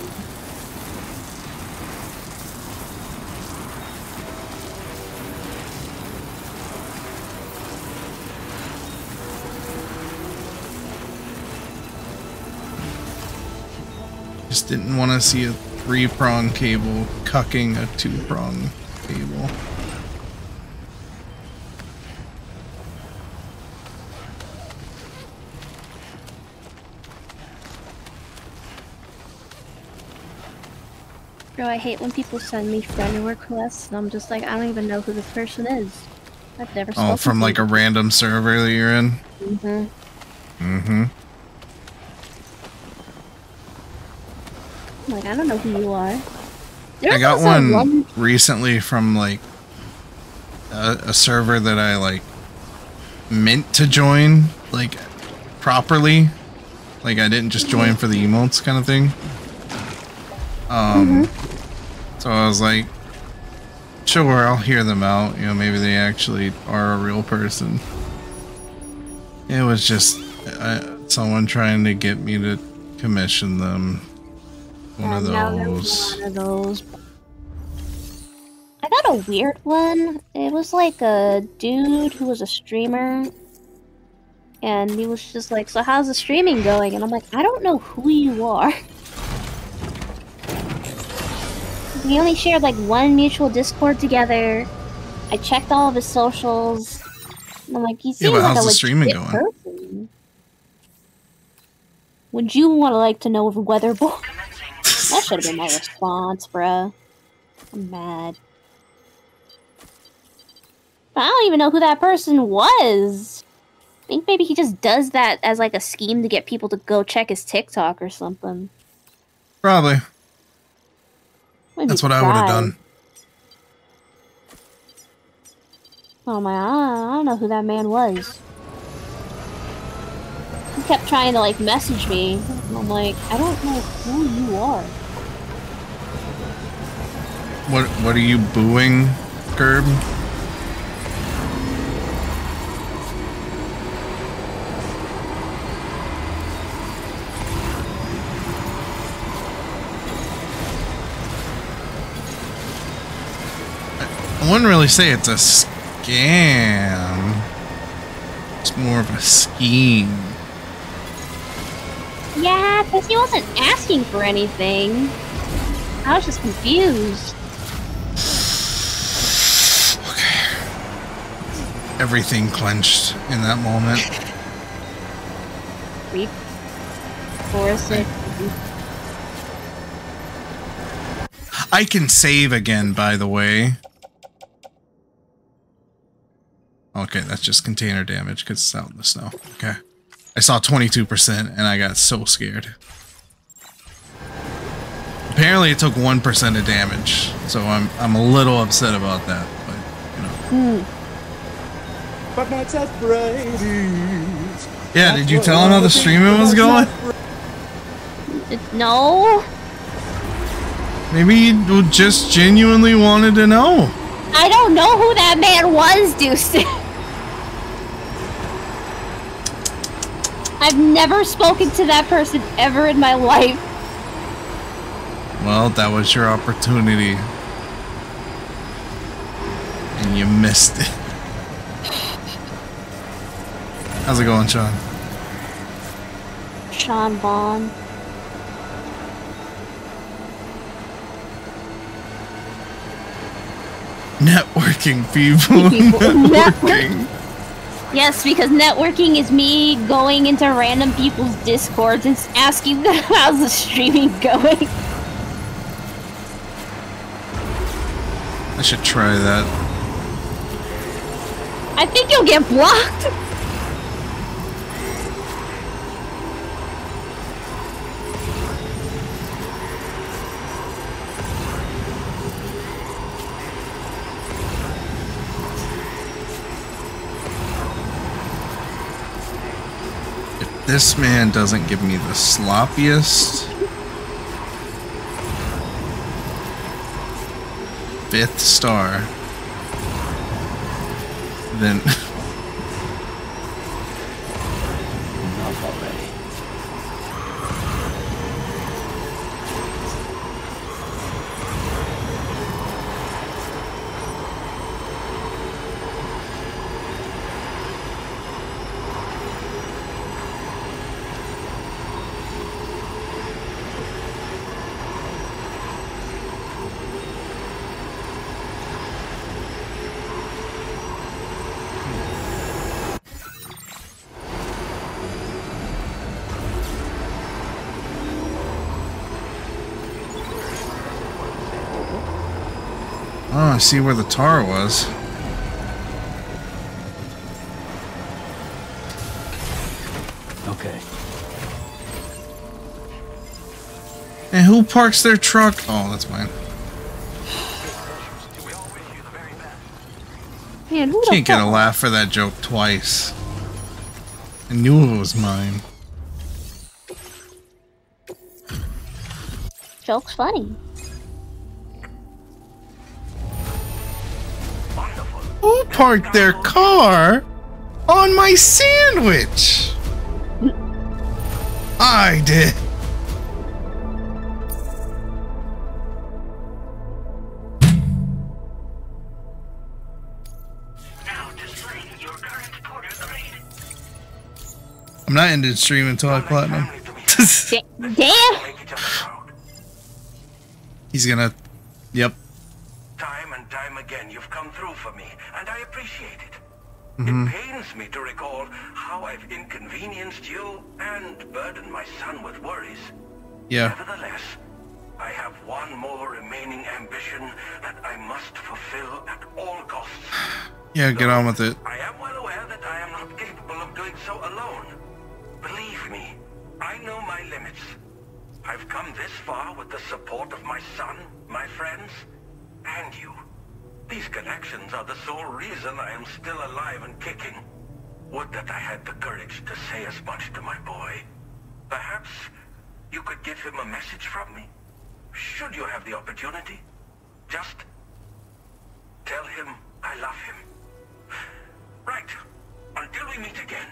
Just didn't want to see a 3-prong cable cucking a 2-prong cable. Bro, I hate when people send me friend requests, and I'm just like, I don't even know who this person is. I've never spoken Oh, from to like a them. random server that you're in? Mm-hmm. Mm-hmm. Like, I don't know who you are. I There's got also one recently from like a server that I like meant to join like properly. Like I didn't just join for the emotes kind of thing. So I was like, sure, I'll hear them out. You know, maybe they actually are a real person. It was just someone trying to get me to commission them. One of those. I got a weird one. It was like a dude who was a streamer. And he was just like, so how's the streaming going? And I'm like, I don't know who you are. We only shared like one mutual Discord together. I checked all of his socials. And I'm like, he seems but like how's a the streaming legit going? person. Would you want to like to know if Weatherboy? That should have been my response, bruh. I'm mad. I don't even know who that person was. I think maybe he just does that as like a scheme to get people to go check his TikTok or something. Probably. Maybe That's what I would have done. Oh my, I don't know who that man was. kept trying to like message me. And I'm like, I don't know who you are. What are you booing, Gerb? I wouldn't really say it's a scam. It's more of a scheme. Yeah, because he wasn't asking for anything. I was just confused. Okay. Everything clenched in that moment. Creep. Force it. I can save again, by the way. Okay, that's just container damage because it's out in the snow. Okay. I saw 22% and I got so scared. Apparently it took 1% of damage, so I'm a little upset about that, but you know. But nights at Brady's. Yeah, did you tell him how the streaming was going? No. Maybe you just genuinely wanted to know. I don't know who that man was, Deuce. I've never spoken to that person ever in my life. Well, that was your opportunity. And you missed it. How's it going, Sean? Sean Bond. Networking, people. Networking. Yes, because networking is me going into random people's discords and asking them how's the streaming going. I should try that. I think you'll get blocked. This man doesn't give me the sloppiest 5th star, then Enough already. oh, I see where the tar was. Okay. And who parks their truck? Oh, that's mine. Man, who the Can't get a fuck? laugh for that joke twice. I knew it was mine. Joke's funny. Who parked their car on my sandwich? I did. I'm not ending stream until I platinum. Damn! He's gonna... Yep. Time and time again, you've come through for me, and I appreciate it. Mhm. It pains me to recall how I've inconvenienced you and burdened my son with worries. Yeah. Nevertheless, I have one more remaining ambition that I must fulfill at all costs. Yeah, get on with it. I am well aware that I am not capable of doing so alone. Believe me, I know my limits. I've come this far with the support of my son, my friends, and you. These connections are the sole reason I am still alive and kicking. Would that I had the courage to say as much to my boy. Perhaps you could give him a message from me. Should you have the opportunity, just tell him I love him. Right. Until we meet again.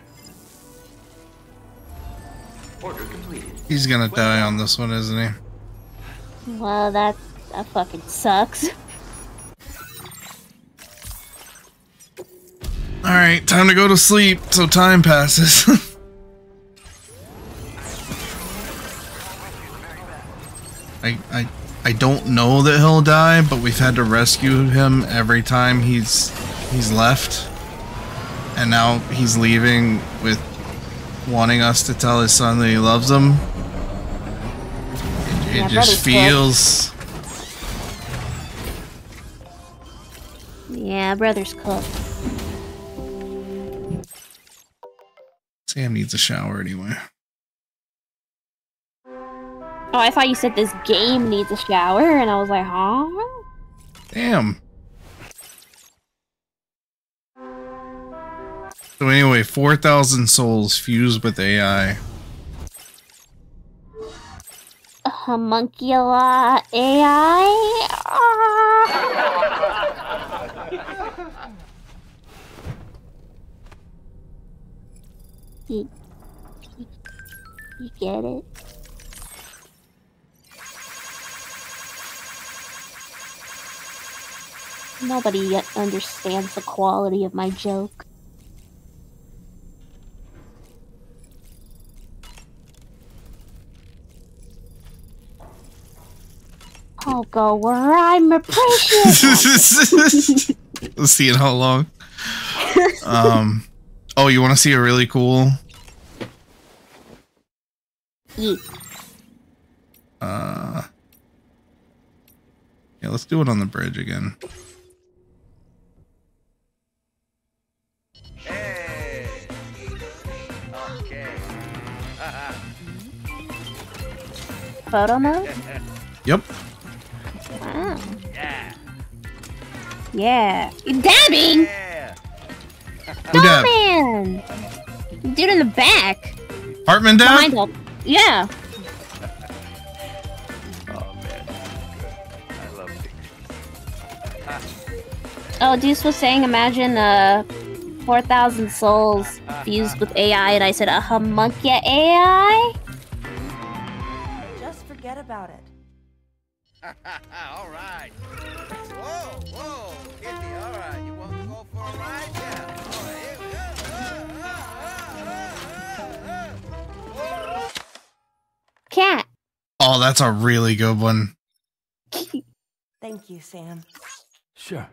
Order completed. He's gonna die on this one, isn't he? Well, that fucking sucks. Alright, time to go to sleep so time passes. I don't know that he'll die, but we've had to rescue him every time he's left. And now he's leaving with wanting us to tell his son that he loves him. It just feels... Yeah, brother's cooked. Sam needs a shower anyway. Oh, I thought you said this game needs a shower, and I was like, huh? Damn. So anyway, 4,000 souls fused with AI. Homuncula AI? You get it? Nobody yet understands the quality of my joke. I'll go where I'm appreciated. Let's see in how long. Oh, you want to see a really cool? Yeah. Yeah, let's do it on the bridge again. Hey. Okay. Photo mode? Yep. Wow. Yeah. Yeah. You're dabbing! Yeah. Who dab? Man! Dude in the back. Hartman dab? Behind him. Yeah. Oh man, I love pictures. Oh, Deuce was saying, imagine 4,000 souls fused with AI, and I said, a homuncula AI? Just forget about it. All right. Whoa, whoa, Kitty, all right. You want to go for a ride? Yeah. All right, here we go. Cat. Oh, that's a really good one. Thank you, Sam. Sure.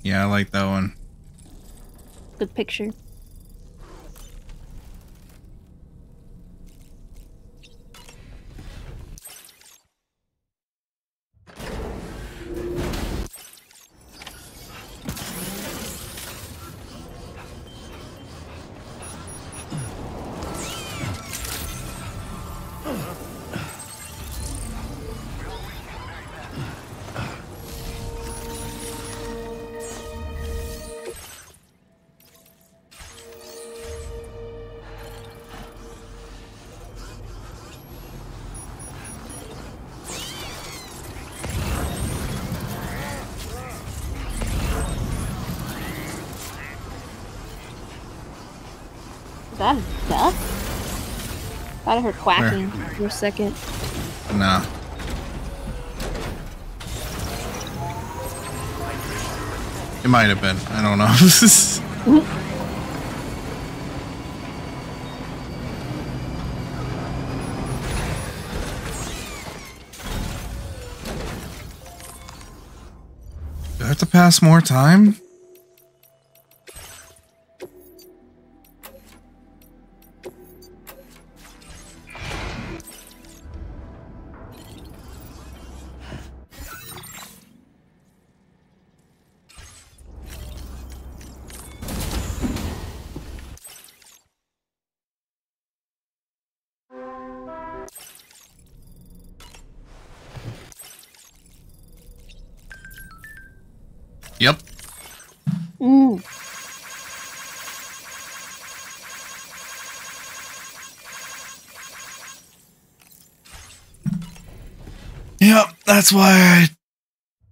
Yeah, I like that one. Good picture. Is that a duck? Thought I heard quacking for a second. Nah. It might have been. I don't know. Do I have to pass more time? Yep, that's why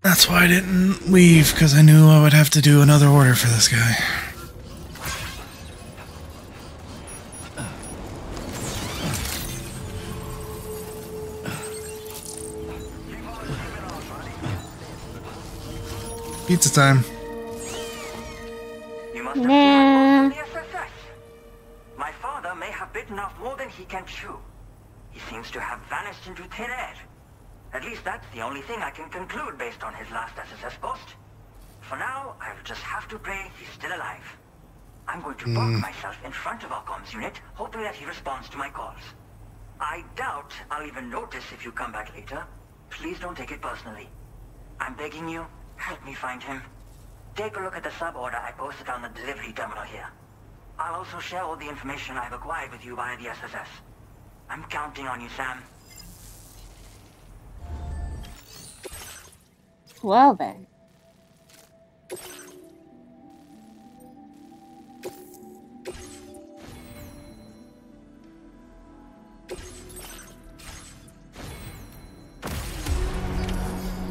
I didn't leave, because I knew I would have to do another order for this guy. Pizza time. You must have seen my post on the SSS. My father may have bitten off more than he can chew. He seems to have vanished into thin air. At least that's the only thing I can conclude based on his last SSS post. For now, I'll just have to pray he's still alive. I'm going to park myself in front of our comms unit, hoping that he responds to my calls. I doubt I'll even notice if you come back later. Please don't take it personally. I'm begging you, help me find him. Take a look at the sub-order I posted on the delivery terminal here. I'll also share all the information I've acquired with you via the SSS. I'm counting on you, Sam. Well then.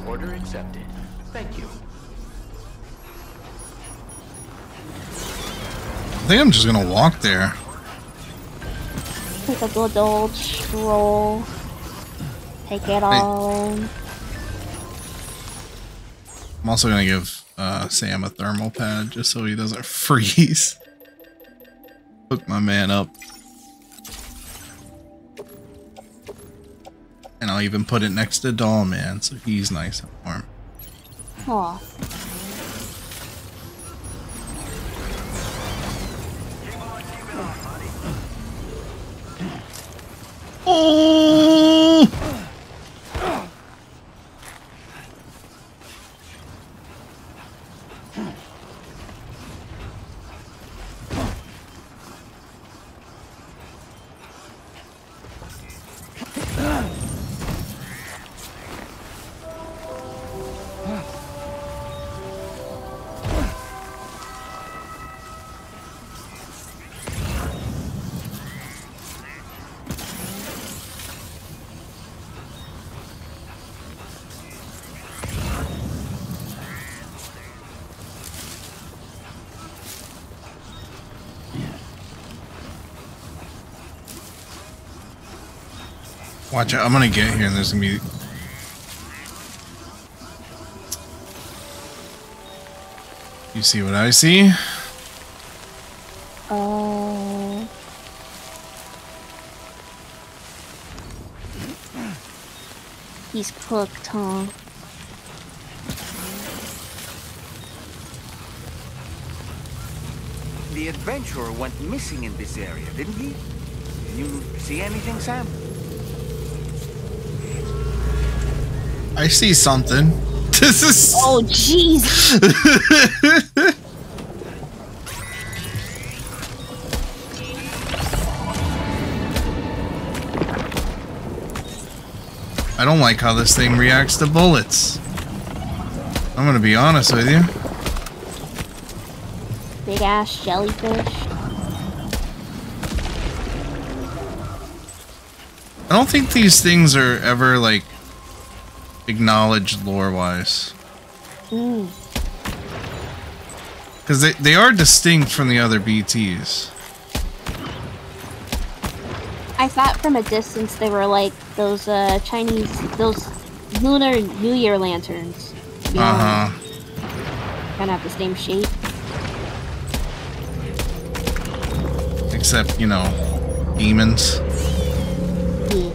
Order accepted. Thank you. I think I'm just gonna walk there. Take a good old stroll. Take it all in. I'm also gonna give Sam a thermal pad just so he doesn't freeze. Hook my man up. And I'll even put it next to Doll Man so he's nice and warm. Aw. Oh! Watch out, I'm gonna get here and there's gonna be... You see what I see? He's cooked, huh? The adventurer went missing in this area, didn't he? You see anything, Sam? I see something. This is... Oh, jeez! I don't like how this thing reacts to bullets. I'm gonna be honest with you. Big ass jellyfish. I don't think these things are ever, like, acknowledged lore-wise. Because they are distinct from the other BTs. I thought from a distance they were like those Chinese, those Lunar New Year lanterns. Uh-huh. Kind of have the same shape. Except, you know, demons. Yeah.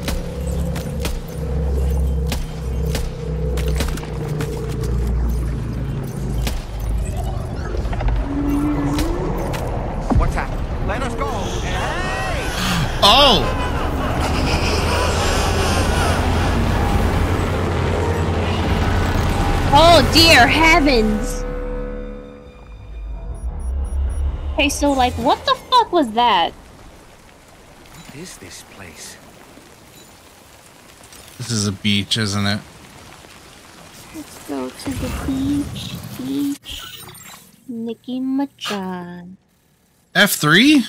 What's that? Let us go! Hey! Oh! Oh dear heavens! Okay, so like, what the fuck was that? What is this place? This is a beach, isn't it? Let's go to the beach. Beach. Nicki Machan. F3?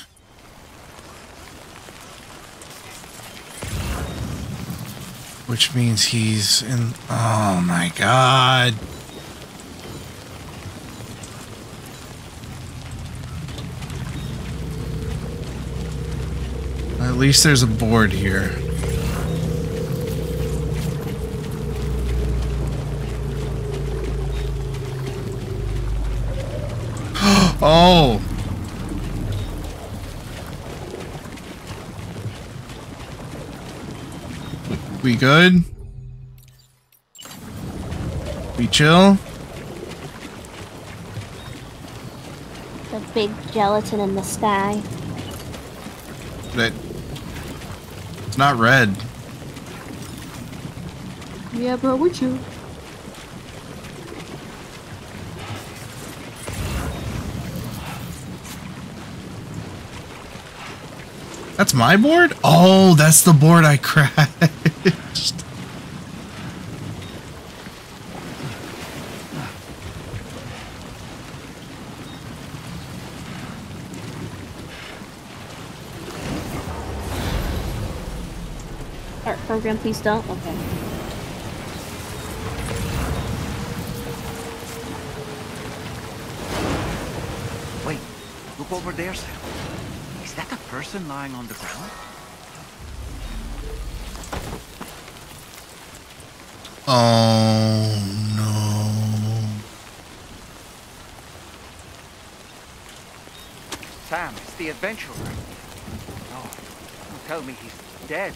Which means he's in... Oh my god. At least there's a board here. Oh! We good? We chill? The big gelatin in the sky. That... It's not red. Yeah, bro, with you. That's my board? Oh, that's the board I crashed. Start program, please don't. Okay. Wait, look over there, Sam. Is that a person lying on the ground? Oh no. Sam, it's the adventurer. No, don't tell me he's dead.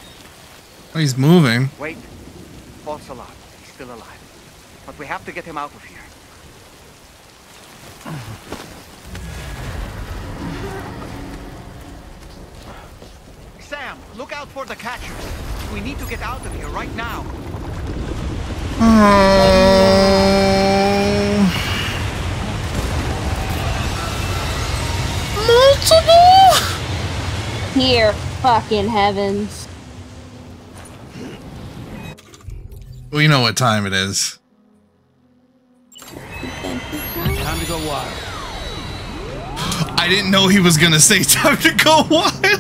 Oh, he's moving. Wait, false alarm. He's still alive. But we have to get him out of here. Sam, look out for the catchers. We need to get out of here right now. Multiple? Here, fucking heavens. Well, you know what time it is. Time to go wild. I didn't know he was gonna say time to go wild.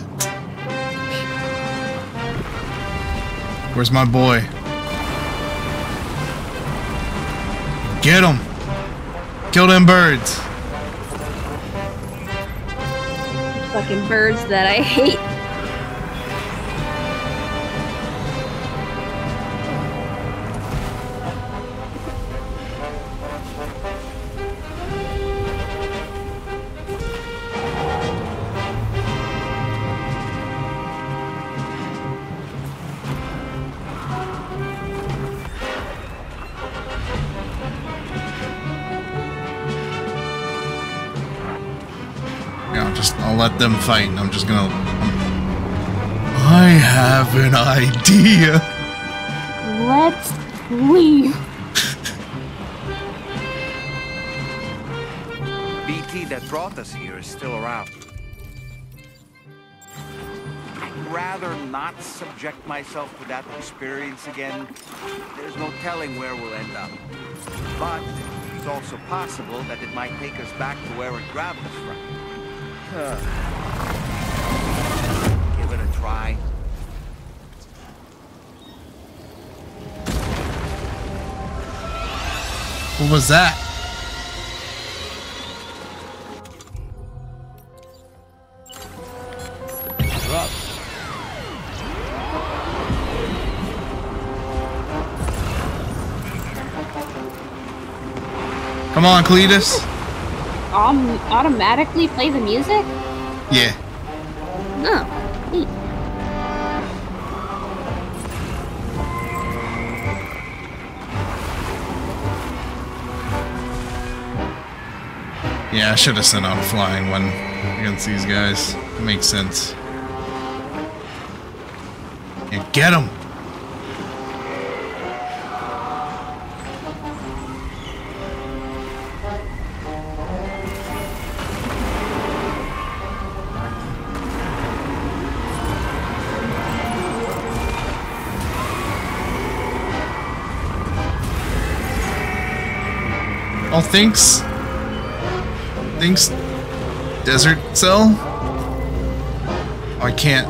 Where's my boy? Get him! Kill them birds! Fucking birds that I hate. I'll let them fight, and I'm just gonna... I have an idea! Let's leave. BT that brought us here is still around. I'd rather not subject myself to that experience again. There's no telling where we'll end up. But it's also possible that it might take us back to where it grabbed us from. Give it a try. What was that? Drop. Come on, Cletus. Automatically play the music? Yeah. Oh, neat. Yeah, I should have sent out a flying one against these guys. It makes sense. Yeah, get them! Oh, thanks. Thanks, Desert Cell? Oh, I can't.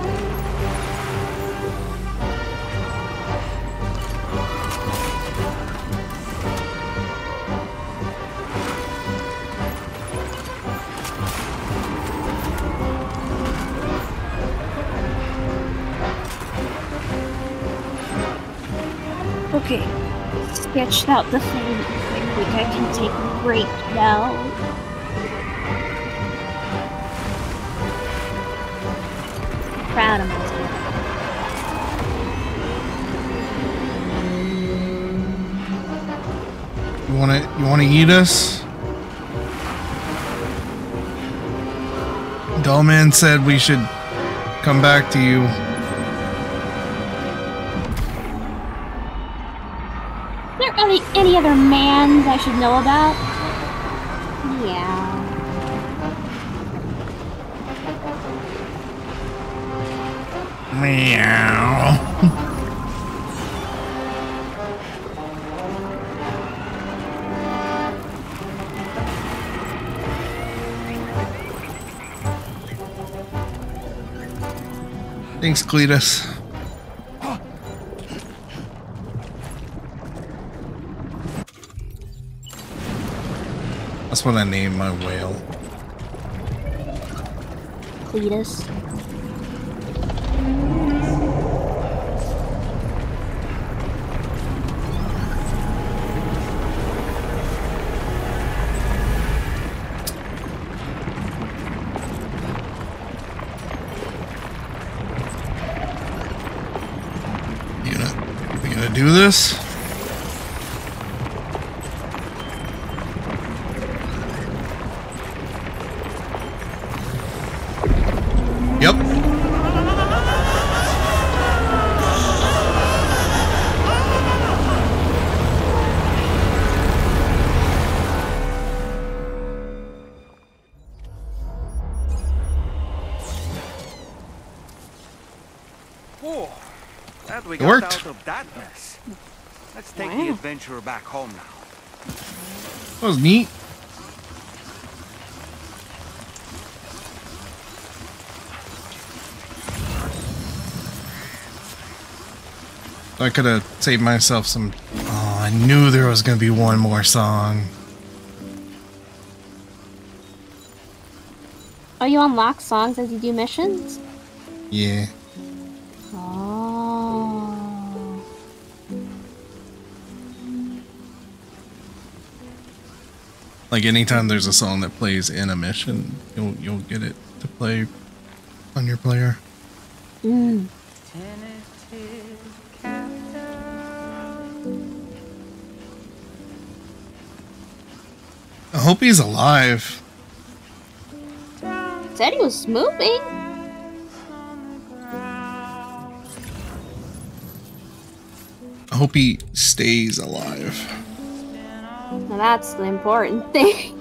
Okay. Sketched out the thing. I think I can take a break now. Proud of myself. You wanna eat us? Dollman said we should come back to you. Are there any other mans I should know about? Yeah. Meow. Thanks, Cletus. That's what I named my whale. Cletus. You gonna do this? Yep. Oh, glad we It got worked. out of that mess. Let's take the adventurer back home now. That was neat. I could have saved myself some. Oh, I knew there was gonna be one more song. Oh, you unlock songs as you do missions? Yeah. Oh. Like anytime there's a song that plays in a mission, you'll get it to play on your player. Mm. I hope he's alive. Said he was moving. I hope he stays alive. Now that's the important thing.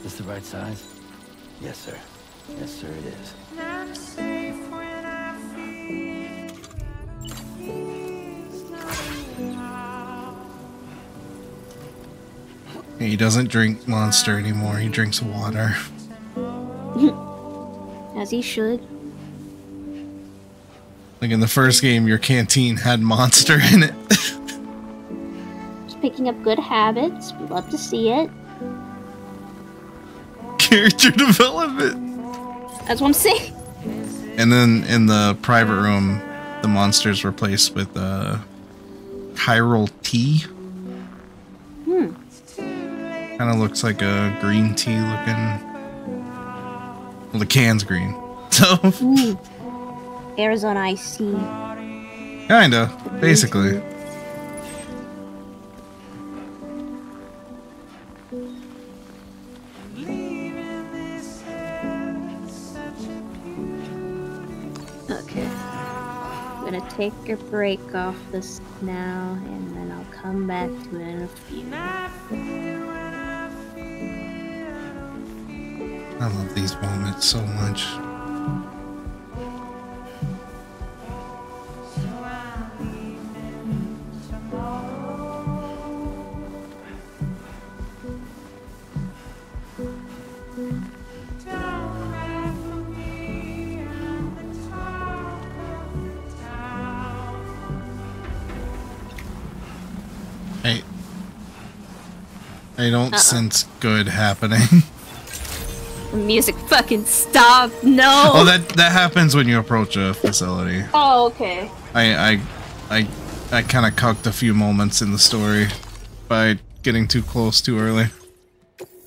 Is the right size? Yes, sir. Yes, sir, it is. He doesn't drink Monster anymore. He drinks water. As he should. Like in the first game, your canteen had Monster in it. Just picking up good habits. We love to see it. Character development. That's what I'm saying. And then in the private room, the monster's replaced with chiral tea. Kind of looks like a green tea looking. Well, the can's green. So. Arizona iced tea. Kinda, basically. Okay. I'm gonna take a break off this now, and then I'll come back to it in a few. I love these moments so much. Hey. I don't sense good happening. The music fucking stopped. No. Oh, that happens when you approach a facility. Oh, okay. I kind of cucked a few moments in the story by getting too close too early.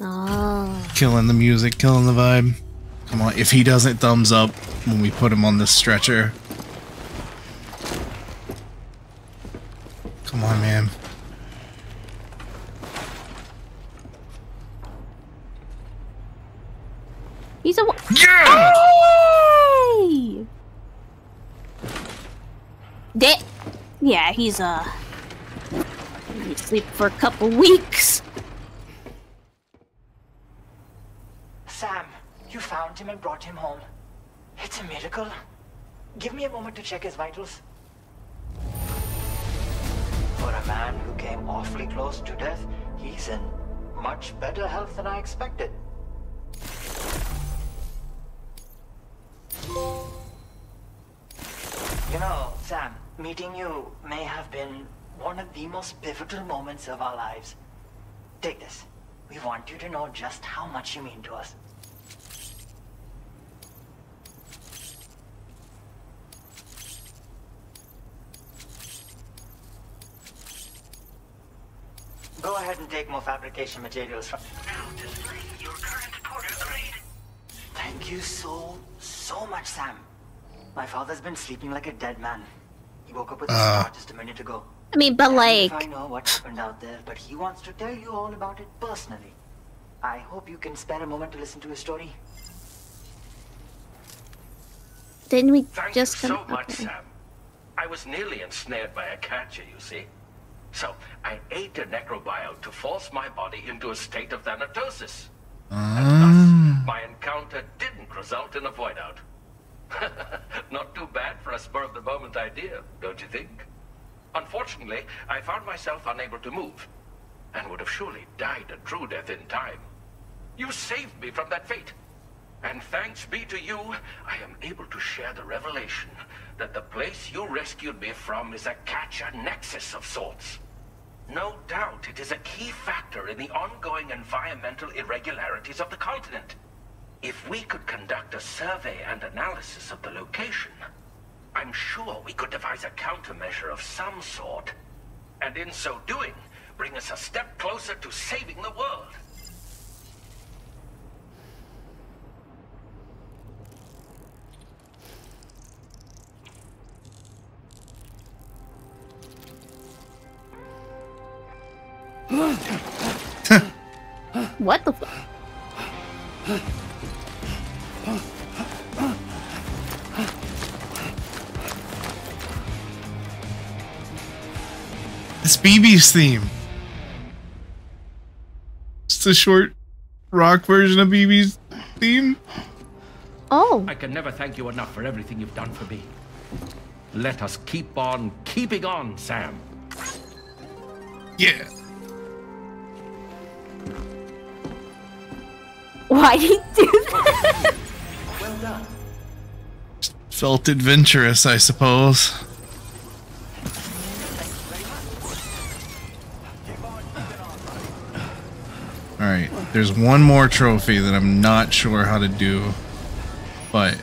Oh. Killing the music, killing the vibe. Come on, if he doesn't thumbs up when we put him on this stretcher. Come on, man. He's a yeah. Hey! Yeah, he's sleep for a couple weeks. Sam, you found him and brought him home. It's a miracle. Give me a moment to check his vitals. For a man who came awfully close to death, he's in much better health than I expected. You know, Sam, meeting you may have been one of the most pivotal moments of our lives. Take this. We want you to know just how much you mean to us. Go ahead and take more fabrication materials from... Now display your current porter grade. Thank you so much, Sam. My father's been sleeping like a dead man. He woke up with a scar just a minute ago. I mean, but like... I know what happened out there, but he wants to tell you all about it personally. I hope you can spare a moment to listen to his story. Didn't we Thank just you so much, Sam. I was nearly ensnared by a catcher, you see. So, I ate a necrobio to force my body into a state of thanatosis. And thus, my encounter didn't result in a void out. Not too bad for a spur-of-the-moment idea, don't you think? Unfortunately, I found myself unable to move, and would have surely died a true death in time. You saved me from that fate, and thanks be to you, I am able to share the revelation that the place you rescued me from is a catcher nexus of sorts. No doubt it is a key factor in the ongoing environmental irregularities of the continent. If we could conduct a survey and analysis of the location, I'm sure we could devise a countermeasure of some sort, and in so doing, bring us a step closer to saving the world. What the fuck? It's BB's theme. It's a short rock version of BB's theme. Oh. I can never thank you enough for everything you've done for me. Let us keep on keeping on, Sam. Yeah. Why did he do that? Well done. Felt adventurous, I suppose. Alright, there's one more trophy that I'm not sure how to do, but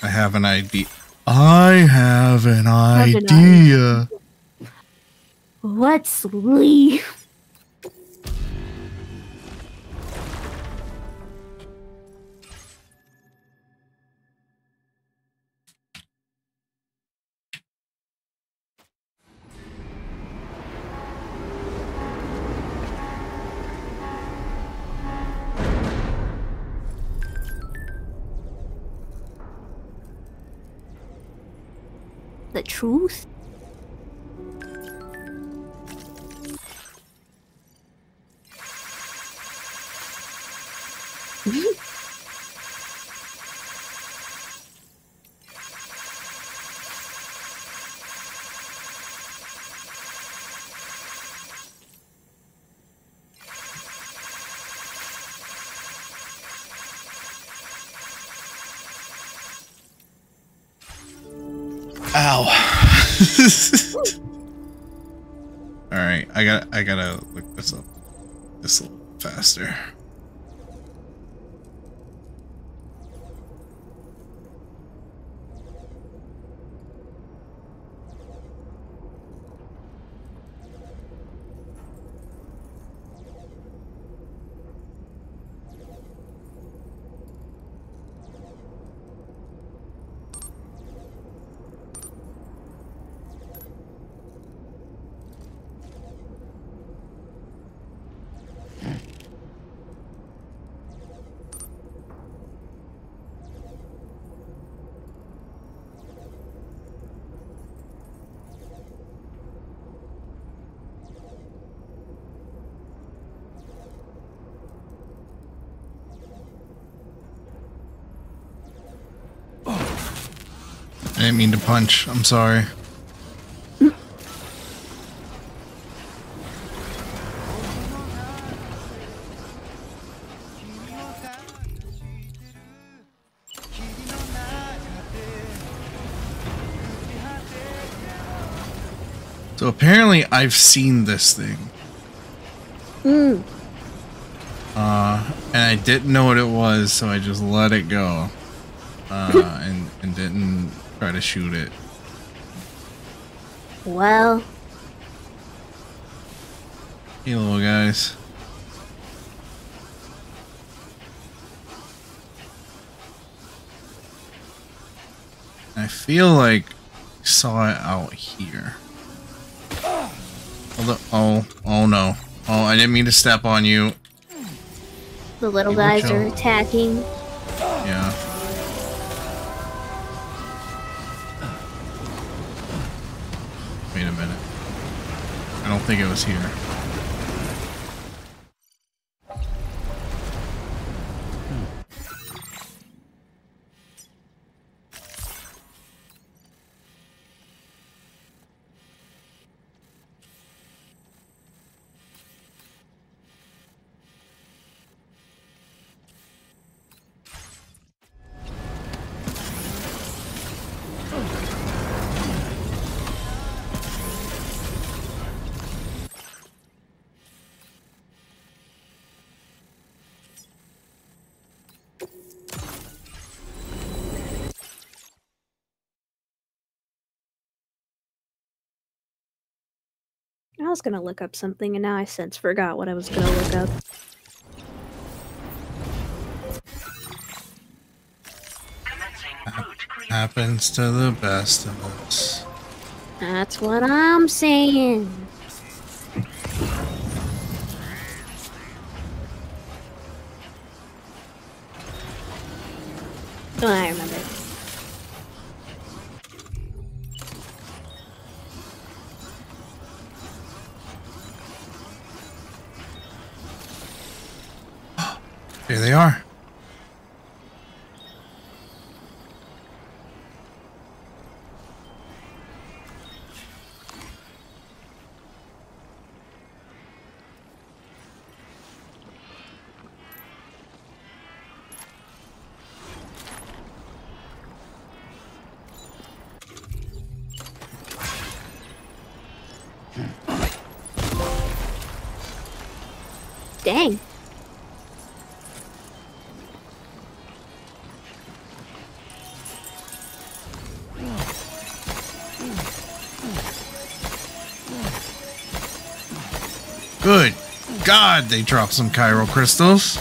I have an idea. I have an idea. Let's leave. The truth? Ow. Alright, I gotta look this up. this a little faster. I didn't mean to punch. I'm sorry. So apparently I've seen this thing. And I didn't know what it was, so I just let it go. And didn't try to shoot it. Well. Hey, little guys. I feel like I saw it out here. Oh no. Oh, I didn't mean to step on you. The little guys are attacking. Yeah. Wait a minute. I don't think it was here. I was gonna look up something and now I since forgot what I was gonna look up. Happens to the best of us. That's what I'm saying. Oh, I remember. Here they are. Dang. Good God, they dropped some chiral crystals.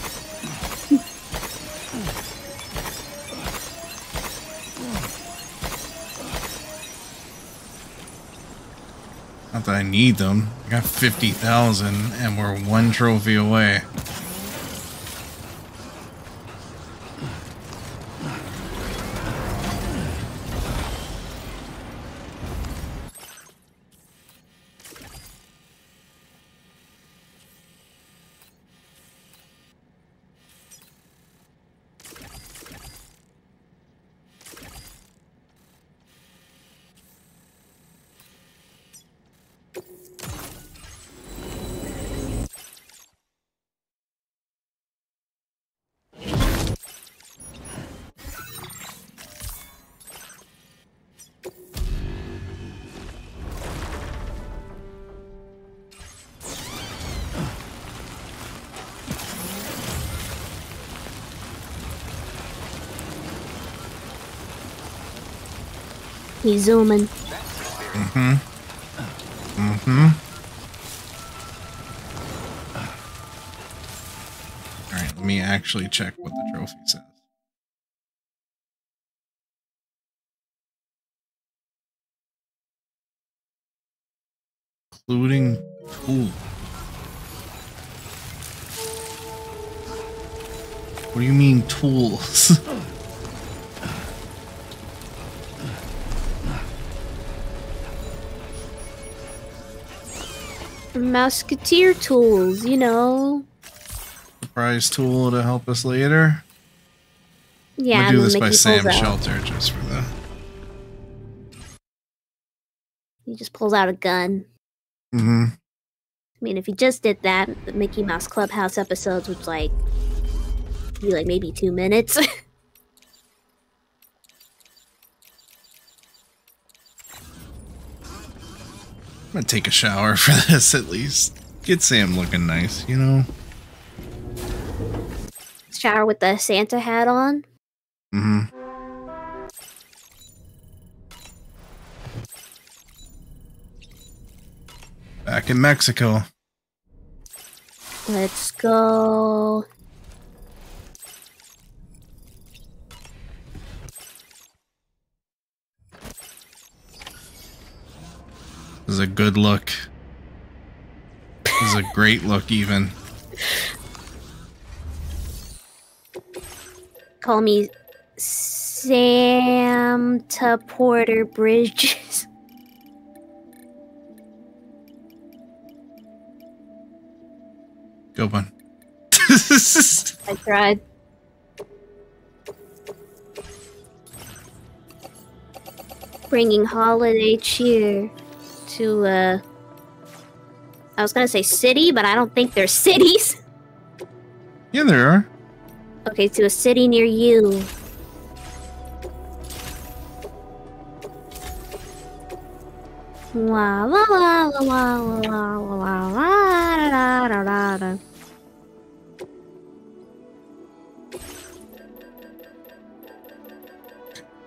Not that I need them. I got 50,000 and we're one trophy away. He's zooming. Mm-hmm. Mm-hmm. Alright, let me actually check what the trophy says. Including tool. What do you mean tools? Musketeer tools, you know. Surprise tool to help us later. Yeah, I'm gonna do this by Mickey Sam pulls out. Shelter just for the. He just pulls out a gun. Mm-hmm. I mean, if he just did that, the Mickey Mouse Clubhouse episodes would be like maybe 2 minutes. I'm gonna take a shower for this at least. Get Sam looking nice, you know? Shower with the Santa hat on. Mm-hmm. Back in Mexico. Let's go. This is a good look. This is a great look, even. Call me Santa Porter Bridges. Good one. I tried. Bringing holiday cheer to, I was gonna say city, but I don't think there's cities. Yeah, there are. Okay, to a city near you. La la la la la la la la da da da.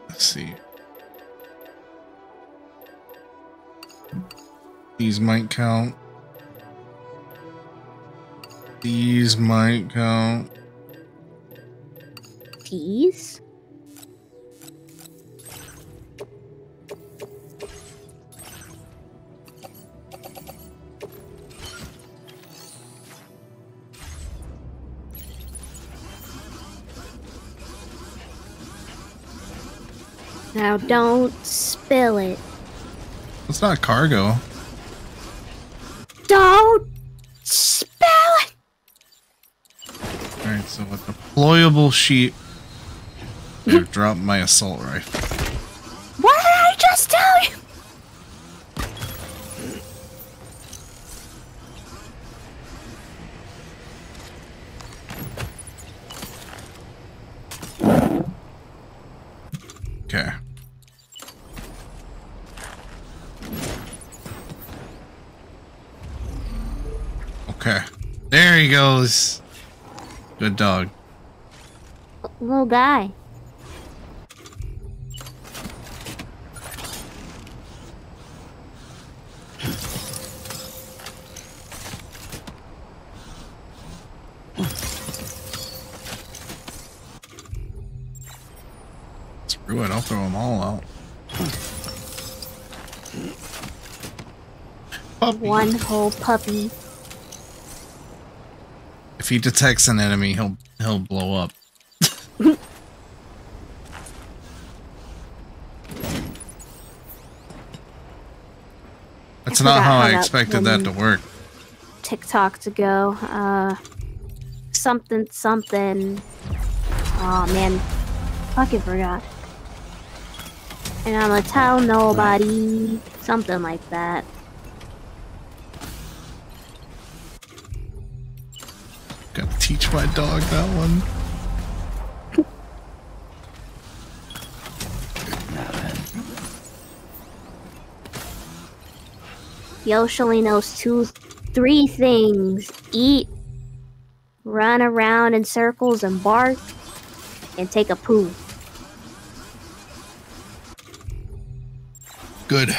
Let's see. These might count. These might count. These? Now don't spill it. It's not cargo. Don't spill it! Alright, so with deployable sheet, I've dropped my assault rifle. What did I just tell you? Okay. Okay. There he goes. Good dog. Little guy. Screw it, I'll throw them all out. Puppy. One whole puppy. If he detects an enemy, he'll blow up. That's not how I expected that to work. TikTok to go. Something. Oh man, fucking forgot. And I'ma tell nobody. Something like that. Gotta teach my dog that one. Yosh only knows 3 things. Eat, run around in circles and bark, and take a poo. Good.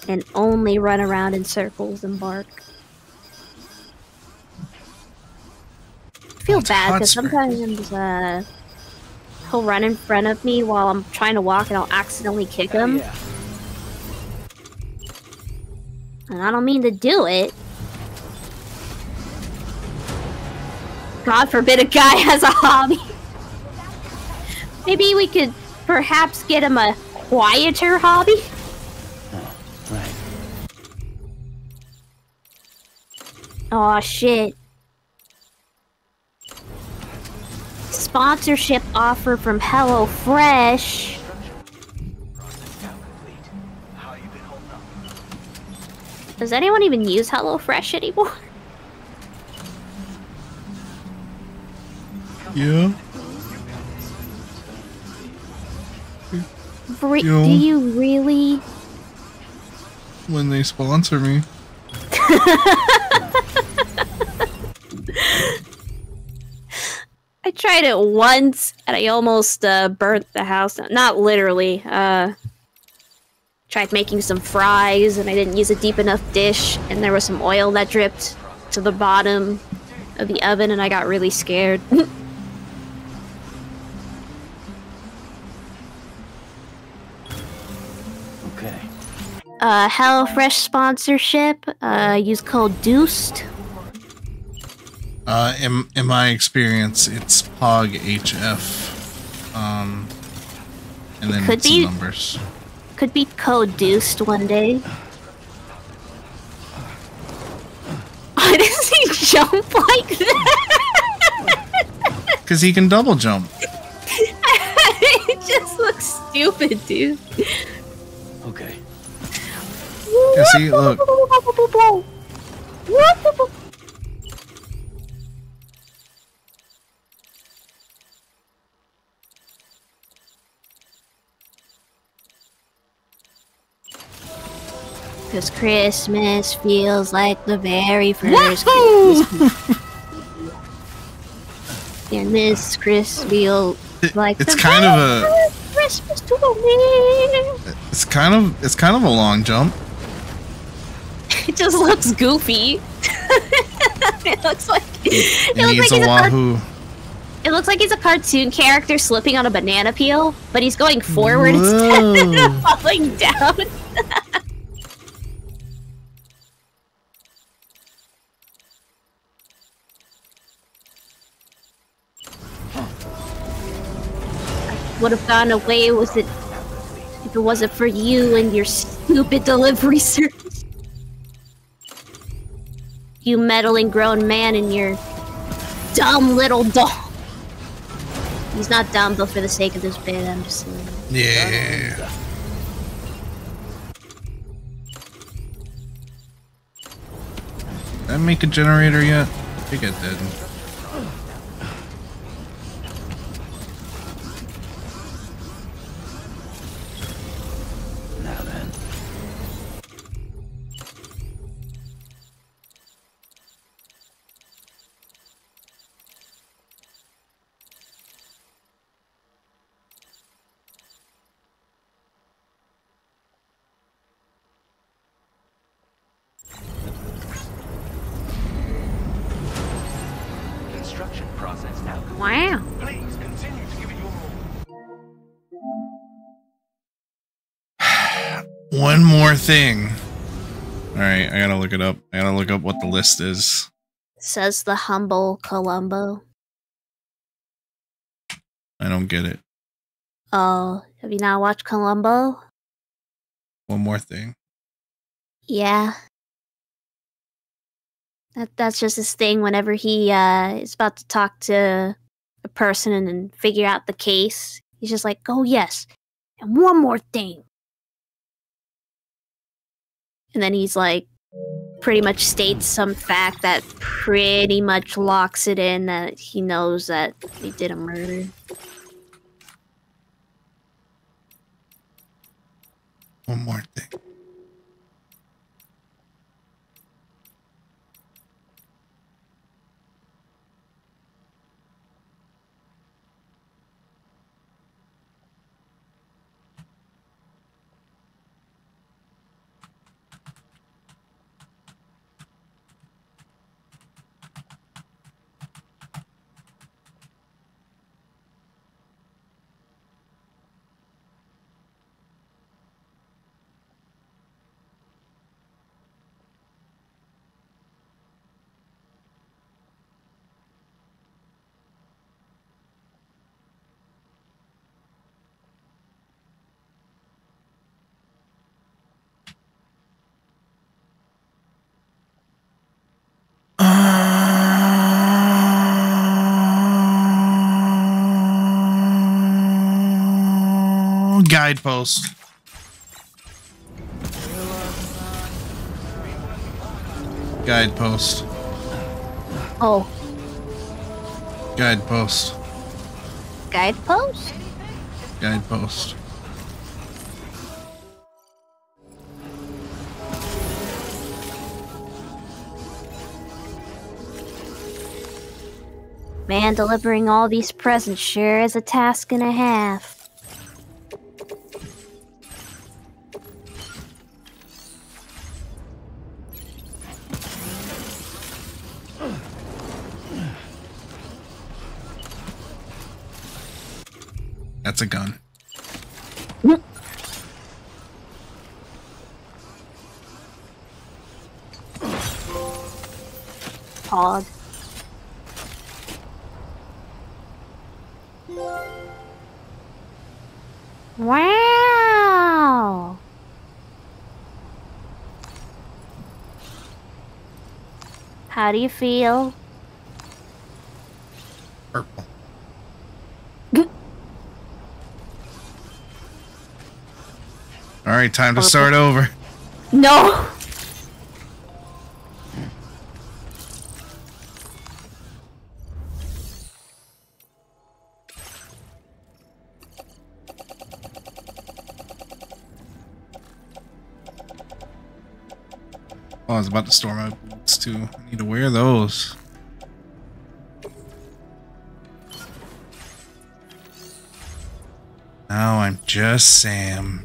And only run around in circles and bark. I feel bad because sometimes he'll run in front of me while I'm trying to walk and I'll accidentally kick him. Yeah. And I don't mean to do it. God forbid a guy has a hobby. Maybe we could perhaps get him a quieter hobby? Oh, right. Aw, shit. Sponsorship offer from HelloFresh. Does anyone even use HelloFresh anymore? Yeah. Do you really? When they sponsor me. I tried it once and I almost burnt the house down. Not literally. Tried making some fries and I didn't use a deep enough dish and there was some oil that dripped to the bottom of the oven and I got really scared. Okay. HelloFresh sponsorship. Use code DEUCED. In my experience, it's POGHF. And then Could some be numbers. Could be code DEUCED one day. Why does he jump like that? Because he can double jump. It just looks stupid, dude. Okay. Yeah, see, look. Because Christmas feels like the very first Christmas. And this Christmas feels like It's the kind of very a first Christmas to me. it's kind of a long jump. It just looks goofy. It looks like It needs a wahoo. It looks like he's a cartoon character slipping on a banana peel, but he's going forward instead of falling down. Would have gone away with it if it wasn't for you and your stupid delivery service. You meddling grown man and your dumb little dog. He's not dumb, but for the sake of this bit, I'm just saying. Yeah. Did I make a generator yet? I think I did. Now then. Construction process now. Wow. Please continue to give it your all. One more thing. Alright, I gotta look it up. I gotta look up what the list is. Says the humble Columbo. I don't get it. Oh, have you not watched Columbo? One more thing. Yeah. That's just his thing whenever he is about to talk to a person and then figure out the case. He's just like, oh yes, and one more thing. And then he's like, pretty much states some fact that pretty much locks it in that he knows that he did a murder. One more thing. Guidepost. Guidepost. Oh. Guidepost. Guidepost? Guidepost. Man, delivering all these presents sure is a task and a half. That's a gun. Hog. Wow. How do you feel? Purple. All right, time to start over. No. Oh, I was about to store my boots too. I need to wear those. Now I'm just Sam.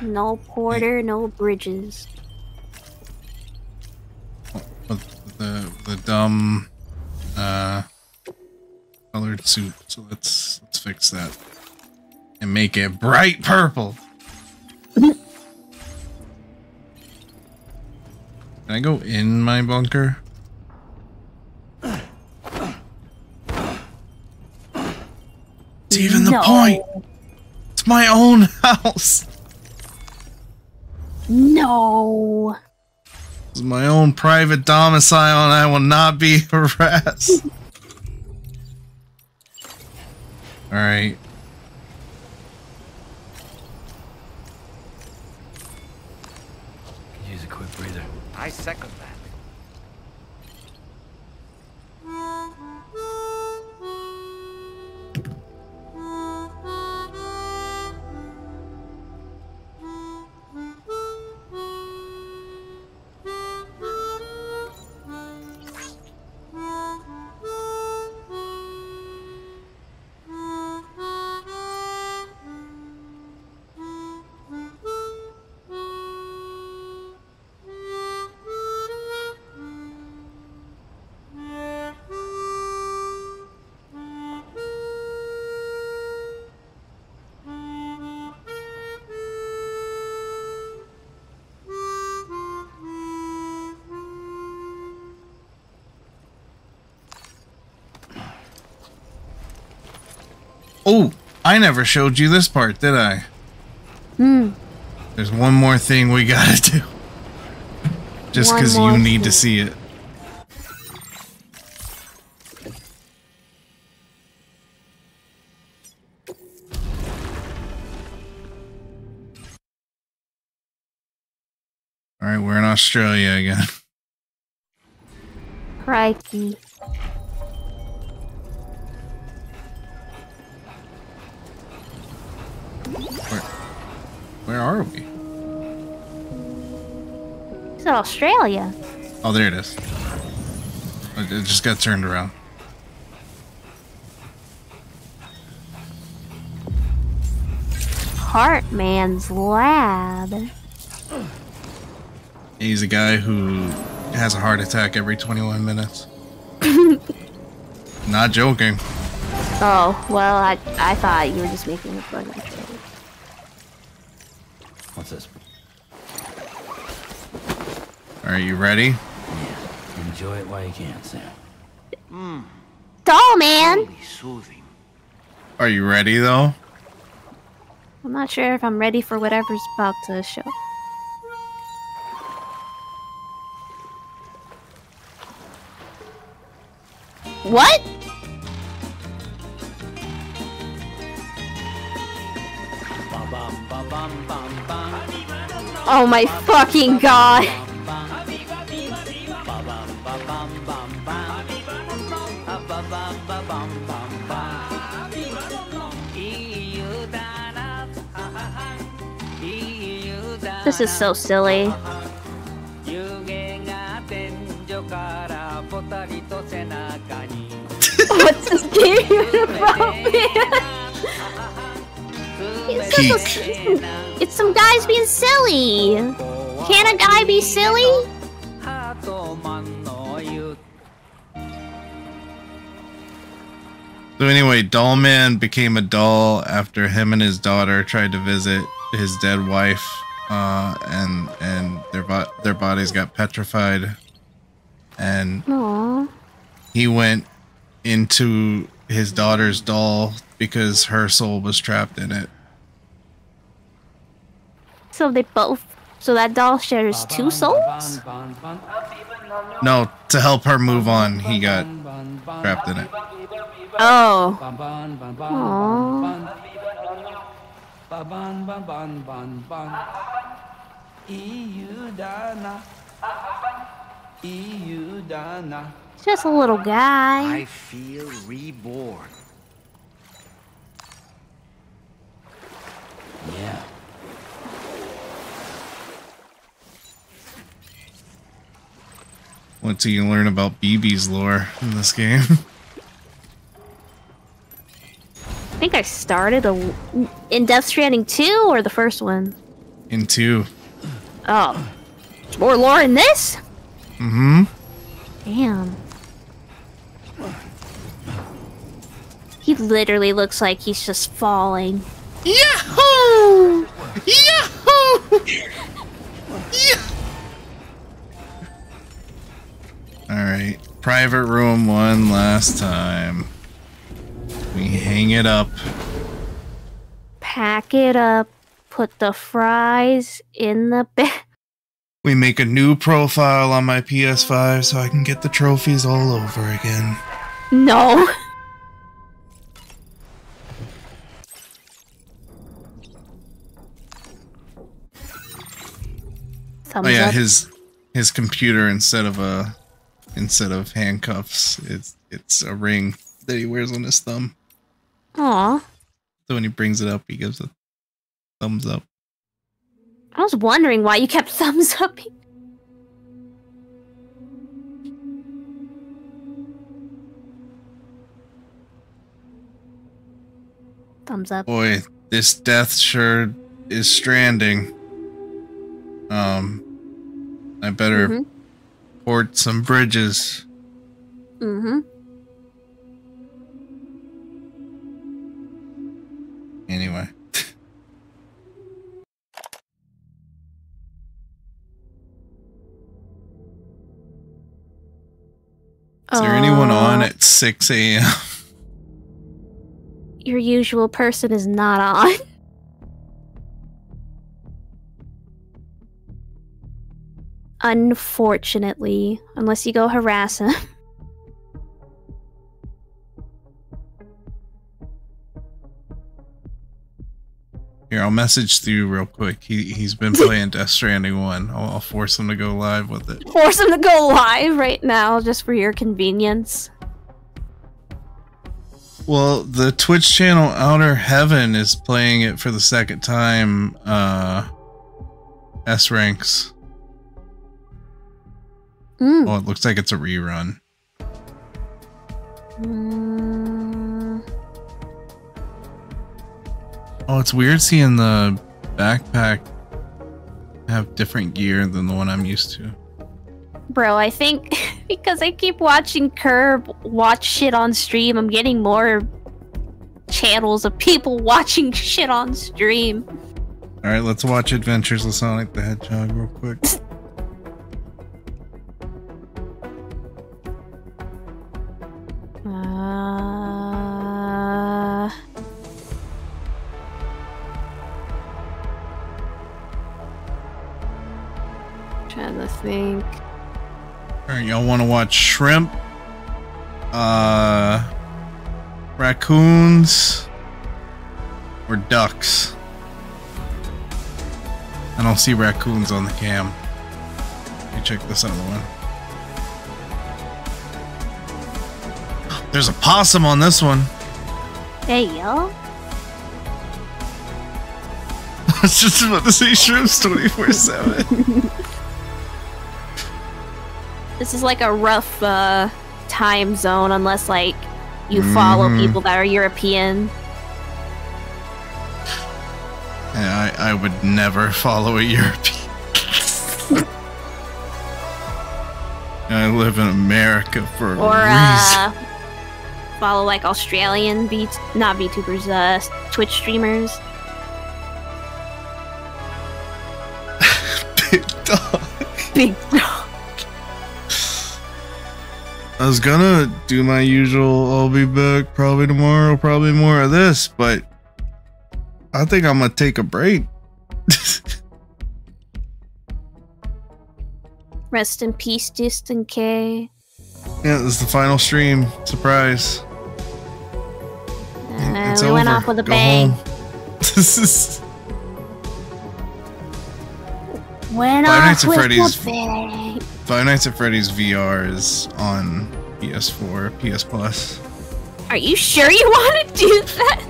No Porter, no Bridges. The dumb colored suit. So let's fix that and make it bright purple. Can I go in my bunker? It's even the point. It's my own house. No. It's my own private domicile and I will not be harassed. Alright. Use a quick breather. I second that. Oh, I never showed you this part, did I? There's one more thing we gotta do. Just because you need to see it. Alright, we're in Australia again. Crikey. Where are we? It's Australia. Oh, there it is. It just got turned around. Hartman's lab. He's a guy who has a heart attack every 21 minutes. Not joking. Oh, well, I thought you were just making a fucking joke. What's this? Alright, you ready? Yeah. Enjoy it while you can, Sam. Tall man! Soothing. Are you ready, though? I'm not sure if I'm ready for whatever's about to show. What? Oh my fucking god! This is so silly. What's this game about, man? It's some guys being silly. Can a guy be silly? So anyway, Doll Man became a doll after him and his daughter tried to visit his dead wife, and their bodies got petrified, and Aww. he went into his daughter's doll because her soul was trapped in it. So they both. So that doll shares two souls? No, to help her move on, he got trapped in it. Oh. Just a little guy. I feel reborn. Yeah. What do you learn about BB's lore in this game? I think I started in Death Stranding 2 or the first one? In 2. Oh. There's more lore in this? Mm-hmm. Damn. He literally looks like he's just falling. Yahoo! Yahoo! Yeah. Alright. Private room one last time. We hang it up. Pack it up. Put the fries in the bag. We make a new profile on my PS5 so I can get the trophies all over again. No. Oh yeah, his computer instead of handcuffs, it's a ring that he wears on his thumb. Aw. So when he brings it up, he gives a thumbs up. I was wondering why you kept thumbs up. Thumbs up. Boy, this death sure is stranding. I better port some bridges. Mm-hmm. Anyway. Is there anyone on at 6 a.m.? Your usual person is not on. Unfortunately, unless you go harass him. Here, I'll message through real quick. He's been playing Death Stranding 1. I'll force him to go live with it. Force him to go live right now, just for your convenience. Well, the Twitch channel Outer Heaven is playing it for the second time. S ranks. Oh, it looks like it's a rerun. Oh, it's weird seeing the backpack have different gear than the one I'm used to. Bro, I think because I keep watching Curb watch shit on stream, I'm getting more channels of people watching shit on stream. Alright, let's watch Adventures of Sonic the Hedgehog real quick. Trying to think. Alright, y'all want to watch shrimp, raccoons, or ducks? I don't see raccoons on the cam. Let me check this other one. There's a possum on this one. Hey, yo. I was just about to say shrimps 24/7. This is like a rough time zone unless like you follow people that are European. Yeah, I would never follow a European. I live in America for a reason. Follow like Australian not VTubers, Twitch streamers. Big dog. Big dog. I was gonna do my usual, I'll be back probably tomorrow, probably more of this, but I think I'm gonna take a break. Rest in peace, Distant K. Yeah, this is the final stream. Surprise. It's we over. went off with a Go bang. home. This is Went Five off Nights at with Freddy's. a bang. Five Nights at Freddy's VR is on PS4, PS Plus. Are you sure you want to do that?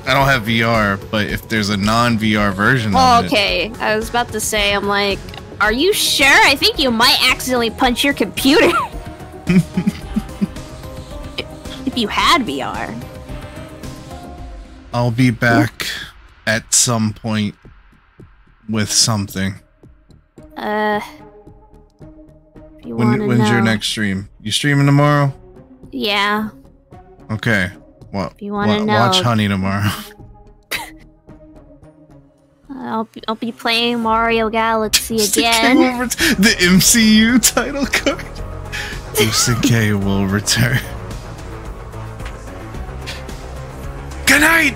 I don't have VR, but if there's a non-VR version Oh, of it, okay. I was about to say, I'm like, are you sure? I think you might accidentally punch your computer. If you had VR. I'll be back at some point with something. If you want to When's know. your next stream? You streaming tomorrow? Yeah. Okay. Well, If you wanna know. watch Honey tomorrow. I'll be playing Mario Galaxy The again. MCU title card. Distant K will return. Good night!